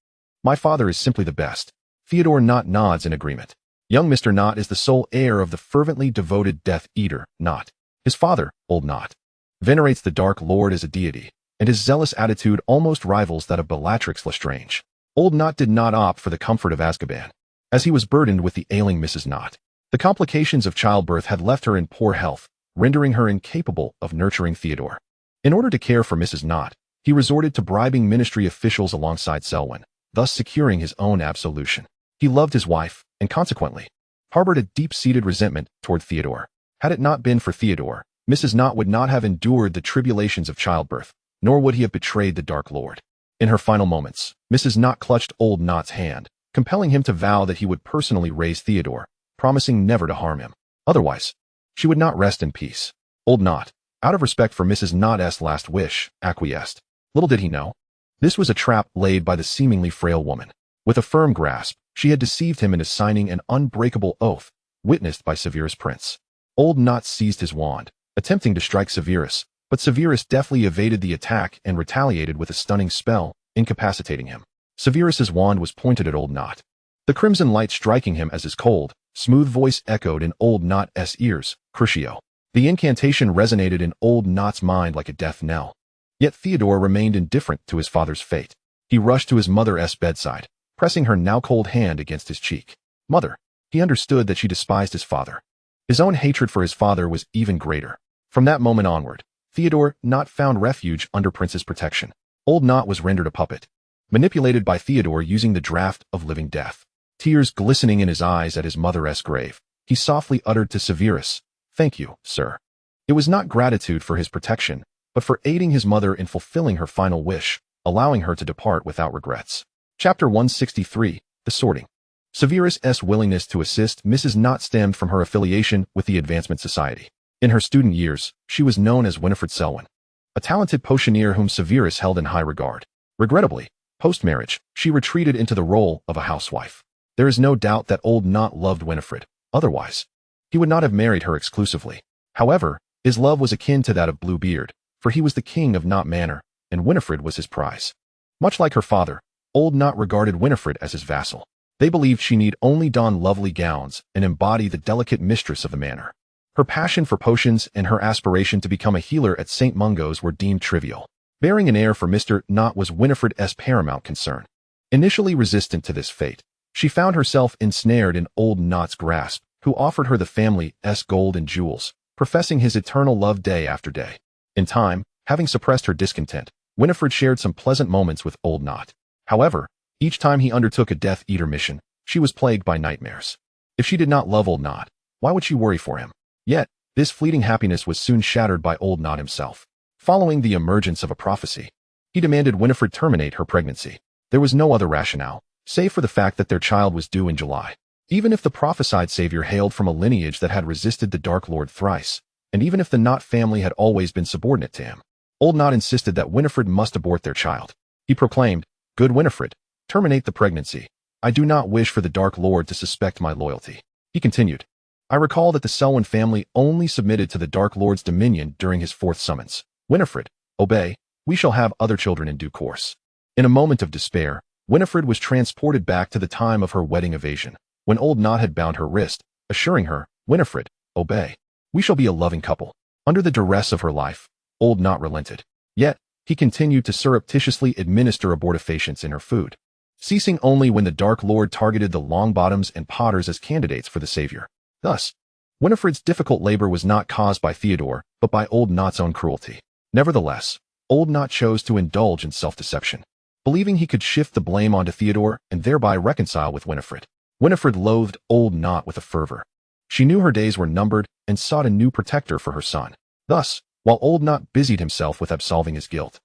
My father is simply the best. Theodore Nott nods in agreement. Young Mr. Nott is the sole heir of the fervently devoted Death Eater, Nott. His father, Old Nott, venerates the Dark Lord as a deity, and his zealous attitude almost rivals that of Bellatrix Lestrange. Old Nott did not opt for the comfort of Azkaban, as he was burdened with the ailing Mrs. Nott. The complications of childbirth had left her in poor health, rendering her incapable of nurturing Theodore. In order to care for Mrs. Nott, he resorted to bribing ministry officials alongside Selwyn, thus securing his own absolution. He loved his wife, and consequently, harbored a deep-seated resentment toward Theodore. Had it not been for Theodore, Mrs. Nott would not have endured the tribulations of childbirth, nor would he have betrayed the Dark Lord. In her final moments, Mrs. Nott clutched Old Nott's hand, compelling him to vow that he would personally raise Theodore, promising never to harm him. Otherwise, she would not rest in peace. Old Nott, out of respect for Mrs. Nott's last wish, acquiesced. Little did he know, this was a trap laid by the seemingly frail woman. With a firm grasp, she had deceived him into signing an unbreakable oath, witnessed by Severus Prince. Old Nott seized his wand, attempting to strike Severus, but Severus deftly evaded the attack and retaliated with a stunning spell, incapacitating him. Severus's wand was pointed at Old Nott. The crimson light striking him as his cold, smooth voice echoed in Old Nott's ears, Crucio. The incantation resonated in Old Nott's mind like a death knell. Yet Theodore remained indifferent to his father's fate. He rushed to his mother's bedside, pressing her now cold hand against his cheek. Mother. He understood that she despised his father. His own hatred for his father was even greater. From that moment onward, Theodore Nott found refuge under Prince's protection. Old Nott was rendered a puppet, manipulated by Theodore using the draft of living death. Tears glistening in his eyes at his mother's grave, he softly uttered to Severus, "Thank you, sir." It was not gratitude for his protection, but for aiding his mother in fulfilling her final wish, allowing her to depart without regrets. Chapter 163, The Sorting. Severus' willingness to assist Mrs. Nott stemmed from her affiliation with the Advancement Society. In her student years, she was known as Winifred Selwyn, a talented potioneer whom Severus held in high regard. Regrettably, post-marriage, she retreated into the role of a housewife. There is no doubt that Old Nott loved Winifred. Otherwise, he would not have married her exclusively. However, his love was akin to that of Bluebeard, for he was the king of Nott Manor, and Winifred was his prize. Much like her father, Old Nott regarded Winifred as his vassal. They believed she need only don lovely gowns and embody the delicate mistress of the manor. Her passion for potions and her aspiration to become a healer at St. Mungo's were deemed trivial. Bearing an heir for Mr. Nott was Winifred's paramount concern. Initially resistant to this fate, she found herself ensnared in Old Nott's grasp, who offered her the family's gold and jewels, professing his eternal love day after day. In time, having suppressed her discontent, Winifred shared some pleasant moments with Old Nott. However, each time he undertook a Death Eater mission, she was plagued by nightmares. If she did not love Old Nott, why would she worry for him? Yet, this fleeting happiness was soon shattered by Old Nott himself. Following the emergence of a prophecy, he demanded Winifred terminate her pregnancy. There was no other rationale, save for the fact that their child was due in July. Even if the prophesied savior hailed from a lineage that had resisted the Dark Lord thrice, and even if the Nott family had always been subordinate to him, Old Nott insisted that Winifred must abort their child. He proclaimed, "Good Winifred, terminate the pregnancy. I do not wish for the Dark Lord to suspect my loyalty." He continued, "I recall that the Selwyn family only submitted to the Dark Lord's dominion during his fourth summons. Winifred, obey, we shall have other children in due course." In a moment of despair, Winifred was transported back to the time of her wedding evasion. when Old Knot had bound her wrist, assuring her, "Winifred, obey. We shall be a loving couple." Under the duress of her life, Old Knot relented. Yet, he continued to surreptitiously administer abortifacients in her food, ceasing only when the Dark Lord targeted the Longbottoms and Potters as candidates for the savior. Thus, Winifred's difficult labor was not caused by Theodore, but by Old Knot's own cruelty. Nevertheless, Old Knot chose to indulge in self-deception, believing he could shift the blame onto Theodore and thereby reconcile with Winifred. Winifred loathed Old Knot with a fervor. She knew her days were numbered and sought a new protector for her son. Thus, while Old Knot busied himself with absolving his guilt,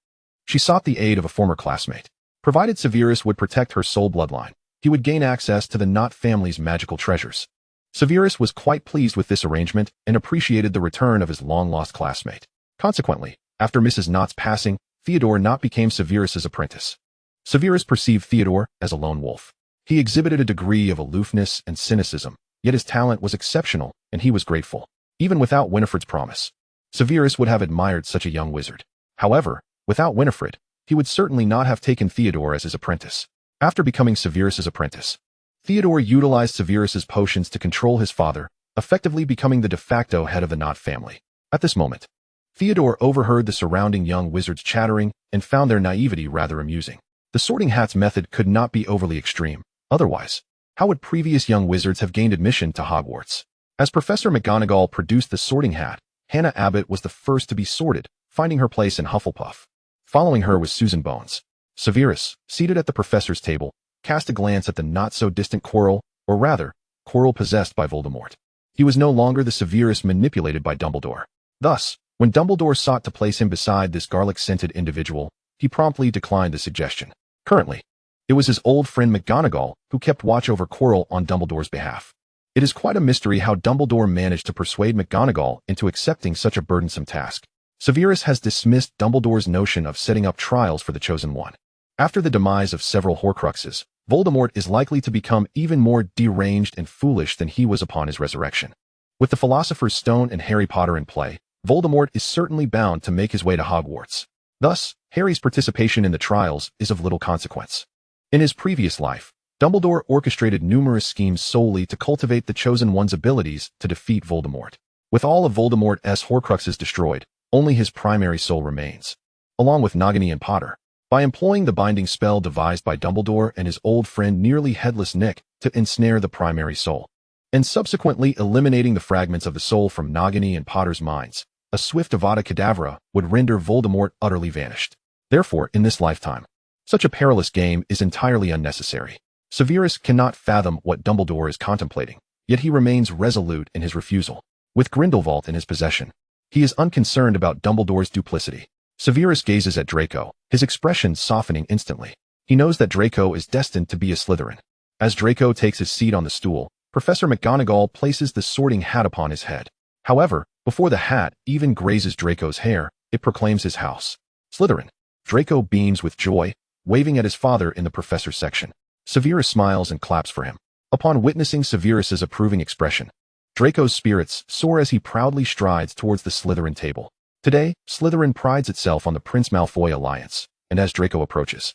she sought the aid of a former classmate. Provided Severus would protect her soul bloodline, he would gain access to the Knot family's magical treasures. Severus was quite pleased with this arrangement and appreciated the return of his long-lost classmate. Consequently, after Mrs. Knot's passing, Theodore Knot became Severus's apprentice. Severus perceived Theodore as a lone wolf. He exhibited a degree of aloofness and cynicism, yet his talent was exceptional, and he was grateful. Even without Winifred's promise, Severus would have admired such a young wizard. However, without Winifred, he would certainly not have taken Theodore as his apprentice. After becoming Severus's apprentice, Theodore utilized Severus's potions to control his father, effectively becoming the de facto head of the Knot family. At this moment, Theodore overheard the surrounding young wizards chattering and found their naivety rather amusing. The Sorting Hat's method could not be overly extreme. Otherwise, how would previous young wizards have gained admission to Hogwarts? As Professor McGonagall produced the Sorting Hat, Hannah Abbott was the first to be sorted, finding her place in Hufflepuff. Following her was Susan Bones. Severus, seated at the professor's table, cast a glance at the not-so-distant Quirrell, or rather, Quirrell possessed by Voldemort. He was no longer the Severus manipulated by Dumbledore. Thus, when Dumbledore sought to place him beside this garlic-scented individual, he promptly declined the suggestion. Currently, it was his old friend McGonagall who kept watch over Quirrell on Dumbledore's behalf. It is quite a mystery how Dumbledore managed to persuade McGonagall into accepting such a burdensome task. Severus has dismissed Dumbledore's notion of setting up trials for the Chosen One. After the demise of several Horcruxes, Voldemort is likely to become even more deranged and foolish than he was upon his resurrection. With the Philosopher's Stone and Harry Potter in play, Voldemort is certainly bound to make his way to Hogwarts. Thus, Harry's participation in the trials is of little consequence. In his previous life, Dumbledore orchestrated numerous schemes solely to cultivate the Chosen One's abilities to defeat Voldemort. With all of Voldemort's Horcruxes destroyed, only his primary soul remains, along with Nagini and Potter. By employing the binding spell devised by Dumbledore and his old friend Nearly Headless Nick to ensnare the primary soul, and subsequently eliminating the fragments of the soul from Nagini and Potter's minds, a swift Avada Kedavra would render Voldemort utterly vanished. Therefore, in this lifetime, such a perilous game is entirely unnecessary. Severus cannot fathom what Dumbledore is contemplating, yet he remains resolute in his refusal. With Grindelwald in his possession, he is unconcerned about Dumbledore's duplicity. Severus gazes at Draco, his expression softening instantly. He knows that Draco is destined to be a Slytherin. As Draco takes his seat on the stool, Professor McGonagall places the Sorting Hat upon his head. However, before the hat even grazes Draco's hair, it proclaims his house, Slytherin. Draco beams with joy, waving at his father in the professor's section. Severus smiles and claps for him. Upon witnessing Severus's approving expression, Draco's spirits soar as he proudly strides towards the Slytherin table. Today, Slytherin prides itself on the Prince Malfoy alliance, and as Draco approaches,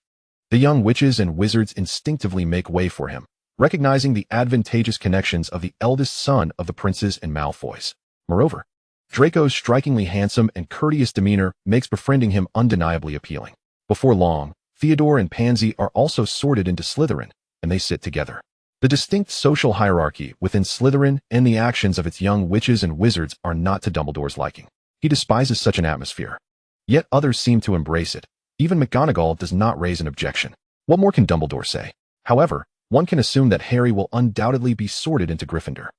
the young witches and wizards instinctively make way for him, recognizing the advantageous connections of the eldest son of the princes and Malfoys. Moreover, Draco's strikingly handsome and courteous demeanor makes befriending him undeniably appealing. Before long, Theodore and Pansy are also sorted into Slytherin, and they sit together. The distinct social hierarchy within Slytherin and the actions of its young witches and wizards are not to Dumbledore's liking. He despises such an atmosphere. Yet others seem to embrace it. Even McGonagall does not raise an objection. What more can Dumbledore say? However, one can assume that Harry will undoubtedly be sorted into Gryffindor.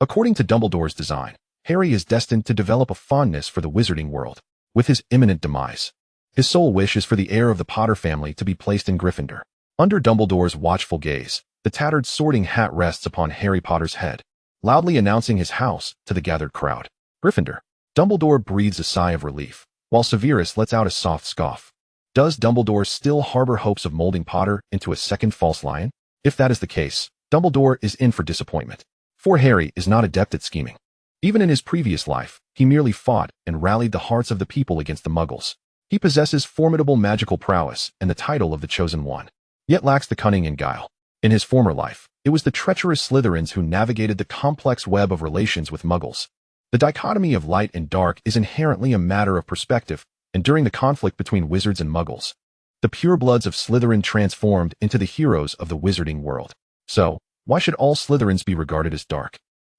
According to Dumbledore's design, Harry is destined to develop a fondness for the wizarding world. With his imminent demise, his sole wish is for the heir of the Potter family to be placed in Gryffindor. Under Dumbledore's watchful gaze, the tattered Sorting Hat rests upon Harry Potter's head, loudly announcing his house to the gathered crowd. Gryffindor. Dumbledore breathes a sigh of relief, while Severus lets out a soft scoff. Does Dumbledore still harbor hopes of molding Potter into a second false lion? If that is the case, Dumbledore is in for disappointment. For Harry is not adept at scheming. Even in his previous life, he merely fought and rallied the hearts of the people against the Muggles. He possesses formidable magical prowess and the title of the Chosen One, yet lacks the cunning and guile In his former life, it was the treacherous Slytherins who navigated the complex web of relations with Muggles. The dichotomy of light and dark is inherently a matter of perspective, and during the conflict between wizards and Muggles, the purebloods of Slytherin transformed into the heroes of the wizarding world. So, why should all Slytherins be regarded as dark?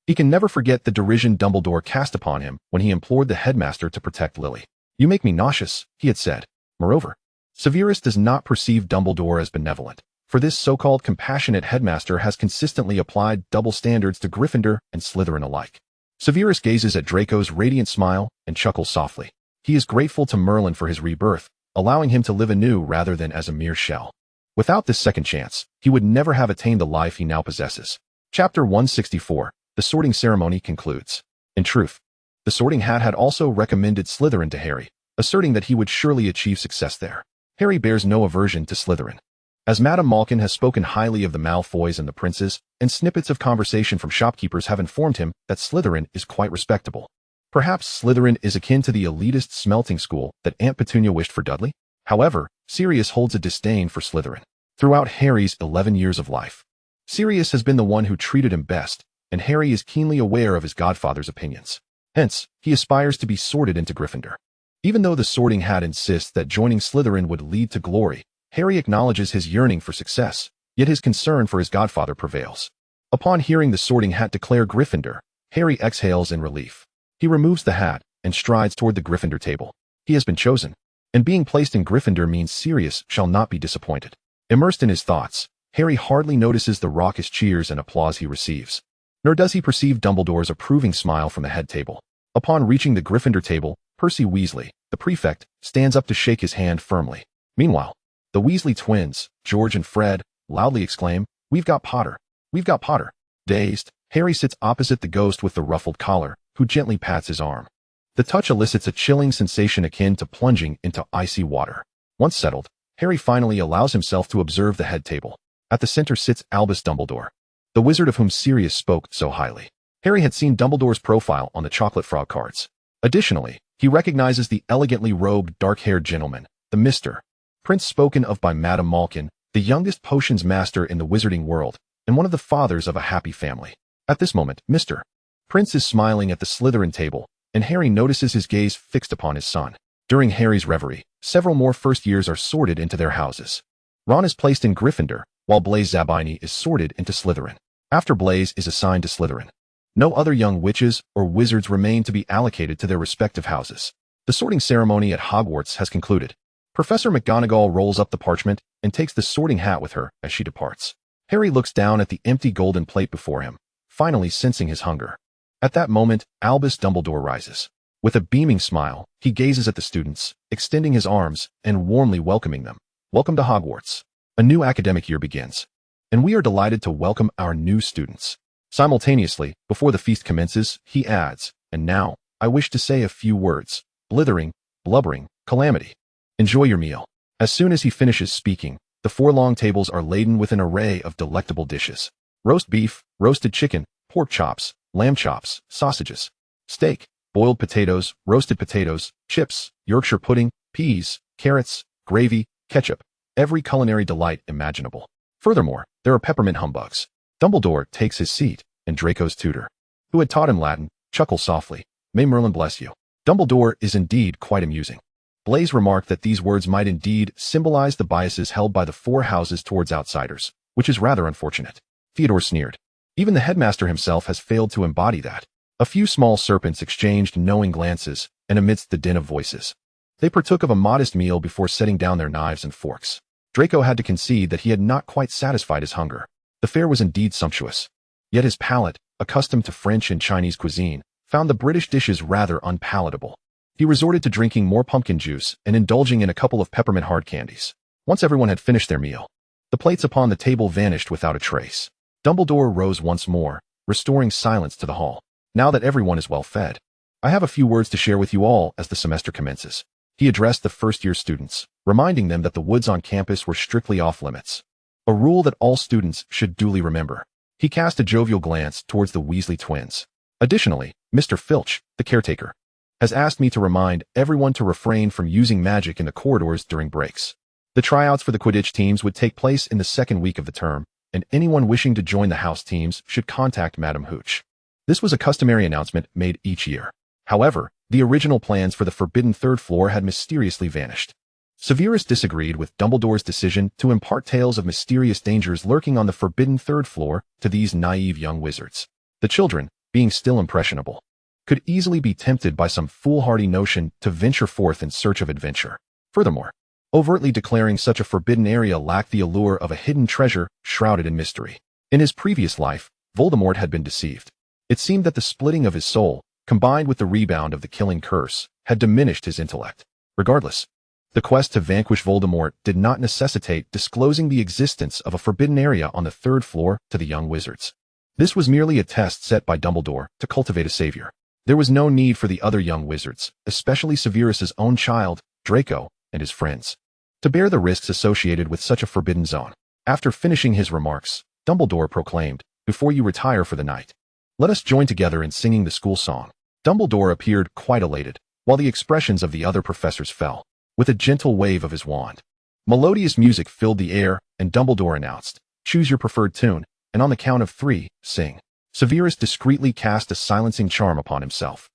He can never forget the derision Dumbledore cast upon him when he implored the headmaster to protect Lily. "You make me nauseous," he had said. Moreover, Severus does not perceive Dumbledore as benevolent, for this so-called compassionate headmaster has consistently applied double standards to Gryffindor and Slytherin alike. Severus gazes at Draco's radiant smile and chuckles softly. He is grateful to Merlin for his rebirth, allowing him to live anew rather than as a mere shell. Without this second chance, he would never have attained the life he now possesses. Chapter 164, The Sorting Ceremony concludes. In truth, the Sorting Hat had also recommended Slytherin to Harry, asserting that he would surely achieve success there. Harry bears no aversion to Slytherin. As Madame Malkin has spoken highly of the Malfoys and the princes, and snippets of conversation from shopkeepers have informed him that Slytherin is quite respectable. Perhaps Slytherin is akin to the elitist smelting school that Aunt Petunia wished for Dudley? However, Sirius holds a disdain for Slytherin. Throughout Harry's 11 years of life, Sirius has been the one who treated him best, and Harry is keenly aware of his godfather's opinions. Hence, he aspires to be sorted into Gryffindor. Even though the Sorting Hat insists that joining Slytherin would lead to glory, Harry acknowledges his yearning for success, yet his concern for his godfather prevails. Upon hearing the Sorting Hat declare Gryffindor, Harry exhales in relief. He removes the hat and strides toward the Gryffindor table. He has been chosen, and being placed in Gryffindor means Sirius shall not be disappointed. Immersed in his thoughts, Harry hardly notices the raucous cheers and applause he receives. Nor does he perceive Dumbledore's approving smile from the head table. Upon reaching the Gryffindor table, Percy Weasley, the prefect, stands up to shake his hand firmly. Meanwhile, the Weasley twins, George and Fred, loudly exclaim, "We've got Potter! We've got Potter!" Dazed, Harry sits opposite the ghost with the ruffled collar, who gently pats his arm. The touch elicits a chilling sensation akin to plunging into icy water. Once settled, Harry finally allows himself to observe the head table. At the center sits Albus Dumbledore, the wizard of whom Sirius spoke so highly. Harry had seen Dumbledore's profile on the chocolate frog cards. Additionally, he recognizes the elegantly robed, dark-haired gentleman, the Mr. Prince spoken of by Madame Malkin, the youngest potions master in the wizarding world, and one of the fathers of a happy family. At this moment, Mr. Prince is smiling at the Slytherin table, and Harry notices his gaze fixed upon his son. During Harry's reverie, several more first years are sorted into their houses. Ron is placed in Gryffindor, while Blaise Zabini is sorted into Slytherin. After Blaise is assigned to Slytherin, no other young witches or wizards remain to be allocated to their respective houses. The sorting ceremony at Hogwarts has concluded. Professor McGonagall rolls up the parchment and takes the sorting hat with her as she departs. Harry looks down at the empty golden plate before him, finally sensing his hunger. At that moment, Albus Dumbledore rises. With a beaming smile, he gazes at the students, extending his arms and warmly welcoming them. Welcome to Hogwarts. A new academic year begins, and we are delighted to welcome our new students. Simultaneously, before the feast commences, he adds, and now, I wish to say a few words. Blithering, blubbering, calamity. Enjoy your meal. As soon as he finishes speaking, the 4 long tables are laden with an array of delectable dishes. Roast beef, roasted chicken, pork chops, lamb chops, sausages, steak, boiled potatoes, roasted potatoes, chips, Yorkshire pudding, peas, carrots, gravy, ketchup, every culinary delight imaginable. Furthermore, there are peppermint humbugs. Dumbledore takes his seat, and Draco's tutor, who had taught him Latin, chuckles softly. May Merlin bless you. Dumbledore is indeed quite amusing. Blaise remarked that these words might indeed symbolize the biases held by the 4 houses towards outsiders, which is rather unfortunate. Theodore sneered. Even the headmaster himself has failed to embody that. A few small serpents exchanged knowing glances, and amidst the din of voices, they partook of a modest meal before setting down their knives and forks. Draco had to concede that he had not quite satisfied his hunger. The fare was indeed sumptuous. Yet his palate, accustomed to French and Chinese cuisine, found the British dishes rather unpalatable. He resorted to drinking more pumpkin juice and indulging in a couple of peppermint hard candies. Once everyone had finished their meal, the plates upon the table vanished without a trace. Dumbledore rose once more, restoring silence to the hall. Now that everyone is well fed, I have a few words to share with you all as the semester commences. He addressed the first-year students, reminding them that the woods on campus were strictly off-limits, a rule that all students should duly remember. He cast a jovial glance towards the Weasley twins. Additionally, Mr. Filch, the caretaker, has asked me to remind everyone to refrain from using magic in the corridors during breaks. The tryouts for the Quidditch teams would take place in the second week of the term, and anyone wishing to join the house teams should contact Madame Hooch. This was a customary announcement made each year. However, the original plans for the forbidden third floor had mysteriously vanished. Severus disagreed with Dumbledore's decision to impart tales of mysterious dangers lurking on the forbidden third floor to these naive young wizards. The children, being still impressionable, could easily be tempted by some foolhardy notion to venture forth in search of adventure. Furthermore, overtly declaring such a forbidden area lacked the allure of a hidden treasure shrouded in mystery. In his previous life, Voldemort had been deceived. It seemed that the splitting of his soul, combined with the rebound of the killing curse, had diminished his intellect. Regardless, the quest to vanquish Voldemort did not necessitate disclosing the existence of a forbidden area on the third floor to the young wizards. This was merely a test set by Dumbledore to cultivate a savior. There was no need for the other young wizards, especially Severus's own child, Draco, and his friends, to bear the risks associated with such a forbidden zone. After finishing his remarks, Dumbledore proclaimed, "Before you retire for the night, let us join together in singing the school song." Dumbledore appeared quite elated, while the expressions of the other professors fell. With a gentle wave of his wand, melodious music filled the air, and Dumbledore announced, "Choose your preferred tune, and on the count of 3, sing." Severus discreetly cast a silencing charm upon himself.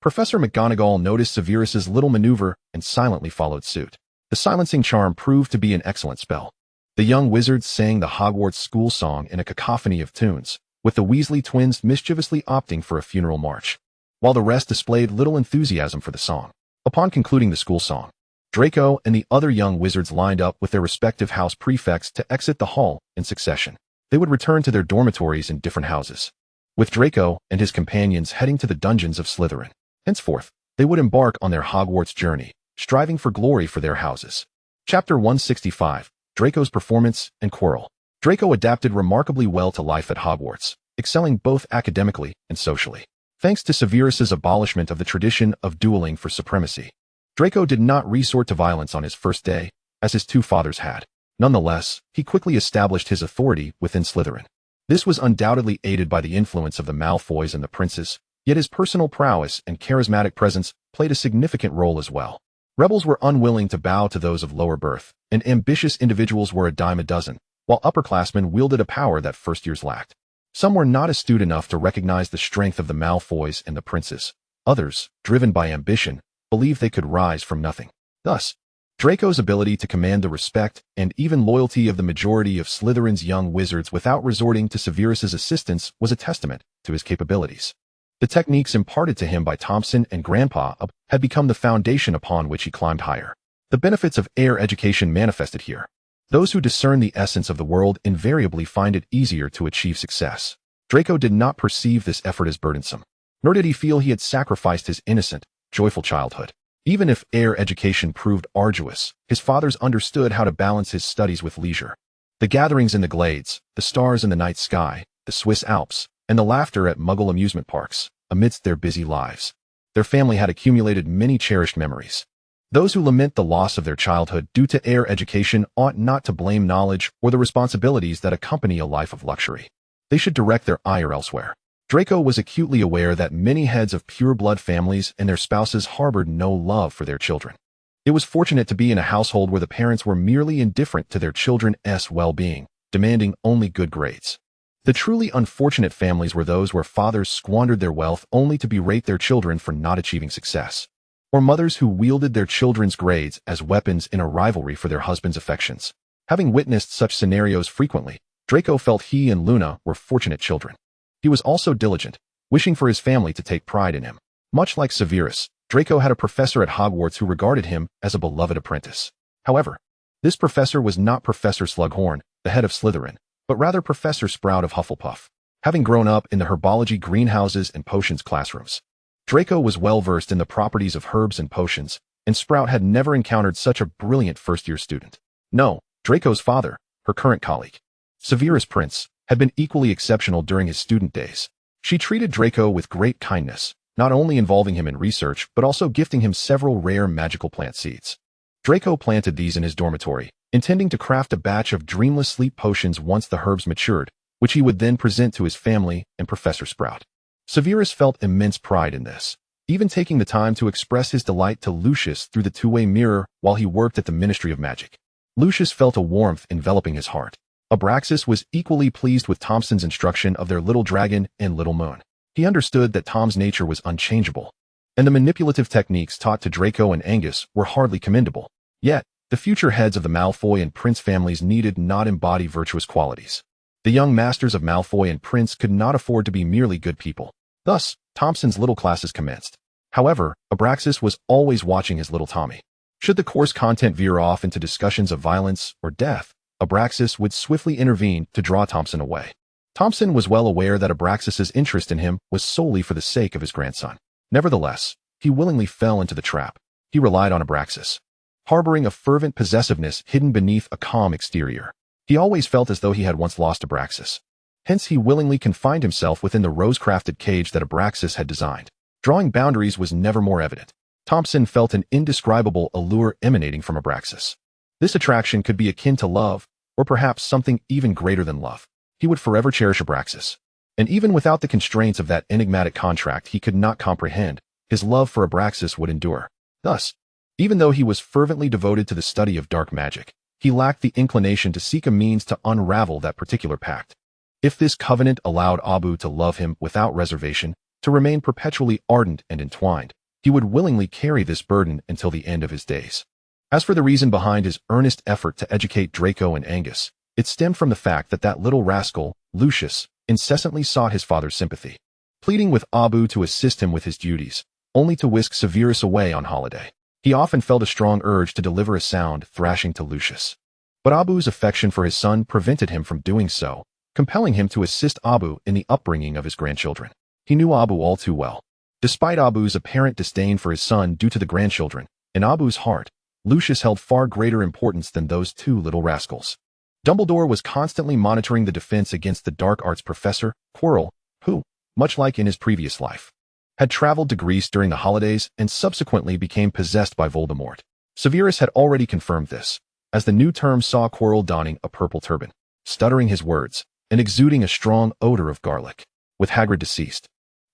Professor McGonagall noticed Severus's little maneuver and silently followed suit. The silencing charm proved to be an excellent spell. The young wizards sang the Hogwarts school song in a cacophony of tunes, with the Weasley twins mischievously opting for a funeral march, while the rest displayed little enthusiasm for the song. Upon concluding the school song, Draco and the other young wizards lined up with their respective house prefects to exit the hall in succession. They would return to their dormitories in different houses, with Draco and his companions heading to the dungeons of Slytherin. Henceforth, they would embark on their Hogwarts journey, striving for glory for their houses. Chapter 165, Draco's Performance and Quarrel. Draco adapted remarkably well to life at Hogwarts, excelling both academically and socially. Thanks to Severus's abolishment of the tradition of dueling for supremacy, Draco did not resort to violence on his first day, as his two fathers had. Nonetheless, he quickly established his authority within Slytherin. This was undoubtedly aided by the influence of the Malfoys and the princes, yet his personal prowess and charismatic presence played a significant role as well. Rebels were unwilling to bow to those of lower birth, and ambitious individuals were a dime a dozen, while upperclassmen wielded a power that first years lacked. Some were not astute enough to recognize the strength of the Malfoys and the princes. Others, driven by ambition, believed they could rise from nothing. Thus, Draco's ability to command the respect and even loyalty of the majority of Slytherin's young wizards without resorting to Severus's assistance was a testament to his capabilities. The techniques imparted to him by Thompson and Grandpa had become the foundation upon which he climbed higher. The benefits of heir education manifested here. Those who discern the essence of the world invariably find it easier to achieve success. Draco did not perceive this effort as burdensome, nor did he feel he had sacrificed his innocent, joyful childhood. Even if heir education proved arduous, his fathers understood how to balance his studies with leisure. The gatherings in the glades, the stars in the night sky, the Swiss Alps, and the laughter at Muggle amusement parks, amidst their busy lives. Their family had accumulated many cherished memories. Those who lament the loss of their childhood due to heir education ought not to blame knowledge or the responsibilities that accompany a life of luxury. They should direct their ire elsewhere. Draco was acutely aware that many heads of pure-blood families and their spouses harbored no love for their children. It was fortunate to be in a household where the parents were merely indifferent to their children's well-being, demanding only good grades. The truly unfortunate families were those where fathers squandered their wealth only to berate their children for not achieving success, or mothers who wielded their children's grades as weapons in a rivalry for their husbands' affections. Having witnessed such scenarios frequently, Draco felt he and Luna were fortunate children. He was also diligent, wishing for his family to take pride in him. Much like Severus, Draco had a professor at Hogwarts who regarded him as a beloved apprentice. However, this professor was not Professor Slughorn, the head of Slytherin, but rather Professor Sprout of Hufflepuff. Having grown up in the herbology greenhouses and potions classrooms, Draco was well versed in the properties of herbs and potions, and Sprout had never encountered such a brilliant first-year student. No, Draco's father, her current colleague, Severus Prince, had been equally exceptional during his student days. She treated Draco with great kindness, not only involving him in research, but also gifting him several rare magical plant seeds. Draco planted these in his dormitory, intending to craft a batch of dreamless sleep potions once the herbs matured, which he would then present to his family and Professor Sprout. Severus felt immense pride in this, even taking the time to express his delight to Lucius through the two-way mirror while he worked at the Ministry of Magic. Lucius felt a warmth enveloping his heart. Abraxas was equally pleased with Thompson's instruction of their little dragon and little moon. He understood that Tom's nature was unchangeable, and the manipulative techniques taught to Draco and Angus were hardly commendable. Yet, the future heads of the Malfoy and Prince families needed not embody virtuous qualities. The young masters of Malfoy and Prince could not afford to be merely good people. Thus, Thompson's little classes commenced. However, Abraxas was always watching his little Tommy. Should the course content veer off into discussions of violence or death, Abraxas would swiftly intervene to draw Thompson away. Thompson was well aware that Abraxas's interest in him was solely for the sake of his grandson. Nevertheless, he willingly fell into the trap. He relied on Abraxas, harboring a fervent possessiveness hidden beneath a calm exterior. He always felt as though he had once lost Abraxas. Hence he willingly confined himself within the rose-crafted cage that Abraxas had designed. Drawing boundaries was never more evident. Thompson felt an indescribable allure emanating from Abraxas. This attraction could be akin to love, or perhaps something even greater than love. He would forever cherish Abraxas. And even without the constraints of that enigmatic contract he could not comprehend, his love for Abraxas would endure. Thus, even though he was fervently devoted to the study of dark magic, he lacked the inclination to seek a means to unravel that particular pact. If this covenant allowed Abu to love him without reservation, to remain perpetually ardent and entwined, he would willingly carry this burden until the end of his days. As for the reason behind his earnest effort to educate Draco and Angus, it stemmed from the fact that little rascal, Lucius, incessantly sought his father's sympathy, pleading with Abu to assist him with his duties, only to whisk Severus away on holiday. He often felt a strong urge to deliver a sound thrashing to Lucius. But Abu's affection for his son prevented him from doing so, compelling him to assist Abu in the upbringing of his grandchildren. He knew Abu all too well. Despite Abu's apparent disdain for his son due to the grandchildren, in Abu's heart, Lucius held far greater importance than those two little rascals. Dumbledore was constantly monitoring the defense against the dark arts professor, Quirrell, who, much like in his previous life, had traveled to Greece during the holidays and subsequently became possessed by Voldemort. Severus had already confirmed this, as the new term saw Quirrell donning a purple turban, stuttering his words, and exuding a strong odor of garlic. With Hagrid deceased,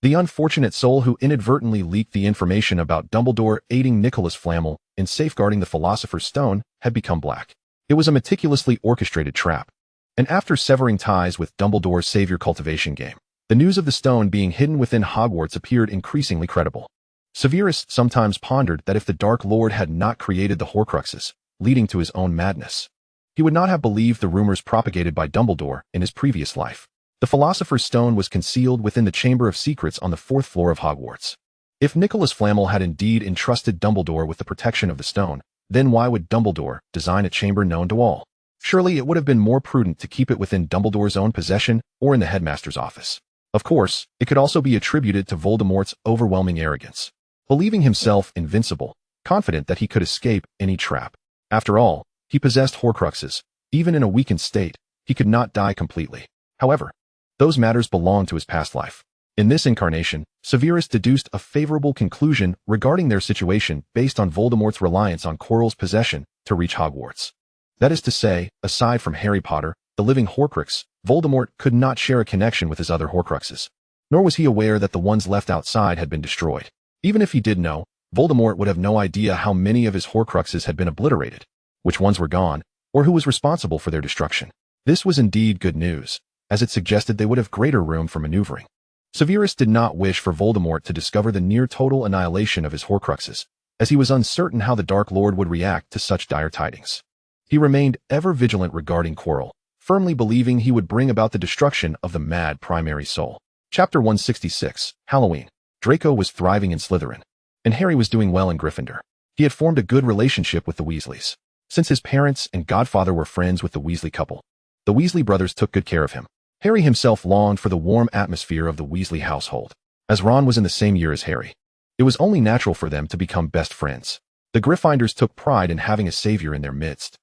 the unfortunate soul who inadvertently leaked the information about Dumbledore aiding Nicholas Flamel in safeguarding the Philosopher's Stone had become black. It was a meticulously orchestrated trap, and after severing ties with Dumbledore's savior cultivation game, the news of the stone being hidden within Hogwarts appeared increasingly credible. Severus sometimes pondered that if the Dark Lord had not created the Horcruxes, leading to his own madness, he would not have believed the rumors propagated by Dumbledore in his previous life. The Philosopher's Stone was concealed within the Chamber of Secrets on the 4th floor of Hogwarts. If Nicholas Flamel had indeed entrusted Dumbledore with the protection of the stone, then why would Dumbledore design a chamber known to all? Surely it would have been more prudent to keep it within Dumbledore's own possession or in the headmaster's office. Of course, it could also be attributed to Voldemort's overwhelming arrogance, believing himself invincible, confident that he could escape any trap. After all, he possessed Horcruxes. Even in a weakened state, he could not die completely. However, those matters belonged to his past life. In this incarnation, Severus deduced a favorable conclusion regarding their situation based on Voldemort's reliance on Quirrell's possession to reach Hogwarts. That is to say, aside from Harry Potter, the living Horcrux, Voldemort could not share a connection with his other Horcruxes. Nor was he aware that the ones left outside had been destroyed. Even if he did know, Voldemort would have no idea how many of his Horcruxes had been obliterated, which ones were gone, or who was responsible for their destruction. This was indeed good news, as it suggested they would have greater room for maneuvering. Severus did not wish for Voldemort to discover the near-total annihilation of his Horcruxes, as he was uncertain how the Dark Lord would react to such dire tidings. He remained ever vigilant regarding Quirrell, firmly believing he would bring about the destruction of the mad primary soul. Chapter 166, Halloween. Draco was thriving in Slytherin, and Harry was doing well in Gryffindor. He had formed a good relationship with the Weasleys. Since his parents and godfather were friends with the Weasley couple, the Weasley brothers took good care of him. Harry himself longed for the warm atmosphere of the Weasley household. As Ron was in the same year as Harry, it was only natural for them to become best friends. The Gryffindors took pride in having a savior in their midst.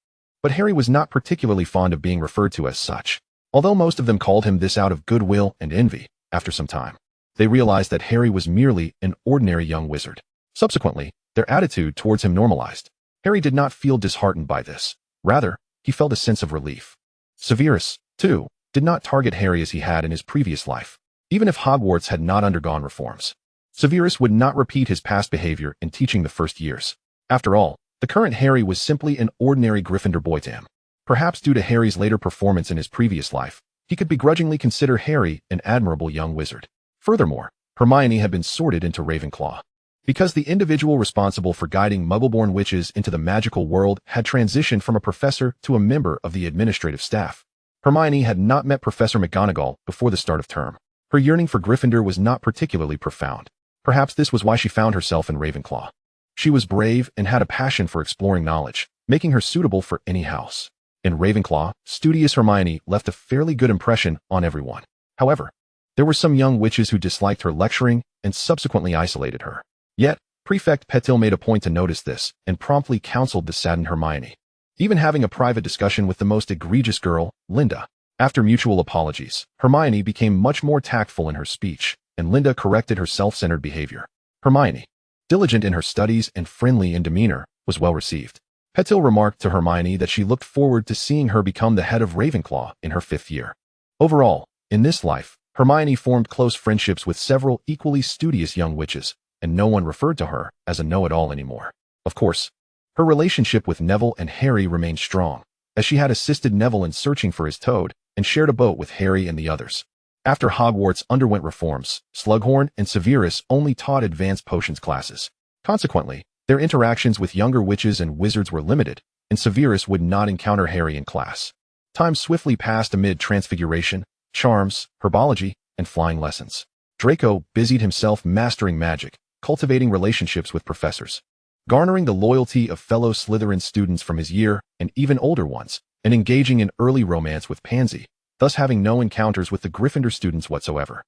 But Harry was not particularly fond of being referred to as such. Although most of them called him this out of goodwill and envy, after some time, they realized that Harry was merely an ordinary young wizard. Subsequently, their attitude towards him normalized. Harry did not feel disheartened by this. Rather, he felt a sense of relief. Severus, too, did not target Harry as he had in his previous life, even if Hogwarts had not undergone reforms. Severus would not repeat his past behavior in teaching the first years. After all, the current Harry was simply an ordinary Gryffindor boy to him. Perhaps due to Harry's later performance in his previous life, he could begrudgingly consider Harry an admirable young wizard. Furthermore, Hermione had been sorted into Ravenclaw. Because the individual responsible for guiding Muggle-born witches into the magical world had transitioned from a professor to a member of the administrative staff. Hermione had not met Professor McGonagall before the start of term. Her yearning for Gryffindor was not particularly profound. Perhaps this was why she found herself in Ravenclaw. She was brave and had a passion for exploring knowledge, making her suitable for any house. In Ravenclaw, studious Hermione left a fairly good impression on everyone. However, there were some young witches who disliked her lecturing and subsequently isolated her. Yet, Prefect Petil made a point to notice this and promptly counseled the saddened Hermione, even having a private discussion with the most egregious girl, Linda. After mutual apologies, Hermione became much more tactful in her speech, and Linda corrected her self-centered behavior. Hermione, diligent in her studies and friendly in demeanor, was well received. Petil remarked to Hermione that she looked forward to seeing her become the head of Ravenclaw in her 5th year. Overall, in this life, Hermione formed close friendships with several equally studious young witches, and no one referred to her as a know-it-all anymore. Of course, her relationship with Neville and Harry remained strong, as she had assisted Neville in searching for his toad and shared a boat with Harry and the others. After Hogwarts underwent reforms, Slughorn and Severus only taught advanced potions classes. Consequently, their interactions with younger witches and wizards were limited, and Severus would not encounter Harry in class. Time swiftly passed amid transfiguration, charms, herbology, and flying lessons. Draco busied himself mastering magic, cultivating relationships with professors, garnering the loyalty of fellow Slytherin students from his year and even older ones, and engaging in early romance with Pansy, thus having no encounters with the Gryffindor students whatsoever.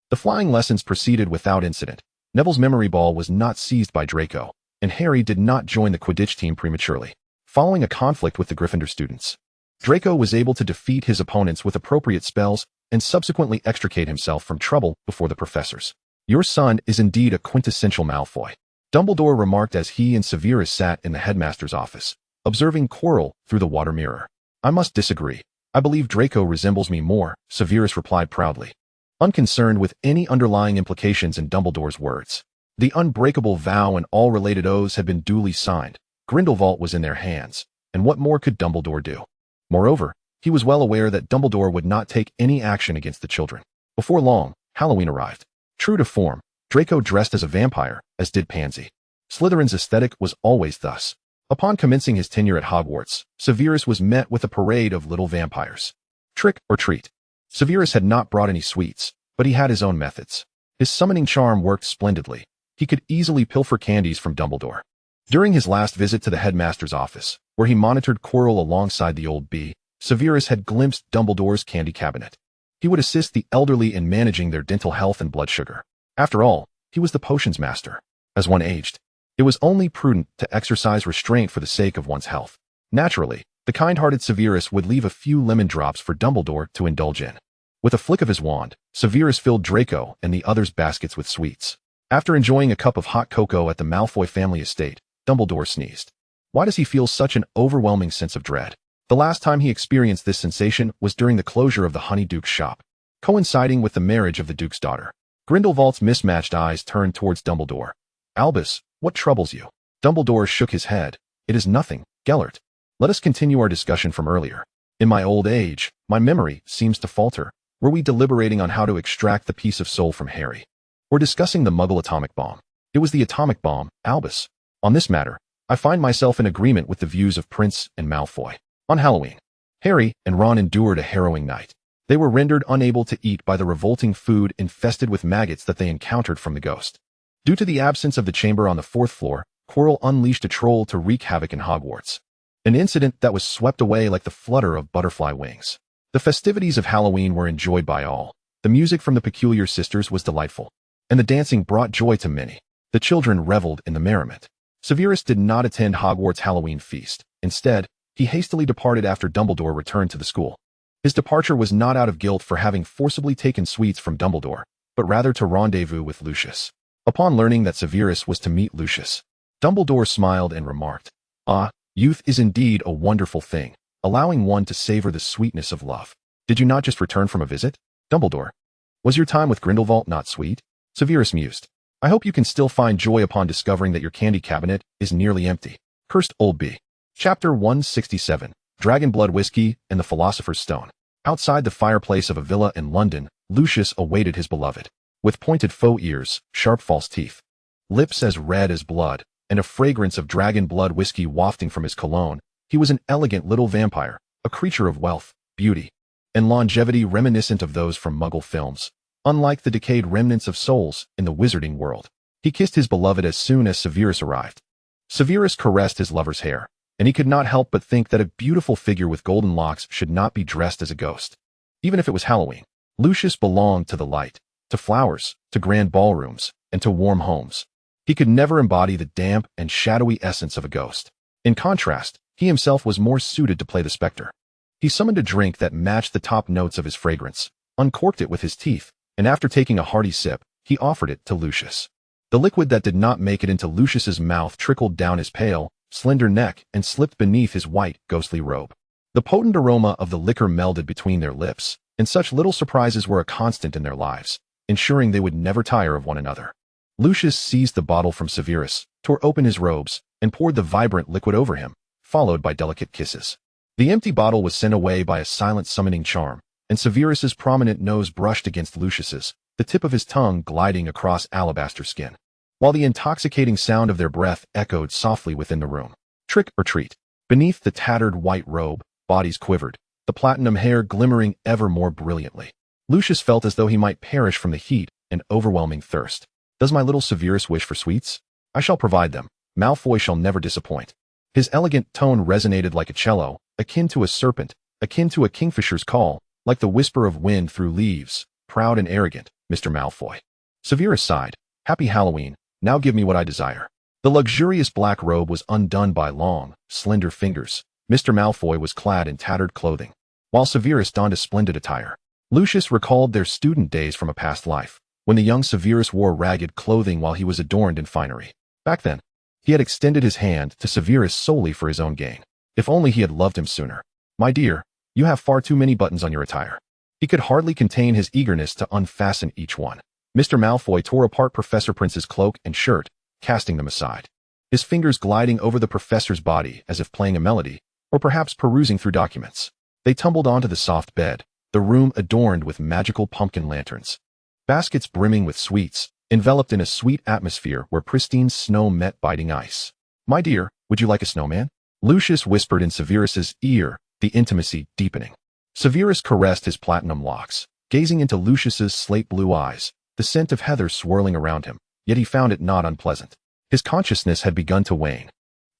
The flying lessons proceeded without incident. Neville's memory ball was not seized by Draco, and Harry did not join the Quidditch team prematurely. Following a conflict with the Gryffindor students, Draco was able to defeat his opponents with appropriate spells and subsequently extricate himself from trouble before the professors. "Your son is indeed a quintessential Malfoy," Dumbledore remarked as he and Severus sat in the headmaster's office, observing Quirrell through the water mirror. "I must disagree. I believe Draco resembles me more," Severus replied proudly, unconcerned with any underlying implications in Dumbledore's words. The unbreakable vow and all related oaths had been duly signed. Grindelwald was in their hands, and what more could Dumbledore do? Moreover, he was well aware that Dumbledore would not take any action against the children. Before long, Halloween arrived. True to form, Draco dressed as a vampire, as did Pansy. Slytherin's aesthetic was always thus. Upon commencing his tenure at Hogwarts, Severus was met with a parade of little vampires. Trick or treat. Severus had not brought any sweets, but he had his own methods. His summoning charm worked splendidly. He could easily pilfer candies from Dumbledore. During his last visit to the headmaster's office, where he monitored Quirrell alongside the old bee, Severus had glimpsed Dumbledore's candy cabinet. He would assist the elderly in managing their dental health and blood sugar. After all, he was the potions master. As one aged, it was only prudent to exercise restraint for the sake of one's health. Naturally, the kind-hearted Severus would leave a few lemon drops for Dumbledore to indulge in. With a flick of his wand, Severus filled Draco and the others' baskets with sweets. After enjoying a cup of hot cocoa at the Malfoy family estate, Dumbledore sneezed. Why does he feel such an overwhelming sense of dread? The last time he experienced this sensation was during the closure of the Honeyduke's shop, coinciding with the marriage of the Duke's daughter. Grindelwald's mismatched eyes turned towards Dumbledore. "Albus, what troubles you?" Dumbledore shook his head. "It is nothing, Gellert. Let us continue our discussion from earlier. In my old age, my memory seems to falter. Were we deliberating on how to extract the piece of soul from Harry? Or discussing the Muggle atomic bomb?" "It was the atomic bomb, Albus. On this matter, I find myself in agreement with the views of Prince and Malfoy." On Halloween, Harry and Ron endured a harrowing night. They were rendered unable to eat by the revolting food infested with maggots that they encountered from the ghost. Due to the absence of the chamber on the 4th floor, Quirrell unleashed a troll to wreak havoc in Hogwarts. An incident that was swept away like the flutter of butterfly wings. The festivities of Halloween were enjoyed by all. The music from the Peculiar Sisters was delightful, and the dancing brought joy to many. The children reveled in the merriment. Severus did not attend Hogwarts' Halloween feast. Instead, he hastily departed after Dumbledore returned to the school. His departure was not out of guilt for having forcibly taken sweets from Dumbledore, but rather to rendezvous with Lucius. Upon learning that Severus was to meet Lucius, Dumbledore smiled and remarked, "Ah, youth is indeed a wonderful thing, allowing one to savor the sweetness of love. Did you not just return from a visit, Dumbledore? Was your time with Grindelwald not sweet?" Severus mused. "I hope you can still find joy upon discovering that your candy cabinet is nearly empty. Cursed old bee." Chapter 167, dragon blood whiskey, and the Philosopher's Stone. Outside the fireplace of a villa in London, Lucius awaited his beloved. With pointed faux ears, sharp false teeth, lips as red as blood, and a fragrance of dragon blood whiskey wafting from his cologne, he was an elegant little vampire, a creature of wealth, beauty, and longevity reminiscent of those from Muggle films, unlike the decayed remnants of souls in the wizarding world. He kissed his beloved as soon as Severus arrived. Severus caressed his lover's hair, and he could not help but think that a beautiful figure with golden locks should not be dressed as a ghost. Even if it was Halloween, Lucius belonged to the light, to flowers, to grand ballrooms, and to warm homes. He could never embody the damp and shadowy essence of a ghost. In contrast, he himself was more suited to play the specter. He summoned a drink that matched the top notes of his fragrance, uncorked it with his teeth, and after taking a hearty sip, he offered it to Lucius. The liquid that did not make it into Lucius's mouth trickled down his pale, slender neck and slipped beneath his white, ghostly robe. The potent aroma of the liquor melded between their lips, and such little surprises were a constant in their lives, ensuring they would never tire of one another. Lucius seized the bottle from Severus, tore open his robes, and poured the vibrant liquid over him, followed by delicate kisses. The empty bottle was sent away by a silent summoning charm, and Severus's prominent nose brushed against Lucius's, the tip of his tongue gliding across alabaster skin, while the intoxicating sound of their breath echoed softly within the room. Trick or treat. Beneath the tattered white robe, bodies quivered, the platinum hair glimmering ever more brilliantly. Lucius felt as though he might perish from the heat and overwhelming thirst. Does my little Severus wish for sweets? I shall provide them. Malfoy shall never disappoint. His elegant tone resonated like a cello, akin to a serpent, akin to a kingfisher's call, like the whisper of wind through leaves. Proud and arrogant, Mr. Malfoy. Severus sighed. Happy Halloween, now give me what I desire. The luxurious black robe was undone by long, slender fingers. Mr. Malfoy was clad in tattered clothing, while Severus donned a splendid attire. Lucius recalled their student days from a past life, when the young Severus wore ragged clothing while he was adorned in finery. Back then, he had extended his hand to Severus solely for his own gain. If only he had loved him sooner. My dear, you have far too many buttons on your attire. He could hardly contain his eagerness to unfasten each one. Mr. Malfoy tore apart Professor Prince's cloak and shirt, casting them aside, his fingers gliding over the professor's body as if playing a melody, or perhaps perusing through documents. They tumbled onto the soft bed, the room adorned with magical pumpkin lanterns, baskets brimming with sweets, enveloped in a sweet atmosphere where pristine snow met biting ice. My dear, would you like a snowman? Lucius whispered in Severus's ear, the intimacy deepening. Severus caressed his platinum locks, gazing into Lucius's slate-blue eyes, the scent of heather swirling around him, yet he found it not unpleasant. His consciousness had begun to wane,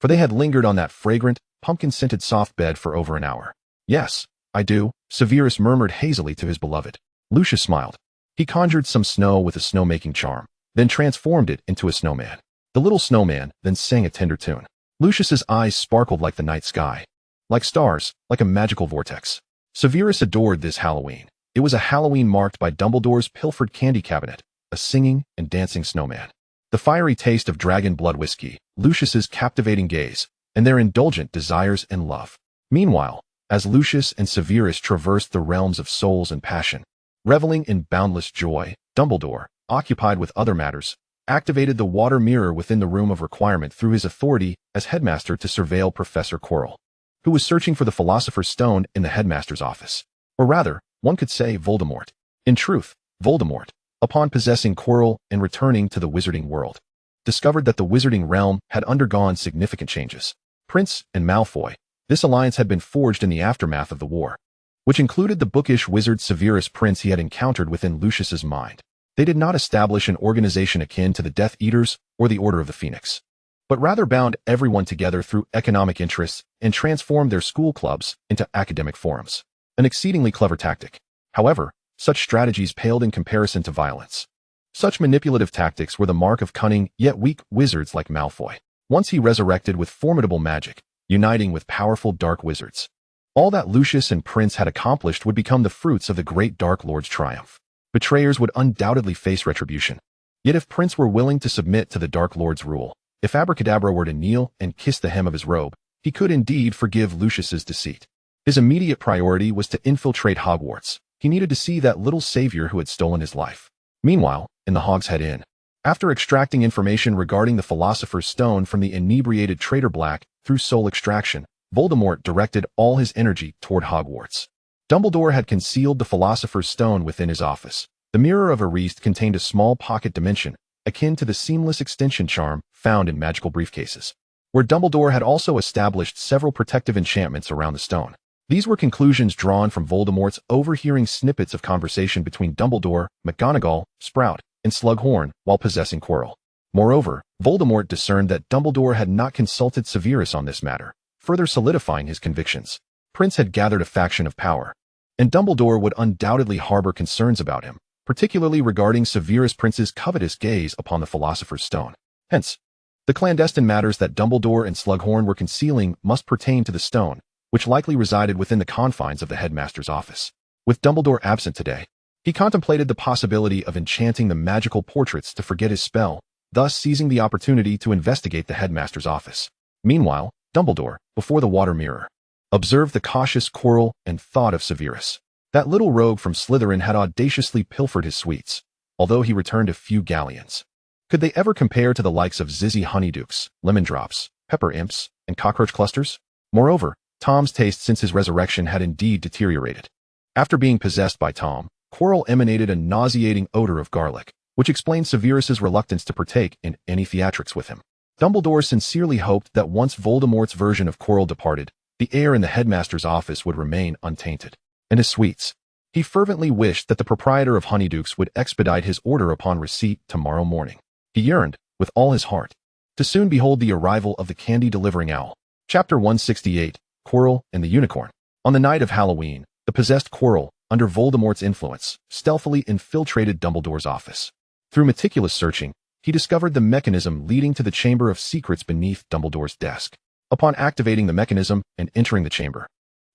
for they had lingered on that fragrant, pumpkin-scented soft bed for over an hour. Yes, I do, Severus murmured hazily to his beloved. Lucius smiled. He conjured some snow with a snow-making charm, then transformed it into a snowman. The little snowman then sang a tender tune. Lucius's eyes sparkled like the night sky, like stars, like a magical vortex. Severus adored this Halloween. It was a Halloween marked by Dumbledore's pilfered candy cabinet, a singing and dancing snowman, the fiery taste of dragon blood whiskey, Lucius's captivating gaze, and their indulgent desires and love. Meanwhile, as Lucius and Severus traversed the realms of souls and passion, reveling in boundless joy, Dumbledore, occupied with other matters, activated the water mirror within the room of requirement through his authority as headmaster to surveil Professor Quirrell, who was searching for the Philosopher's Stone in the headmaster's office. Or rather, one could say Voldemort. In truth, Voldemort, upon possessing Quirrell and returning to the wizarding world, discovered that the wizarding realm had undergone significant changes. Prince and Malfoy, this alliance had been forged in the aftermath of the war, which included the bookish wizard Severus Prince he had encountered within Lucius's mind. They did not establish an organization akin to the Death Eaters or the Order of the Phoenix, but rather bound everyone together through economic interests and transformed their school clubs into academic forums. An exceedingly clever tactic. However, such strategies paled in comparison to violence. Such manipulative tactics were the mark of cunning yet weak wizards like Malfoy. Once he resurrected with formidable magic, uniting with powerful dark wizards. All that Lucius and Prince had accomplished would become the fruits of the great Dark Lord's triumph. Betrayers would undoubtedly face retribution. Yet if Prince were willing to submit to the Dark Lord's rule, if Abracadabra were to kneel and kiss the hem of his robe, he could indeed forgive Lucius's deceit. His immediate priority was to infiltrate Hogwarts. He needed to see that little savior who had stolen his life. Meanwhile, in the Hogshead Inn, after extracting information regarding the Philosopher's Stone from the inebriated Traitor Black through soul extraction, Voldemort directed all his energy toward Hogwarts. Dumbledore had concealed the Philosopher's Stone within his office. The Mirror of Arist contained a small pocket dimension, akin to the seamless extension charm found in magical briefcases, where Dumbledore had also established several protective enchantments around the stone. These were conclusions drawn from Voldemort's overhearing snippets of conversation between Dumbledore, McGonagall, Sprout, and Slughorn while possessing Quirrell. Moreover, Voldemort discerned that Dumbledore had not consulted Severus on this matter, further solidifying his convictions. Prince had gathered a faction of power, and Dumbledore would undoubtedly harbor concerns about him, particularly regarding Severus Prince's covetous gaze upon the Philosopher's Stone. Hence, the clandestine matters that Dumbledore and Slughorn were concealing must pertain to the stone, which likely resided within the confines of the headmaster's office. With Dumbledore absent today, he contemplated the possibility of enchanting the magical portraits to forget his spell, thus seizing the opportunity to investigate the headmaster's office. Meanwhile, Dumbledore, before the water mirror, observed the cautious Quirrell and thought of Severus. That little rogue from Slytherin had audaciously pilfered his sweets, although he returned a few galleons. Could they ever compare to the likes of Zizzy Honeydukes, Lemon Drops, Pepper Imps, and Cockroach Clusters? Moreover, Tom's taste since his resurrection had indeed deteriorated. After being possessed by Tom, Quirrell emanated a nauseating odor of garlic, which explained Severus's reluctance to partake in any theatrics with him. Dumbledore sincerely hoped that once Voldemort's version of Quirrell departed, the air in the headmaster's office would remain untainted. And his sweets. He fervently wished that the proprietor of Honeydukes would expedite his order upon receipt tomorrow morning. He yearned, with all his heart, to soon behold the arrival of the candy-delivering owl. Chapter 168, Quirrell and the Unicorn. On the night of Halloween, the possessed Quirrell, under Voldemort's influence, stealthily infiltrated Dumbledore's office. Through meticulous searching, he discovered the mechanism leading to the Chamber of Secrets beneath Dumbledore's desk. Upon activating the mechanism and entering the chamber,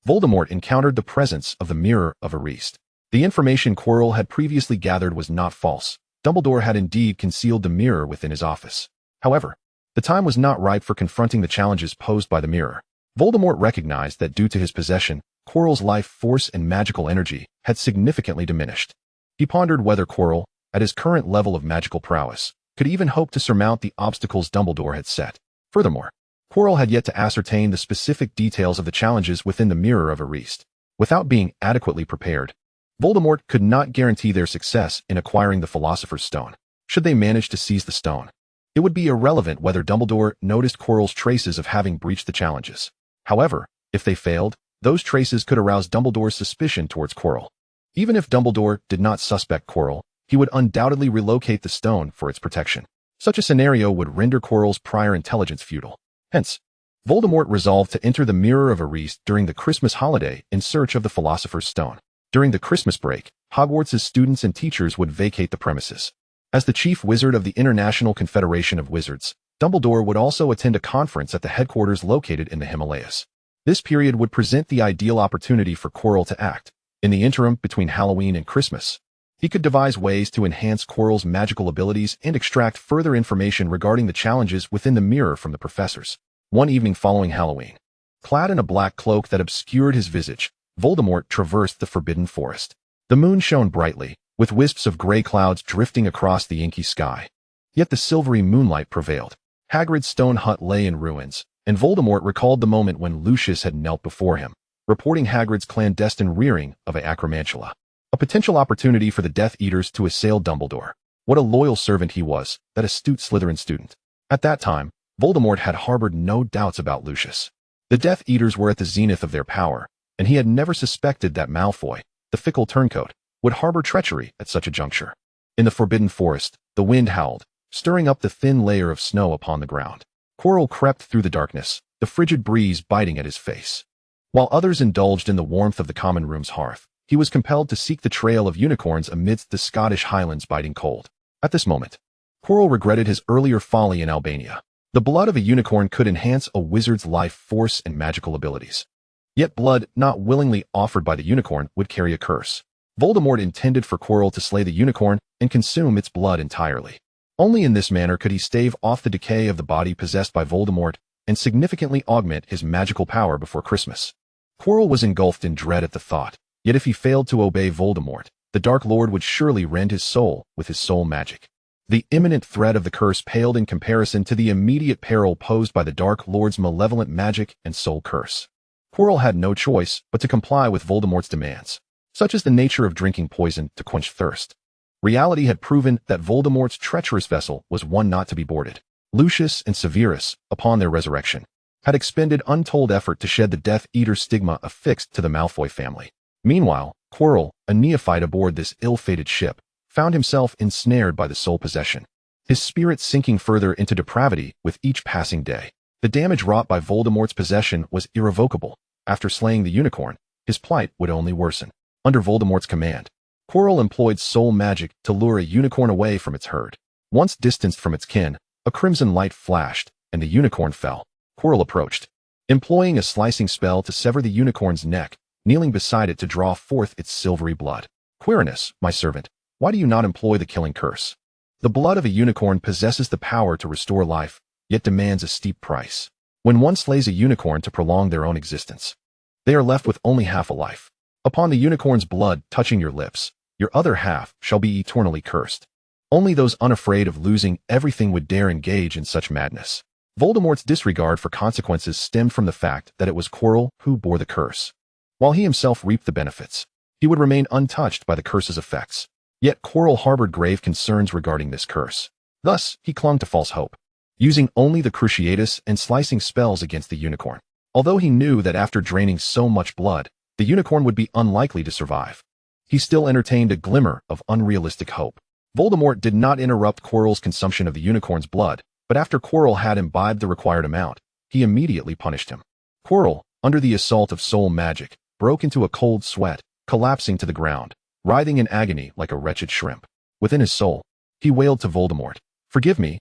Voldemort encountered the presence of the Mirror of Arist. The information Quirrell had previously gathered was not false. Dumbledore had indeed concealed the mirror within his office. However, the time was not ripe for confronting the challenges posed by the mirror. Voldemort recognized that due to his possession, Quirrell's life force and magical energy had significantly diminished. He pondered whether Quirrell, at his current level of magical prowess, could even hope to surmount the obstacles Dumbledore had set. Furthermore, Quirrell had yet to ascertain the specific details of the challenges within the Mirror of Arist. Without being adequately prepared, Voldemort could not guarantee their success in acquiring the Philosopher's Stone. Should they manage to seize the stone, it would be irrelevant whether Dumbledore noticed Quirrell's traces of having breached the challenges. However, if they failed, those traces could arouse Dumbledore's suspicion towards Quirrell. Even if Dumbledore did not suspect Quirrell, he would undoubtedly relocate the stone for its protection. Such a scenario would render Quirrell's prior intelligence futile. Hence, Voldemort resolved to enter the Mirror of Arist during the Christmas holiday in search of the Philosopher's Stone. During the Christmas break, Hogwarts' students and teachers would vacate the premises. As the chief wizard of the International Confederation of Wizards, Dumbledore would also attend a conference at the headquarters located in the Himalayas. This period would present the ideal opportunity for Quirrell to act. In the interim between Halloween and Christmas, he could devise ways to enhance Quirrell's magical abilities and extract further information regarding the challenges within the mirror from the professors. One evening following Halloween, clad in a black cloak that obscured his visage, Voldemort traversed the Forbidden Forest. The moon shone brightly, with wisps of gray clouds drifting across the inky sky. Yet the silvery moonlight prevailed. Hagrid's stone hut lay in ruins, and Voldemort recalled the moment when Lucius had knelt before him, reporting Hagrid's clandestine rearing of a acromantula. A potential opportunity for the Death Eaters to assail Dumbledore. What a loyal servant he was, that astute Slytherin student. At that time, Voldemort had harbored no doubts about Lucius. The Death Eaters were at the zenith of their power, and he had never suspected that Malfoy, the fickle turncoat, would harbor treachery at such a juncture. In the Forbidden Forest, the wind howled, stirring up the thin layer of snow upon the ground. Quirrell crept through the darkness, the frigid breeze biting at his face. While others indulged in the warmth of the common room's hearth, he was compelled to seek the trail of unicorns amidst the Scottish Highlands biting cold. At this moment, Quirrell regretted his earlier folly in Albania. The blood of a unicorn could enhance a wizard's life force and magical abilities. Yet blood not willingly offered by the unicorn would carry a curse. Voldemort intended for Quirrell to slay the unicorn and consume its blood entirely. Only in this manner could he stave off the decay of the body possessed by Voldemort and significantly augment his magical power before Christmas. Quirrell was engulfed in dread at the thought, yet if he failed to obey Voldemort, the Dark Lord would surely rend his soul with his soul magic. The imminent threat of the curse paled in comparison to the immediate peril posed by the Dark Lord's malevolent magic and soul curse. Quirrell had no choice but to comply with Voldemort's demands, such as the nature of drinking poison to quench thirst. Reality had proven that Voldemort's treacherous vessel was one not to be boarded. Lucius and Severus, upon their resurrection, had expended untold effort to shed the Death Eater stigma affixed to the Malfoy family. Meanwhile, Quirrell, a neophyte aboard this ill-fated ship, found himself ensnared by the soul possession, his spirit sinking further into depravity with each passing day. The damage wrought by Voldemort's possession was irrevocable. After slaying the unicorn, his plight would only worsen. Under Voldemort's command, Quirrell employed soul magic to lure a unicorn away from its herd. Once distanced from its kin, a crimson light flashed, and the unicorn fell. Quirrell approached, employing a slicing spell to sever the unicorn's neck, kneeling beside it to draw forth its silvery blood. "Quirinus, my servant, why do you not employ the killing curse? The blood of a unicorn possesses the power to restore life, yet demands a steep price. When one slays a unicorn to prolong their own existence, they are left with only half a life. Upon the unicorn's blood touching your lips, your other half shall be eternally cursed. Only those unafraid of losing everything would dare engage in such madness." Voldemort's disregard for consequences stemmed from the fact that it was Quirrell who bore the curse. While he himself reaped the benefits, he would remain untouched by the curse's effects. Yet Quirrell harbored grave concerns regarding this curse. Thus, he clung to false hope, using only the Cruciatus and slicing spells against the unicorn. Although he knew that after draining so much blood, the unicorn would be unlikely to survive, he still entertained a glimmer of unrealistic hope. Voldemort did not interrupt Quirrell's consumption of the unicorn's blood, but after Quirrell had imbibed the required amount, he immediately punished him. Quirrell, under the assault of soul magic, broke into a cold sweat, collapsing to the ground, writhing in agony like a wretched shrimp. Within his soul, he wailed to Voldemort, forgive me,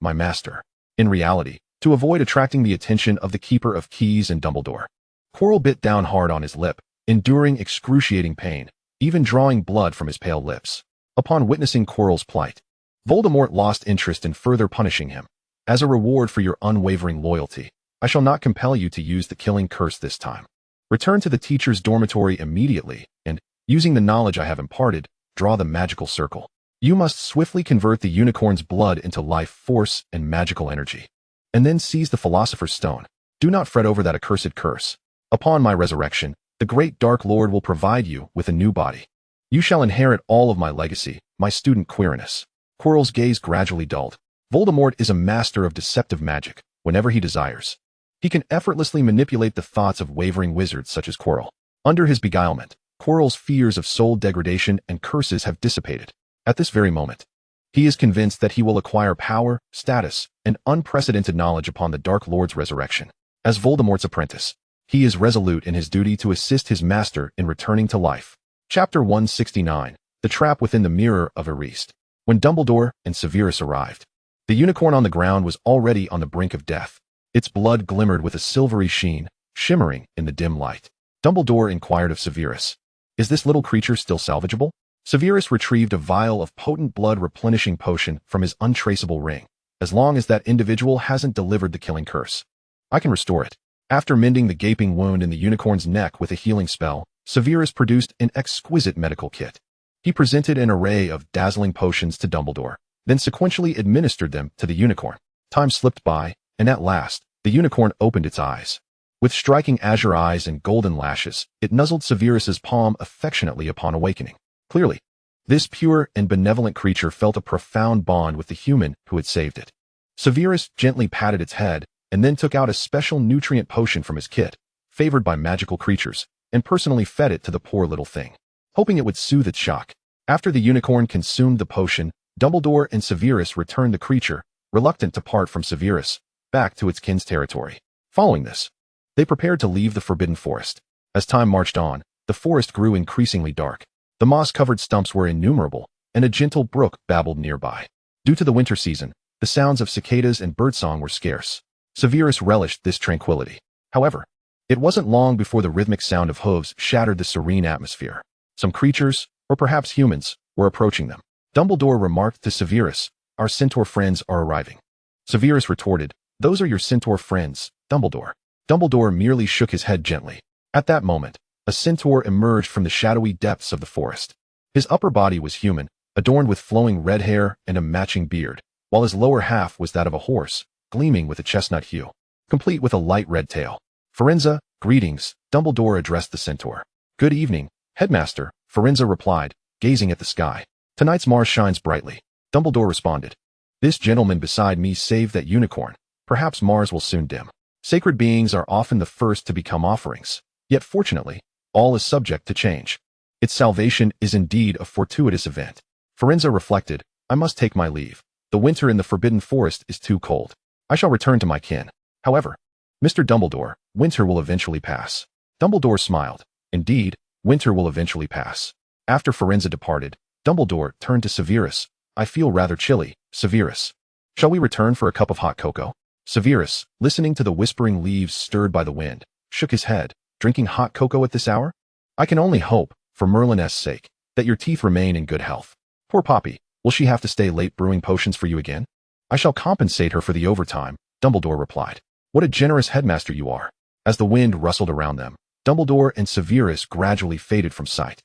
my master." In reality, to avoid attracting the attention of the Keeper of Keys and Dumbledore, Quirrell bit down hard on his lip, enduring excruciating pain, even drawing blood from his pale lips. Upon witnessing Quirrell's plight, Voldemort lost interest in further punishing him. "As a reward for your unwavering loyalty, I shall not compel you to use the killing curse this time. Return to the teacher's dormitory immediately, and, using the knowledge I have imparted, draw the magical circle. You must swiftly convert the unicorn's blood into life force and magical energy, and then seize the Philosopher's Stone. Do not fret over that accursed curse. Upon my resurrection, the great Dark Lord will provide you with a new body. You shall inherit all of my legacy, my student Quirinus." Quirrell's gaze gradually dulled. Voldemort is a master of deceptive magic. Whenever he desires, he can effortlessly manipulate the thoughts of wavering wizards such as Quirrell. Under his beguilement, Quirrell's fears of soul degradation and curses have dissipated. At this very moment, he is convinced that he will acquire power, status, and unprecedented knowledge upon the Dark Lord's resurrection. As Voldemort's apprentice, he is resolute in his duty to assist his master in returning to life. Chapter 169, The Trap Within the Mirror of Arist. When Dumbledore and Severus arrived, the unicorn on the ground was already on the brink of death. Its blood glimmered with a silvery sheen, shimmering in the dim light. Dumbledore inquired of Severus, "Is this little creature still salvageable?" Severus retrieved a vial of potent blood-replenishing potion from his untraceable ring. "As long as that individual hasn't delivered the killing curse, I can restore it." After mending the gaping wound in the unicorn's neck with a healing spell, Severus produced an exquisite medical kit. He presented an array of dazzling potions to Dumbledore, then sequentially administered them to the unicorn. Time slipped by, and at last, the unicorn opened its eyes. With striking azure eyes and golden lashes, it nuzzled Severus's palm affectionately upon awakening. Clearly, this pure and benevolent creature felt a profound bond with the human who had saved it. Severus gently patted its head, and then took out a special nutrient potion from his kit, favored by magical creatures, and personally fed it to the poor little thing, hoping it would soothe its shock. After the unicorn consumed the potion, Dumbledore and Severus returned the creature, reluctant to part from Severus, back to its kin's territory. Following this, they prepared to leave the Forbidden Forest. As time marched on, the forest grew increasingly dark. The moss-covered stumps were innumerable, and a gentle brook babbled nearby. Due to the winter season, the sounds of cicadas and birdsong were scarce. Severus relished this tranquility. However, it wasn't long before the rhythmic sound of hooves shattered the serene atmosphere. Some creatures, or perhaps humans, were approaching them. Dumbledore remarked to Severus, "Our centaur friends are arriving." Severus retorted, "Those are your centaur friends, Dumbledore." Dumbledore merely shook his head gently. At that moment, a centaur emerged from the shadowy depths of the forest. His upper body was human, adorned with flowing red hair and a matching beard, while his lower half was that of a horse, gleaming with a chestnut hue, complete with a light red tail. Firenze, greetings, Dumbledore addressed the centaur. Good evening, Headmaster, Firenze replied, gazing at the sky. Tonight's Mars shines brightly, Dumbledore responded. This gentleman beside me saved that unicorn. Perhaps Mars will soon dim. Sacred beings are often the first to become offerings. Yet fortunately, all is subject to change. Its salvation is indeed a fortuitous event. Firenze reflected, I must take my leave. The winter in the Forbidden Forest is too cold. I shall return to my kin. However, Mr. Dumbledore, winter will eventually pass. Dumbledore smiled. Indeed, winter will eventually pass. After Firenze departed, Dumbledore turned to Severus. I feel rather chilly, Severus. Shall we return for a cup of hot cocoa? Severus, listening to the whispering leaves stirred by the wind, shook his head. Drinking hot cocoa at this hour? I can only hope, for Merlin's sake, that your teeth remain in good health. Poor Poppy, will she have to stay late brewing potions for you again? I shall compensate her for the overtime, Dumbledore replied. What a generous headmaster you are. As the wind rustled around them, Dumbledore and Severus gradually faded from sight.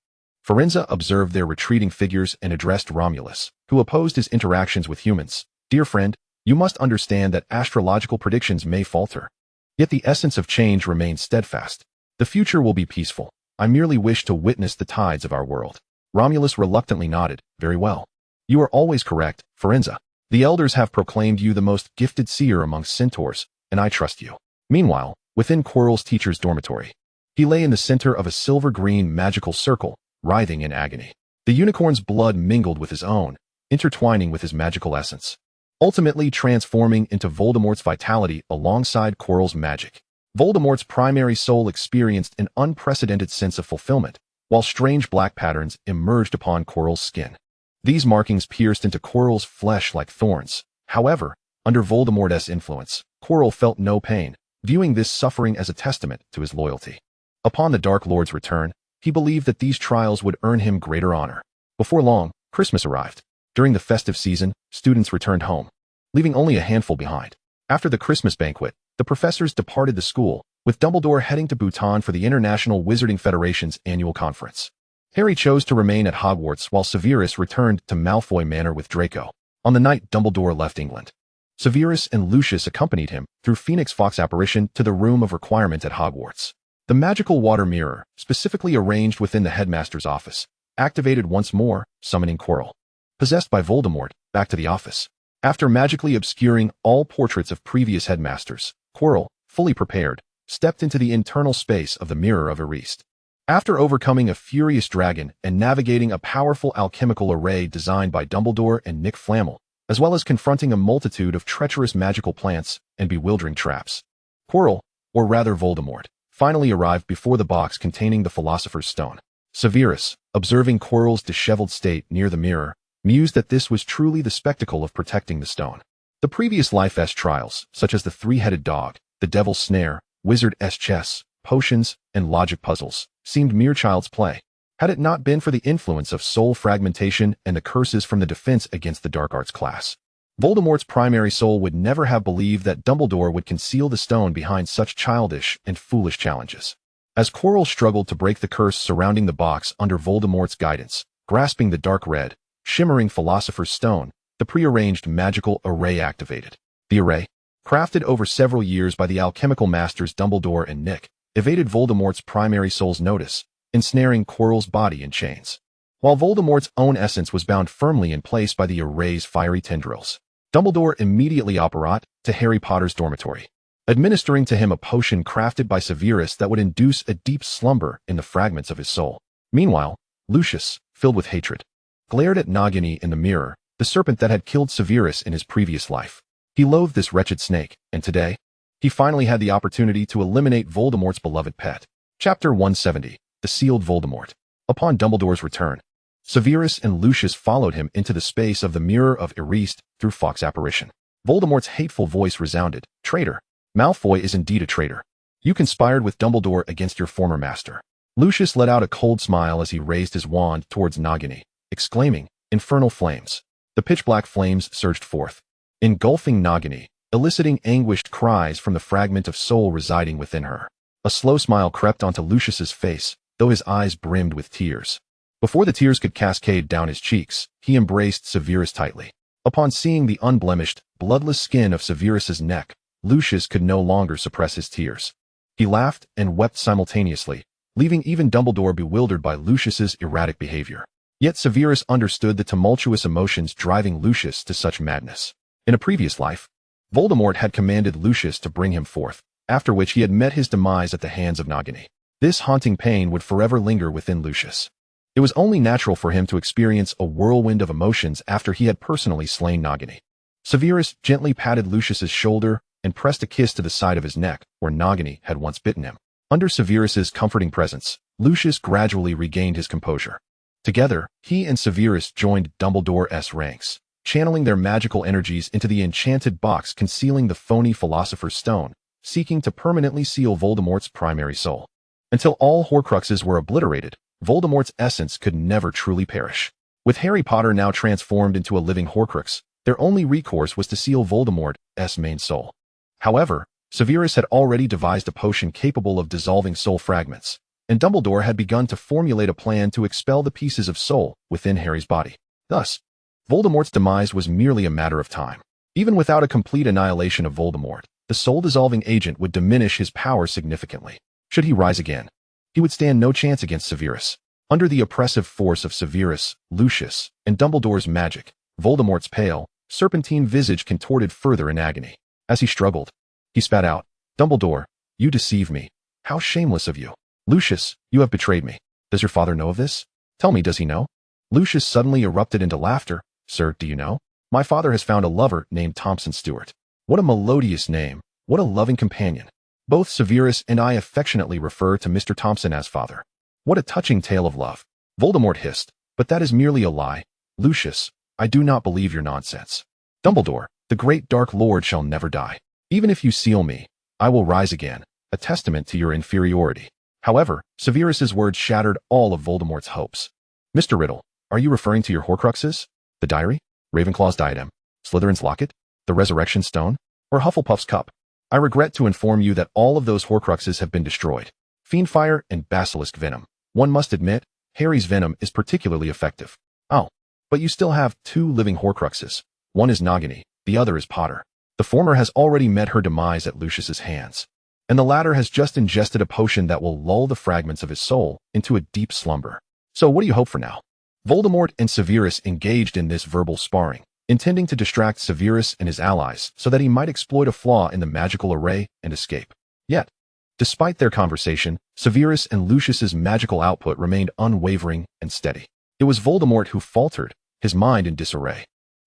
Firenze observed their retreating figures and addressed Romulus, who opposed his interactions with humans. Dear friend, you must understand that astrological predictions may falter. Yet the essence of change remains steadfast. The future will be peaceful. I merely wish to witness the tides of our world. Romulus reluctantly nodded. Very well. You are always correct, Firenze. The elders have proclaimed you the most gifted seer amongst centaurs, and I trust you. Meanwhile, within Quirrell's teacher's dormitory, he lay in the center of a silver-green magical circle, writhing in agony. The unicorn's blood mingled with his own, intertwining with his magical essence, ultimately transforming into Voldemort's vitality alongside Quirrell's magic. Voldemort's primary soul experienced an unprecedented sense of fulfillment, while strange black patterns emerged upon Quirrell's skin. These markings pierced into Quirrell's flesh like thorns. However, under Voldemort's influence, Quirrell felt no pain, viewing this suffering as a testament to his loyalty. Upon the Dark Lord's return, he believed that these trials would earn him greater honor. Before long, Christmas arrived. During the festive season, students returned home, leaving only a handful behind. After the Christmas banquet, the professors departed the school, with Dumbledore heading to Bhutan for the International Wizarding Federation's annual conference. Harry chose to remain at Hogwarts while Severus returned to Malfoy Manor with Draco. On the night Dumbledore left England, Severus and Lucius accompanied him through Phoenix Fox apparition to the Room of Requirement at Hogwarts. The magical water mirror, specifically arranged within the headmaster's office, activated once more, summoning Quirrell, possessed by Voldemort, back to the office. After magically obscuring all portraits of previous headmasters, Quirrell, fully prepared, stepped into the internal space of the Mirror of Erist. After overcoming a furious dragon and navigating a powerful alchemical array designed by Dumbledore and Nick Flamel, as well as confronting a multitude of treacherous magical plants and bewildering traps, Quirrell, or rather Voldemort, finally arrived before the box containing the Philosopher's Stone. Severus, observing Quirrell's disheveled state near the mirror, mused that this was truly the spectacle of protecting the stone. The previous life-s trials, such as the three-headed dog, the devil's snare, wizard's chess, potions, and logic puzzles, seemed mere child's play, had it not been for the influence of soul fragmentation and the curses from the Defense Against the Dark Arts class. Voldemort's primary soul would never have believed that Dumbledore would conceal the stone behind such childish and foolish challenges. As Quirrell struggled to break the curse surrounding the box under Voldemort's guidance, grasping the dark red, shimmering Philosopher's Stone, the prearranged magical array activated. The array, crafted over several years by the alchemical masters Dumbledore and Nick, evaded Voldemort's primary soul's notice, ensnaring Quirrell's body in chains. While Voldemort's own essence was bound firmly in place by the array's fiery tendrils, Dumbledore immediately apparat to Harry Potter's dormitory, administering to him a potion crafted by Severus that would induce a deep slumber in the fragments of his soul. Meanwhile, Lucius, filled with hatred, glared at Nagini in the mirror, the serpent that had killed Severus in his previous life. He loathed this wretched snake, and today, he finally had the opportunity to eliminate Voldemort's beloved pet. Chapter 170, The Sealed Voldemort. Upon Dumbledore's return, Severus and Lucius followed him into the space of the Mirror of Erist through Fawkes' apparition. Voldemort's hateful voice resounded, Traitor! Malfoy is indeed a traitor. You conspired with Dumbledore against your former master. Lucius let out a cold smile as he raised his wand towards Nagini, exclaiming, Infernal flames. The pitch-black flames surged forth, engulfing Nagini, eliciting anguished cries from the fragment of soul residing within her. A slow smile crept onto Lucius's face, though his eyes brimmed with tears. Before the tears could cascade down his cheeks, he embraced Severus tightly. Upon seeing the unblemished, bloodless skin of Severus's neck, Lucius could no longer suppress his tears. He laughed and wept simultaneously, leaving even Dumbledore bewildered by Lucius's erratic behavior. Yet Severus understood the tumultuous emotions driving Lucius to such madness. In a previous life, Voldemort had commanded Lucius to bring him forth, after which he had met his demise at the hands of Nagini. This haunting pain would forever linger within Lucius. It was only natural for him to experience a whirlwind of emotions after he had personally slain Nagini. Severus gently patted Lucius's shoulder and pressed a kiss to the side of his neck, where Nagini had once bitten him. Under Severus's comforting presence, Lucius gradually regained his composure. Together, he and Severus joined Dumbledore's ranks, channeling their magical energies into the enchanted box concealing the phony Philosopher's Stone, seeking to permanently seal Voldemort's primary soul. Until all Horcruxes were obliterated, Voldemort's essence could never truly perish. With Harry Potter now transformed into a living Horcrux, their only recourse was to seal Voldemort's main soul. However, Severus had already devised a potion capable of dissolving soul fragments, and Dumbledore had begun to formulate a plan to expel the pieces of soul within Harry's body. Thus, Voldemort's demise was merely a matter of time. Even without a complete annihilation of Voldemort, the soul-dissolving agent would diminish his power significantly. Should he rise again, he would stand no chance against Severus. Under the oppressive force of Severus, Lucius, and Dumbledore's magic, Voldemort's pale, serpentine visage contorted further in agony. As he struggled, he spat out, "Dumbledore, you deceive me. How shameless of you. Lucius, you have betrayed me. Does your father know of this? Tell me, does he know?" Lucius suddenly erupted into laughter. "Sir, do you know? My father has found a lover named Thompson Stewart. What a melodious name. What a loving companion. Both Severus and I affectionately refer to Mr. Thompson as father. What a touching tale of love." Voldemort hissed, "But that is merely a lie. Lucius, I do not believe your nonsense. Dumbledore, the great Dark Lord shall never die. Even if you seal me, I will rise again, a testament to your inferiority." However, Severus's words shattered all of Voldemort's hopes. "Mr. Riddle, are you referring to your Horcruxes? The diary? Ravenclaw's diadem? Slytherin's locket? The resurrection stone? Or Hufflepuff's cup? I regret to inform you that all of those Horcruxes have been destroyed. Fiendfire and basilisk venom. One must admit, Harry's venom is particularly effective. Oh, but you still have two living Horcruxes. One is Nagini, the other is Potter. The former has already met her demise at Lucius's hands, and the latter has just ingested a potion that will lull the fragments of his soul into a deep slumber. So what do you hope for now?" Voldemort and Severus engaged in this verbal sparring, intending to distract Severus and his allies so that he might exploit a flaw in the magical array and escape. Yet, despite their conversation, Severus and Lucius's magical output remained unwavering and steady. It was Voldemort who faltered, his mind in disarray.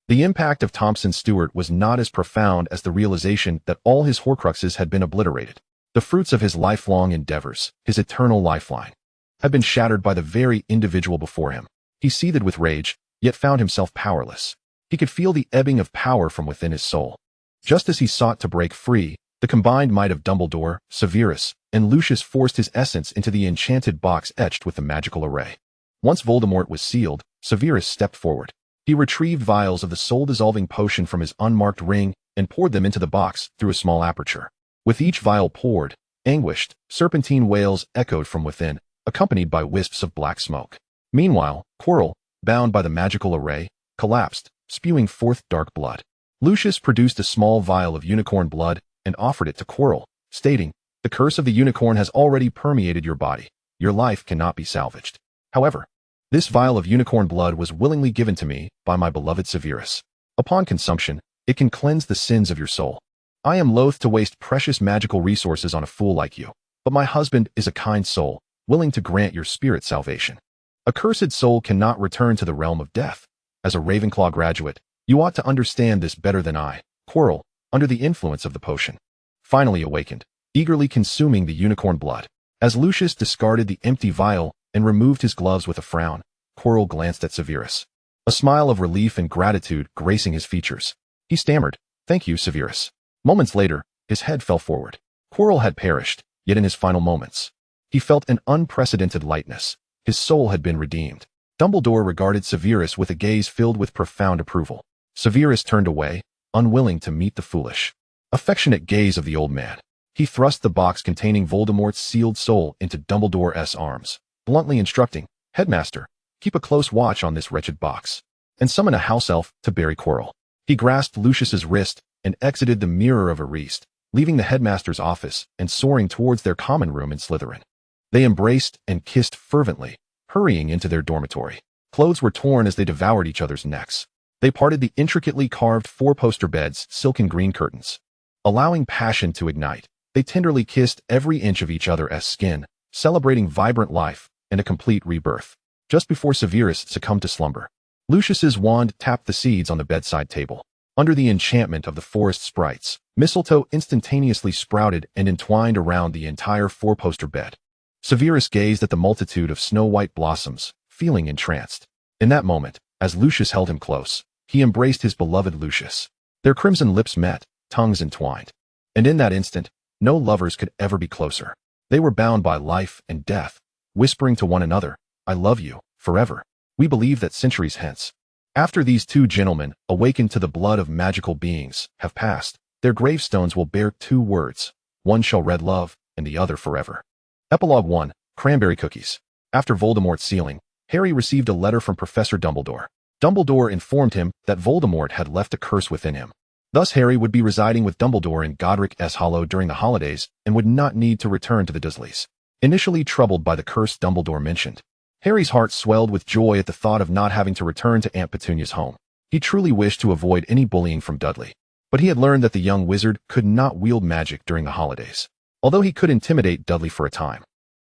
The impact of Thompson Stewart was not as profound as the realization that all his Horcruxes had been obliterated. The fruits of his lifelong endeavors, his eternal lifeline, had been shattered by the very individual before him. He seethed with rage, yet found himself powerless. He could feel the ebbing of power from within his soul. Just as he sought to break free, the combined might of Dumbledore, Severus, and Lucius forced his essence into the enchanted box etched with the magical array. Once Voldemort was sealed, Severus stepped forward. He retrieved vials of the soul-dissolving potion from his unmarked ring and poured them into the box through a small aperture. With each vial poured, anguished, serpentine wails echoed from within, accompanied by wisps of black smoke. Meanwhile, Quirrell, bound by the magical array, collapsed, spewing forth dark blood. Lucius produced a small vial of unicorn blood and offered it to Quirrell, stating, "The curse of the unicorn has already permeated your body. Your life cannot be salvaged. However, this vial of unicorn blood was willingly given to me by my beloved Severus. Upon consumption, it can cleanse the sins of your soul. I am loath to waste precious magical resources on a fool like you, but my husband is a kind soul, willing to grant your spirit salvation. A cursed soul cannot return to the realm of death. As a Ravenclaw graduate, you ought to understand this better than I." Quirrell, under the influence of the potion, finally awakened, eagerly consuming the unicorn blood. As Lucius discarded the empty vial and removed his gloves with a frown, Quirrell glanced at Severus, a smile of relief and gratitude gracing his features. He stammered, "Thank you, Severus." Moments later, his head fell forward. Quirrell had perished, yet in his final moments, he felt an unprecedented lightness. His soul had been redeemed. Dumbledore regarded Severus with a gaze filled with profound approval. Severus turned away, unwilling to meet the foolish, affectionate gaze of the old man. He thrust the box containing Voldemort's sealed soul into Dumbledore's arms, bluntly instructing, "Headmaster, keep a close watch on this wretched box, and summon a house elf to bury Quirrell. He grasped Lucius's wrist and exited the Mirror of Arist, leaving the headmaster's office and soaring towards their common room in Slytherin. They embraced and kissed fervently, hurrying into their dormitory. Clothes were torn as they devoured each other's necks. They parted the intricately carved four-poster bed's silken green curtains. Allowing passion to ignite, they tenderly kissed every inch of each other's skin, celebrating vibrant life and a complete rebirth. Just before Severus succumbed to slumber, Lucius's wand tapped the seeds on the bedside table. Under the enchantment of the forest sprites, mistletoe instantaneously sprouted and entwined around the entire four-poster bed. Severus gazed at the multitude of snow-white blossoms, feeling entranced. In that moment, as Lucius held him close, he embraced his beloved Lucius. Their crimson lips met, tongues entwined. And in that instant, no lovers could ever be closer. They were bound by life and death, whispering to one another, "I love you, forever." We believe that centuries hence, after these two gentlemen, awakened to the blood of magical beings, have passed, their gravestones will bear two words. One shall read love, and the other forever. Epilogue 1. Cranberry Cookies. After Voldemort's sealing, Harry received a letter from Professor Dumbledore. Dumbledore informed him that Voldemort had left a curse within him. Thus Harry would be residing with Dumbledore in Godric's Hollow during the holidays and would not need to return to the Dursleys. Initially troubled by the curse Dumbledore mentioned, Harry's heart swelled with joy at the thought of not having to return to Aunt Petunia's home. He truly wished to avoid any bullying from Dudley, but he had learned that the young wizard could not wield magic during the holidays, although he could intimidate Dudley for a time.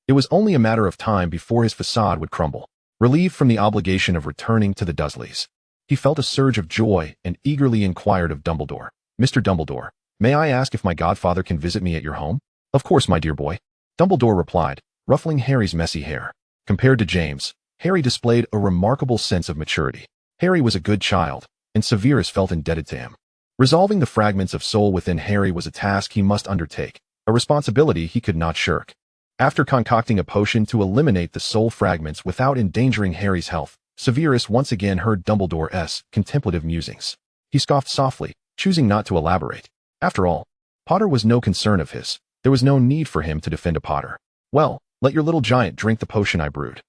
It was only a matter of time before his facade would crumble. Relieved from the obligation of returning to the Dursleys, he felt a surge of joy and eagerly inquired of Dumbledore, "Mr. Dumbledore, may I ask if my godfather can visit me at your home?" "Of course, my dear boy," Dumbledore replied, ruffling Harry's messy hair. Compared to James, Harry displayed a remarkable sense of maturity. Harry was a good child, and Severus felt indebted to him. Resolving the fragments of soul within Harry was a task he must undertake, a responsibility he could not shirk. After concocting a potion to eliminate the soul fragments without endangering Harry's health, Severus once again heard Dumbledore's contemplative musings. He scoffed softly, choosing not to elaborate. After all, Potter was no concern of his. There was no need for him to defend a Potter. "Well, let your little giant drink the potion I brewed.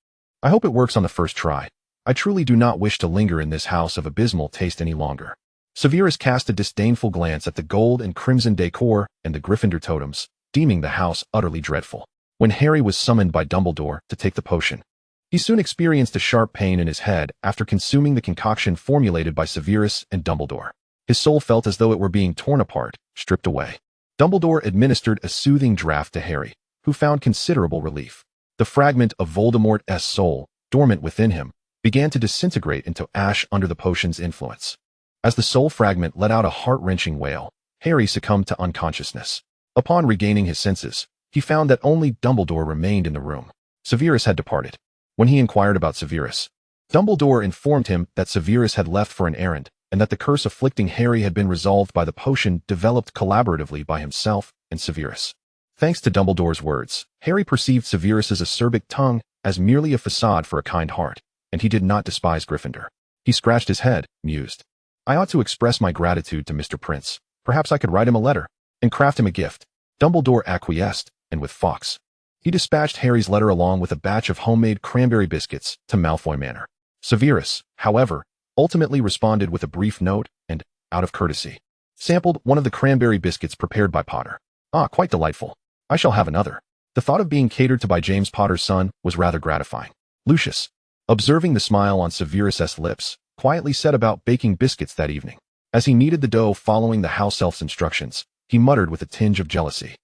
I hope it works on the first try. I truly do not wish to linger in this house of abysmal taste any longer." Severus cast a disdainful glance at the gold and crimson decor and the Gryffindor totems, deeming the house utterly dreadful. When Harry was summoned by Dumbledore to take the potion, he soon experienced a sharp pain in his head after consuming the concoction formulated by Severus and Dumbledore. His soul felt as though it were being torn apart, stripped away. Dumbledore administered a soothing draught to Harry, who found considerable relief. The fragment of Voldemort's soul, dormant within him, began to disintegrate into ash under the potion's influence. As the soul fragment let out a heart-wrenching wail, Harry succumbed to unconsciousness. Upon regaining his senses, he found that only Dumbledore remained in the room. Severus had departed. When he inquired about Severus, Dumbledore informed him that Severus had left for an errand, and that the curse afflicting Harry had been resolved by the potion developed collaboratively by himself and Severus. Thanks to Dumbledore's words, Harry perceived Severus's acerbic tongue as merely a facade for a kind heart, and he did not despise Gryffindor. He scratched his head, mused. "I ought to express my gratitude to Mr. Prince. Perhaps I could write him a letter and craft him a gift." Dumbledore acquiesced, and with Fawkes, he dispatched Harry's letter along with a batch of homemade cranberry biscuits to Malfoy Manor. Severus, however, ultimately responded with a brief note and, out of courtesy, sampled one of the cranberry biscuits prepared by Potter. "Ah, quite delightful. I shall have another." The thought of being catered to by James Potter's son was rather gratifying. Lucius, observing the smile on Severus's lips, quietly set about baking biscuits that evening. As he kneaded the dough following the house elf's instructions, he muttered with a tinge of jealousy,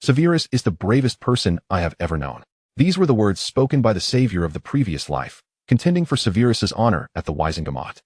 "Severus is the bravest person I have ever known." These were the words spoken by the savior of the previous life, contending for Severus's honor at the Wisengamot.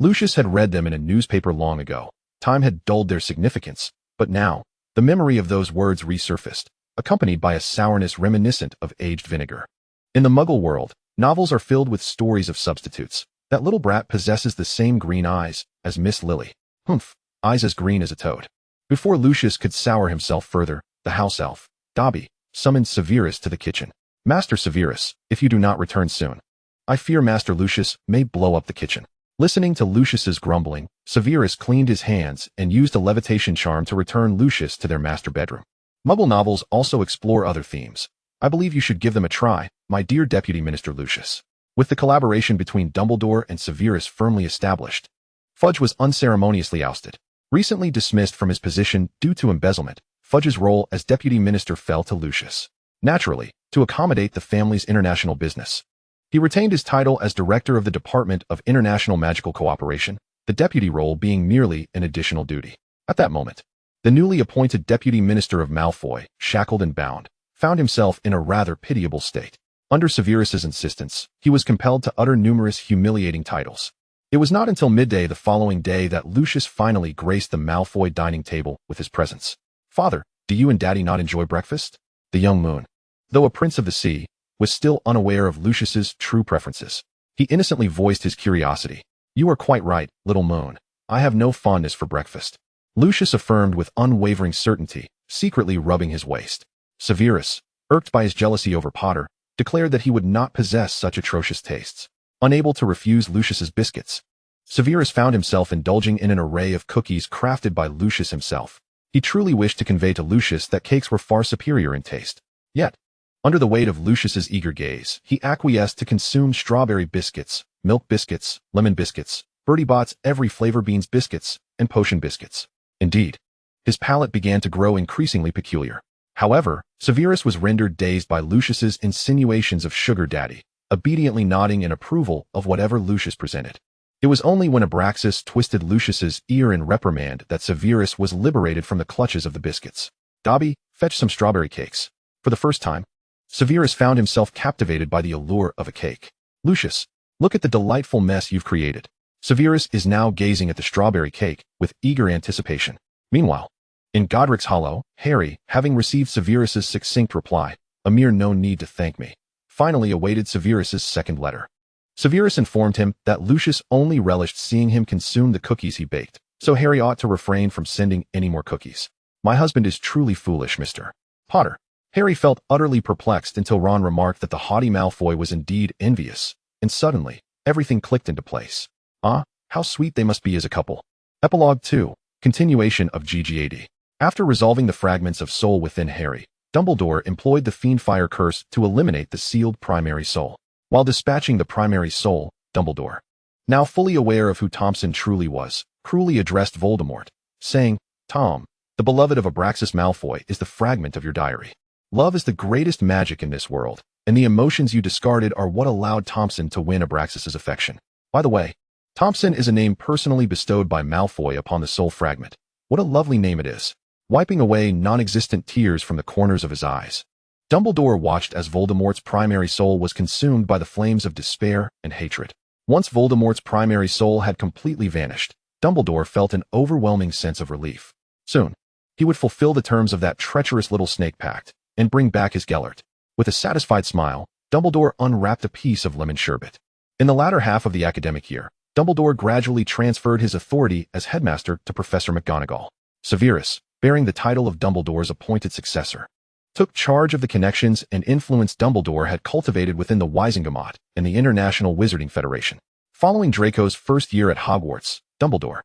Lucius had read them in a newspaper long ago. Time had dulled their significance, but now, the memory of those words resurfaced, accompanied by a sourness reminiscent of aged vinegar. In the Muggle world, novels are filled with stories of substitutes. That little brat possesses the same green eyes as Miss Lily. Humph, eyes as green as a toad. Before Lucius could sour himself further, the house elf, Dobby, summoned Severus to the kitchen. "Master Severus, if you do not return soon, I fear Master Lucius may blow up the kitchen." Listening to Lucius's grumbling, Severus cleaned his hands and used a levitation charm to return Lucius to their master bedroom. Muggle novels also explore other themes. I believe you should give them a try, my dear Deputy Minister Lucius. With the collaboration between Dumbledore and Severus firmly established, Fudge was unceremoniously ousted. Recently dismissed from his position due to embezzlement, Fudge's role as deputy minister fell to Lucius. Naturally, to accommodate the family's international business, he retained his title as director of the Department of International Magical Cooperation, the deputy role being merely an additional duty. At that moment, the newly appointed deputy minister of Malfoy, shackled and bound, found himself in a rather pitiable state. Under Severus's insistence, he was compelled to utter numerous humiliating titles. It was not until midday the following day that Lucius finally graced the Malfoy dining table with his presence. "Father, do you and Daddy not enjoy breakfast?" The young moon, though a prince of the sea, was still unaware of Lucius's true preferences. He innocently voiced his curiosity. "You are quite right, little moon. I have no fondness for breakfast," Lucius affirmed with unwavering certainty, secretly rubbing his waist. Severus, irked by his jealousy over Potter, declared that he would not possess such atrocious tastes. Unable to refuse Lucius's biscuits, Severus found himself indulging in an array of cookies crafted by Lucius himself. He truly wished to convey to Lucius that cakes were far superior in taste. Yet, under the weight of Lucius's eager gaze, he acquiesced to consume strawberry biscuits, milk biscuits, lemon biscuits, Bertie Bott's every flavor beans biscuits, and potion biscuits. Indeed, his palate began to grow increasingly peculiar. However, Severus was rendered dazed by Lucius's insinuations of sugar daddy, obediently nodding in approval of whatever Lucius presented. It was only when Abraxas twisted Lucius's ear in reprimand that Severus was liberated from the clutches of the biscuits. "Dobby, fetch some strawberry cakes." For the first time, Severus found himself captivated by the allure of a cake. "Lucius, look at the delightful mess you've created." Severus is now gazing at the strawberry cake with eager anticipation. Meanwhile, in Godric's Hollow, Harry, having received Severus's succinct reply, "A mere no need to thank me," finally awaited Severus's second letter. Severus informed him that Lucius only relished seeing him consume the cookies he baked, so Harry ought to refrain from sending any more cookies. "My husband is truly foolish, Mr. Potter." Harry felt utterly perplexed until Ron remarked that the haughty Malfoy was indeed envious, and suddenly, everything clicked into place. Ah, how sweet they must be as a couple. Epilogue 2, continuation of GGAD. After resolving the fragments of soul within Harry, Dumbledore employed the Fiendfire Curse to eliminate the sealed primary soul. While dispatching the primary soul, Dumbledore, now fully aware of who Thompson truly was, cruelly addressed Voldemort, saying, "Tom, the beloved of Abraxas Malfoy is the fragment of your diary. Love is the greatest magic in this world, and the emotions you discarded are what allowed Thompson to win Abraxas's affection. By the way, Thompson is a name personally bestowed by Malfoy upon the soul fragment. What a lovely name it is." Wiping away non-existent tears from the corners of his eyes, Dumbledore watched as Voldemort's primary soul was consumed by the flames of despair and hatred. Once Voldemort's primary soul had completely vanished, Dumbledore felt an overwhelming sense of relief. Soon, he would fulfill the terms of that treacherous little snake pact and bring back his Gellert. With a satisfied smile, Dumbledore unwrapped a piece of lemon sherbet. In the latter half of the academic year, Dumbledore gradually transferred his authority as headmaster to Professor McGonagall. Severus, bearing the title of Dumbledore's appointed successor, took charge of the connections and influence Dumbledore had cultivated within the Wizengamot and the International Wizarding Federation. Following Draco's first year at Hogwarts, Dumbledore,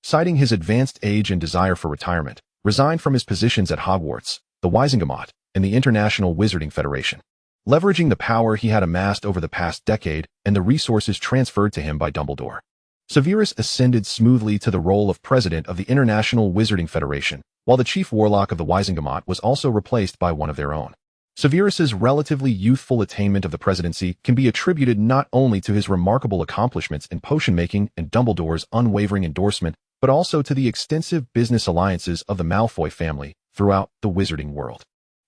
citing his advanced age and desire for retirement, resigned from his positions at Hogwarts, the Wizengamot, and the International Wizarding Federation. Leveraging the power he had amassed over the past decade and the resources transferred to him by Dumbledore, Severus ascended smoothly to the role of president of the International Wizarding Federation, while the chief warlock of the Wizengamot was also replaced by one of their own. Severus's relatively youthful attainment of the presidency can be attributed not only to his remarkable accomplishments in potion-making and Dumbledore's unwavering endorsement, but also to the extensive business alliances of the Malfoy family throughout the wizarding world.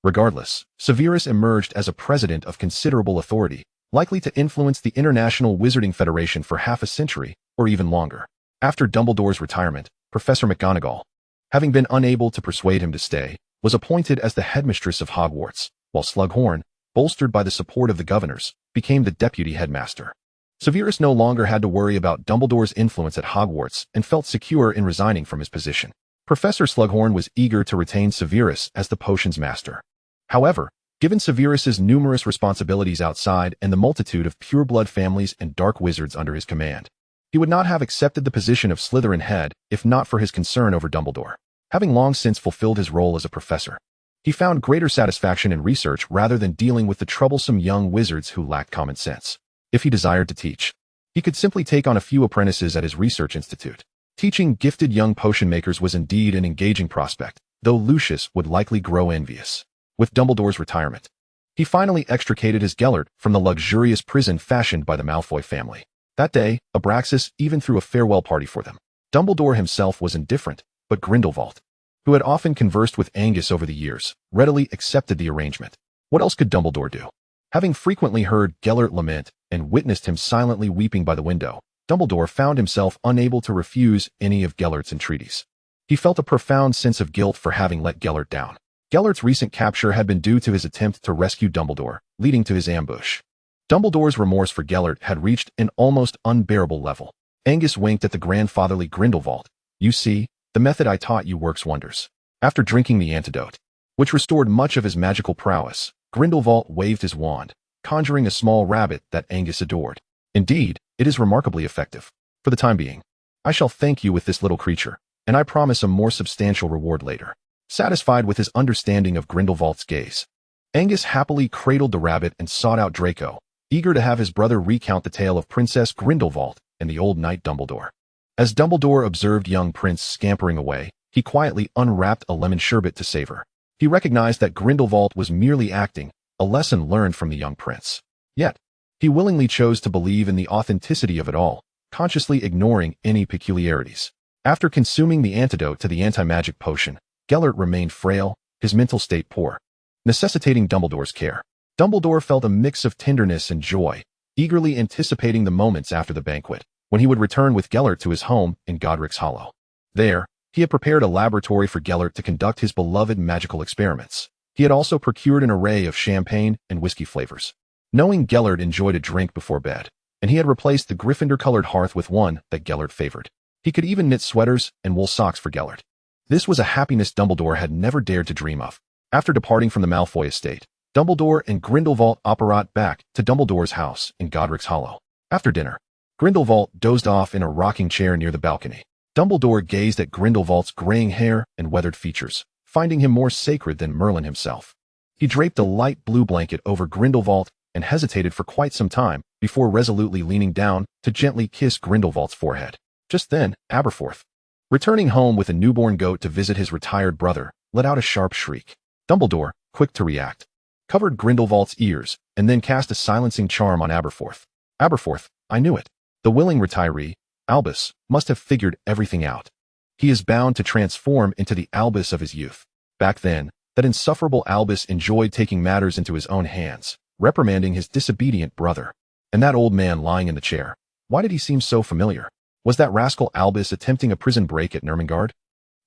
Regardless, Severus emerged as a president of considerable authority, likely to influence the International Wizarding Federation for half a century, or even longer. After Dumbledore's retirement, Professor McGonagall, having been unable to persuade him to stay, was appointed as the headmistress of Hogwarts, while Slughorn, bolstered by the support of the governors, became the deputy headmaster. Severus no longer had to worry about Dumbledore's influence at Hogwarts and felt secure in resigning from his position. Professor Slughorn was eager to retain Severus as the potions master. However, given Severus's numerous responsibilities outside and the multitude of pureblood families and dark wizards under his command, he would not have accepted the position of Slytherin head if not for his concern over Dumbledore. Having long since fulfilled his role as a professor, he found greater satisfaction in research rather than dealing with the troublesome young wizards who lacked common sense. if he desired to teach. He could simply take on a few apprentices at his research institute. Teaching gifted young potion makers was indeed an engaging prospect, though Lucius would likely grow envious. With Dumbledore's retirement, he finally extricated his Gellert from the luxurious prison fashioned by the Malfoy family. That day, Abraxas even threw a farewell party for them. Dumbledore himself was indifferent, but Grindelwald, who had often conversed with Angus over the years, readily accepted the arrangement. What else could Dumbledore do? Having frequently heard Gellert lament and witnessed him silently weeping by the window, Dumbledore found himself unable to refuse any of Gellert's entreaties. He felt a profound sense of guilt for having let Gellert down. Gellert's recent capture had been due to his attempt to rescue Dumbledore, leading to his ambush. Dumbledore's remorse for Gellert had reached an almost unbearable level. Angus winked at the grandfatherly Grindelwald. You see, the method I taught you works wonders. After drinking the antidote, which restored much of his magical prowess, Grindelwald waved his wand, conjuring a small rabbit that Angus adored. Indeed, it is remarkably effective. For the time being, I shall thank you with this little creature, and I promise a more substantial reward later. Satisfied with his understanding of Grindelwald's gaze, Angus happily cradled the rabbit and sought out Draco, eager to have his brother recount the tale of Princess Grindelwald and the old knight Dumbledore. As Dumbledore observed young Prince scampering away, he quietly unwrapped a lemon sherbet to savor. He recognized that Grindelwald was merely acting, a lesson learned from the young prince. Yet, he willingly chose to believe in the authenticity of it all, consciously ignoring any peculiarities. After consuming the antidote to the anti-magic potion, Gellert remained frail, his mental state poor, necessitating Dumbledore's care. Dumbledore felt a mix of tenderness and joy, eagerly anticipating the moments after the banquet, when he would return with Gellert to his home in Godric's Hollow. There, he had prepared a laboratory for Gellert to conduct his beloved magical experiments. He had also procured an array of champagne and whiskey flavors. Knowing Gellert enjoyed a drink before bed, and he had replaced the Gryffindor-colored hearth with one that Gellert favored. He could even knit sweaters and wool socks for Gellert. This was a happiness Dumbledore had never dared to dream of. After departing from the Malfoy estate, Dumbledore and Grindelwald apparat back to Dumbledore's house in Godric's Hollow. After dinner, Grindelwald dozed off in a rocking chair near the balcony. Dumbledore gazed at Grindelwald's graying hair and weathered features, finding him more sacred than Merlin himself. He draped a light blue blanket over Grindelwald and hesitated for quite some time before resolutely leaning down to gently kiss Grindelwald's forehead. Just then, Aberforth, returning home with a newborn goat to visit his retired brother, let out a sharp shriek. Dumbledore, quick to react, covered Grindelwald's ears and then cast a silencing charm on Aberforth. Aberforth, I knew it. The willing retiree, Albus, must have figured everything out. He is bound to transform into the Albus of his youth. Back then, that insufferable Albus enjoyed taking matters into his own hands, reprimanding his disobedient brother. And that old man lying in the chair, why did he seem so familiar? Was that rascal Albus attempting a prison break at Nurmengard?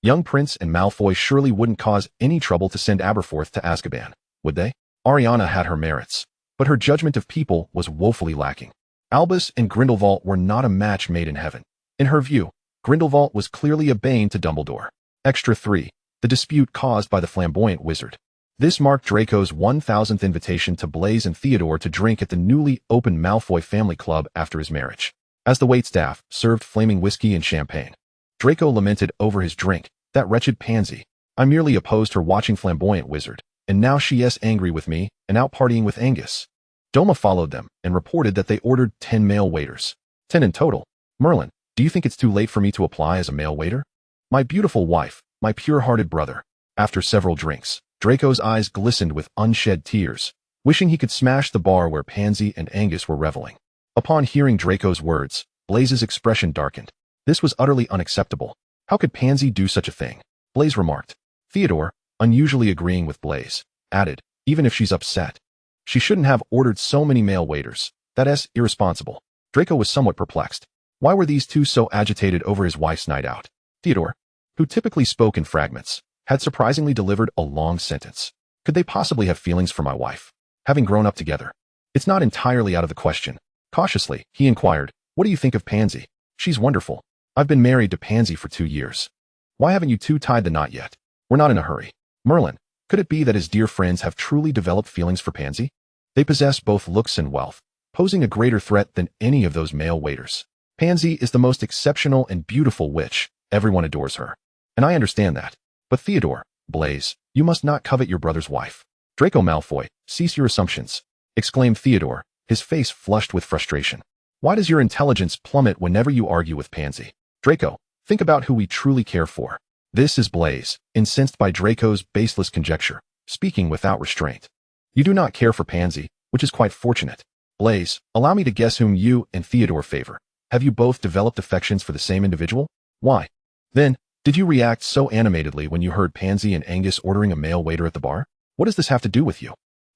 Young Prince and Malfoy surely wouldn't cause any trouble to send Aberforth to Azkaban, would they? Ariana had her merits, but her judgment of people was woefully lacking. Albus and Grindelwald were not a match made in heaven. In her view, Grindelwald was clearly a bane to Dumbledore. Extra 3. The dispute caused by the flamboyant wizard. This marked Draco's 1000th invitation to Blaise and Theodore to drink at the newly opened Malfoy family club after his marriage. As the waitstaff served flaming whiskey and champagne, Draco lamented over his drink, that wretched pansy. I merely opposed her watching flamboyant wizard, and now she is angry with me and out partying with Angus. Doma followed them and reported that they ordered 10 male waiters. 10 in total. Merlin, do you think it's too late for me to apply as a male waiter? My beautiful wife, my pure-hearted brother. After several drinks, Draco's eyes glistened with unshed tears, wishing he could smash the bar where Pansy and Angus were reveling. Upon hearing Draco's words, Blaise's expression darkened. This was utterly unacceptable. How could Pansy do such a thing? Blaise remarked. Theodore, unusually agreeing with Blaise, added, even if she's upset, she shouldn't have ordered so many male waiters. That's irresponsible. Draco was somewhat perplexed. Why were these two so agitated over his wife's night out? Theodore, who typically spoke in fragments, had surprisingly delivered a long sentence. Could they possibly have feelings for my wife? Having grown up together, it's not entirely out of the question. Cautiously, he inquired, what do you think of Pansy? She's wonderful. I've been married to Pansy for 2 years. Why haven't you two tied the knot yet? We're not in a hurry. Merlin, could it be that his dear friends have truly developed feelings for Pansy? They possess both looks and wealth, posing a greater threat than any of those male waiters. Pansy is the most exceptional and beautiful witch. Everyone adores her. And I understand that. But Theodore, Blaise, you must not covet your brother's wife. Draco Malfoy, cease your assumptions, exclaimed Theodore, his face flushed with frustration. Why does your intelligence plummet whenever you argue with Pansy? Draco, think about who we truly care for. This is Blaise, incensed by Draco's baseless conjecture, speaking without restraint. You do not care for Pansy, which is quite fortunate. Blaise, allow me to guess whom you and Theodore favor. Have you both developed affections for the same individual? Why? Then, did you react so animatedly when you heard Pansy and Angus ordering a male waiter at the bar? What does this have to do with you?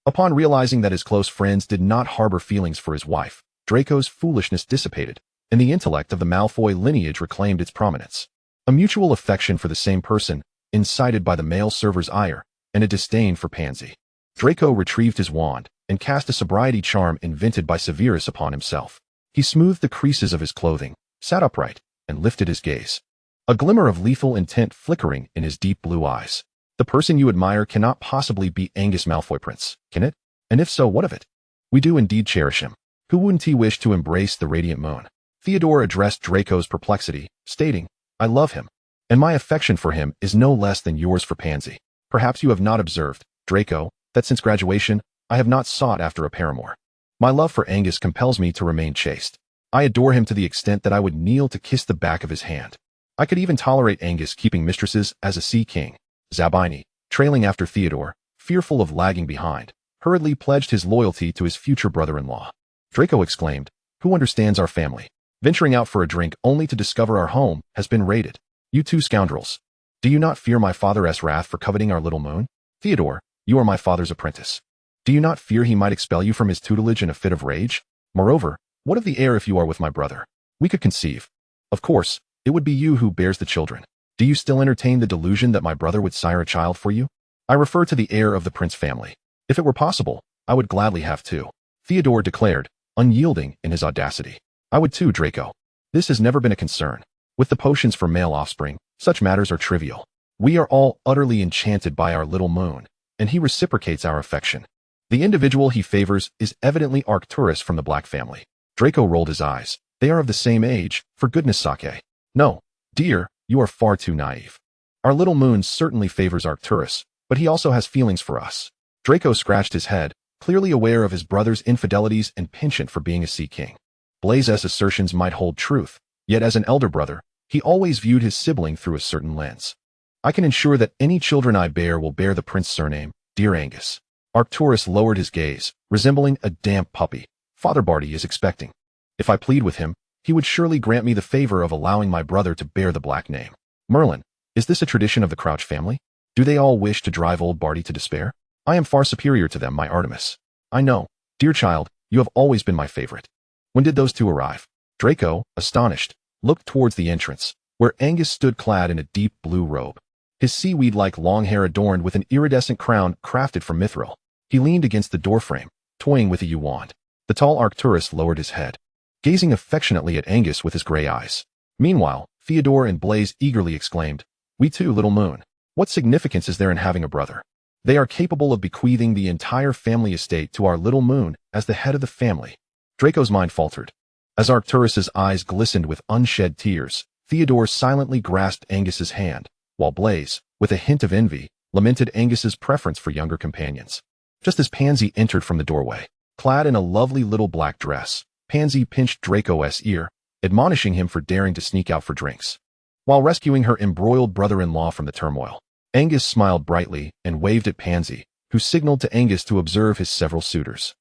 Upon realizing that his close friends did not harbor feelings for his wife, Draco's foolishness dissipated, and the intellect of the Malfoy lineage reclaimed its prominence. A mutual affection for the same person, incited by the male server's ire, and a disdain for Pansy. Draco retrieved his wand, and cast a sobriety charm invented by Severus upon himself. He smoothed the creases of his clothing, sat upright, and lifted his gaze. A glimmer of lethal intent flickering in his deep blue eyes. The person you admire cannot possibly be Angus Malfoy, Prince, can it? And if so, what of it? We do indeed cherish him. Who wouldn't he wish to embrace the radiant moon? Theodore addressed Draco's perplexity, stating, I love him, and my affection for him is no less than yours for Pansy. Perhaps you have not observed, Draco, that since graduation, I have not sought after a paramour. My love for Angus compels me to remain chaste. I adore him to the extent that I would kneel to kiss the back of his hand. I could even tolerate Angus keeping mistresses as a sea king. Zabini, trailing after Theodore, fearful of lagging behind, hurriedly pledged his loyalty to his future brother-in-law. Draco exclaimed, Who understands our family? Venturing out for a drink only to discover our home has been raided. You two scoundrels. Do you not fear my father's wrath for coveting our little moon? Theodore, you are my father's apprentice. Do you not fear he might expel you from his tutelage in a fit of rage? Moreover, what of the heir if you are with my brother? We could conceive. Of course, it would be you who bears the children. Do you still entertain the delusion that my brother would sire a child for you? I refer to the heir of the Prince family. If it were possible, I would gladly have two. Theodore declared, unyielding in his audacity. I would too, Draco. This has never been a concern. With the potions for male offspring, such matters are trivial. We are all utterly enchanted by our little moon, and he reciprocates our affection. The individual he favors is evidently Arcturus from the Black family. Draco rolled his eyes. They are of the same age, for goodness sake. No, dear, you are far too naive. Our little moon certainly favors Arcturus, but he also has feelings for us. Draco scratched his head, clearly aware of his brother's infidelities and penchant for being a sea king. Blaise's assertions might hold truth, yet as an elder brother, he always viewed his sibling through a certain lens. I can ensure that any children I bear will bear the Prince surname, dear Angus. Arcturus lowered his gaze, resembling a damp puppy. Father Barty is expecting. If I plead with him, he would surely grant me the favor of allowing my brother to bear the Black name. Merlin, is this a tradition of the Crouch family? Do they all wish to drive old Barty to despair? I am far superior to them, my Artemis. I know, dear child, you have always been my favorite. When did those two arrive? Draco, astonished, looked towards the entrance, where Angus stood clad in a deep blue robe. His seaweed-like long hair adorned with an iridescent crown crafted from mithril. He leaned against the doorframe, toying with a yew wand. The tall Arcturus lowered his head, gazing affectionately at Angus with his gray eyes. Meanwhile, Theodore and Blaise eagerly exclaimed, We too, little moon. What significance is there in having a brother? They are capable of bequeathing the entire family estate to our little moon as the head of the family. Draco's mind faltered. As Arcturus's eyes glistened with unshed tears, Theodore silently grasped Angus's hand, while Blaise, with a hint of envy, lamented Angus's preference for younger companions. Just as Pansy entered from the doorway, clad in a lovely little black dress, Pansy pinched Draco's ear, admonishing him for daring to sneak out for drinks. While rescuing her embroiled brother-in-law from the turmoil, Angus smiled brightly and waved at Pansy, who signaled to Angus to observe his several suitors.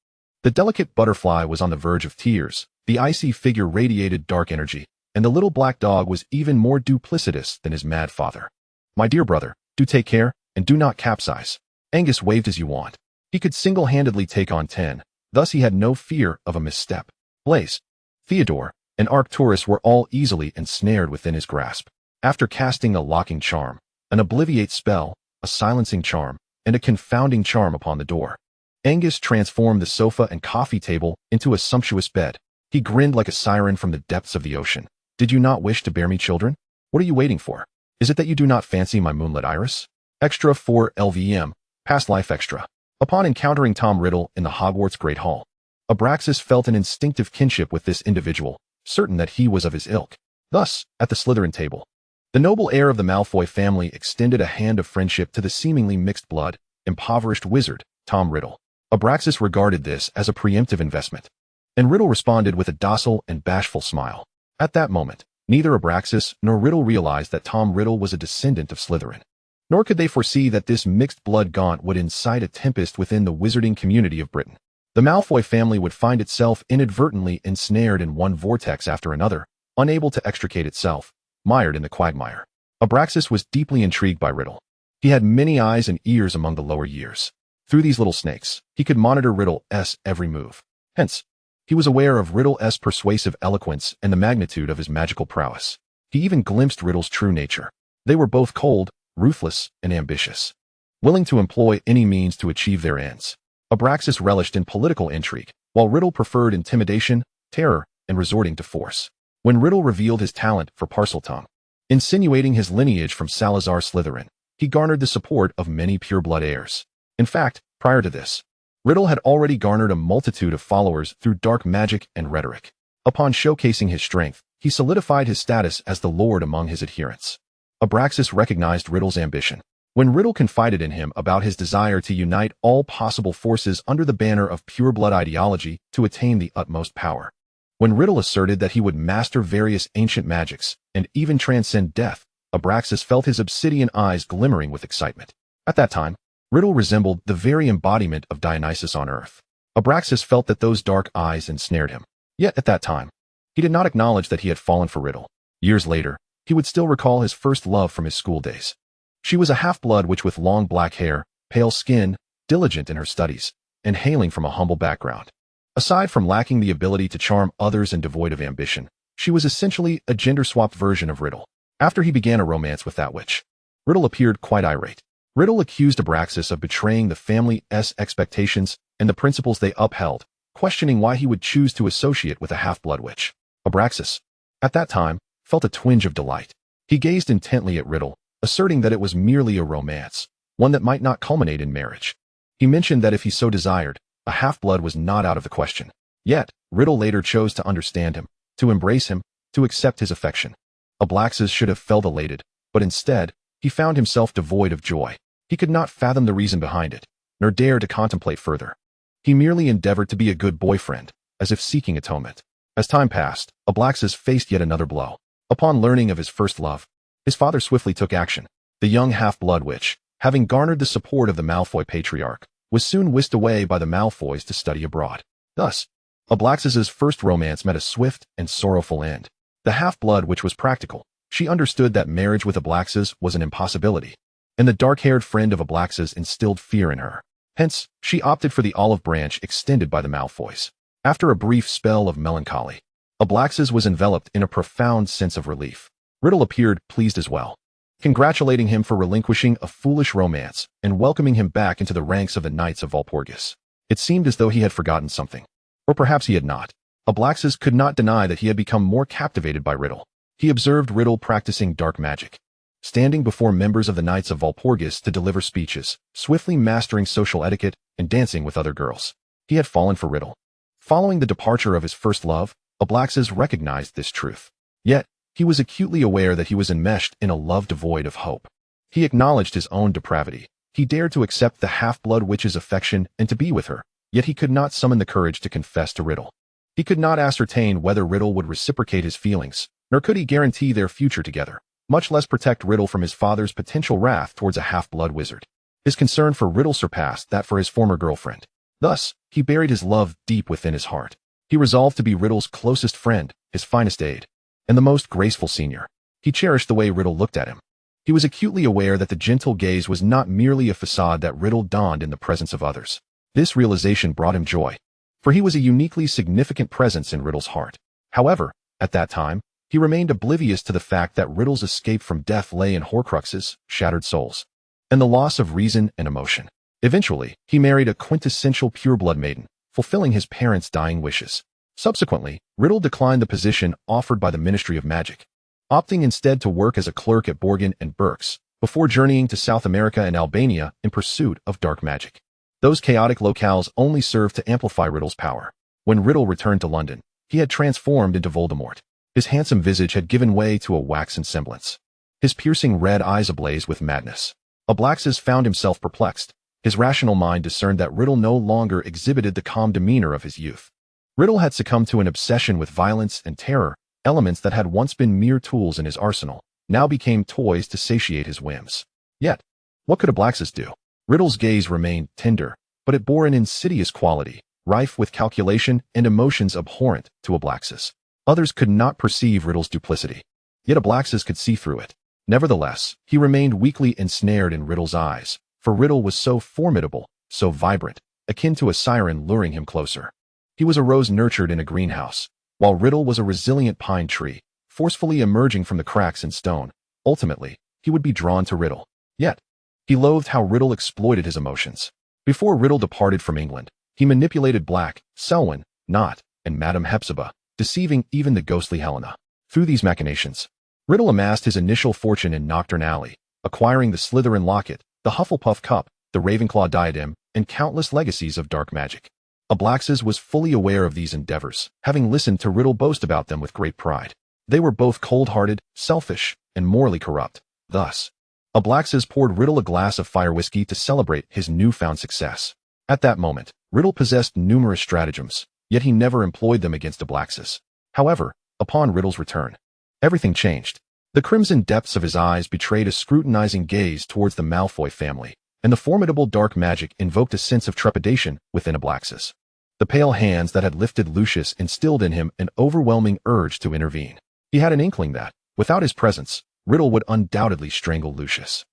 The delicate butterfly was on the verge of tears, the icy figure radiated dark energy, and the little black dog was even more duplicitous than his mad father. My dear brother, do take care, and do not capsize. Angus waved as you want. He could single-handedly take on 10, thus he had no fear of a misstep. Blaise, Theodore, and Arcturus were all easily ensnared within his grasp. After casting a locking charm, an obliviate spell, a silencing charm, and a confounding charm upon the door, Angus transformed the sofa and coffee table into a sumptuous bed. He grinned like a siren from the depths of the ocean. Did you not wish to bear me children? What are you waiting for? Is it that you do not fancy my moonlit iris? Extra 4 LVM, Past Life Extra. Upon encountering Tom Riddle in the Hogwarts Great Hall, Abraxas felt an instinctive kinship with this individual, certain that he was of his ilk. Thus, at the Slytherin table, the noble heir of the Malfoy family extended a hand of friendship to the seemingly mixed-blood, impoverished wizard, Tom Riddle. Abraxas regarded this as a preemptive investment. And Riddle responded with a docile and bashful smile. At that moment, neither Abraxas nor Riddle realized that Tom Riddle was a descendant of Slytherin. Nor could they foresee that this mixed-blood gaunt would incite a tempest within the wizarding community of Britain. The Malfoy family would find itself inadvertently ensnared in one vortex after another, unable to extricate itself, mired in the quagmire. Abraxas was deeply intrigued by Riddle. He had many eyes and ears among the lower years. Through these little snakes, he could monitor Riddle's every move. Hence, he was aware of Riddle's persuasive eloquence and the magnitude of his magical prowess. He even glimpsed Riddle's true nature. They were both cold, ruthless, and ambitious, willing to employ any means to achieve their ends. Abraxas relished in political intrigue, while Riddle preferred intimidation, terror, and resorting to force. When Riddle revealed his talent for Parseltongue, insinuating his lineage from Salazar Slytherin, he garnered the support of many pureblood heirs. In fact, prior to this, Riddle had already garnered a multitude of followers through dark magic and rhetoric. Upon showcasing his strength, he solidified his status as the Lord among his adherents. Abraxas recognized Riddle's ambition. When Riddle confided in him about his desire to unite all possible forces under the banner of pureblood ideology to attain the utmost power. When Riddle asserted that he would master various ancient magics and even transcend death, Abraxas felt his obsidian eyes glimmering with excitement. At that time, Riddle resembled the very embodiment of Dionysus on earth. Abraxas felt that those dark eyes ensnared him. Yet at that time, he did not acknowledge that he had fallen for Riddle. Years later, he would still recall his first love from his school days. She was a half-blood witch with long black hair, pale skin, diligent in her studies, and hailing from a humble background. Aside from lacking the ability to charm others and devoid of ambition, she was essentially a gender-swapped version of Riddle. After he began a romance with that witch, Riddle appeared quite irate. Riddle accused Abraxas of betraying the family's expectations and the principles they upheld, questioning why he would choose to associate with a half-blood witch. Abraxas, at that time, felt a twinge of delight. He gazed intently at Riddle, asserting that it was merely a romance, one that might not culminate in marriage. He mentioned that if he so desired, a half-blood was not out of the question. Yet, Riddle later chose to understand him, to embrace him, to accept his affection. Abraxas should have felt elated, but instead, he found himself devoid of joy. He could not fathom the reason behind it, nor dare to contemplate further. He merely endeavored to be a good boyfriend, as if seeking atonement. As time passed, Abraxas faced yet another blow. Upon learning of his first love, his father swiftly took action. The young half-blood witch, having garnered the support of the Malfoy patriarch, was soon whisked away by the Malfoys to study abroad. Thus, Abraxas's first romance met a swift and sorrowful end. The half-blood witch was practical. She understood that marriage with Abraxas was an impossibility, and the dark-haired friend of Abraxas instilled fear in her. Hence, she opted for the olive branch extended by the Malfoys. After a brief spell of melancholy, Abraxas was enveloped in a profound sense of relief. Riddle appeared pleased as well, congratulating him for relinquishing a foolish romance and welcoming him back into the ranks of the Knights of Walpurgis. It seemed as though he had forgotten something. Or perhaps he had not. Abraxas could not deny that he had become more captivated by Riddle. He observed Riddle practicing dark magic, standing before members of the Knights of Walpurgis to deliver speeches, swiftly mastering social etiquette, and dancing with other girls. He had fallen for Riddle. Following the departure of his first love, Abraxas recognized this truth. Yet, he was acutely aware that he was enmeshed in a love devoid of hope. He acknowledged his own depravity. He dared to accept the half-blood witch's affection and to be with her, yet he could not summon the courage to confess to Riddle. He could not ascertain whether Riddle would reciprocate his feelings, nor could he guarantee their future together, much less protect Riddle from his father's potential wrath towards a half-blood wizard. His concern for Riddle surpassed that for his former girlfriend. Thus, he buried his love deep within his heart. He resolved to be Riddle's closest friend, his finest aid, and the most graceful senior. He cherished the way Riddle looked at him. He was acutely aware that the gentle gaze was not merely a facade that Riddle donned in the presence of others. This realization brought him joy, for he was a uniquely significant presence in Riddle's heart. However, at that time, he remained oblivious to the fact that Riddle's escape from death lay in Horcruxes, shattered souls, and the loss of reason and emotion. Eventually, he married a quintessential pureblood maiden, fulfilling his parents' dying wishes. Subsequently, Riddle declined the position offered by the Ministry of Magic, opting instead to work as a clerk at Borgin and Burke's, before journeying to South America and Albania in pursuit of dark magic. Those chaotic locales only served to amplify Riddle's power. When Riddle returned to London, he had transformed into Voldemort. His handsome visage had given way to a waxen semblance, his piercing red eyes ablaze with madness. Abraxas found himself perplexed. His rational mind discerned that Riddle no longer exhibited the calm demeanor of his youth. Riddle had succumbed to an obsession with violence and terror. Elements that had once been mere tools in his arsenal now became toys to satiate his whims. Yet, what could Ablaxis do? Riddle's gaze remained tender, but it bore an insidious quality, rife with calculation and emotions abhorrent to Ablaxis. Others could not perceive Riddle's duplicity, yet Ablaxis could see through it. Nevertheless, he remained weakly ensnared in Riddle's eyes, for Riddle was so formidable, so vibrant, akin to a siren luring him closer. He was a rose nurtured in a greenhouse, while Riddle was a resilient pine tree, forcefully emerging from the cracks in stone. Ultimately, he would be drawn to Riddle. Yet, he loathed how Riddle exploited his emotions. Before Riddle departed from England, he manipulated Black, Selwyn, Knott, and Madame Hepzibah, deceiving even the ghostly Helena. Through these machinations, Riddle amassed his initial fortune in Knockturn Alley, acquiring the Slytherin locket, the Hufflepuff cup, the Ravenclaw diadem, and countless legacies of dark magic. Ablaxis was fully aware of these endeavors, having listened to Riddle boast about them with great pride. They were both cold-hearted, selfish, and morally corrupt. Thus, Ablaxis poured Riddle a glass of fire whiskey to celebrate his newfound success. At that moment, Riddle possessed numerous stratagems, yet he never employed them against Ablaxis. However, upon Riddle's return, everything changed. The crimson depths of his eyes betrayed a scrutinizing gaze towards the Malfoy family, and the formidable dark magic invoked a sense of trepidation within Ablaxis. The pale hands that had lifted Lucius instilled in him an overwhelming urge to intervene. He had an inkling that, without his presence, Riddle would undoubtedly strangle Lucius.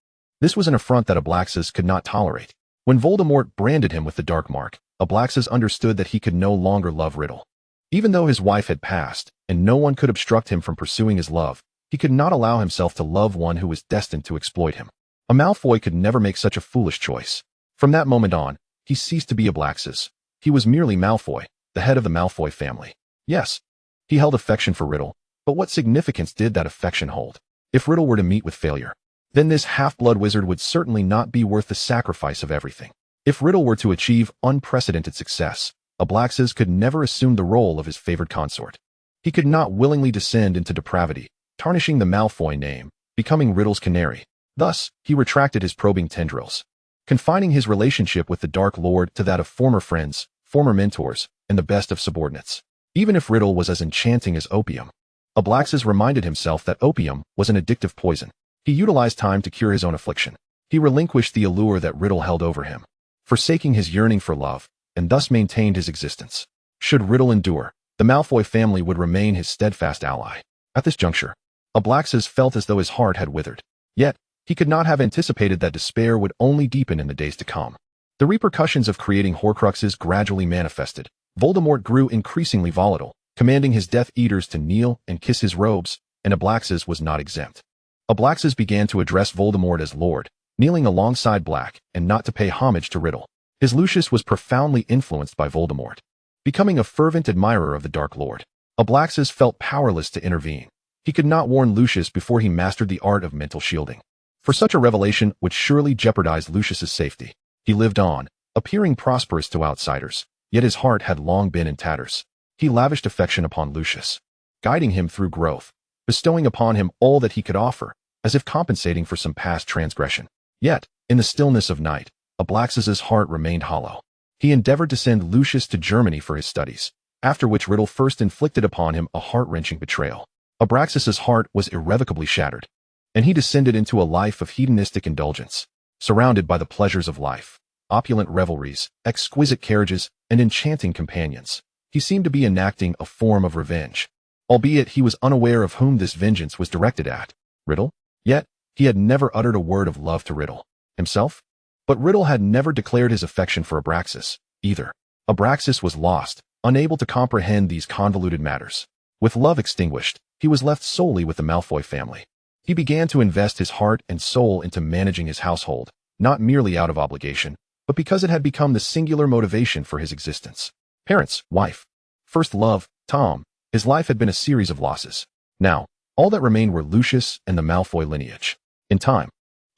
This was an affront that Ablaxis could not tolerate. When Voldemort branded him with the Dark Mark, Ablaxis understood that he could no longer love Riddle. Even though his wife had passed, and no one could obstruct him from pursuing his love, he could not allow himself to love one who was destined to exploit him. A Malfoy could never make such a foolish choice. From that moment on, he ceased to be Ablaxis. He was merely Malfoy, the head of the Malfoy family. Yes, he held affection for Riddle, but what significance did that affection hold? If Riddle were to meet with failure, then this half-blood wizard would certainly not be worth the sacrifice of everything. If Riddle were to achieve unprecedented success, Ablaxis could never assume the role of his favored consort. He could not willingly descend into depravity, tarnishing the Malfoy name, becoming Riddle's canary. Thus, he retracted his probing tendrils, confining his relationship with the Dark Lord to that of former friends, former mentors, and the best of subordinates. Even if Riddle was as enchanting as opium, Ablaxis reminded himself that opium was an addictive poison. He utilized time to cure his own affliction. He relinquished the allure that Riddle held over him, forsaking his yearning for love, and thus maintained his existence. Should Riddle endure, the Malfoy family would remain his steadfast ally. At this juncture, Ablaxis felt as though his heart had withered. Yet, he could not have anticipated that despair would only deepen in the days to come. The repercussions of creating Horcruxes gradually manifested. Voldemort grew increasingly volatile, commanding his Death Eaters to kneel and kiss his robes, and Ablaxis was not exempt. Ablaxis began to address Voldemort as Lord, kneeling alongside Black, and not to pay homage to Riddle. His Lucius was profoundly influenced by Voldemort, becoming a fervent admirer of the Dark Lord. Ablaxis felt powerless to intervene. He could not warn Lucius before he mastered the art of mental shielding, for such a revelation would surely jeopardize Lucius's safety. He lived on, appearing prosperous to outsiders, yet his heart had long been in tatters. He lavished affection upon Lucius, guiding him through growth, bestowing upon him all that he could offer, as if compensating for some past transgression. Yet, in the stillness of night, Ablaxis's heart remained hollow. He endeavored to send Lucius to Germany for his studies, after which Riddle first inflicted upon him a heart-wrenching betrayal. Ablaxis's heart was irrevocably shattered, and he descended into a life of hedonistic indulgence, surrounded by the pleasures of life, opulent revelries, exquisite carriages, and enchanting companions. He seemed to be enacting a form of revenge, albeit he was unaware of whom this vengeance was directed at. Riddle? Yet, he had never uttered a word of love to Riddle himself. But Riddle had never declared his affection for Abraxas, either. Abraxas was lost, unable to comprehend these convoluted matters. With love extinguished, he was left solely with the Malfoy family. He began to invest his heart and soul into managing his household, not merely out of obligation, but because it had become the singular motivation for his existence. Parents, wife, first love, Tom. His life had been a series of losses. Now, all that remained were Lucius and the Malfoy lineage. In time,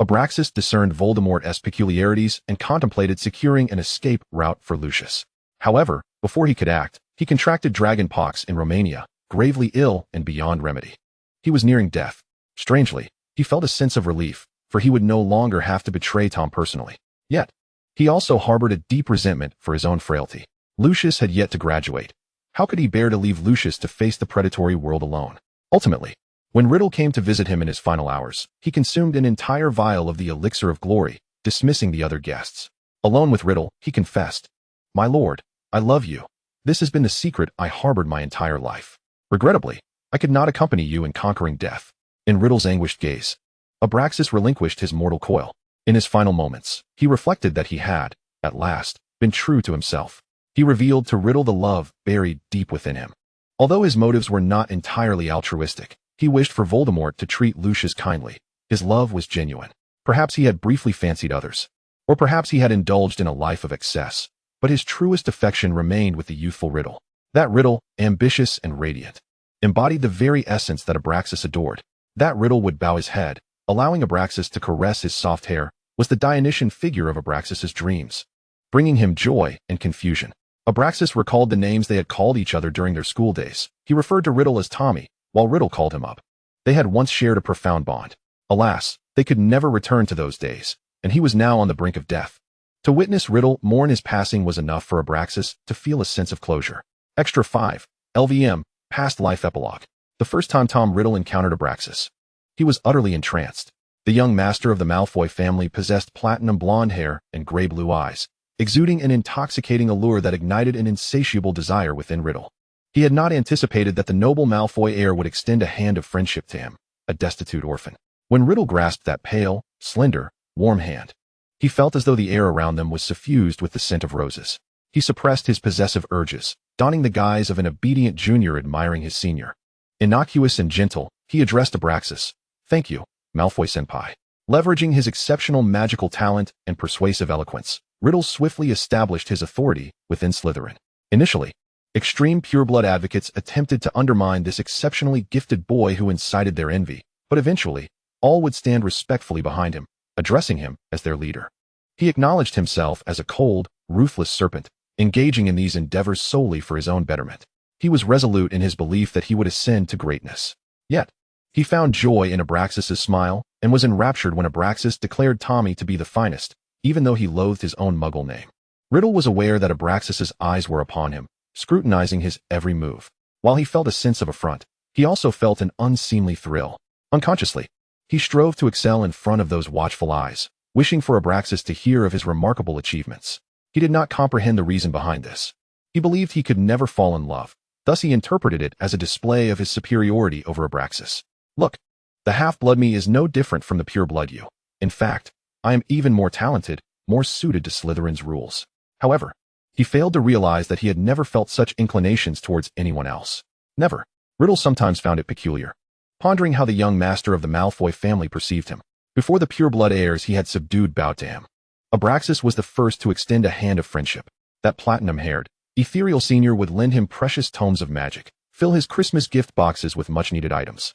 Abraxas discerned Voldemort's peculiarities and contemplated securing an escape route for Lucius. However, before he could act, he contracted dragonpox in Romania, gravely ill and beyond remedy. He was nearing death. Strangely, he felt a sense of relief, for he would no longer have to betray Tom personally. Yet, he also harbored a deep resentment for his own frailty. Lucius had yet to graduate, How could he bear to leave Lucius to face the predatory world alone? Ultimately, when Riddle came to visit him in his final hours, he consumed an entire vial of the elixir of glory, dismissing the other guests. Alone with Riddle, he confessed, "My lord, I love you. This has been the secret I harbored my entire life. Regrettably, I could not accompany you in conquering death." In Riddle's anguished gaze, Abraxas relinquished his mortal coil. In his final moments, he reflected that he had, at last, been true to himself. He revealed to Riddle the love buried deep within him. Although his motives were not entirely altruistic, he wished for Voldemort to treat Lucius kindly. His love was genuine. Perhaps he had briefly fancied others, or perhaps he had indulged in a life of excess, but his truest affection remained with the youthful Riddle. That Riddle, ambitious and radiant, embodied the very essence that Abraxas adored. That Riddle would bow his head, allowing Abraxas to caress his soft hair, was the Dionysian figure of Abraxas's dreams, bringing him joy and confusion. Abraxas recalled the names they had called each other during their school days. He referred to Riddle as Tommy, while Riddle called him up. They had once shared a profound bond. Alas, they could never return to those days, and he was now on the brink of death. To witness Riddle mourn his passing was enough for Abraxas to feel a sense of closure. Extra 5. LVM, Past Life Epilogue. The first time Tom Riddle encountered Abraxas, he was utterly entranced. The young master of the Malfoy family possessed platinum blonde hair and gray-blue eyes, exuding an intoxicating allure that ignited an insatiable desire within Riddle. He had not anticipated that the noble Malfoy heir would extend a hand of friendship to him, a destitute orphan. When Riddle grasped that pale, slender, warm hand, he felt as though the air around them was suffused with the scent of roses. He suppressed his possessive urges, donning the guise of an obedient junior admiring his senior. Innocuous and gentle, he addressed Abraxas, "Thank you, Malfoy-senpai." Leveraging his exceptional magical talent and persuasive eloquence, Riddle swiftly established his authority within Slytherin. Initially, extreme pureblood advocates attempted to undermine this exceptionally gifted boy who incited their envy, but eventually, all would stand respectfully behind him, addressing him as their leader. He acknowledged himself as a cold, ruthless serpent, engaging in these endeavors solely for his own betterment. He was resolute in his belief that he would ascend to greatness. Yet, he found joy in Abraxas's smile and was enraptured when Abraxas declared Tommy to be the finest, even though he loathed his own Muggle name. Riddle was aware that Abraxas's eyes were upon him, scrutinizing his every move. While he felt a sense of affront, he also felt an unseemly thrill. Unconsciously, he strove to excel in front of those watchful eyes, wishing for Abraxas to hear of his remarkable achievements. He did not comprehend the reason behind this. He believed he could never fall in love, thus he interpreted it as a display of his superiority over Abraxas. "Look, the half-blood me is no different from the pure-blood you. In fact, I am even more talented, more suited to Slytherin's rules." However, he failed to realize that he had never felt such inclinations towards anyone else. Never. Riddle sometimes found it peculiar, pondering how the young master of the Malfoy family perceived him. Before the pure-blood heirs he had subdued bowed to him, Abraxas was the first to extend a hand of friendship. That platinum-haired, ethereal senior would lend him precious tomes of magic, fill his Christmas gift boxes with much-needed items,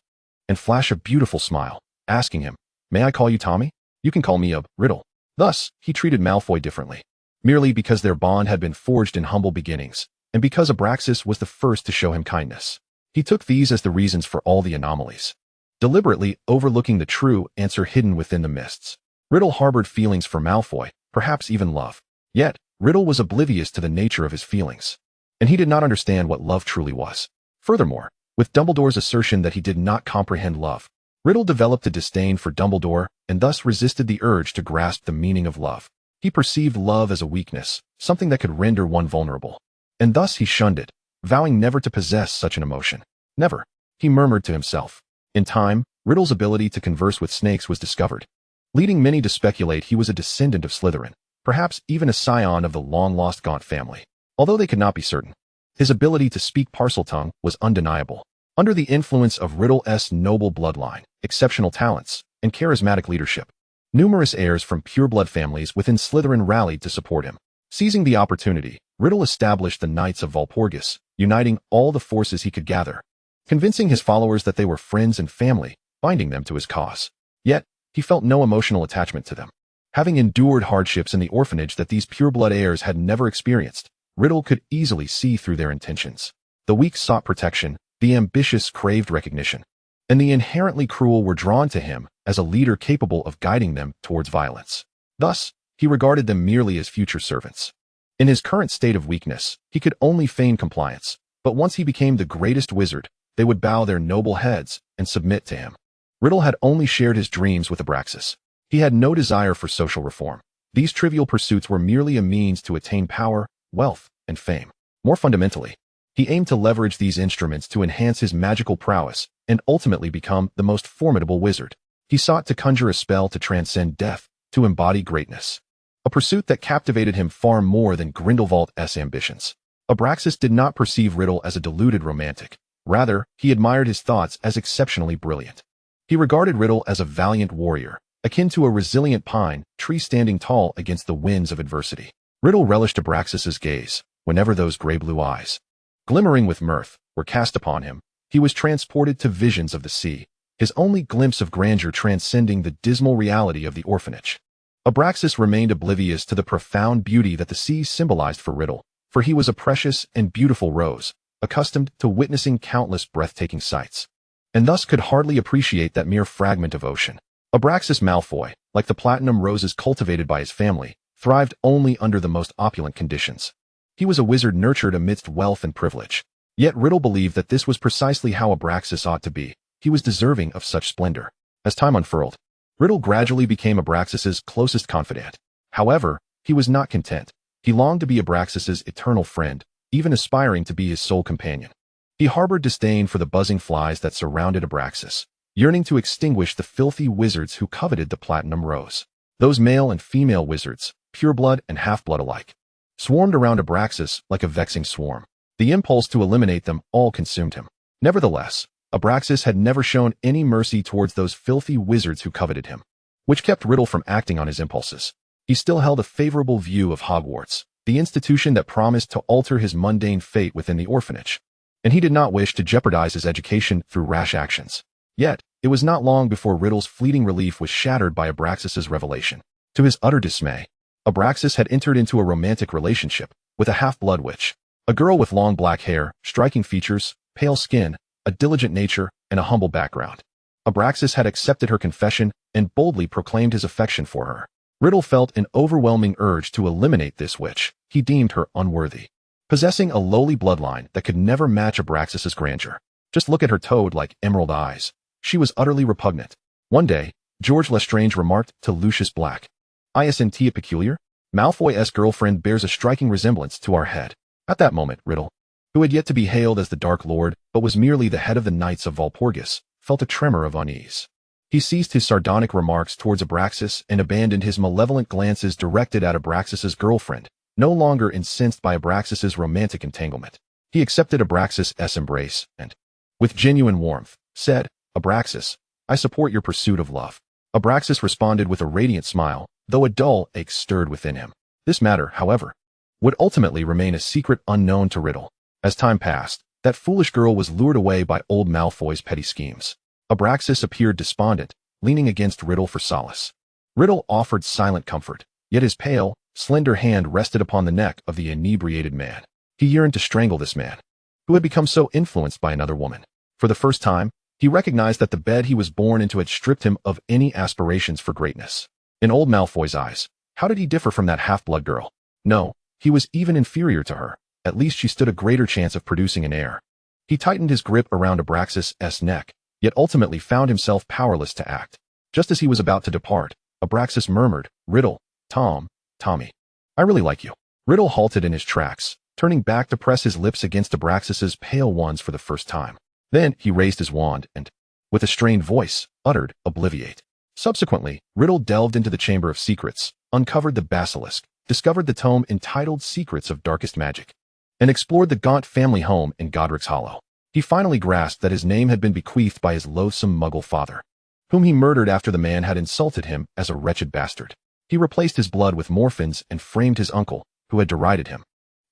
and flash a beautiful smile, asking him, "May I call you Tommy? You can call me Riddle." Thus, he treated Malfoy differently, merely because their bond had been forged in humble beginnings, and because Abraxas was the first to show him kindness. He took these as the reasons for all the anomalies, deliberately overlooking the true answer hidden within the mists. Riddle harbored feelings for Malfoy, perhaps even love. Yet, Riddle was oblivious to the nature of his feelings, and he did not understand what love truly was. Furthermore, with Dumbledore's assertion that he did not comprehend love, Riddle developed a disdain for Dumbledore and thus resisted the urge to grasp the meaning of love. He perceived love as a weakness, something that could render one vulnerable, and thus he shunned it, vowing never to possess such an emotion. Never, he murmured to himself. In time, Riddle's ability to converse with snakes was discovered, leading many to speculate he was a descendant of Slytherin, perhaps even a scion of the long-lost Gaunt family. Although they could not be certain, his ability to speak Parseltongue was undeniable. Under the influence of Riddle's noble bloodline, exceptional talents, and charismatic leadership, numerous heirs from pureblood families within Slytherin rallied to support him. Seizing the opportunity, Riddle established the Knights of Walpurgis, uniting all the forces he could gather, convincing his followers that they were friends and family, binding them to his cause. Yet, he felt no emotional attachment to them. Having endured hardships in the orphanage that these pureblood heirs had never experienced, Riddle could easily see through their intentions. The weak sought protection, the ambitious craved recognition, and the inherently cruel were drawn to him as a leader capable of guiding them towards violence. Thus, he regarded them merely as future servants. In his current state of weakness, he could only feign compliance, But once he became the greatest wizard, they would bow their noble heads and submit to him. Riddle had only shared his dreams with Abraxas. He had no desire for social reform. These trivial pursuits were merely a means to attain power, wealth, and fame. More fundamentally, he aimed to leverage these instruments to enhance his magical prowess and ultimately become the most formidable wizard. He sought to conjure a spell to transcend death, to embody greatness. A pursuit that captivated him far more than Grindelwald's ambitions. Abraxas did not perceive Riddle as a deluded romantic. Rather, he admired his thoughts as exceptionally brilliant. He regarded Riddle as a valiant warrior, akin to a resilient pine tree standing tall against the winds of adversity. Riddle relished Abraxas's gaze whenever those gray-blue eyes, glimmering with mirth, were cast upon him. He was transported to visions of the sea, his only glimpse of grandeur transcending the dismal reality of the orphanage. Abraxas remained oblivious to the profound beauty that the sea symbolized for Riddle, for he was a precious and beautiful rose, accustomed to witnessing countless breathtaking sights, and thus could hardly appreciate that mere fragment of ocean. Abraxas Malfoy, like the platinum roses cultivated by his family, thrived only under the most opulent conditions. He was a wizard nurtured amidst wealth and privilege. Yet Riddle believed that this was precisely how Abraxas ought to be. He was deserving of such splendor. As time unfurled, Riddle gradually became Abraxas's closest confidant. However, he was not content. He longed to be Abraxas's eternal friend, even aspiring to be his sole companion. He harbored disdain for the buzzing flies that surrounded Abraxas, yearning to extinguish the filthy wizards who coveted the platinum rose. Those male and female wizards, pureblood and half-blood alike, swarmed around Abraxas like a vexing swarm. The impulse to eliminate them all consumed him. Nevertheless, Abraxas had never shown any mercy towards those filthy wizards who coveted him, which kept Riddle from acting on his impulses. He still held a favorable view of Hogwarts, the institution that promised to alter his mundane fate within the orphanage, and he did not wish to jeopardize his education through rash actions. Yet, it was not long before Riddle's fleeting relief was shattered by Abraxas's revelation. To his utter dismay, Abraxas had entered into a romantic relationship with a half-blood witch, a girl with long black hair, striking features, pale skin, a diligent nature, and a humble background. Abraxas had accepted her confession and boldly proclaimed his affection for her. Riddle felt an overwhelming urge to eliminate this witch. He deemed her unworthy, possessing a lowly bloodline that could never match Abraxas's grandeur. Just look at her toad-like emerald eyes. She was utterly repugnant. One day, George Lestrange remarked to Lucius Black, "Isn't a peculiar? Malfoy's girlfriend bears a striking resemblance to our head." At that moment, Riddle, who had yet to be hailed as the Dark Lord but was merely the head of the Knights of Walpurgis, felt a tremor of unease. He ceased his sardonic remarks towards Abraxas and abandoned his malevolent glances directed at Abraxas's girlfriend, no longer incensed by Abraxas's romantic entanglement. He accepted Abraxas's embrace and, with genuine warmth, said, "Abraxas, I support your pursuit of love." Abraxas responded with a radiant smile, though a dull ache stirred within him. This matter, however, would ultimately remain a secret unknown to Riddle. As time passed, that foolish girl was lured away by old Malfoy's petty schemes. Abraxas appeared despondent, leaning against Riddle for solace. Riddle offered silent comfort, yet his pale, slender hand rested upon the neck of the inebriated man. He yearned to strangle this man, who had become so influenced by another woman. For the first time, he recognized that the bed he was born into had stripped him of any aspirations for greatness. In old Malfoy's eyes, how did he differ from that half-blood girl? No, he was even inferior to her. At least she stood a greater chance of producing an heir. He tightened his grip around Abraxas's neck, yet ultimately found himself powerless to act. Just as he was about to depart, Abraxas murmured, "Riddle, Tommy, I really like you." Riddle halted in his tracks, turning back to press his lips against Abraxas's pale ones for the first time. Then he raised his wand and, with a strained voice, uttered, "Obliviate." Subsequently, Riddle delved into the Chamber of Secrets, uncovered the basilisk, discovered the tome entitled Secrets of Darkest Magic, and explored the gaunt family home in Godric's Hollow. He finally grasped that his name had been bequeathed by his loathsome Muggle father, whom he murdered after the man had insulted him as a wretched bastard. He replaced his blood with morphines and framed his uncle, who had derided him,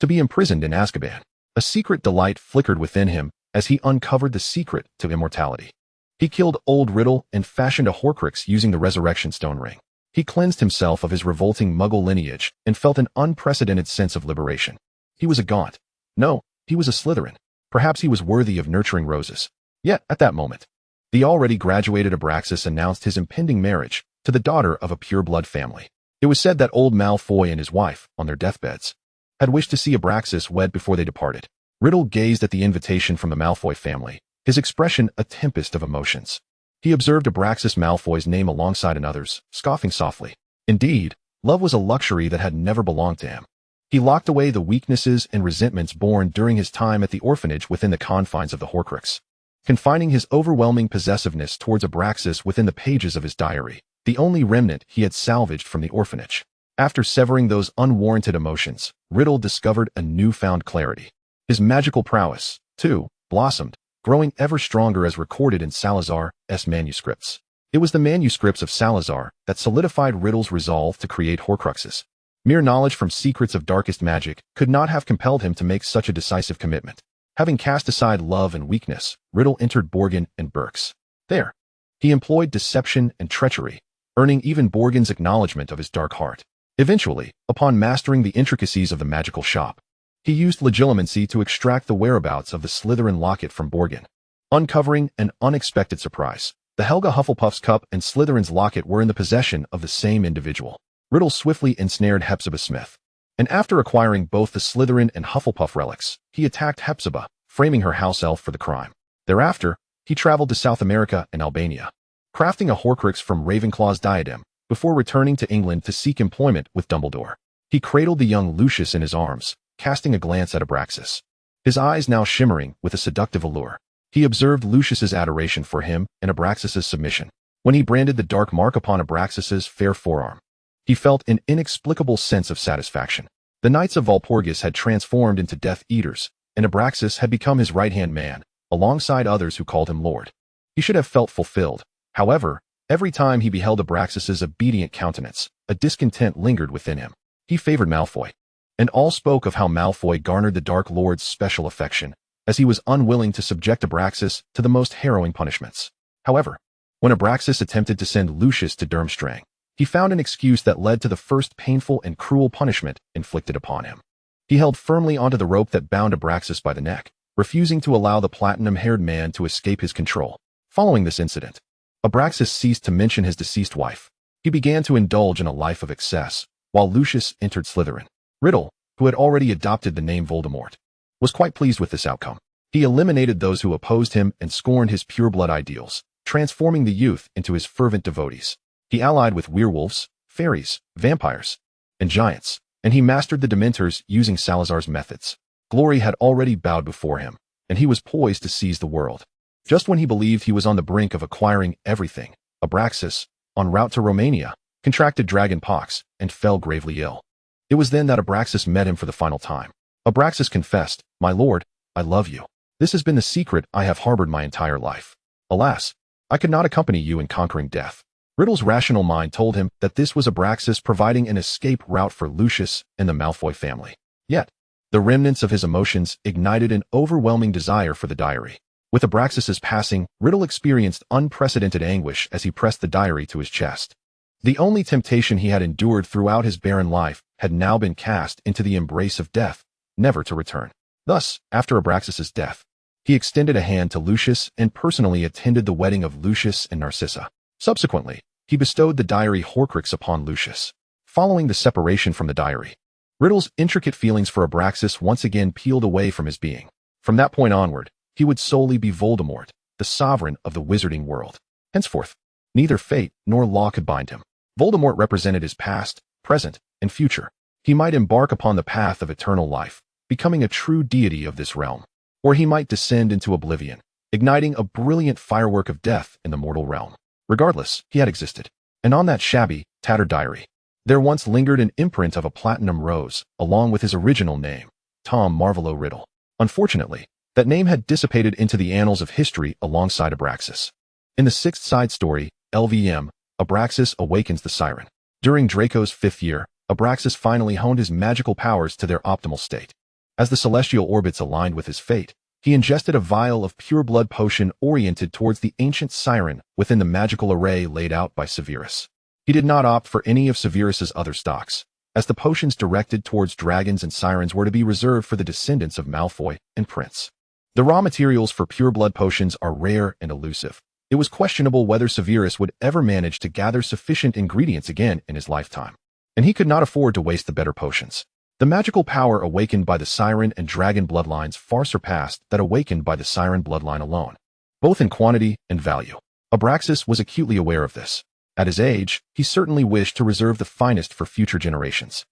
to be imprisoned in Azkaban. A secret delight flickered within him as he uncovered the secret to immortality. He killed old Riddle and fashioned a Horcrux using the Resurrection Stone ring. He cleansed himself of his revolting Muggle lineage and felt an unprecedented sense of liberation. He was a Gaunt. No, he was a Slytherin. Perhaps he was worthy of nurturing roses. Yet, at that moment, the already graduated Abraxas announced his impending marriage to the daughter of a pure-blood family. It was said that old Malfoy and his wife, on their deathbeds, had wished to see Abraxas wed before they departed. Riddle gazed at the invitation from the Malfoy family, his expression a tempest of emotions. He observed Abraxas Malfoy's name alongside another's, scoffing softly. Indeed, love was a luxury that had never belonged to him. He locked away the weaknesses and resentments born during his time at the orphanage within the confines of the Horcrux, confining his overwhelming possessiveness towards Abraxas within the pages of his diary, the only remnant he had salvaged from the orphanage. After severing those unwarranted emotions, Riddle discovered a newfound clarity. His magical prowess, too, blossomed, growing ever stronger as recorded in Salazar's manuscripts. It was the manuscripts of Salazar that solidified Riddle's resolve to create Horcruxes. Mere knowledge from secrets of darkest magic could not have compelled him to make such a decisive commitment. Having cast aside love and weakness, Riddle entered Borgin and Berks. There, he employed deception and treachery, earning even Borgin's acknowledgement of his dark heart. Eventually, upon mastering the intricacies of the magical shop, he used legilimency to extract the whereabouts of the Slytherin locket from Borgin. Uncovering an unexpected surprise, the Helga Hufflepuff's cup and Slytherin's locket were in the possession of the same individual. Riddle swiftly ensnared Hepzibah Smith, and after acquiring both the Slytherin and Hufflepuff relics, he attacked Hepzibah, framing her house elf for the crime. Thereafter, he traveled to South America and Albania, crafting a Horcrux from Ravenclaw's diadem, before returning to England to seek employment with Dumbledore. He cradled the young Lucius in his arms, casting a glance at Abraxas, his eyes now shimmering with a seductive allure. He observed Lucius's adoration for him and Abraxas's submission. When he branded the dark mark upon Abraxas's fair forearm, he felt an inexplicable sense of satisfaction. The Knights of Walpurgis had transformed into Death Eaters, and Abraxas had become his right-hand man, alongside others who called him Lord. He should have felt fulfilled. However, every time he beheld Abraxas's obedient countenance, a discontent lingered within him. He favored Malfoy, and all spoke of how Malfoy garnered the Dark Lord's special affection, as he was unwilling to subject Abraxas to the most harrowing punishments. However, when Abraxas attempted to send Lucius to Durmstrang, he found an excuse that led to the first painful and cruel punishment inflicted upon him. He held firmly onto the rope that bound Abraxas by the neck, refusing to allow the platinum-haired man to escape his control. Following this incident, Abraxas ceased to mention his deceased wife. He began to indulge in a life of excess, while Lucius entered Slytherin. Riddle, who had already adopted the name Voldemort, was quite pleased with this outcome. He eliminated those who opposed him and scorned his pureblood ideals, transforming the youth into his fervent devotees. He allied with werewolves, fairies, vampires, and giants, and he mastered the Dementors using Salazar's methods. Glory had already bowed before him, and he was poised to seize the world. Just when he believed he was on the brink of acquiring everything, Abraxas, en route to Romania, contracted dragon pox and fell gravely ill. It was then that Abraxas met him for the final time. Abraxas confessed, "My lord, I love you. This has been the secret I have harbored my entire life. Alas, I could not accompany you in conquering death." Riddle's rational mind told him that this was Abraxas providing an escape route for Lucius and the Malfoy family. Yet, the remnants of his emotions ignited an overwhelming desire for the diary. With Abraxas's passing, Riddle experienced unprecedented anguish as he pressed the diary to his chest. The only temptation he had endured throughout his barren life had now been cast into the embrace of death, never to return. Thus, after Abraxas's death, he extended a hand to Lucius and personally attended the wedding of Lucius and Narcissa. Subsequently, he bestowed the diary Horcrux upon Lucius. Following the separation from the diary, Riddle's intricate feelings for Abraxas once again peeled away from his being. From that point onward, he would solely be Voldemort, the sovereign of the wizarding world. Henceforth, neither fate nor law could bind him. Voldemort represented his past, present, and future. He might embark upon the path of eternal life, becoming a true deity of this realm, or he might descend into oblivion, igniting a brilliant firework of death in the mortal realm. Regardless, he had existed. And on that shabby, tattered diary, there once lingered an imprint of a platinum rose, along with his original name, Tom Marvolo Riddle. Unfortunately, that name had dissipated into the annals of history alongside Abraxas. In the sixth side story, LVM, Abraxas awakens the siren. During Draco's 5th year, Abraxas finally honed his magical powers to their optimal state. As the celestial orbits aligned with his fate, he ingested a vial of pure blood potion oriented towards the ancient siren within the magical array laid out by Severus. He did not opt for any of Severus's other stocks, as the potions directed towards dragons and sirens were to be reserved for the descendants of Malfoy and Prince. The raw materials for pure blood potions are rare and elusive. It was questionable whether Severus would ever manage to gather sufficient ingredients again in his lifetime, and he could not afford to waste the better potions. The magical power awakened by the siren and dragon bloodlines far surpassed that awakened by the siren bloodline alone, both in quantity and value. Abraxas was acutely aware of this. At his age, he certainly wished to reserve the finest for future generations.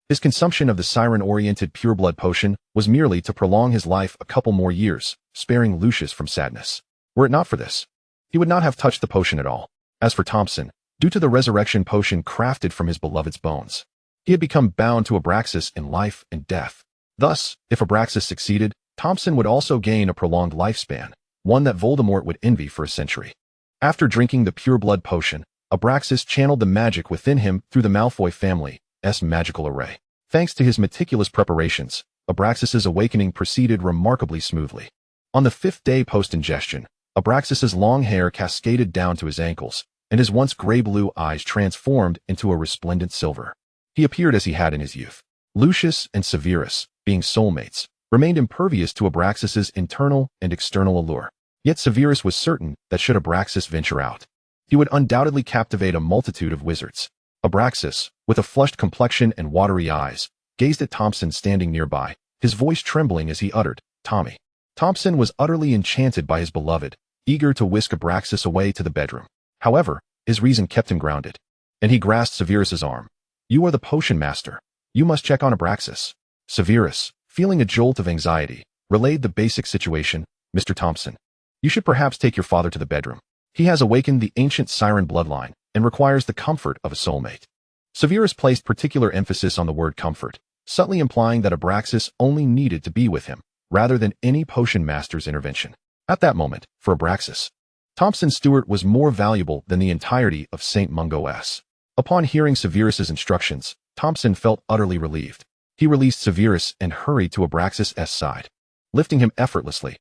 His consumption of the siren-oriented pureblood potion was merely to prolong his life a couple more years, sparing Lucius from sadness. Were it not for this, he would not have touched the potion at all. As for Thompson, due to the resurrection potion crafted from his beloved's bones, he had become bound to Abraxas in life and death. Thus, if Abraxas succeeded, Thompson would also gain a prolonged lifespan, one that Voldemort would envy for a century. After drinking the pureblood potion, Abraxas channeled the magic within him through the Malfoy family's magical array. Thanks to his meticulous preparations, Abraxas's awakening proceeded remarkably smoothly. On the 5th day post-ingestion, Abraxas's long hair cascaded down to his ankles, and his once gray-blue eyes transformed into a resplendent silver. He appeared as he had in his youth. Lucius and Severus, being soulmates, remained impervious to Abraxas's internal and external allure. Yet Severus was certain that should Abraxas venture out, he would undoubtedly captivate a multitude of wizards. Abraxas, with a flushed complexion and watery eyes, gazed at Thompson standing nearby, his voice trembling as he uttered, "Tommy." Thompson was utterly enchanted by his beloved, eager to whisk Abraxas away to the bedroom. However, his reason kept him grounded, and he grasped Severus's arm. "You are the potion master. You must check on Abraxas." Severus, feeling a jolt of anxiety, relayed the basic situation. "Mr. Thompson, you should perhaps take your father to the bedroom. He has awakened the ancient siren bloodline and requires the comfort of a soulmate." Severus placed particular emphasis on the word comfort, subtly implying that Abraxas only needed to be with him, rather than any potion master's intervention. At that moment, for Abraxas, Thompson Stewart was more valuable than the entirety of St. Mungo's. Upon hearing Severus's instructions, Thompson felt utterly relieved. He released Severus and hurried to Abraxas' side, lifting him effortlessly.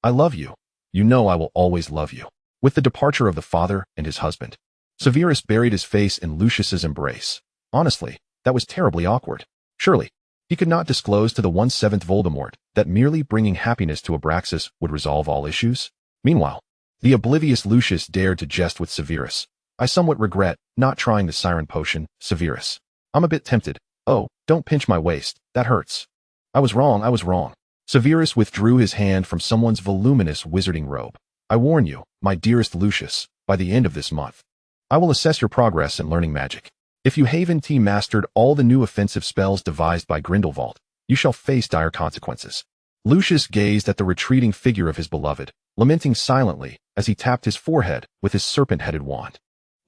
I love you. You know I will always love you." With the departure of the father and his husband, Severus buried his face in Lucius's embrace. Honestly, that was terribly awkward. Surely, he could not disclose to the 1/7 Voldemort that merely bringing happiness to Abraxas would resolve all issues. Meanwhile, the oblivious Lucius dared to jest with Severus. "I somewhat regret not trying the siren potion, Severus. I'm a bit tempted. Oh, don't pinch my waist, that hurts." I was wrong. Severus withdrew his hand from someone's voluminous wizarding robe. "I warn you, my dearest Lucius, by the end of this month, I will assess your progress in learning magic. If you haven't mastered all the new offensive spells devised by Grindelwald, you shall face dire consequences." Lucius gazed at the retreating figure of his beloved, lamenting silently as he tapped his forehead with his serpent-headed wand.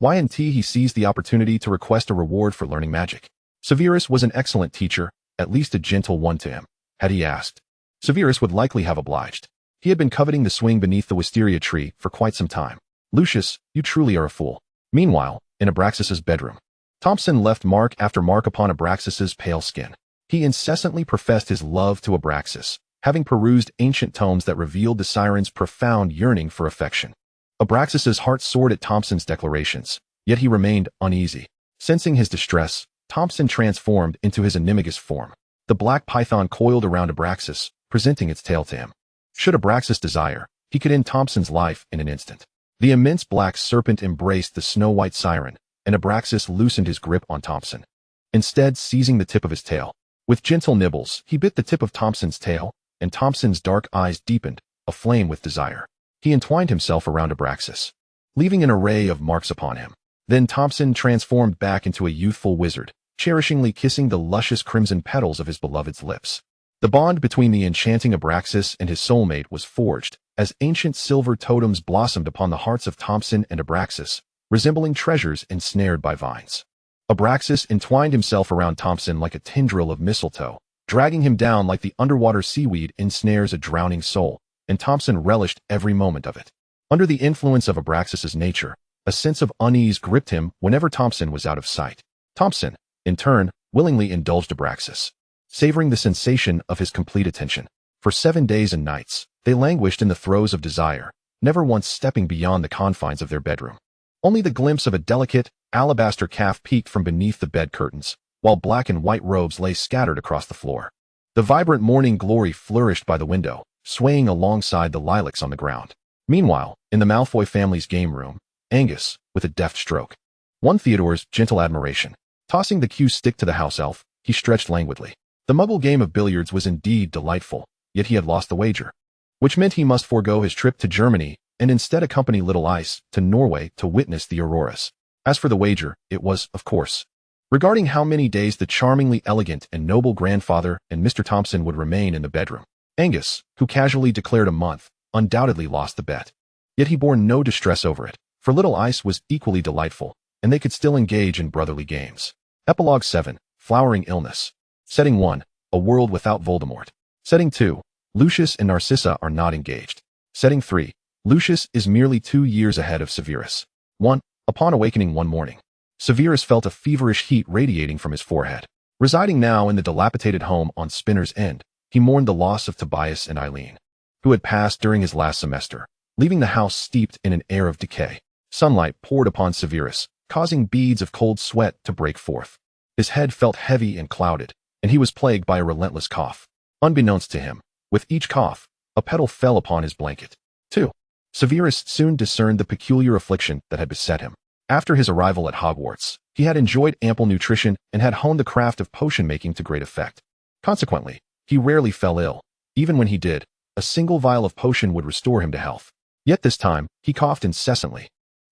He seized the opportunity to request a reward for learning magic. Severus was an excellent teacher, at least a gentle one to him. Had he asked, Severus would likely have obliged. He had been coveting the swing beneath the wisteria tree for quite some time. "Lucius, you truly are a fool." Meanwhile, in Abraxas's bedroom, Thompson left mark after mark upon Abraxas's pale skin. He incessantly professed his love to Abraxas, having perused ancient tomes that revealed the siren's profound yearning for affection. Abraxas's heart soared at Thompson's declarations, yet he remained uneasy. Sensing his distress, Thompson transformed into his animagus form. The black python coiled around Abraxas, presenting its tail to him. Should Abraxas desire, he could end Thompson's life in an instant. The immense black serpent embraced the snow-white siren, and Abraxas loosened his grip on Thompson, instead seizing the tip of his tail. With gentle nibbles, he bit the tip of Thompson's tail, and Thompson's dark eyes deepened, aflame with desire. He entwined himself around Abraxas, leaving an array of marks upon him. Then Thompson transformed back into a youthful wizard, cherishingly kissing the luscious crimson petals of his beloved's lips. The bond between the enchanting Abraxas and his soulmate was forged, as ancient silver totems blossomed upon the hearts of Thompson and Abraxas, resembling treasures ensnared by vines. Abraxas entwined himself around Thompson like a tendril of mistletoe, dragging him down like the underwater seaweed ensnares a drowning soul, and Thompson relished every moment of it. Under the influence of Abraxas's nature, a sense of unease gripped him whenever Thompson was out of sight. Thompson, in turn, willingly indulged Abraxas, savoring the sensation of his complete attention. For 7 days and nights, they languished in the throes of desire, never once stepping beyond the confines of their bedroom. Only the glimpse of a delicate, alabaster calf peeked from beneath the bed curtains, while black and white robes lay scattered across the floor. The vibrant morning glory flourished by the window, swaying alongside the lilacs on the ground. Meanwhile, in the Malfoy family's game room, Angus, with a deft stroke, won Theodore's gentle admiration. Tossing the cue stick to the house elf, he stretched languidly. The Muggle game of billiards was indeed delightful, yet he had lost the wager, which meant he must forego his trip to Germany and instead accompany Little Ice to Norway to witness the auroras. As for the wager, it was, of course, regarding how many days the charmingly elegant and noble grandfather and Mr. Thompson would remain in the bedroom. Angus, who casually declared a month, undoubtedly lost the bet. Yet he bore no distress over it, for Little Ice was equally delightful, and they could still engage in brotherly games. Epilogue 7. Flowering Illness. Setting 1. A world without Voldemort. Setting 2. Lucius and Narcissa are not engaged. Setting 3. Lucius is merely 2 years ahead of Severus. 1. Upon awakening one morning, Severus felt a feverish heat radiating from his forehead. Residing now in the dilapidated home on Spinner's End, he mourned the loss of Tobias and Eileen, who had passed during his last semester, leaving the house steeped in an air of decay. Sunlight poured upon Severus, causing beads of cold sweat to break forth. His head felt heavy and clouded, and he was plagued by a relentless cough. Unbeknownst to him, with each cough, a petal fell upon his blanket. 2. Severus soon discerned the peculiar affliction that had beset him. After his arrival at Hogwarts, he had enjoyed ample nutrition and had honed the craft of potion-making to great effect. Consequently, he rarely fell ill. Even when he did, a single vial of potion would restore him to health. Yet this time, he coughed incessantly,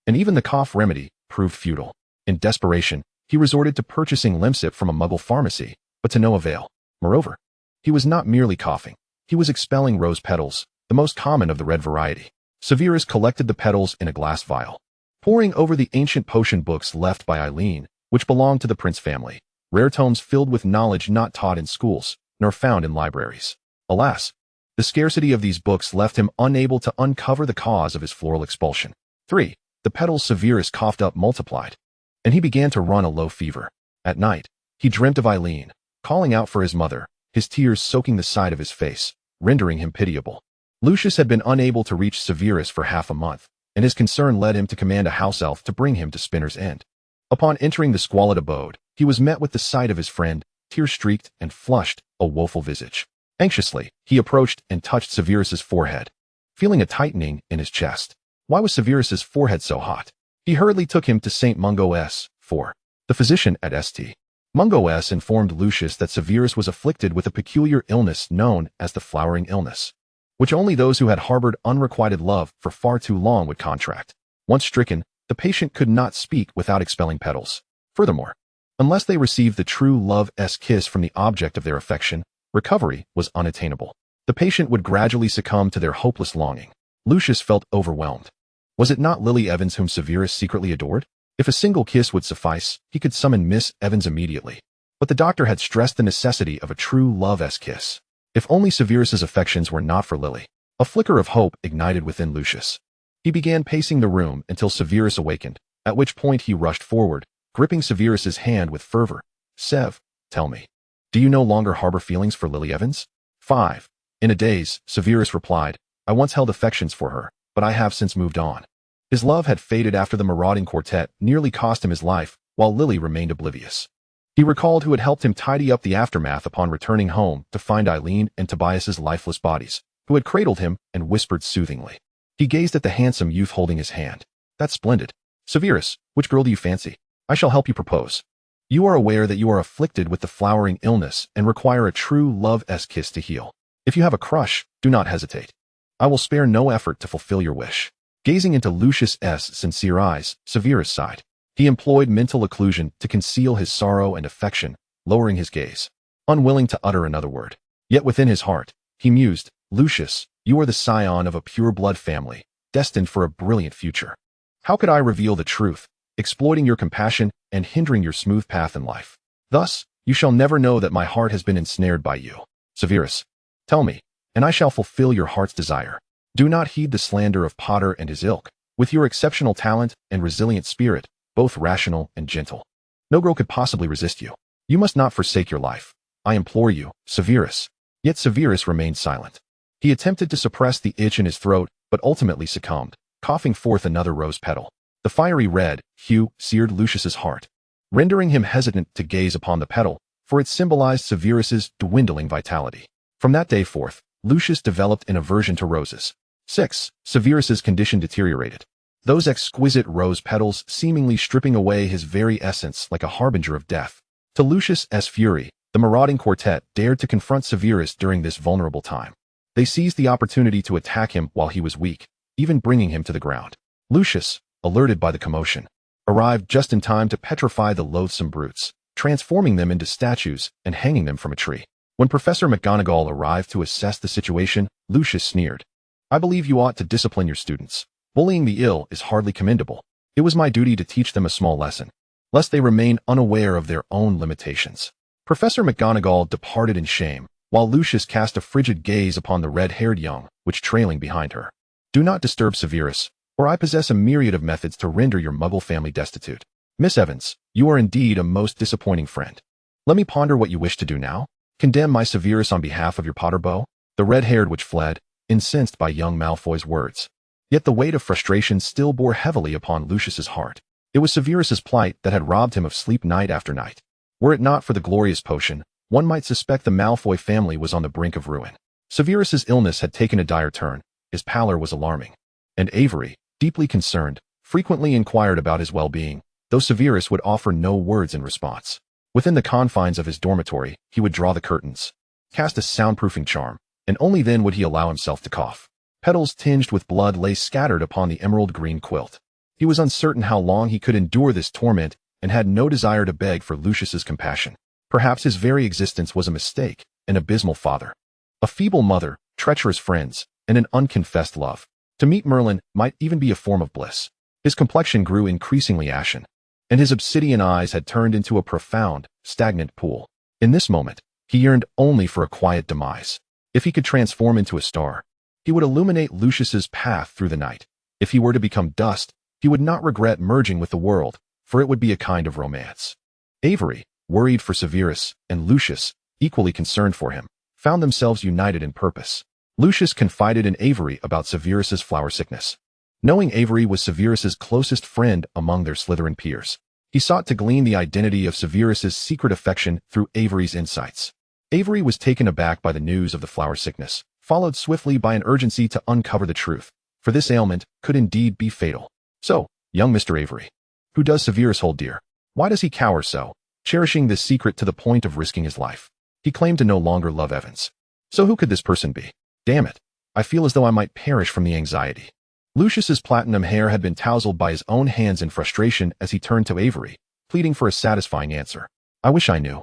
and even the cough remedy proved futile. In desperation, he resorted to purchasing Lemsip from a Muggle pharmacy, but to no avail. Moreover, he was not merely coughing. He was expelling rose petals, the most common of the red variety. Severus collected the petals in a glass vial, poring over the ancient potion books left by Eileen, which belonged to the Prince family, rare tomes filled with knowledge not taught in schools, nor found in libraries. Alas, the scarcity of these books left him unable to uncover the cause of his floral expulsion. 3. The petals Severus coughed up multiplied, and he began to run a low fever. At night, he dreamt of Eileen, calling out for his mother, his tears soaking the side of his face, rendering him pitiable. Lucius had been unable to reach Severus for half a month, and his concern led him to command a house elf to bring him to Spinner's End. Upon entering the squalid abode, he was met with the sight of his friend, tear-streaked and flushed, a woeful visage. Anxiously, he approached and touched Severus's forehead, feeling a tightening in his chest. Why was Severus's forehead so hot? He hurriedly took him to St. Mungo S. for the physician at St. Mungo S. informed Lucius that Severus was afflicted with a peculiar illness known as the flowering illness, which only those who had harbored unrequited love for far too long would contract. Once stricken, the patient could not speak without expelling petals. Furthermore, unless they received the true love's kiss from the object of their affection, recovery was unattainable. The patient would gradually succumb to their hopeless longing. Lucius felt overwhelmed. Was it not Lily Evans whom Severus secretly adored? If a single kiss would suffice, he could summon Miss Evans immediately. But the doctor had stressed the necessity of a true love's kiss. If only Severus's affections were not for Lily. A flicker of hope ignited within Lucius. He began pacing the room until Severus awakened, at which point he rushed forward, gripping Severus's hand with fervor. Sev, tell me, do you no longer harbor feelings for Lily Evans? 5. In a daze, Severus replied, I once held affections for her, but I have since moved on. His love had faded after the marauding quartet nearly cost him his life, while Lily remained oblivious. He recalled who had helped him tidy up the aftermath upon returning home to find Eileen and Tobias's lifeless bodies, who had cradled him and whispered soothingly. He gazed at the handsome youth holding his hand. That's splendid. Severus, which girl do you fancy? I shall help you propose. You are aware that you are afflicted with the flowering illness and require a true love's kiss to heal. If you have a crush, do not hesitate. I will spare no effort to fulfill your wish. Gazing into Lucius's sincere eyes, Severus sighed. He employed mental occlusion to conceal his sorrow and affection, lowering his gaze, unwilling to utter another word. Yet within his heart, he mused, Lucius, you are the scion of a pure-blood family, destined for a brilliant future. How could I reveal the truth, exploiting your compassion and hindering your smooth path in life? Thus, you shall never know that my heart has been ensnared by you. Severus, tell me, and I shall fulfill your heart's desire. Do not heed the slander of Potter and his ilk. With your exceptional talent and resilient spirit, both rational and gentle, no girl could possibly resist you. You must not forsake your life. I implore you, Severus. Yet Severus remained silent. He attempted to suppress the itch in his throat, but ultimately succumbed, coughing forth another rose petal. The fiery red hue seared Lucius's heart, rendering him hesitant to gaze upon the petal, for it symbolized Severus's dwindling vitality. From that day forth, Lucius developed an aversion to roses. 6. Severus's condition deteriorated. Those exquisite rose petals seemingly stripping away his very essence like a harbinger of death. To Lucius's fury, The marauding quartet dared to confront Severus during this vulnerable time. They seized the opportunity to attack him while he was weak, even bringing him to the ground. Lucius, alerted by the commotion, arrived just in time to petrify the loathsome brutes, transforming them into statues and hanging them from a tree. When Professor McGonagall arrived to assess the situation, Lucius sneered. "I believe you ought to discipline your students. Bullying the ill is hardly commendable. It was my duty to teach them a small lesson, lest they remain unaware of their own limitations." Professor McGonagall departed in shame, while Lucius cast a frigid gaze upon the red-haired young witch trailing behind her. "Do not disturb Severus, for I possess a myriad of methods to render your Muggle family destitute. Miss Evans, you are indeed a most disappointing friend. Let me ponder what you wish to do now. Condemn my Severus on behalf of your Potter beau?" The red-haired witch fled, incensed by young Malfoy's words. Yet the weight of frustration still bore heavily upon Lucius's heart. It was Severus's plight that had robbed him of sleep night after night. Were it not for the glorious potion, one might suspect the Malfoy family was on the brink of ruin. Severus's illness had taken a dire turn. His pallor was alarming. And Avery, deeply concerned, frequently inquired about his well-being, though Severus would offer no words in response. Within the confines of his dormitory, he would draw the curtains, cast a soundproofing charm, and only then would he allow himself to cough. Petals tinged with blood lay scattered upon the emerald-green quilt. He was uncertain how long he could endure this torment and had no desire to beg for Lucius's compassion. Perhaps his very existence was a mistake, an abysmal father, a feeble mother, treacherous friends, and an unconfessed love. To meet Merlin might even be a form of bliss. His complexion grew increasingly ashen, and his obsidian eyes had turned into a profound, stagnant pool. In this moment, he yearned only for a quiet demise. If he could transform into a star, he would illuminate Lucius's path through the night. If he were to become dust, he would not regret merging with the world, for it would be a kind of romance. Avery, worried for Severus, and Lucius, equally concerned for him, found themselves united in purpose. Lucius confided in Avery about Severus's flower sickness. Knowing Avery was Severus's closest friend among their Slytherin peers, he sought to glean the identity of Severus's secret affection through Avery's insights. Avery was taken aback by the news of the flower sickness, followed swiftly by an urgency to uncover the truth, for this ailment could indeed be fatal. "So, young Mr. Avery, who does Severus hold dear? Why does he cower so, cherishing this secret to the point of risking his life?" He claimed to no longer love Evans. So who could this person be? Damn it, I feel as though I might perish from the anxiety. Lucius's platinum hair had been tousled by his own hands in frustration as he turned to Avery, pleading for a satisfying answer. "I wish I knew.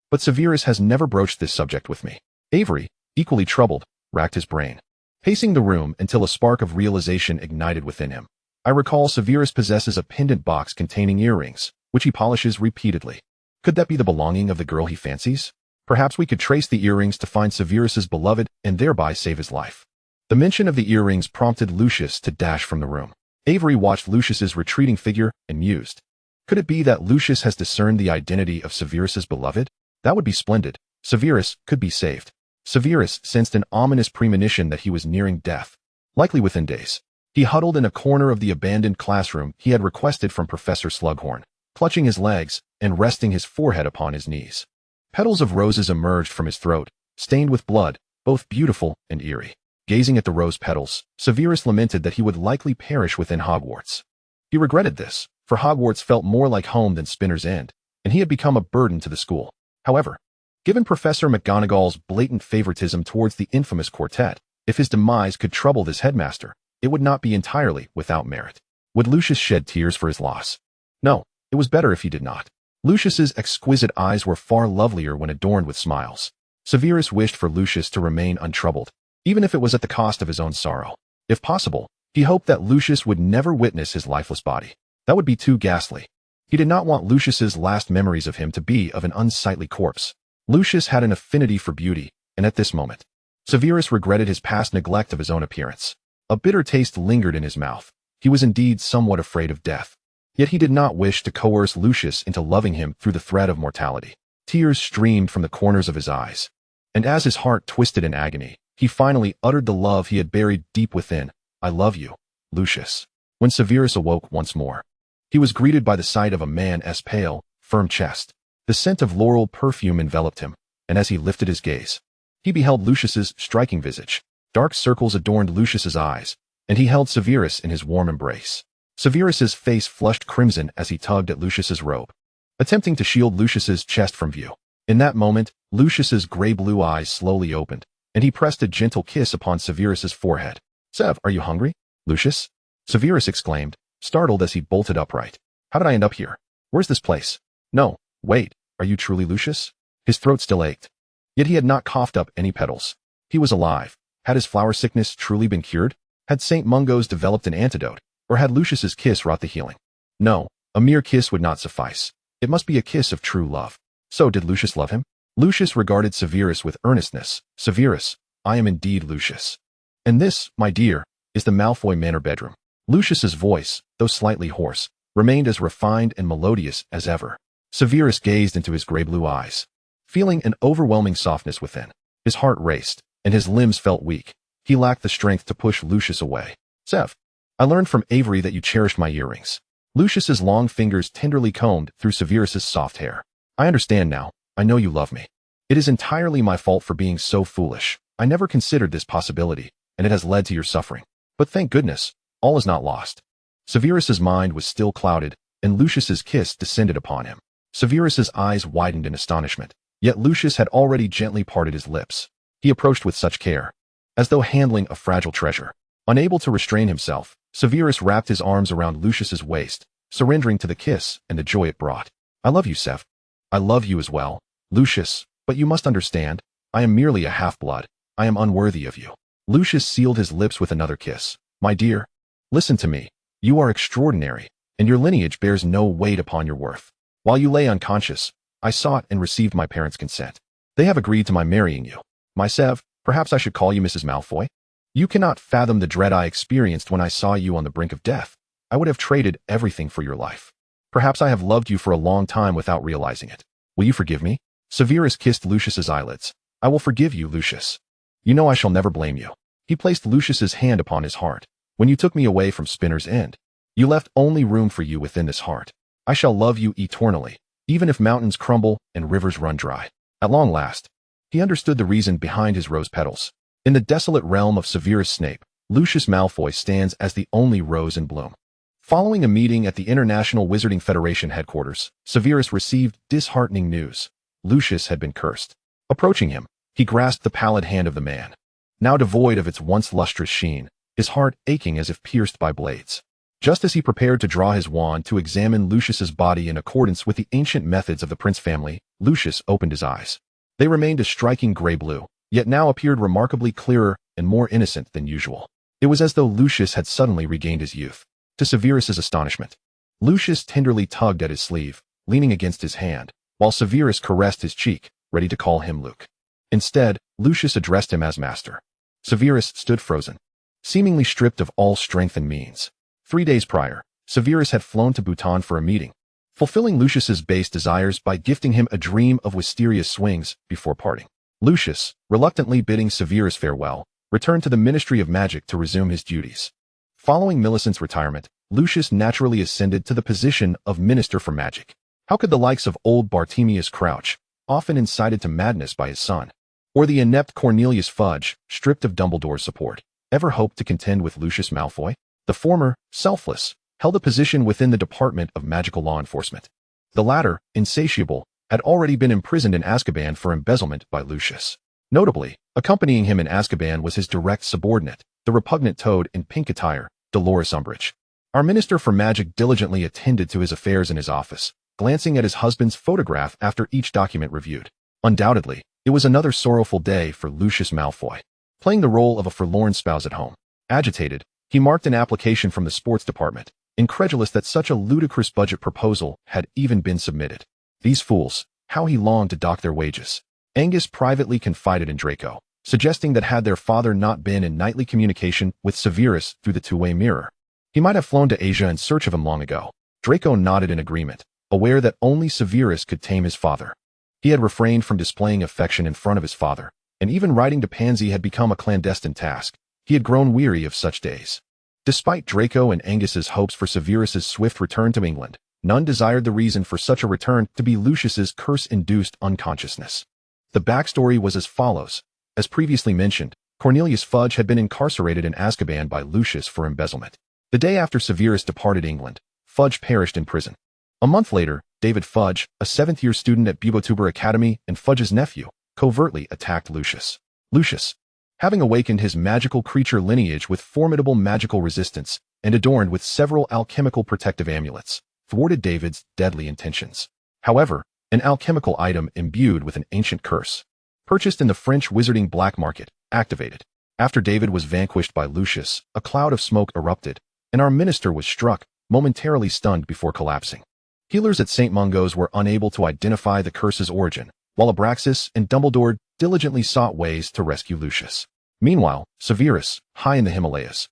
But Severus has never broached this subject with me." Avery, equally troubled, racked his brain, pacing the room until a spark of realization ignited within him. "I recall Severus possesses a pendant box containing earrings, which he polishes repeatedly. Could that be the belonging of the girl he fancies? Perhaps we could trace the earrings to find Severus's beloved and thereby save his life." The mention of the earrings prompted Lucius to dash from the room. Avery watched Lucius's retreating figure and mused. Could it be that Lucius has discerned the identity of Severus's beloved? That would be splendid. Severus could be saved. Severus sensed an ominous premonition that he was nearing death, likely within days. He huddled in a corner of the abandoned classroom he had requested from Professor Slughorn, clutching his legs and resting his forehead upon his knees. Petals of roses emerged from his throat, stained with blood, both beautiful and eerie. Gazing at the rose petals, Severus lamented that he would likely perish within Hogwarts. He regretted this, for Hogwarts felt more like home than Spinner's End, and he had become a burden to the school. However, given Professor McGonagall's blatant favoritism towards the infamous quartet, if his demise could trouble this headmaster, it would not be entirely without merit. Would Lucius shed tears for his loss? No, it was better if he did not. Lucius's exquisite eyes were far lovelier when adorned with smiles. Severus wished for Lucius to remain untroubled, even if it was at the cost of his own sorrow. If possible, he hoped that Lucius would never witness his lifeless body. That would be too ghastly. He did not want Lucius's last memories of him to be of an unsightly corpse. Lucius had an affinity for beauty, and at this moment, Severus regretted his past neglect of his own appearance. A bitter taste lingered in his mouth. He was indeed somewhat afraid of death. Yet he did not wish to coerce Lucius into loving him through the threat of mortality. Tears streamed from the corners of his eyes, and as his heart twisted in agony, he finally uttered the love he had buried deep within. "I love you, Lucius." When Severus awoke once more, he was greeted by the sight of a man's pale, firm chest. The scent of laurel perfume enveloped him, and as he lifted his gaze, he beheld Lucius's striking visage. Dark circles adorned Lucius's eyes, and he held Severus in his warm embrace. Severus's face flushed crimson as he tugged at Lucius's robe, attempting to shield Lucius's chest from view. In that moment, Lucius's gray-blue eyes slowly opened, and he pressed a gentle kiss upon Severus's forehead. "Sev, are you hungry, Lucius?" Severus exclaimed, startled as he bolted upright. "How did I end up here? Where's this place? No, wait, are you truly Lucius?" His throat still ached. Yet he had not coughed up any petals. He was alive. Had his flower sickness truly been cured? Had St. Mungo's developed an antidote? Or had Lucius's kiss wrought the healing? No, a mere kiss would not suffice. It must be a kiss of true love. So did Lucius love him? Lucius regarded Severus with earnestness. "Severus, I am indeed Lucius. And this, my dear, is the Malfoy Manor bedroom." Lucius's voice, though slightly hoarse, remained as refined and melodious as ever. Severus gazed into his gray-blue eyes, feeling an overwhelming softness within. His heart raced, and his limbs felt weak. He lacked the strength to push Lucius away. "Sev, I learned from Avery that you cherished my earrings." Lucius's long fingers tenderly combed through Severus's soft hair. "I understand now. I know you love me. It is entirely my fault for being so foolish. I never considered this possibility, and it has led to your suffering. But thank goodness, all is not lost." Severus's mind was still clouded, and Lucius's kiss descended upon him. Severus's eyes widened in astonishment, yet Lucius had already gently parted his lips. He approached with such care, as though handling a fragile treasure. Unable to restrain himself, Severus wrapped his arms around Lucius's waist, surrendering to the kiss and the joy it brought. "I love you, Sev. I love you as well, Lucius, but you must understand, I am merely a half-blood. I am unworthy of you." Lucius sealed his lips with another kiss. "My dear, listen to me. You are extraordinary, and your lineage bears no weight upon your worth. While you lay unconscious, I sought and received my parents' consent. They have agreed to my marrying you. My Sev, perhaps I should call you Mrs. Malfoy? You cannot fathom the dread I experienced when I saw you on the brink of death. I would have traded everything for your life. Perhaps I have loved you for a long time without realizing it. Will you forgive me?" Severus kissed Lucius's eyelids. "I will forgive you, Lucius. You know I shall never blame you." He placed Lucius's hand upon his heart. "When you took me away from Spinner's End, you left only room for you within this heart. I shall love you eternally, even if mountains crumble and rivers run dry." At long last, he understood the reason behind his rose petals. In the desolate realm of Severus Snape, Lucius Malfoy stands as the only rose in bloom. Following a meeting at the International Wizarding Federation headquarters, Severus received disheartening news. Lucius had been cursed. Approaching him, he grasped the pallid hand of the man, now devoid of its once lustrous sheen, his heart aching as if pierced by blades. Just as he prepared to draw his wand to examine Lucius's body in accordance with the ancient methods of the Prince family, Lucius opened his eyes. They remained a striking gray-blue, yet now appeared remarkably clearer and more innocent than usual. It was as though Lucius had suddenly regained his youth. To Severus's astonishment, Lucius tenderly tugged at his sleeve, leaning against his hand, while Severus caressed his cheek, ready to call him Luke. Instead, Lucius addressed him as master. Severus stood frozen, seemingly stripped of all strength and means. 3 days prior, Severus had flown to Bhutan for a meeting, fulfilling Lucius's base desires by gifting him a dream of Wisteria's swings before parting. Lucius, reluctantly bidding Severus farewell, returned to the Ministry of Magic to resume his duties. Following Millicent's retirement, Lucius naturally ascended to the position of Minister for Magic. How could the likes of old Bartemius Crouch, often incited to madness by his son, or the inept Cornelius Fudge, stripped of Dumbledore's support, ever hope to contend with Lucius Malfoy? The former, selfless, held a position within the Department of Magical Law Enforcement. The latter, insatiable, had already been imprisoned in Azkaban for embezzlement by Lucius. Notably, accompanying him in Azkaban was his direct subordinate, the repugnant toad in pink attire, Dolores Umbridge. Our Minister for Magic diligently attended to his affairs in his office, glancing at his husband's photograph after each document reviewed. Undoubtedly, it was another sorrowful day for Lucius Malfoy, playing the role of a forlorn spouse at home. Agitated, he marked an application from the sports department, incredulous that such a ludicrous budget proposal had even been submitted. These fools, how he longed to dock their wages. Angus privately confided in Draco, suggesting that had their father not been in nightly communication with Severus through the two-way mirror, he might have flown to Asia in search of him long ago. Draco nodded in agreement, aware that only Severus could tame his father. He had refrained from displaying affection in front of his father, and even writing to Pansy had become a clandestine task. He had grown weary of such days. Despite Draco and Angus's hopes for Severus's swift return to England, none desired the reason for such a return to be Lucius's curse-induced unconsciousness. The backstory was as follows. As previously mentioned, Cornelius Fudge had been incarcerated in Azkaban by Lucius for embezzlement. The day after Severus departed England, Fudge perished in prison. A month later, David Fudge, a 7th-year student at Bubotuber Academy and Fudge's nephew, covertly attacked Lucius. Lucius, having awakened his magical creature lineage with formidable magical resistance and adorned with several alchemical protective amulets, thwarted David's deadly intentions. However, an alchemical item imbued with an ancient curse, purchased in the French wizarding black market, activated. After David was vanquished by Lucius, a cloud of smoke erupted, and our minister was struck, momentarily stunned before collapsing. Healers at St. Mungo's were unable to identify the curse's origin, while Abraxas and Dumbledore diligently sought ways to rescue Lucius. Meanwhile, Severus, high in the Himalayas,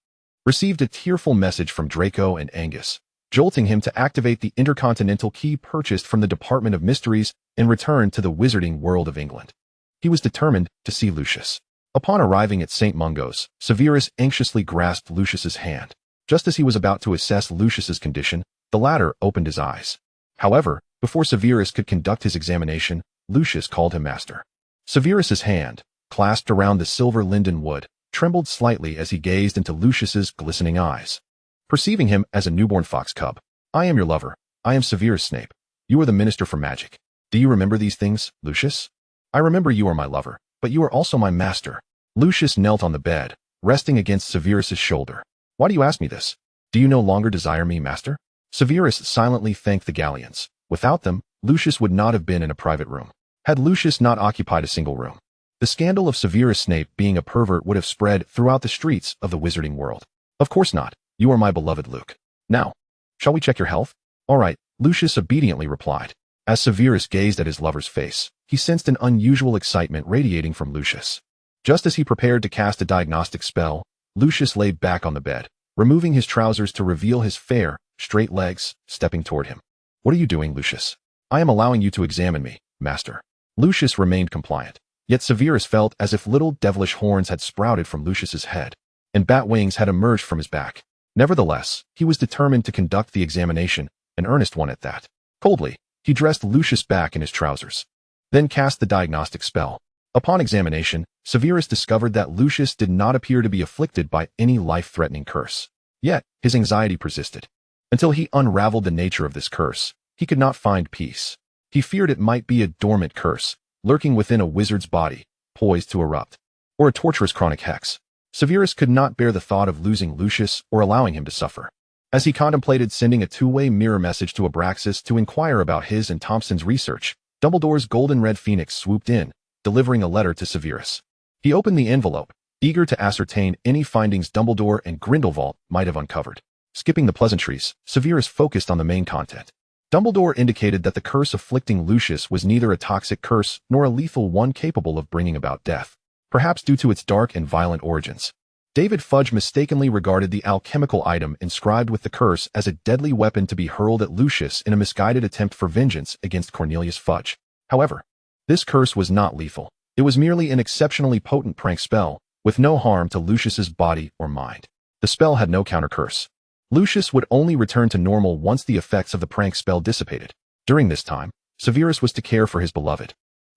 received a tearful message from Draco and Angus, jolting him to activate the intercontinental key purchased from the Department of Mysteries and return to the wizarding world of England. He was determined to see Lucius. Upon arriving at St. Mungo's, Severus anxiously grasped Lucius's hand. Just as he was about to assess Lucius's condition, the latter opened his eyes. However, before Severus could conduct his examination, Lucius called him master. Severus's hand, clasped around the silver linden wood, trembled slightly as he gazed into Lucius's glistening eyes. Perceiving him as a newborn fox cub, "I am your lover. I am Severus Snape. You are the Minister for Magic. Do you remember these things, Lucius?" "I remember you are my lover, but you are also my master." Lucius knelt on the bed, resting against Severus's shoulder. "Why do you ask me this? Do you no longer desire me, master?" Severus silently thanked the galleons. Without them, Lucius would not have been in a private room. Had Lucius not occupied a single room, the scandal of Severus Snape being a pervert would have spread throughout the streets of the wizarding world. "Of course not. You are my beloved Luke. Now, shall we check your health?" "All right," Lucius obediently replied. As Severus gazed at his lover's face, he sensed an unusual excitement radiating from Lucius. Just as he prepared to cast a diagnostic spell, Lucius lay back on the bed, removing his trousers to reveal his fair, straight legs, stepping toward him. "What are you doing, Lucius?" "I am allowing you to examine me, master." Lucius remained compliant, yet Severus felt as if little devilish horns had sprouted from Lucius's head, and bat wings had emerged from his back. Nevertheless, he was determined to conduct the examination, an earnest one at that. Coldly, he dressed Lucius back in his trousers, then cast the diagnostic spell. Upon examination, Severus discovered that Lucius did not appear to be afflicted by any life-threatening curse. Yet, his anxiety persisted. Until he unraveled the nature of this curse, he could not find peace. He feared it might be a dormant curse, lurking within a wizard's body, poised to erupt, or a torturous chronic hex. Severus could not bear the thought of losing Lucius or allowing him to suffer. As he contemplated sending a two-way mirror message to Abraxas to inquire about his and Thompson's research, Dumbledore's golden-red phoenix swooped in, delivering a letter to Severus. He opened the envelope, eager to ascertain any findings Dumbledore and Grindelwald might have uncovered. Skipping the pleasantries, Severus focused on the main content. Dumbledore indicated that the curse afflicting Lucius was neither a toxic curse nor a lethal one capable of bringing about death, perhaps due to its dark and violent origins. David Fudge mistakenly regarded the alchemical item inscribed with the curse as a deadly weapon to be hurled at Lucius in a misguided attempt for vengeance against Cornelius Fudge. However, this curse was not lethal. It was merely an exceptionally potent prank spell, with no harm to Lucius's body or mind. The spell had no counter-curse. Lucius would only return to normal once the effects of the prank spell dissipated. During this time, Severus was to care for his beloved,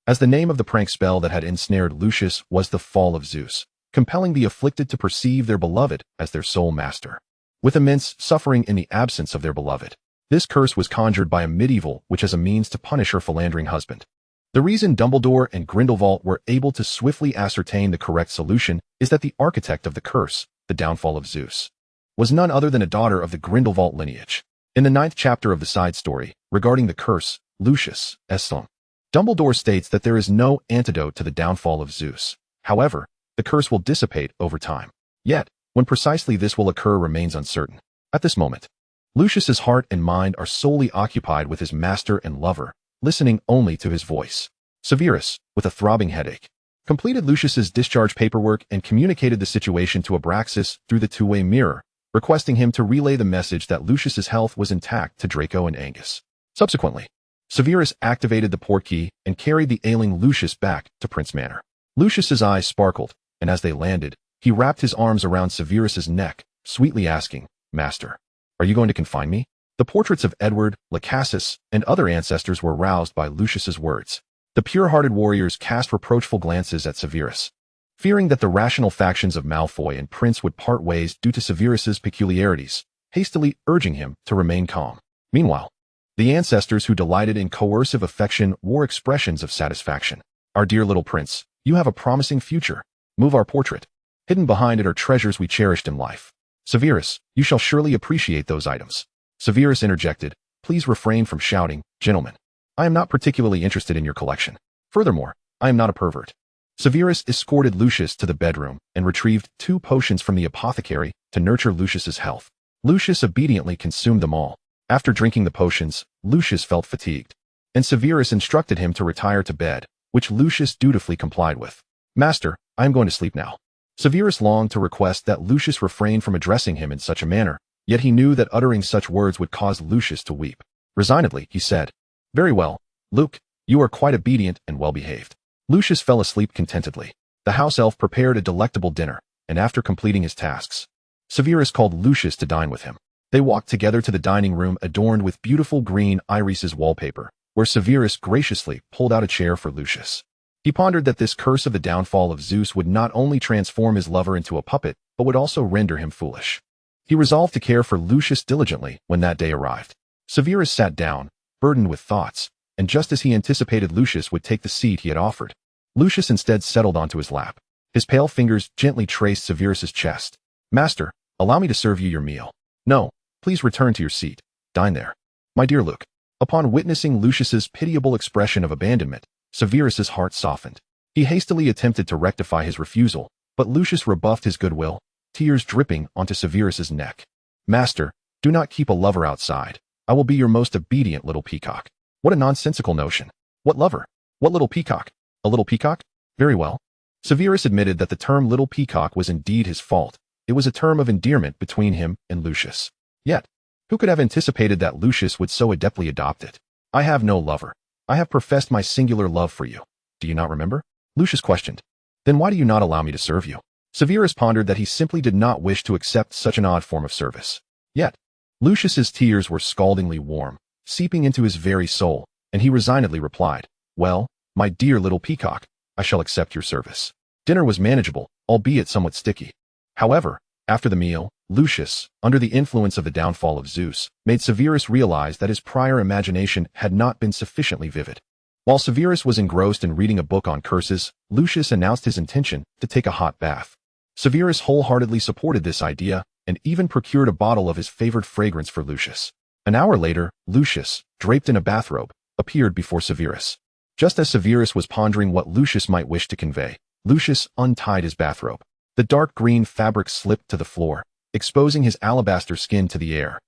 as the name of the prank spell that had ensnared Lucius was the Fall of Zeus, compelling the afflicted to perceive their beloved as their sole master, with immense suffering in the absence of their beloved. This curse was conjured by a medieval witch as a means to punish her philandering husband. The reason Dumbledore and Grindelwald were able to swiftly ascertain the correct solution is that the architect of the curse, the downfall of Zeus, was none other than a daughter of the Grindelwald lineage. In the 9th chapter of the side story, regarding the curse, Lucius Esslom, Dumbledore states that there is no antidote to the downfall of Zeus. However, the curse will dissipate over time. Yet, when precisely this will occur remains uncertain. At this moment, Lucius's heart and mind are solely occupied with his master and lover, listening only to his voice. Severus, with a throbbing headache, completed Lucius's discharge paperwork and communicated the situation to Abraxas through the two-way mirror, requesting him to relay the message that Lucius's health was intact to Draco and Angus. Subsequently, Severus activated the portkey and carried the ailing Lucius back to Prince Manor. Lucius's eyes sparkled, and as they landed, he wrapped his arms around Severus's neck, sweetly asking, "Master, are you going to confine me?" The portraits of Edward, Lacasus, and other ancestors were roused by Lucius's words. The pure-hearted warriors cast reproachful glances at Severus, fearing that the rational factions of Malfoy and Prince would part ways due to Severus's peculiarities, hastily urging him to remain calm. Meanwhile, the ancestors who delighted in coercive affection wore expressions of satisfaction. Our dear little prince, you have a promising future. Move our portrait. Hidden behind it are treasures we cherished in life. Severus, you shall surely appreciate those items. Severus interjected, please refrain from shouting, gentlemen. I am not particularly interested in your collection. Furthermore, I am not a pervert. Severus escorted Lucius to the bedroom and retrieved 2 potions from the apothecary to nurture Lucius's health. Lucius obediently consumed them all. After drinking the potions, Lucius felt fatigued, and Severus instructed him to retire to bed, which Lucius dutifully complied with. Master, I am going to sleep now. Severus longed to request that Lucius refrain from addressing him in such a manner, yet he knew that uttering such words would cause Lucius to weep. Resignedly, he said, very well, Luke, you are quite obedient and well-behaved. Lucius fell asleep contentedly. The house elf prepared a delectable dinner, and after completing his tasks, Severus called Lucius to dine with him. They walked together to the dining room adorned with beautiful green irises wallpaper, where Severus graciously pulled out a chair for Lucius. He pondered that this curse of the downfall of Zeus would not only transform his lover into a puppet, but would also render him foolish. He resolved to care for Lucius diligently when that day arrived. Severus sat down, burdened with thoughts, and just as he anticipated Lucius would take the seat he had offered, Lucius instead settled onto his lap. His pale fingers gently traced Severus's chest. Master, allow me to serve you your meal. No, please return to your seat. Dine there. My dear Luke. Upon witnessing Lucius's pitiable expression of abandonment, Severus's heart softened. He hastily attempted to rectify his refusal, but Lucius rebuffed his goodwill, tears dripping onto Severus's neck. Master, do not keep a lover outside. I will be your most obedient little peacock. What a nonsensical notion. What lover? What little peacock? A little peacock? Very well. Severus admitted that the term little peacock was indeed his fault. It was a term of endearment between him and Lucius. Yet, who could have anticipated that Lucius would so adeptly adopt it? I have no lover. I have professed my singular love for you. Do you not remember? Lucius questioned. Then why do you not allow me to serve you? Severus pondered that he simply did not wish to accept such an odd form of service. Yet, Lucius's tears were scaldingly warm, seeping into his very soul, and he resignedly replied, well, my dear little peacock, I shall accept your service. Dinner was manageable, albeit somewhat sticky. However, after the meal, Lucius, under the influence of the downfall of Zeus, made Severus realize that his prior imagination had not been sufficiently vivid. While Severus was engrossed in reading a book on curses, Lucius announced his intention to take a hot bath. Severus wholeheartedly supported this idea and even procured a bottle of his favorite fragrance for Lucius. An hour later, Lucius, draped in a bathrobe, appeared before Severus. Just as Severus was pondering what Lucius might wish to convey, Lucius untied his bathrobe. The dark green fabric slipped to the floor, exposing his alabaster skin to the air.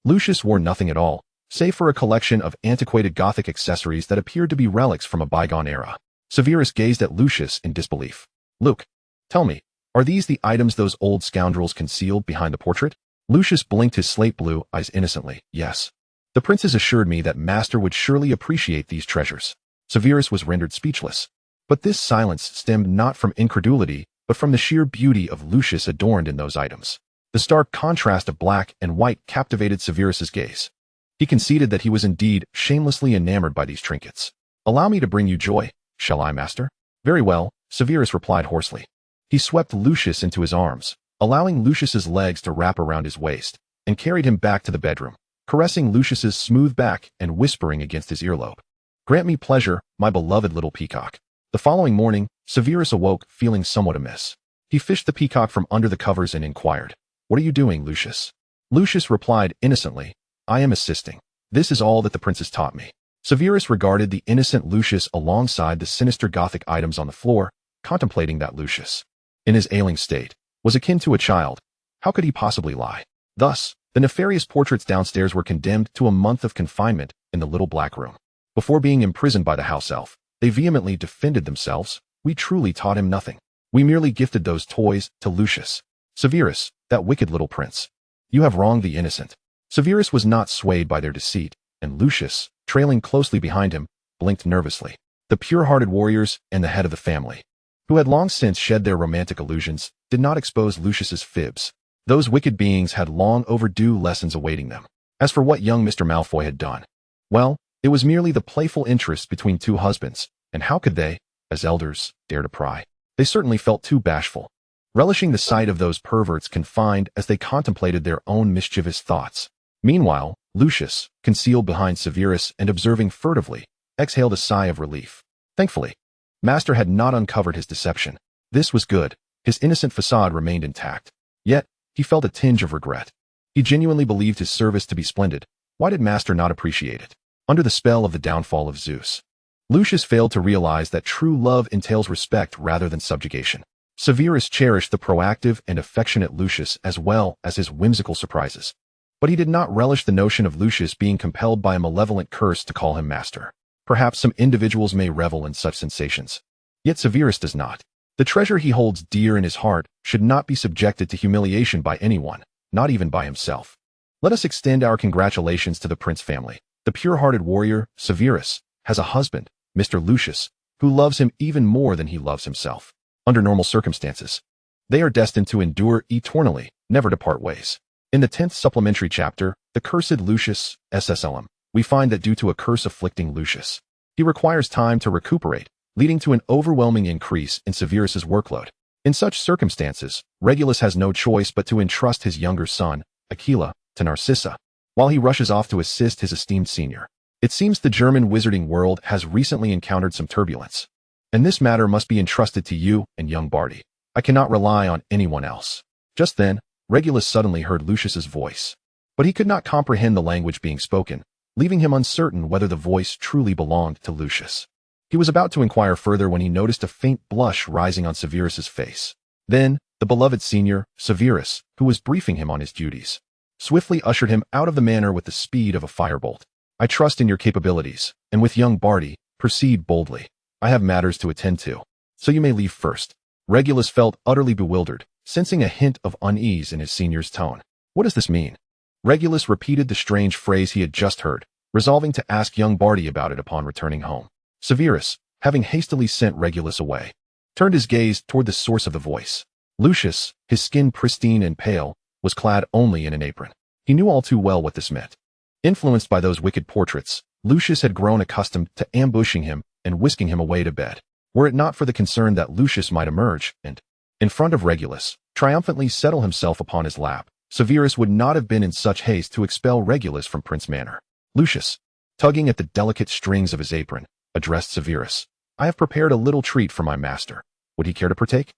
Lucius wore nothing at all, save for a collection of antiquated Gothic accessories that appeared to be relics from a bygone era. Severus gazed at Lucius in disbelief. Luke, tell me, are these the items those old scoundrels concealed behind the portrait? Lucius blinked his slate blue eyes innocently. Yes. The princes assured me that master would surely appreciate these treasures. Severus was rendered speechless. But this silence stemmed not from incredulity, but from the sheer beauty of Lucius adorned in those items. The stark contrast of black and white captivated Severus's gaze. He conceded that he was indeed shamelessly enamored by these trinkets. Allow me to bring you joy, shall I, master? Very well, Severus replied hoarsely. He swept Lucius into his arms, allowing Lucius's legs to wrap around his waist, and carried him back to the bedroom, caressing Lucius's smooth back and whispering against his earlobe. Grant me pleasure, my beloved little peacock. The following morning, Severus awoke feeling somewhat amiss. He fished the peacock from under the covers and inquired, What are you doing, Lucius? Lucius replied innocently, I am assisting. This is all that the princess taught me. Severus regarded the innocent Lucius alongside the sinister Gothic items on the floor, contemplating that Lucius, in his ailing state, was akin to a child. How could he possibly lie? Thus, the nefarious portraits downstairs were condemned to a month of confinement in the little black room. Before being imprisoned by the house elf, they vehemently defended themselves. We truly taught him nothing. We merely gifted those toys to Lucius. Severus, that wicked little prince. You have wronged the innocent. Severus was not swayed by their deceit, and Lucius, trailing closely behind him, blinked nervously. The pure-hearted warriors and the head of the family, who had long since shed their romantic illusions, did not expose Lucius's fibs. Those wicked beings had long overdue lessons awaiting them. As for what young Mr. Malfoy had done, well, it was merely the playful interest between two husbands, and how could they, as elders, dare to pry? They certainly felt too bashful, relishing the sight of those perverts confined as they contemplated their own mischievous thoughts. Meanwhile, Lucius, concealed behind Severus and observing furtively, exhaled a sigh of relief. Thankfully, Master had not uncovered his deception. This was good. His innocent facade remained intact. Yet, he felt a tinge of regret. He genuinely believed his service to be splendid. Why did Master not appreciate it? Under the spell of the downfall of Zeus, Lucius failed to realize that true love entails respect rather than subjugation. Severus cherished the proactive and affectionate Lucius as well as his whimsical surprises. But he did not relish the notion of Lucius being compelled by a malevolent curse to call him master. Perhaps some individuals may revel in such sensations. Yet Severus does not. The treasure he holds dear in his heart should not be subjected to humiliation by anyone, not even by himself. Let us extend our congratulations to the Prince family. The pure-hearted warrior, Severus, has a husband, Mr. Lucius, who loves him even more than he loves himself. Under normal circumstances, they are destined to endure eternally, never to part ways. In the 10th supplementary chapter, The Cursed Lucius, SSLM, we find that due to a curse afflicting Lucius, he requires time to recuperate, leading to an overwhelming increase in Severus's workload. In such circumstances, Regulus has no choice but to entrust his younger son, Aquila, to Narcissa, while he rushes off to assist his esteemed senior. It seems the German wizarding world has recently encountered some turbulence, and this matter must be entrusted to you and young Barty. I cannot rely on anyone else. Just then, Regulus suddenly heard Lucius's voice, but he could not comprehend the language being spoken, leaving him uncertain whether the voice truly belonged to Lucius. He was about to inquire further when he noticed a faint blush rising on Severus's face. Then, the beloved senior, Severus, who was briefing him on his duties, swiftly ushered him out of the manor with the speed of a firebolt. I trust in your capabilities, and with young Barty, proceed boldly. I have matters to attend to, so you may leave first. Regulus felt utterly bewildered, sensing a hint of unease in his senior's tone. What does this mean? Regulus repeated the strange phrase he had just heard, resolving to ask young Barty about it upon returning home. Severus, having hastily sent Regulus away, turned his gaze toward the source of the voice. Lucius, his skin pristine and pale, was clad only in an apron. He knew all too well what this meant. Influenced by those wicked portraits, Lucius had grown accustomed to ambushing him and whisking him away to bed. Were it not for the concern that Lucius might emerge and, in front of Regulus, triumphantly settle himself upon his lap, Severus would not have been in such haste to expel Regulus from Prince Manor. Lucius, tugging at the delicate strings of his apron, addressed Severus. I have prepared a little treat for my master. Would he care to partake?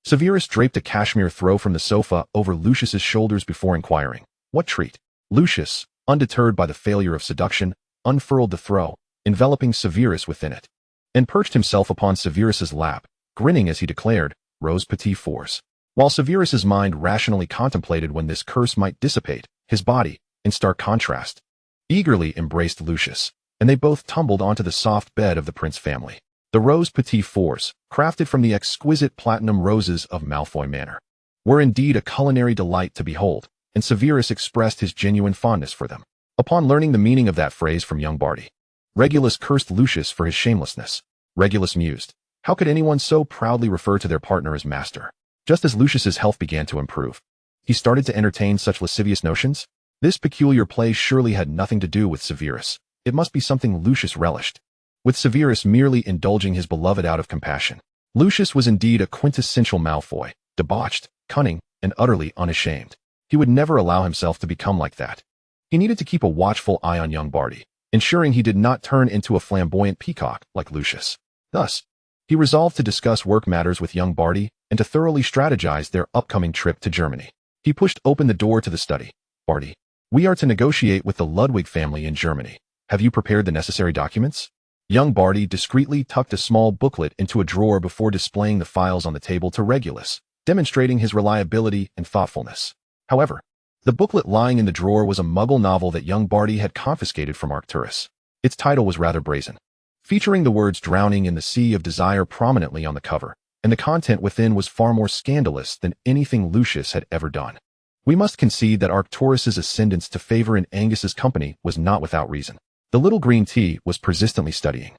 Severus draped a cashmere throw from the sofa over Lucius's shoulders before inquiring, what treat? Lucius, undeterred by the failure of seduction, unfurled the throw, enveloping Severus within it, and perched himself upon Severus's lap, grinning as he declared, Rose petit fours. While Severus's mind rationally contemplated when this curse might dissipate, his body, in stark contrast, eagerly embraced Lucius, and they both tumbled onto the soft bed of the Prince family. The Rose petit fours, crafted from the exquisite platinum roses of Malfoy Manor, were indeed a culinary delight to behold, and Severus expressed his genuine fondness for them. Upon learning the meaning of that phrase from young Barty, Regulus cursed Lucius for his shamelessness. Regulus mused, how could anyone so proudly refer to their partner as master? Just as Lucius's health began to improve, he started to entertain such lascivious notions. This peculiar play surely had nothing to do with Severus. It must be something Lucius relished, with Severus merely indulging his beloved out of compassion. Lucius was indeed a quintessential Malfoy, debauched, cunning, and utterly unashamed. He would never allow himself to become like that. He needed to keep a watchful eye on young Barty, ensuring he did not turn into a flamboyant peacock like Lucius. Thus, he resolved to discuss work matters with young Barty and to thoroughly strategize their upcoming trip to Germany. He pushed open the door to the study. Barty, we are to negotiate with the Ludwig family in Germany. Have you prepared the necessary documents? Young Barty discreetly tucked a small booklet into a drawer before displaying the files on the table to Regulus, demonstrating his reliability and thoughtfulness. However, the booklet lying in the drawer was a Muggle novel that young Barty had confiscated from Arcturus. Its title was rather brazen, featuring the words drowning in the sea of desire prominently on the cover, and the content within was far more scandalous than anything Lucius had ever done. We must concede that Arcturus's ascendance to favor in Angus's company was not without reason. The little green tea was persistently studying,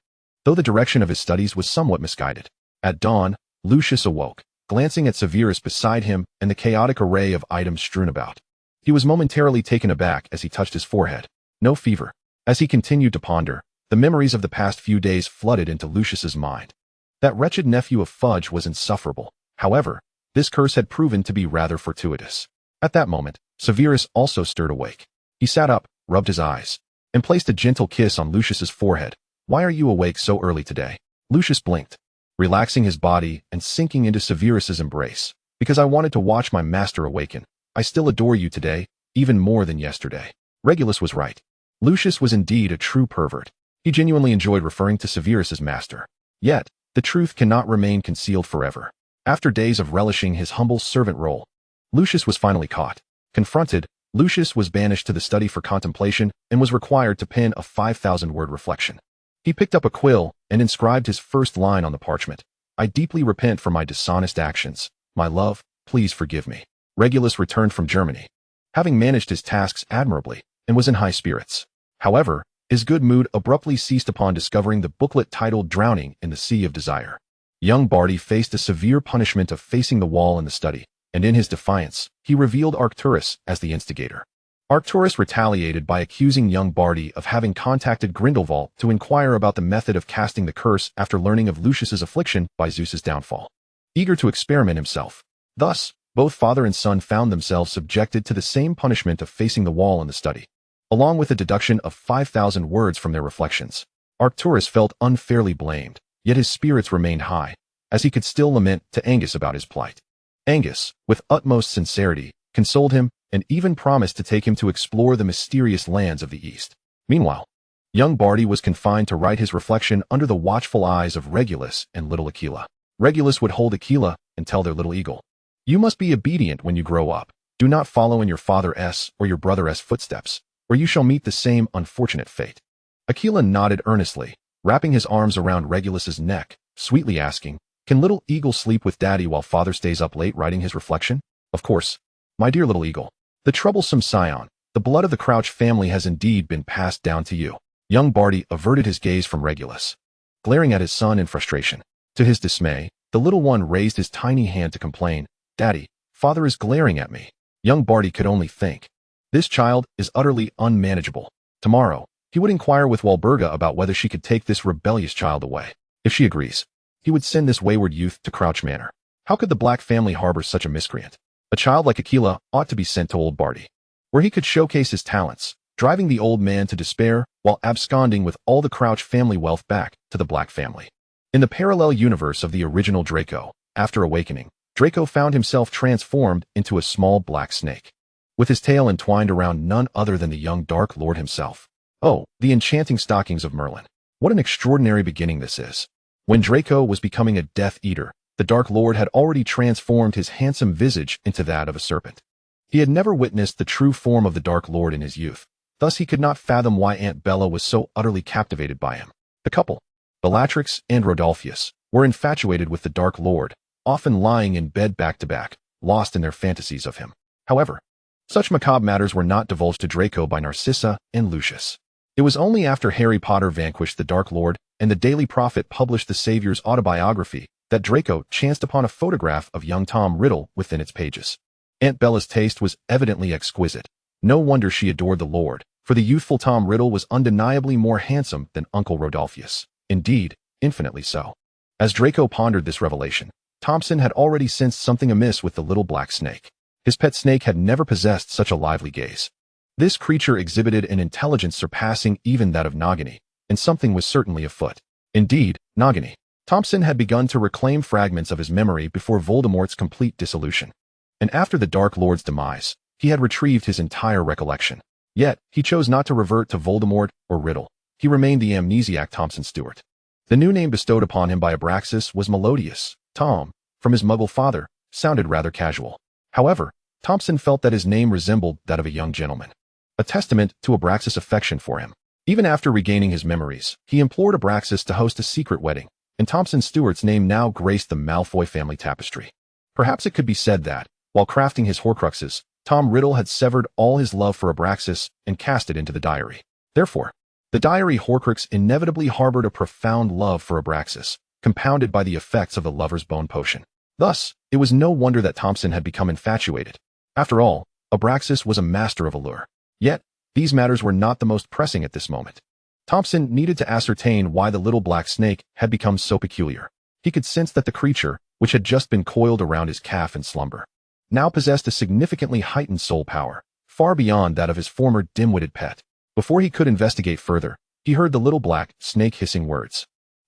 though the direction of his studies was somewhat misguided. At dawn, Lucius awoke, glancing at Severus beside him and the chaotic array of items strewn about. He was momentarily taken aback as he touched his forehead. No fever. As he continued to ponder, the memories of the past few days flooded into Lucius's mind. That wretched nephew of Fudge was insufferable. However, this curse had proven to be rather fortuitous. At that moment, Severus also stirred awake. He sat up, rubbed his eyes, and placed a gentle kiss on Lucius's forehead. Why are you awake so early today? Lucius blinked. relaxing his body and sinking into Severus's embrace. Because I wanted to watch my master awaken. I still adore you today, even more than yesterday. Regulus was right. Lucius was indeed a true pervert. He genuinely enjoyed referring to Severus as master. Yet, the truth cannot remain concealed forever. After days of relishing his humble servant role, Lucius was finally caught. Confronted, Lucius was banished to the study for contemplation and was required to pen a 5,000-word reflection. He picked up a quill and inscribed his first line on the parchment. I deeply repent for my dishonest actions. My love, please forgive me. Regulus returned from Germany, having managed his tasks admirably, and was in high spirits. However, his good mood abruptly ceased upon discovering the booklet titled Drowning in the Sea of Desire. Young Barty faced a severe punishment of facing the wall in the study, and in his defiance, he revealed Arcturus as the instigator. Arcturus retaliated by accusing young Barty of having contacted Grindelwald to inquire about the method of casting the curse after learning of Lucius's affliction by Zeus's downfall. Eager to experiment himself. Thus, both father and son found themselves subjected to the same punishment of facing the wall in the study, along with a deduction of 5,000 words from their reflections. Arcturus felt unfairly blamed, yet his spirits remained high, as he could still lament to Angus about his plight. Angus, with utmost sincerity, consoled him and even promised to take him to explore the mysterious lands of the East. Meanwhile, young Barty was confined to write his reflection under the watchful eyes of Regulus and little Aquila. Regulus would hold Aquila and tell their little eagle, "You must be obedient when you grow up. Do not follow in your father's or your brother's footsteps, or you shall meet the same unfortunate fate." Aquila nodded earnestly, wrapping his arms around Regulus's neck, sweetly asking, "Can little eagle sleep with daddy while father stays up late writing his reflection?" "Of course, my dear little eagle. The troublesome scion, the blood of the Crouch family has indeed been passed down to you." Young Barty averted his gaze from Regulus, glaring at his son in frustration. To his dismay, the little one raised his tiny hand to complain, "Daddy, father is glaring at me." Young Barty could only think, this child is utterly unmanageable. Tomorrow, he would inquire with Walburga about whether she could take this rebellious child away. If she agrees, he would send this wayward youth to Crouch Manor. How could the Black family harbor such a miscreant? A child like Aquila ought to be sent to old Barty, where he could showcase his talents, driving the old man to despair while absconding with all the Crouch family wealth back to the Black family. In the parallel universe of the original Draco, after awakening, Draco found himself transformed into a small black snake, with his tail entwined around none other than the young Dark Lord himself. Oh, the enchanting stockings of Merlin. What an extraordinary beginning this is. When Draco was becoming a Death Eater, the Dark Lord had already transformed his handsome visage into that of a serpent. He had never witnessed the true form of the Dark Lord in his youth, thus he could not fathom why Aunt Bella was so utterly captivated by him. The couple, Bellatrix and Rodolphus, were infatuated with the Dark Lord, often lying in bed back to back, lost in their fantasies of him. However, such macabre matters were not divulged to Draco by Narcissa and Lucius. It was only after Harry Potter vanquished the Dark Lord and the Daily Prophet published the Savior's autobiography that Draco chanced upon a photograph of young Tom Riddle within its pages. Aunt Bella's taste was evidently exquisite. No wonder she adored the Lord, for the youthful Tom Riddle was undeniably more handsome than Uncle Rodolphus. Indeed, infinitely so. As Draco pondered this revelation, Thompson had already sensed something amiss with the little black snake. His pet snake had never possessed such a lively gaze. This creature exhibited an intelligence surpassing even that of Nagini, and something was certainly afoot. Indeed, Nagini. Thompson had begun to reclaim fragments of his memory before Voldemort's complete dissolution. And after the Dark Lord's demise, he had retrieved his entire recollection. Yet, he chose not to revert to Voldemort or Riddle. He remained the amnesiac Thompson Stewart. The new name bestowed upon him by Abraxas was Melodious. Tom, from his Muggle father, sounded rather casual. However, Thompson felt that his name resembled that of a young gentleman, a testament to Abraxas' affection for him. Even after regaining his memories, he implored Abraxas to host a secret wedding, and Thompson Stewart's name now graced the Malfoy family tapestry. Perhaps it could be said that, while crafting his Horcruxes, Tom Riddle had severed all his love for Abraxas and cast it into the diary. Therefore, the diary Horcrux inevitably harbored a profound love for Abraxas, compounded by the effects of the lover's bone potion. Thus, it was no wonder that Thompson had become infatuated. After all, Abraxas was a master of allure. Yet, these matters were not the most pressing at this moment. Thompson needed to ascertain why the little black snake had become so peculiar. He could sense that the creature, which had just been coiled around his calf in slumber, now possessed a significantly heightened soul power, far beyond that of his former dim-witted pet. Before he could investigate further, he heard the little black snake hissing words.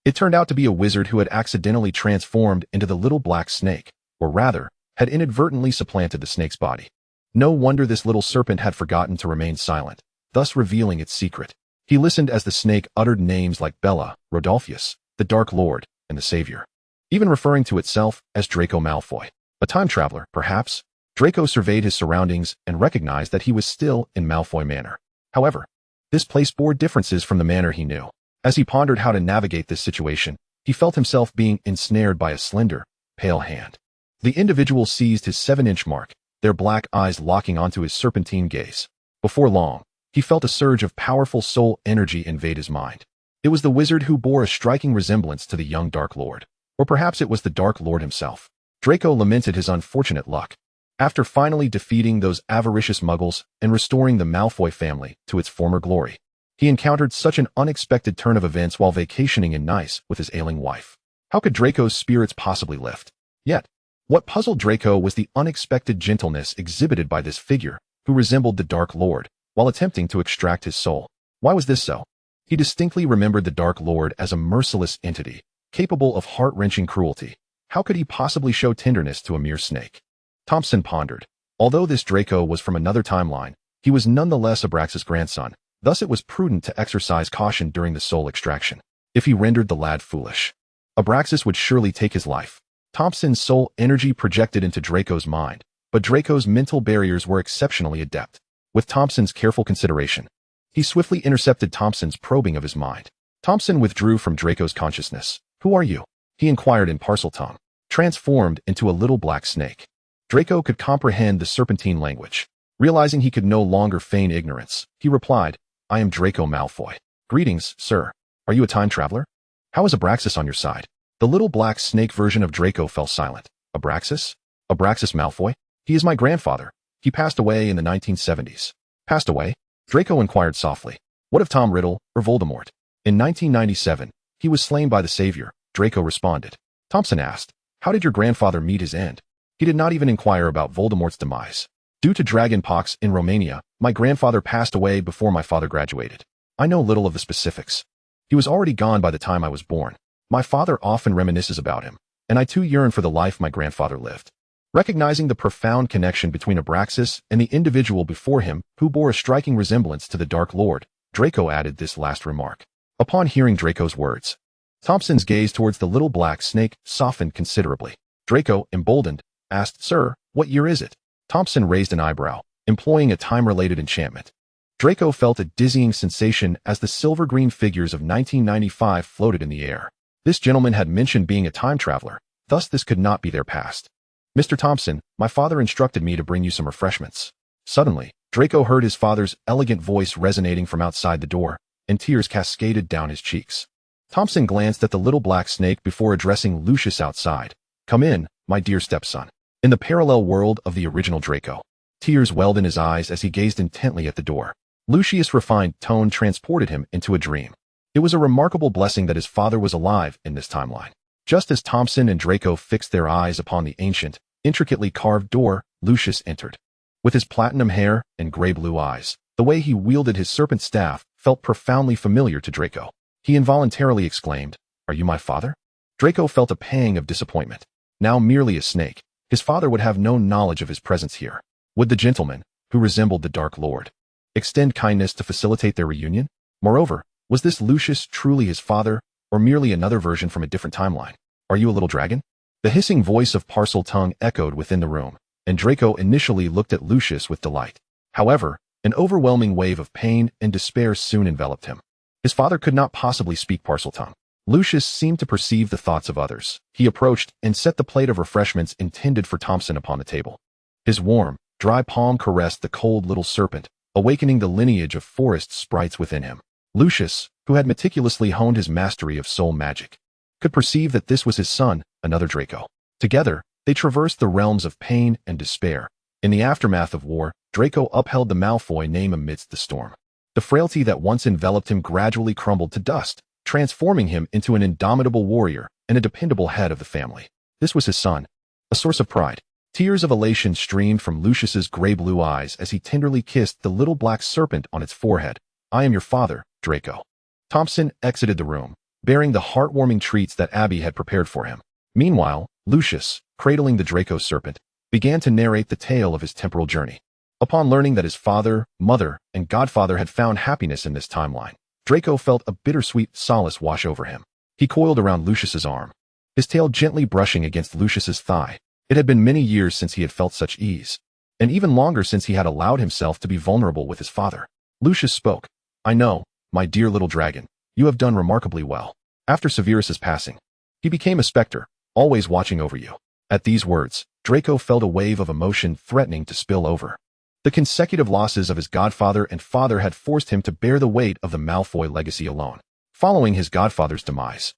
It turned out to be a wizard who had accidentally transformed into the little black snake, or rather, had inadvertently supplanted the snake's body. No wonder this little serpent had forgotten to remain silent, thus revealing its secret. He listened as the snake uttered names like Bella, Rodolphus, the Dark Lord, and the Savior, even referring to itself as Draco Malfoy. A time traveler, perhaps? Draco surveyed his surroundings and recognized that he was still in Malfoy Manor. However, this place bore differences from the manor he knew. As he pondered how to navigate this situation, he felt himself being ensnared by a slender, pale hand. The individual seized his 7-inch mark, their black eyes locking onto his serpentine gaze. Before long, he felt a surge of powerful soul energy invade his mind. It was the wizard who bore a striking resemblance to the young Dark Lord. Or perhaps it was the Dark Lord himself. Draco lamented his unfortunate luck. After finally defeating those avaricious muggles and restoring the Malfoy family to its former glory, he encountered such an unexpected turn of events while vacationing in Nice with his ailing wife. How could Draco's spirits possibly lift? Yet, what puzzled Draco was the unexpected gentleness exhibited by this figure, who resembled the Dark Lord, while attempting to extract his soul. Why was this so? He distinctly remembered the Dark Lord as a merciless entity, capable of heart-wrenching cruelty. How could he possibly show tenderness to a mere snake? Thompson pondered. Although this Draco was from another timeline, he was nonetheless Abraxas' grandson, thus it was prudent to exercise caution during the soul extraction. If he rendered the lad foolish, Abraxas would surely take his life. Thompson's soul energy projected into Draco's mind, but Draco's mental barriers were exceptionally adept. With Thompson's careful consideration, he swiftly intercepted Thompson's probing of his mind. Thompson withdrew from Draco's consciousness. "Who are you?" he inquired in Parseltongue, transformed into a little black snake. Draco could comprehend the serpentine language. Realizing he could no longer feign ignorance, he replied, "I am Draco Malfoy." "Greetings, sir. Are you a time traveler? How is Abraxas on your side?" The little black snake version of Draco fell silent. "Abraxas? Abraxas Malfoy? He is my grandfather. He passed away in the 1970s. "Passed away?" Draco inquired softly. "What of Tom Riddle or Voldemort?" "In 1997, he was slain by the Savior," Draco responded. Thompson asked, "How did your grandfather meet his end?" He did not even inquire about Voldemort's demise. "Due to dragonpox in Romania, my grandfather passed away before my father graduated. I know little of the specifics. He was already gone by the time I was born. My father often reminisces about him, and I too yearn for the life my grandfather lived." Recognizing the profound connection between Abraxas and the individual before him who bore a striking resemblance to the Dark Lord, Draco added this last remark. Upon hearing Draco's words, Thompson's gaze towards the little black snake softened considerably. Draco, emboldened, asked, "Sir, what year is it?" Thompson raised an eyebrow, employing a time-related enchantment. Draco felt a dizzying sensation as the silver-green figures of 1995 floated in the air. This gentleman had mentioned being a time traveler, thus this could not be their past. "Mr. Thompson, my father instructed me to bring you some refreshments." Suddenly, Draco heard his father's elegant voice resonating from outside the door, and tears cascaded down his cheeks. Thompson glanced at the little black snake before addressing Lucius outside. "Come in, my dear stepson." In the parallel world of the original Draco, tears welled in his eyes as he gazed intently at the door. Lucius' refined tone transported him into a dream. It was a remarkable blessing that his father was alive in this timeline. Just as Thompson and Draco fixed their eyes upon the ancient, intricately carved door, Lucius entered. With his platinum hair and gray-blue eyes, the way he wielded his serpent staff felt profoundly familiar to Draco. He involuntarily exclaimed, "Are you my father?" Draco felt a pang of disappointment. Now merely a snake, his father would have no knowledge of his presence here. Would the gentleman, who resembled the Dark Lord, extend kindness to facilitate their reunion? Moreover, was this Lucius truly his father, or merely another version from a different timeline? "Are you a little dragon?" The hissing voice of Parseltongue echoed within the room, and Draco initially looked at Lucius with delight. However, an overwhelming wave of pain and despair soon enveloped him. His father could not possibly speak Parseltongue. Lucius seemed to perceive the thoughts of others. He approached and set the plate of refreshments intended for Thompson upon the table. His warm, dry palm caressed the cold little serpent, awakening the lineage of forest sprites within him. Lucius, who had meticulously honed his mastery of soul magic, could perceive that this was his son, another Draco. Together, they traversed the realms of pain and despair. In the aftermath of war, Draco upheld the Malfoy name amidst the storm. The frailty that once enveloped him gradually crumbled to dust, transforming him into an indomitable warrior and a dependable head of the family. This was his son, a source of pride. Tears of elation streamed from Lucius's gray-blue eyes as he tenderly kissed the little black serpent on its forehead. "I am your father, Draco." Thompson exited the room, bearing the heartwarming treats that Abby had prepared for him. Meanwhile, Lucius, cradling the Draco serpent, began to narrate the tale of his temporal journey. Upon learning that his father, mother, and godfather had found happiness in this timeline, Draco felt a bittersweet solace wash over him. He coiled around Lucius's arm, his tail gently brushing against Lucius's thigh. It had been many years since he had felt such ease, and even longer since he had allowed himself to be vulnerable with his father. Lucius spoke. "I know, my dear little dragon, you have done remarkably well. After Severus's passing, he became a specter, always watching over you." At these words, Draco felt a wave of emotion threatening to spill over. The consecutive losses of his godfather and father had forced him to bear the weight of the Malfoy legacy alone. Following his godfather's demise,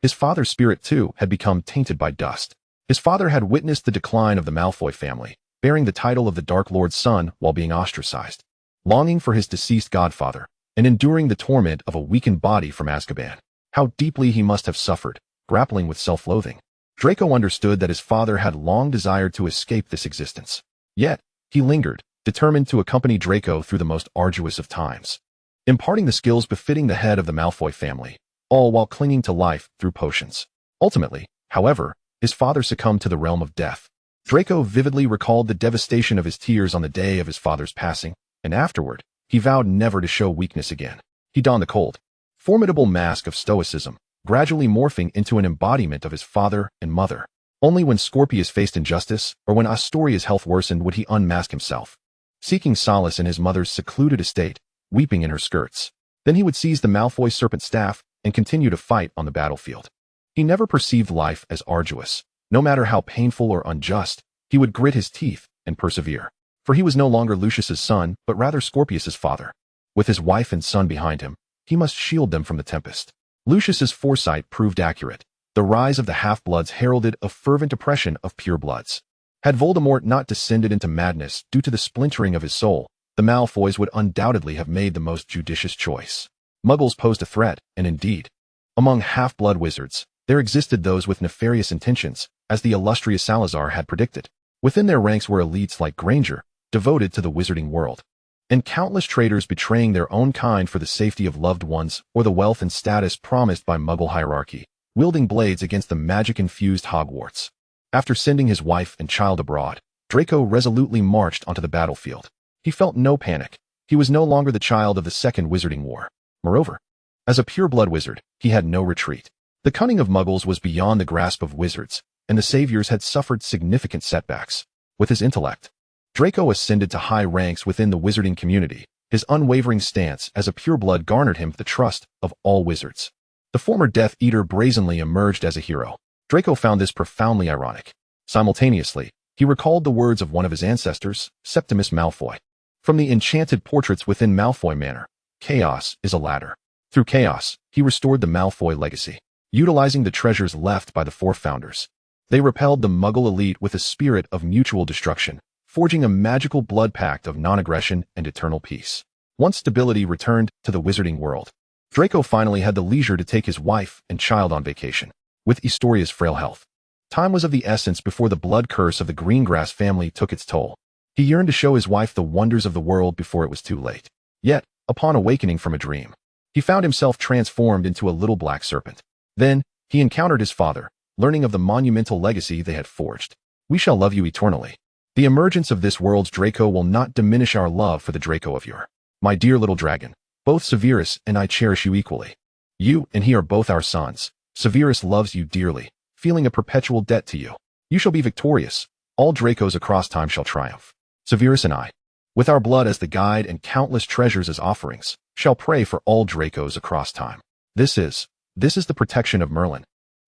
his father's spirit too had become tainted by dust. His father had witnessed the decline of the Malfoy family, bearing the title of the Dark Lord's son while being ostracized. Longing for his deceased godfather, and enduring the torment of a weakened body from Azkaban. How deeply he must have suffered, grappling with self-loathing. Draco understood that his father had long desired to escape this existence. Yet, he lingered, determined to accompany Draco through the most arduous of times, imparting the skills befitting the head of the Malfoy family, all while clinging to life through potions. Ultimately, however, his father succumbed to the realm of death. Draco vividly recalled the devastation of his tears on the day of his father's passing, and afterward, he vowed never to show weakness again. He donned the cold, formidable mask of stoicism, gradually morphing into an embodiment of his father and mother. Only when Scorpius faced injustice, or when Astoria's health worsened, would he unmask himself, seeking solace in his mother's secluded estate, weeping in her skirts. Then he would seize the Malfoy serpent staff and continue to fight on the battlefield. He never perceived life as arduous. No matter how painful or unjust, he would grit his teeth and persevere. For he was no longer Lucius's son, but rather Scorpius's father. With his wife and son behind him, he must shield them from the tempest. Lucius's foresight proved accurate. The rise of the half-bloods heralded a fervent oppression of pure-bloods. Had Voldemort not descended into madness due to the splintering of his soul, the Malfoys would undoubtedly have made the most judicious choice. Muggles posed a threat, and indeed, among half-blood wizards, there existed those with nefarious intentions, as the illustrious Salazar had predicted. Within their ranks were elites like Granger, devoted to the wizarding world, and countless traitors betraying their own kind for the safety of loved ones or the wealth and status promised by Muggle hierarchy, wielding blades against the magic-infused Hogwarts. After sending his wife and child abroad, Draco resolutely marched onto the battlefield. He felt no panic. He was no longer the child of the Second Wizarding War. Moreover, as a pure-blood wizard, he had no retreat. The cunning of Muggles was beyond the grasp of wizards, and the Saviors had suffered significant setbacks. With his intellect, Draco ascended to high ranks within the wizarding community. His unwavering stance as a pureblood garnered him the trust of all wizards. The former Death Eater brazenly emerged as a hero. Draco found this profoundly ironic. Simultaneously, he recalled the words of one of his ancestors, Septimus Malfoy. From the enchanted portraits within Malfoy Manor, chaos is a ladder. Through chaos, he restored the Malfoy legacy, utilizing the treasures left by the four founders. They repelled the Muggle elite with a spirit of mutual destruction, forging a magical blood pact of non-aggression and eternal peace. Once stability returned to the wizarding world, Draco finally had the leisure to take his wife and child on vacation. With Astoria's frail health, time was of the essence before the blood curse of the Greengrass family took its toll. He yearned to show his wife the wonders of the world before it was too late. Yet, upon awakening from a dream, he found himself transformed into a little black serpent. Then, he encountered his father, learning of the monumental legacy they had forged. "We shall love you eternally. The emergence of this world's Draco will not diminish our love for the Draco of yore. My dear little dragon, both Severus and I cherish you equally. You and he are both our sons. Severus loves you dearly, feeling a perpetual debt to you. You shall be victorious. All Dracos across time shall triumph. Severus and I, with our blood as the guide and countless treasures as offerings, shall pray for all Dracos across time. This is the protection of Merlin,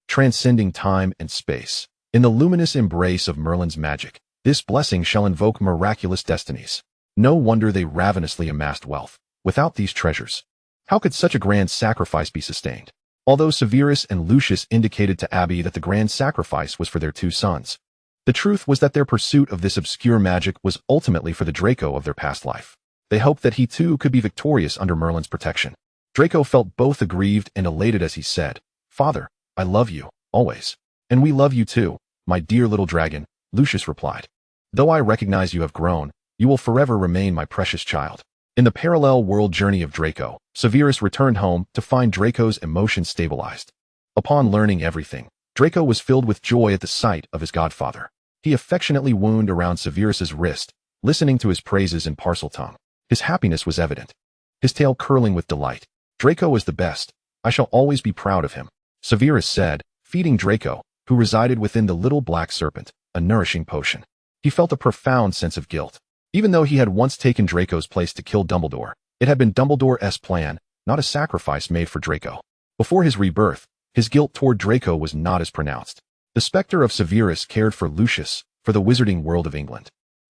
transcending time and space. In the luminous embrace of Merlin's magic, this blessing shall invoke miraculous destinies. No wonder they ravenously amassed wealth. Without these treasures, how could such a grand sacrifice be sustained?" Although Severus and Lucius indicated to Abby that the grand sacrifice was for their two sons, the truth was that their pursuit of this obscure magic was ultimately for the Draco of their past life. They hoped that he too could be victorious under Merlin's protection. Draco felt both aggrieved and elated as he said, "Father, I love you, always. And we love you too, my dear little dragon," Lucius replied. "Though I recognize you have grown, you will forever remain my precious child." In the parallel world journey of Draco, Severus returned home to find Draco's emotions stabilized. Upon learning everything, Draco was filled with joy at the sight of his godfather. He affectionately wound around Severus's wrist, listening to his praises in Parseltongue. His happiness was evident, his tail curling with delight. Draco is the best. I shall always be proud of him, Severus said, feeding Draco, who resided within the little black serpent, a nourishing potion. He felt a profound sense of guilt. Even though he had once taken Draco's place to kill Dumbledore, it had been Dumbledore's plan, not a sacrifice made for Draco. Before his rebirth, his guilt toward Draco was not as pronounced. The specter of Severus cared for Lucius, for the wizarding world of England.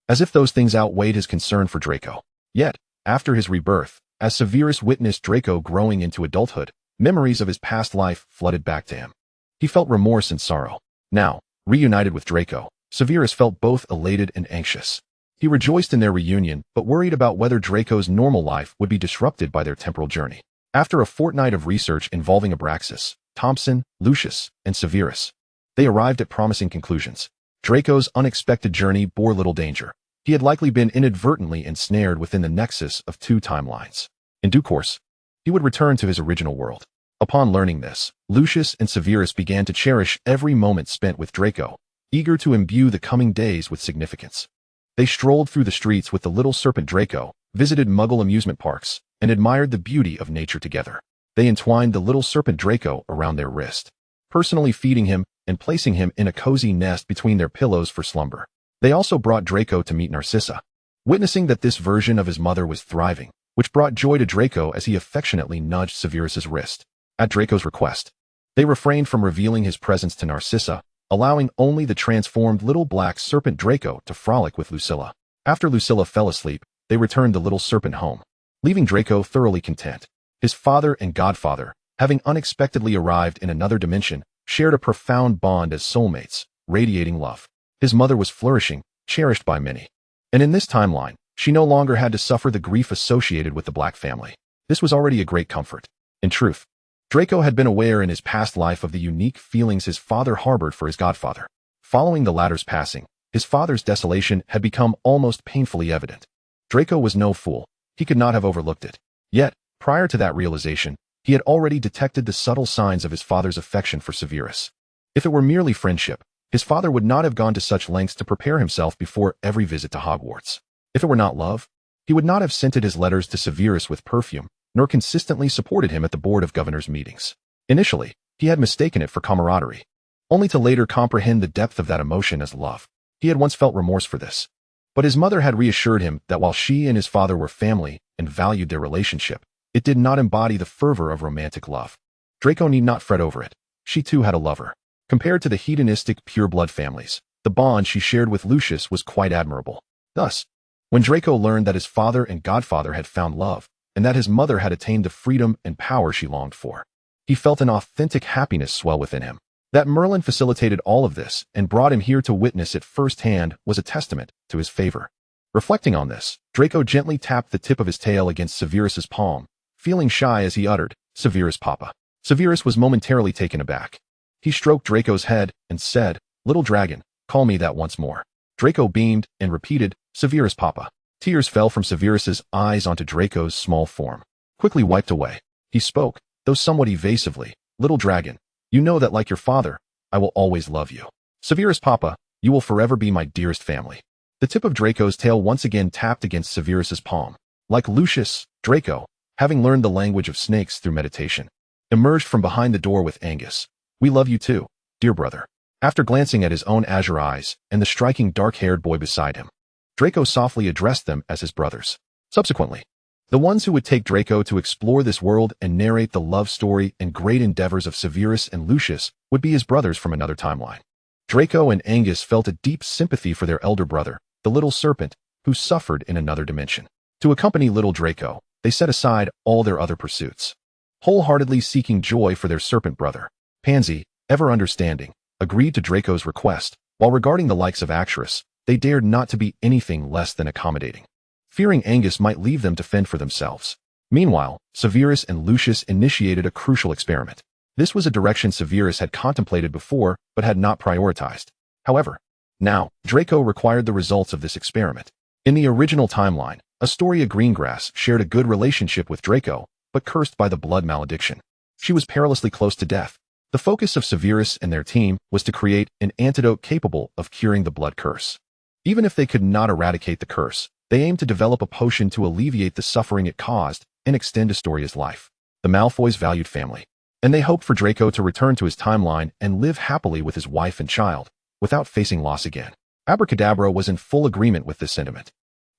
As if those things outweighed his concern for Draco. Yet, after his rebirth, as Severus witnessed Draco growing into adulthood, memories of his past life flooded back to him. He felt remorse and sorrow. Now, reunited with Draco, Severus felt both elated and anxious. He rejoiced in their reunion, but worried about whether Draco's normal life would be disrupted by their temporal journey. After a fortnight of research involving Abraxas, Thompson, Lucius, and Severus, they arrived at promising conclusions. Draco's unexpected journey bore little danger. He had likely been inadvertently ensnared within the nexus of two timelines. In due course, he would return to his original world. Upon learning this, Lucius and Severus began to cherish every moment spent with Draco, eager to imbue the coming days with significance. They strolled through the streets with the little serpent Draco, visited Muggle amusement parks, and admired the beauty of nature together. They entwined the little serpent Draco around their wrist, personally feeding him and placing him in a cozy nest between their pillows for slumber. They also brought Draco to meet Narcissa, witnessing that this version of his mother was thriving, which brought joy to Draco as he affectionately nudged Severus's wrist. At Draco's request, they refrained from revealing his presence to Narcissa, allowing only the transformed little black serpent Draco to frolic with Lucilla. After Lucilla fell asleep, they returned the little serpent home, leaving Draco thoroughly content. His father and godfather, having unexpectedly arrived in another dimension, shared a profound bond as soulmates, radiating love. His mother was flourishing, cherished by many. And in this timeline, she no longer had to suffer the grief associated with the Black family. This was already a great comfort. In truth, Draco had been aware in his past life of the unique feelings his father harbored for his godfather. Following the latter's passing, his father's desolation had become almost painfully evident. Draco was no fool. He could not have overlooked it. Yet, prior to that realization, he had already detected the subtle signs of his father's affection for Severus. If it were merely friendship, his father would not have gone to such lengths to prepare himself before every visit to Hogwarts. If it were not love, he would not have scented his letters to Severus with perfume, nor consistently supported him at the Board of Governors meetings. Initially, he had mistaken it for camaraderie, only to later comprehend the depth of that emotion as love. He had once felt remorse for this. But his mother had reassured him that while she and his father were family and valued their relationship, it did not embody the fervor of romantic love. Draco need not fret over it. She too had a lover. Compared to the hedonistic pure-blood families, the bond she shared with Lucius was quite admirable. Thus, when Draco learned that his father and godfather had found love, and that his mother had attained the freedom and power she longed for, he felt an authentic happiness swell within him. That Merlin facilitated all of this and brought him here to witness it firsthand was a testament to his favor. Reflecting on this, Draco gently tapped the tip of his tail against Severus's palm, feeling shy as he uttered, "Severus Papa." Severus was momentarily taken aback. He stroked Draco's head and said, "Little dragon, call me that once more." Draco beamed and repeated, "Severus Papa." Tears fell from Severus's eyes onto Draco's small form, quickly wiped away. He spoke, though somewhat evasively, "Little dragon, you know that like your father, I will always love you. Severus Papa, you will forever be my dearest family." The tip of Draco's tail once again tapped against Severus's palm. Like Lucius, Draco, having learned the language of snakes through meditation, emerged from behind the door with Angus. "We love you too, dear brother." After glancing at his own azure eyes and the striking dark-haired boy beside him, Draco softly addressed them as his brothers. Subsequently, the ones who would take Draco to explore this world and narrate the love story and great endeavors of Severus and Lucius would be his brothers from another timeline. Draco and Angus felt a deep sympathy for their elder brother, the little serpent, who suffered in another dimension. To accompany little Draco, they set aside all their other pursuits, wholeheartedly seeking joy for their serpent brother. Pansy, ever understanding, agreed to Draco's request, while regarding the likes of Actress, they dared not to be anything less than accommodating, fearing Angus might leave them to fend for themselves. Meanwhile, Severus and Lucius initiated a crucial experiment. This was a direction Severus had contemplated before, but had not prioritized. However, now, Draco required the results of this experiment. In the original timeline, Astoria Greengrass shared a good relationship with Draco, but cursed by the blood malediction. She was perilously close to death. The focus of Severus and their team was to create an antidote capable of curing the blood curse. Even if they could not eradicate the curse, they aimed to develop a potion to alleviate the suffering it caused and extend Astoria's life. The Malfoys valued family, and they hoped for Draco to return to his timeline and live happily with his wife and child, without facing loss again. Abracadabra was in full agreement with this sentiment.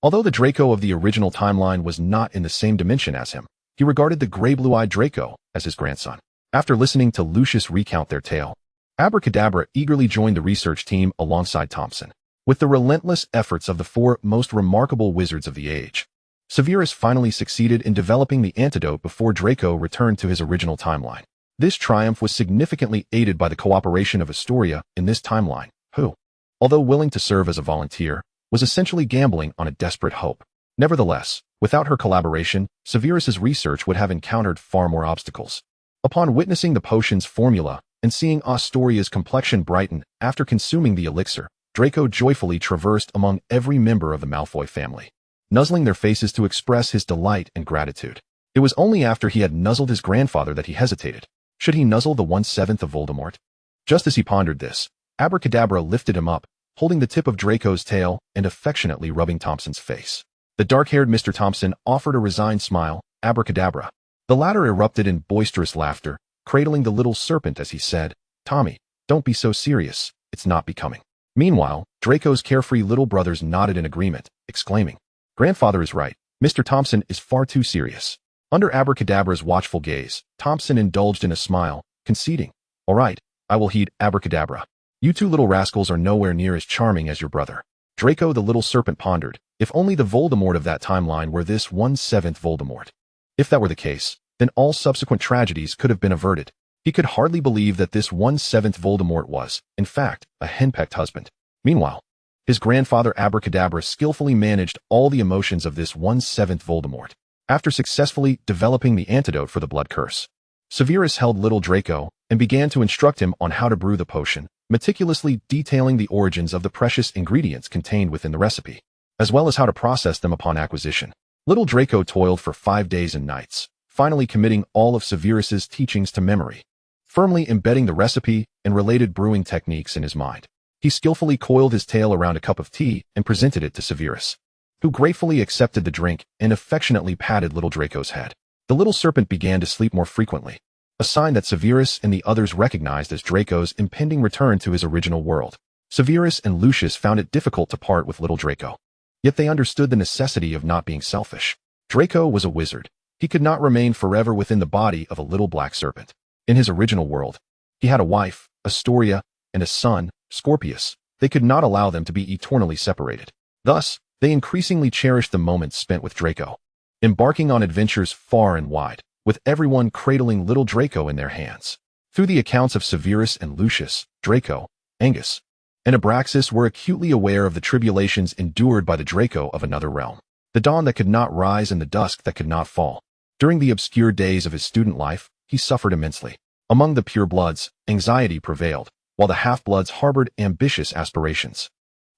Although the Draco of the original timeline was not in the same dimension as him, he regarded the gray-blue-eyed Draco as his grandson. After listening to Lucius recount their tale, Abracadabra eagerly joined the research team alongside Thompson. With the relentless efforts of the four most remarkable wizards of the age, Severus finally succeeded in developing the antidote before Draco returned to his original timeline. This triumph was significantly aided by the cooperation of Astoria in this timeline, who, although willing to serve as a volunteer, was essentially gambling on a desperate hope. Nevertheless, without her collaboration, Severus's research would have encountered far more obstacles. Upon witnessing the potion's formula and seeing Astoria's complexion brighten after consuming the elixir, Draco joyfully traversed among every member of the Malfoy family, nuzzling their faces to express his delight and gratitude. It was only after he had nuzzled his grandfather that he hesitated. Should he nuzzle the 1/7 of Voldemort? Just as he pondered this, Abracadabra lifted him up, holding the tip of Draco's tail and affectionately rubbing Thompson's face. The dark-haired Mr. Thompson offered a resigned smile. Abracadabra. The latter erupted in boisterous laughter, cradling the little serpent as he said, "Tommy, don't be so serious, it's not becoming." Meanwhile, Draco's carefree little brothers nodded in agreement, exclaiming, "Grandfather is right. Mr. Thompson is far too serious." Under Abracadabra's watchful gaze, Thompson indulged in a smile, conceding, "All right, I will heed Abracadabra. You two little rascals are nowhere near as charming as your brother." Draco the little serpent pondered, if only the Voldemort of that timeline were this 1/7 Voldemort. If that were the case, then all subsequent tragedies could have been averted. He could hardly believe that this 1/7 Voldemort was, in fact, a henpecked husband. Meanwhile, his grandfather Abracadabra skillfully managed all the emotions of this 1/7 Voldemort. After successfully developing the antidote for the blood curse, Severus held little Draco and began to instruct him on how to brew the potion, meticulously detailing the origins of the precious ingredients contained within the recipe, as well as how to process them upon acquisition. Little Draco toiled for 5 days and nights, finally committing all of Severus's teachings to memory, firmly embedding the recipe and related brewing techniques in his mind. He skillfully coiled his tail around a cup of tea and presented it to Severus, who gratefully accepted the drink and affectionately patted little Draco's head. The little serpent began to sleep more frequently, a sign that Severus and the others recognized as Draco's impending return to his original world. Severus and Lucius found it difficult to part with little Draco, yet they understood the necessity of not being selfish. Draco was a wizard. He could not remain forever within the body of a little black serpent. In his original world, he had a wife, Astoria, and a son, Scorpius. They could not allow them to be eternally separated. Thus, they increasingly cherished the moments spent with Draco, embarking on adventures far and wide, with everyone cradling little Draco in their hands. Through the accounts of Severus and Lucius, Draco, Angus, and Abraxas were acutely aware of the tribulations endured by the Draco of another realm, the dawn that could not rise and the dusk that could not fall. During the obscure days of his student life, he suffered immensely. Among the purebloods, anxiety prevailed, while the half-bloods harbored ambitious aspirations.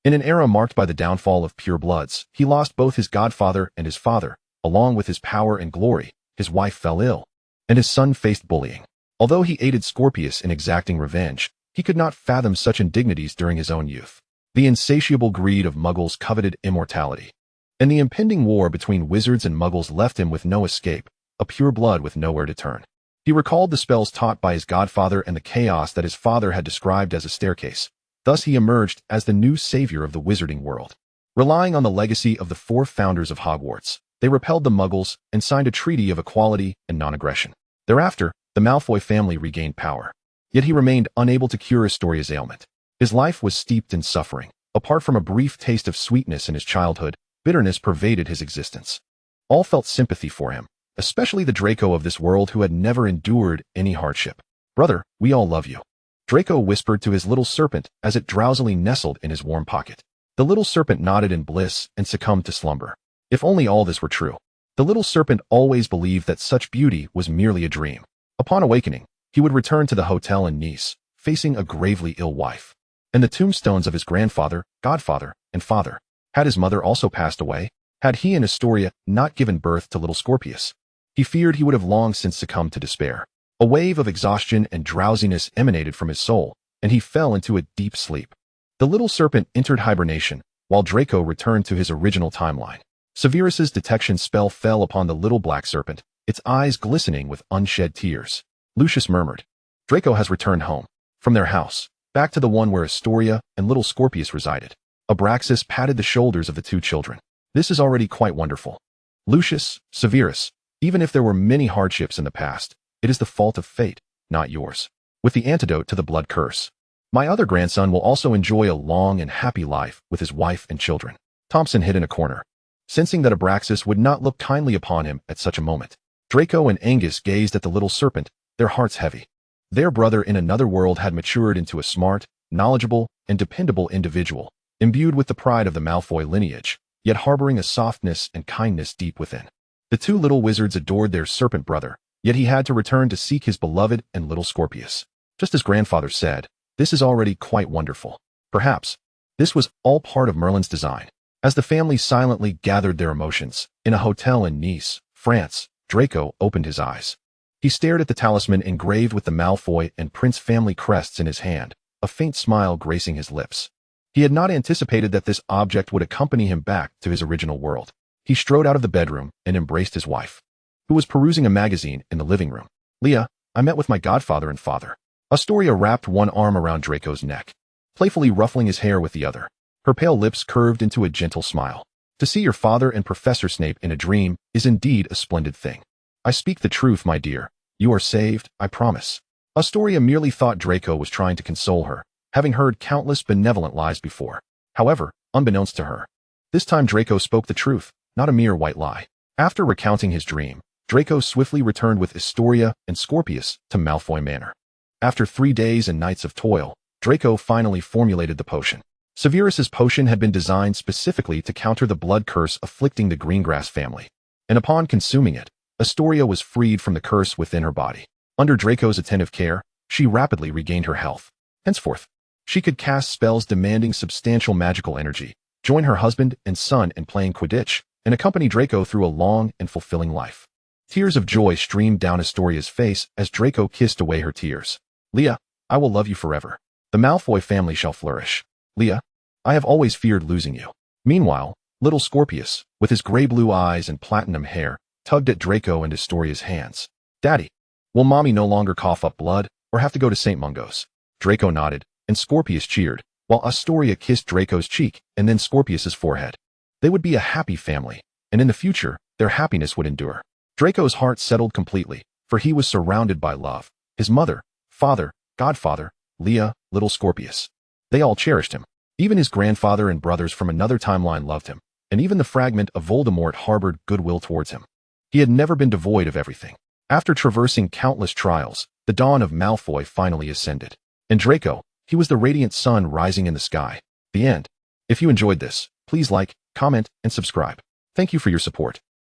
In an era marked by the downfall of purebloods, he lost both his godfather and his father, along with his power and glory. His wife fell ill, and his son faced bullying. Although he aided Scorpius in exacting revenge, he could not fathom such indignities during his own youth. The insatiable greed of Muggles coveted immortality, and the impending war between wizards and Muggles left him with no escape, a pureblood with nowhere to turn. He recalled the spells taught by his godfather and the chaos that his father had described as a staircase. Thus he emerged as the new savior of the wizarding world. Relying on the legacy of the 4 founders of Hogwarts, they repelled the Muggles and signed a treaty of equality and non-aggression. Thereafter, the Malfoy family regained power. Yet he remained unable to cure Astoria's ailment. His life was steeped in suffering. Apart from a brief taste of sweetness in his childhood, bitterness pervaded his existence. All felt sympathy for him, especially the Draco of this world who had never endured any hardship. "Brother, we all love you," Draco whispered to his little serpent as it drowsily nestled in his warm pocket. The little serpent nodded in bliss and succumbed to slumber. If only all this were true. The little serpent always believed that such beauty was merely a dream. Upon awakening, he would return to the hotel in Nice, facing a gravely ill wife, and the tombstones of his grandfather, godfather, and father. Had his mother also passed away? Had he and Astoria not given birth to little Scorpius, he feared he would have long since succumbed to despair. A wave of exhaustion and drowsiness emanated from his soul, and he fell into a deep sleep. The little serpent entered hibernation, while Draco returned to his original timeline. Severus's detection spell fell upon the little black serpent, its eyes glistening with unshed tears. Lucius murmured, "Draco has returned home." From their house, back to the one where Astoria and little Scorpius resided. Abraxas patted the shoulders of the two children. "This is already quite wonderful. Lucius, Severus, even if there were many hardships in the past, it is the fault of fate, not yours. With the antidote to the blood curse, my other grandson will also enjoy a long and happy life with his wife and children." Thompson hid in a corner, sensing that Abraxas would not look kindly upon him at such a moment. Draco and Angus gazed at the little serpent, their hearts heavy. Their brother in another world had matured into a smart, knowledgeable, and dependable individual, imbued with the pride of the Malfoy lineage, yet harboring a softness and kindness deep within. The two little wizards adored their serpent brother, yet he had to return to seek his beloved and little Scorpius. Just as grandfather said, this is already quite wonderful. Perhaps this was all part of Merlin's design. As the family silently gathered their emotions, in a hotel in Nice, France, Draco opened his eyes. He stared at the talisman engraved with the Malfoy and Prince family crests in his hand, a faint smile gracing his lips. He had not anticipated that this object would accompany him back to his original world. He strode out of the bedroom and embraced his wife, who was perusing a magazine in the living room. "Leah, I met with my godfather and father." Astoria wrapped one arm around Draco's neck, playfully ruffling his hair with the other. Her pale lips curved into a gentle smile. "To see your father and Professor Snape in a dream is indeed a splendid thing. I speak the truth, my dear. You are saved, I promise." Astoria merely thought Draco was trying to console her, having heard countless benevolent lies before. However, unbeknownst to her, this time Draco spoke the truth, not a mere white lie. After recounting his dream, Draco swiftly returned with Astoria and Scorpius to Malfoy Manor. After 3 days and nights of toil, Draco finally formulated the potion. Severus's potion had been designed specifically to counter the blood curse afflicting the Greengrass family, and upon consuming it, Astoria was freed from the curse within her body. Under Draco's attentive care, she rapidly regained her health. Henceforth, she could cast spells demanding substantial magical energy, join her husband and son in playing Quidditch, and accompany Draco through a long and fulfilling life. Tears of joy streamed down Astoria's face as Draco kissed away her tears. "Leah, I will love you forever. The Malfoy family shall flourish. Leah, I have always feared losing you." Meanwhile, little Scorpius, with his gray-blue eyes and platinum hair, tugged at Draco and Astoria's hands. "Daddy, will Mommy no longer cough up blood, or have to go to St. Mungo's?" Draco nodded, and Scorpius cheered, while Astoria kissed Draco's cheek and then Scorpius's forehead. They would be a happy family, and in the future, their happiness would endure. Draco's heart settled completely, for he was surrounded by love. His mother, father, godfather, Leah, little Scorpius. They all cherished him. Even his grandfather and brothers from another timeline loved him, and even the fragment of Voldemort harbored goodwill towards him. He had never been devoid of everything. After traversing countless trials, the dawn of Malfoy finally ascended. And Draco, he was the radiant sun rising in the sky. The end. If you enjoyed this, please like, comment, and subscribe. Thank you for your support.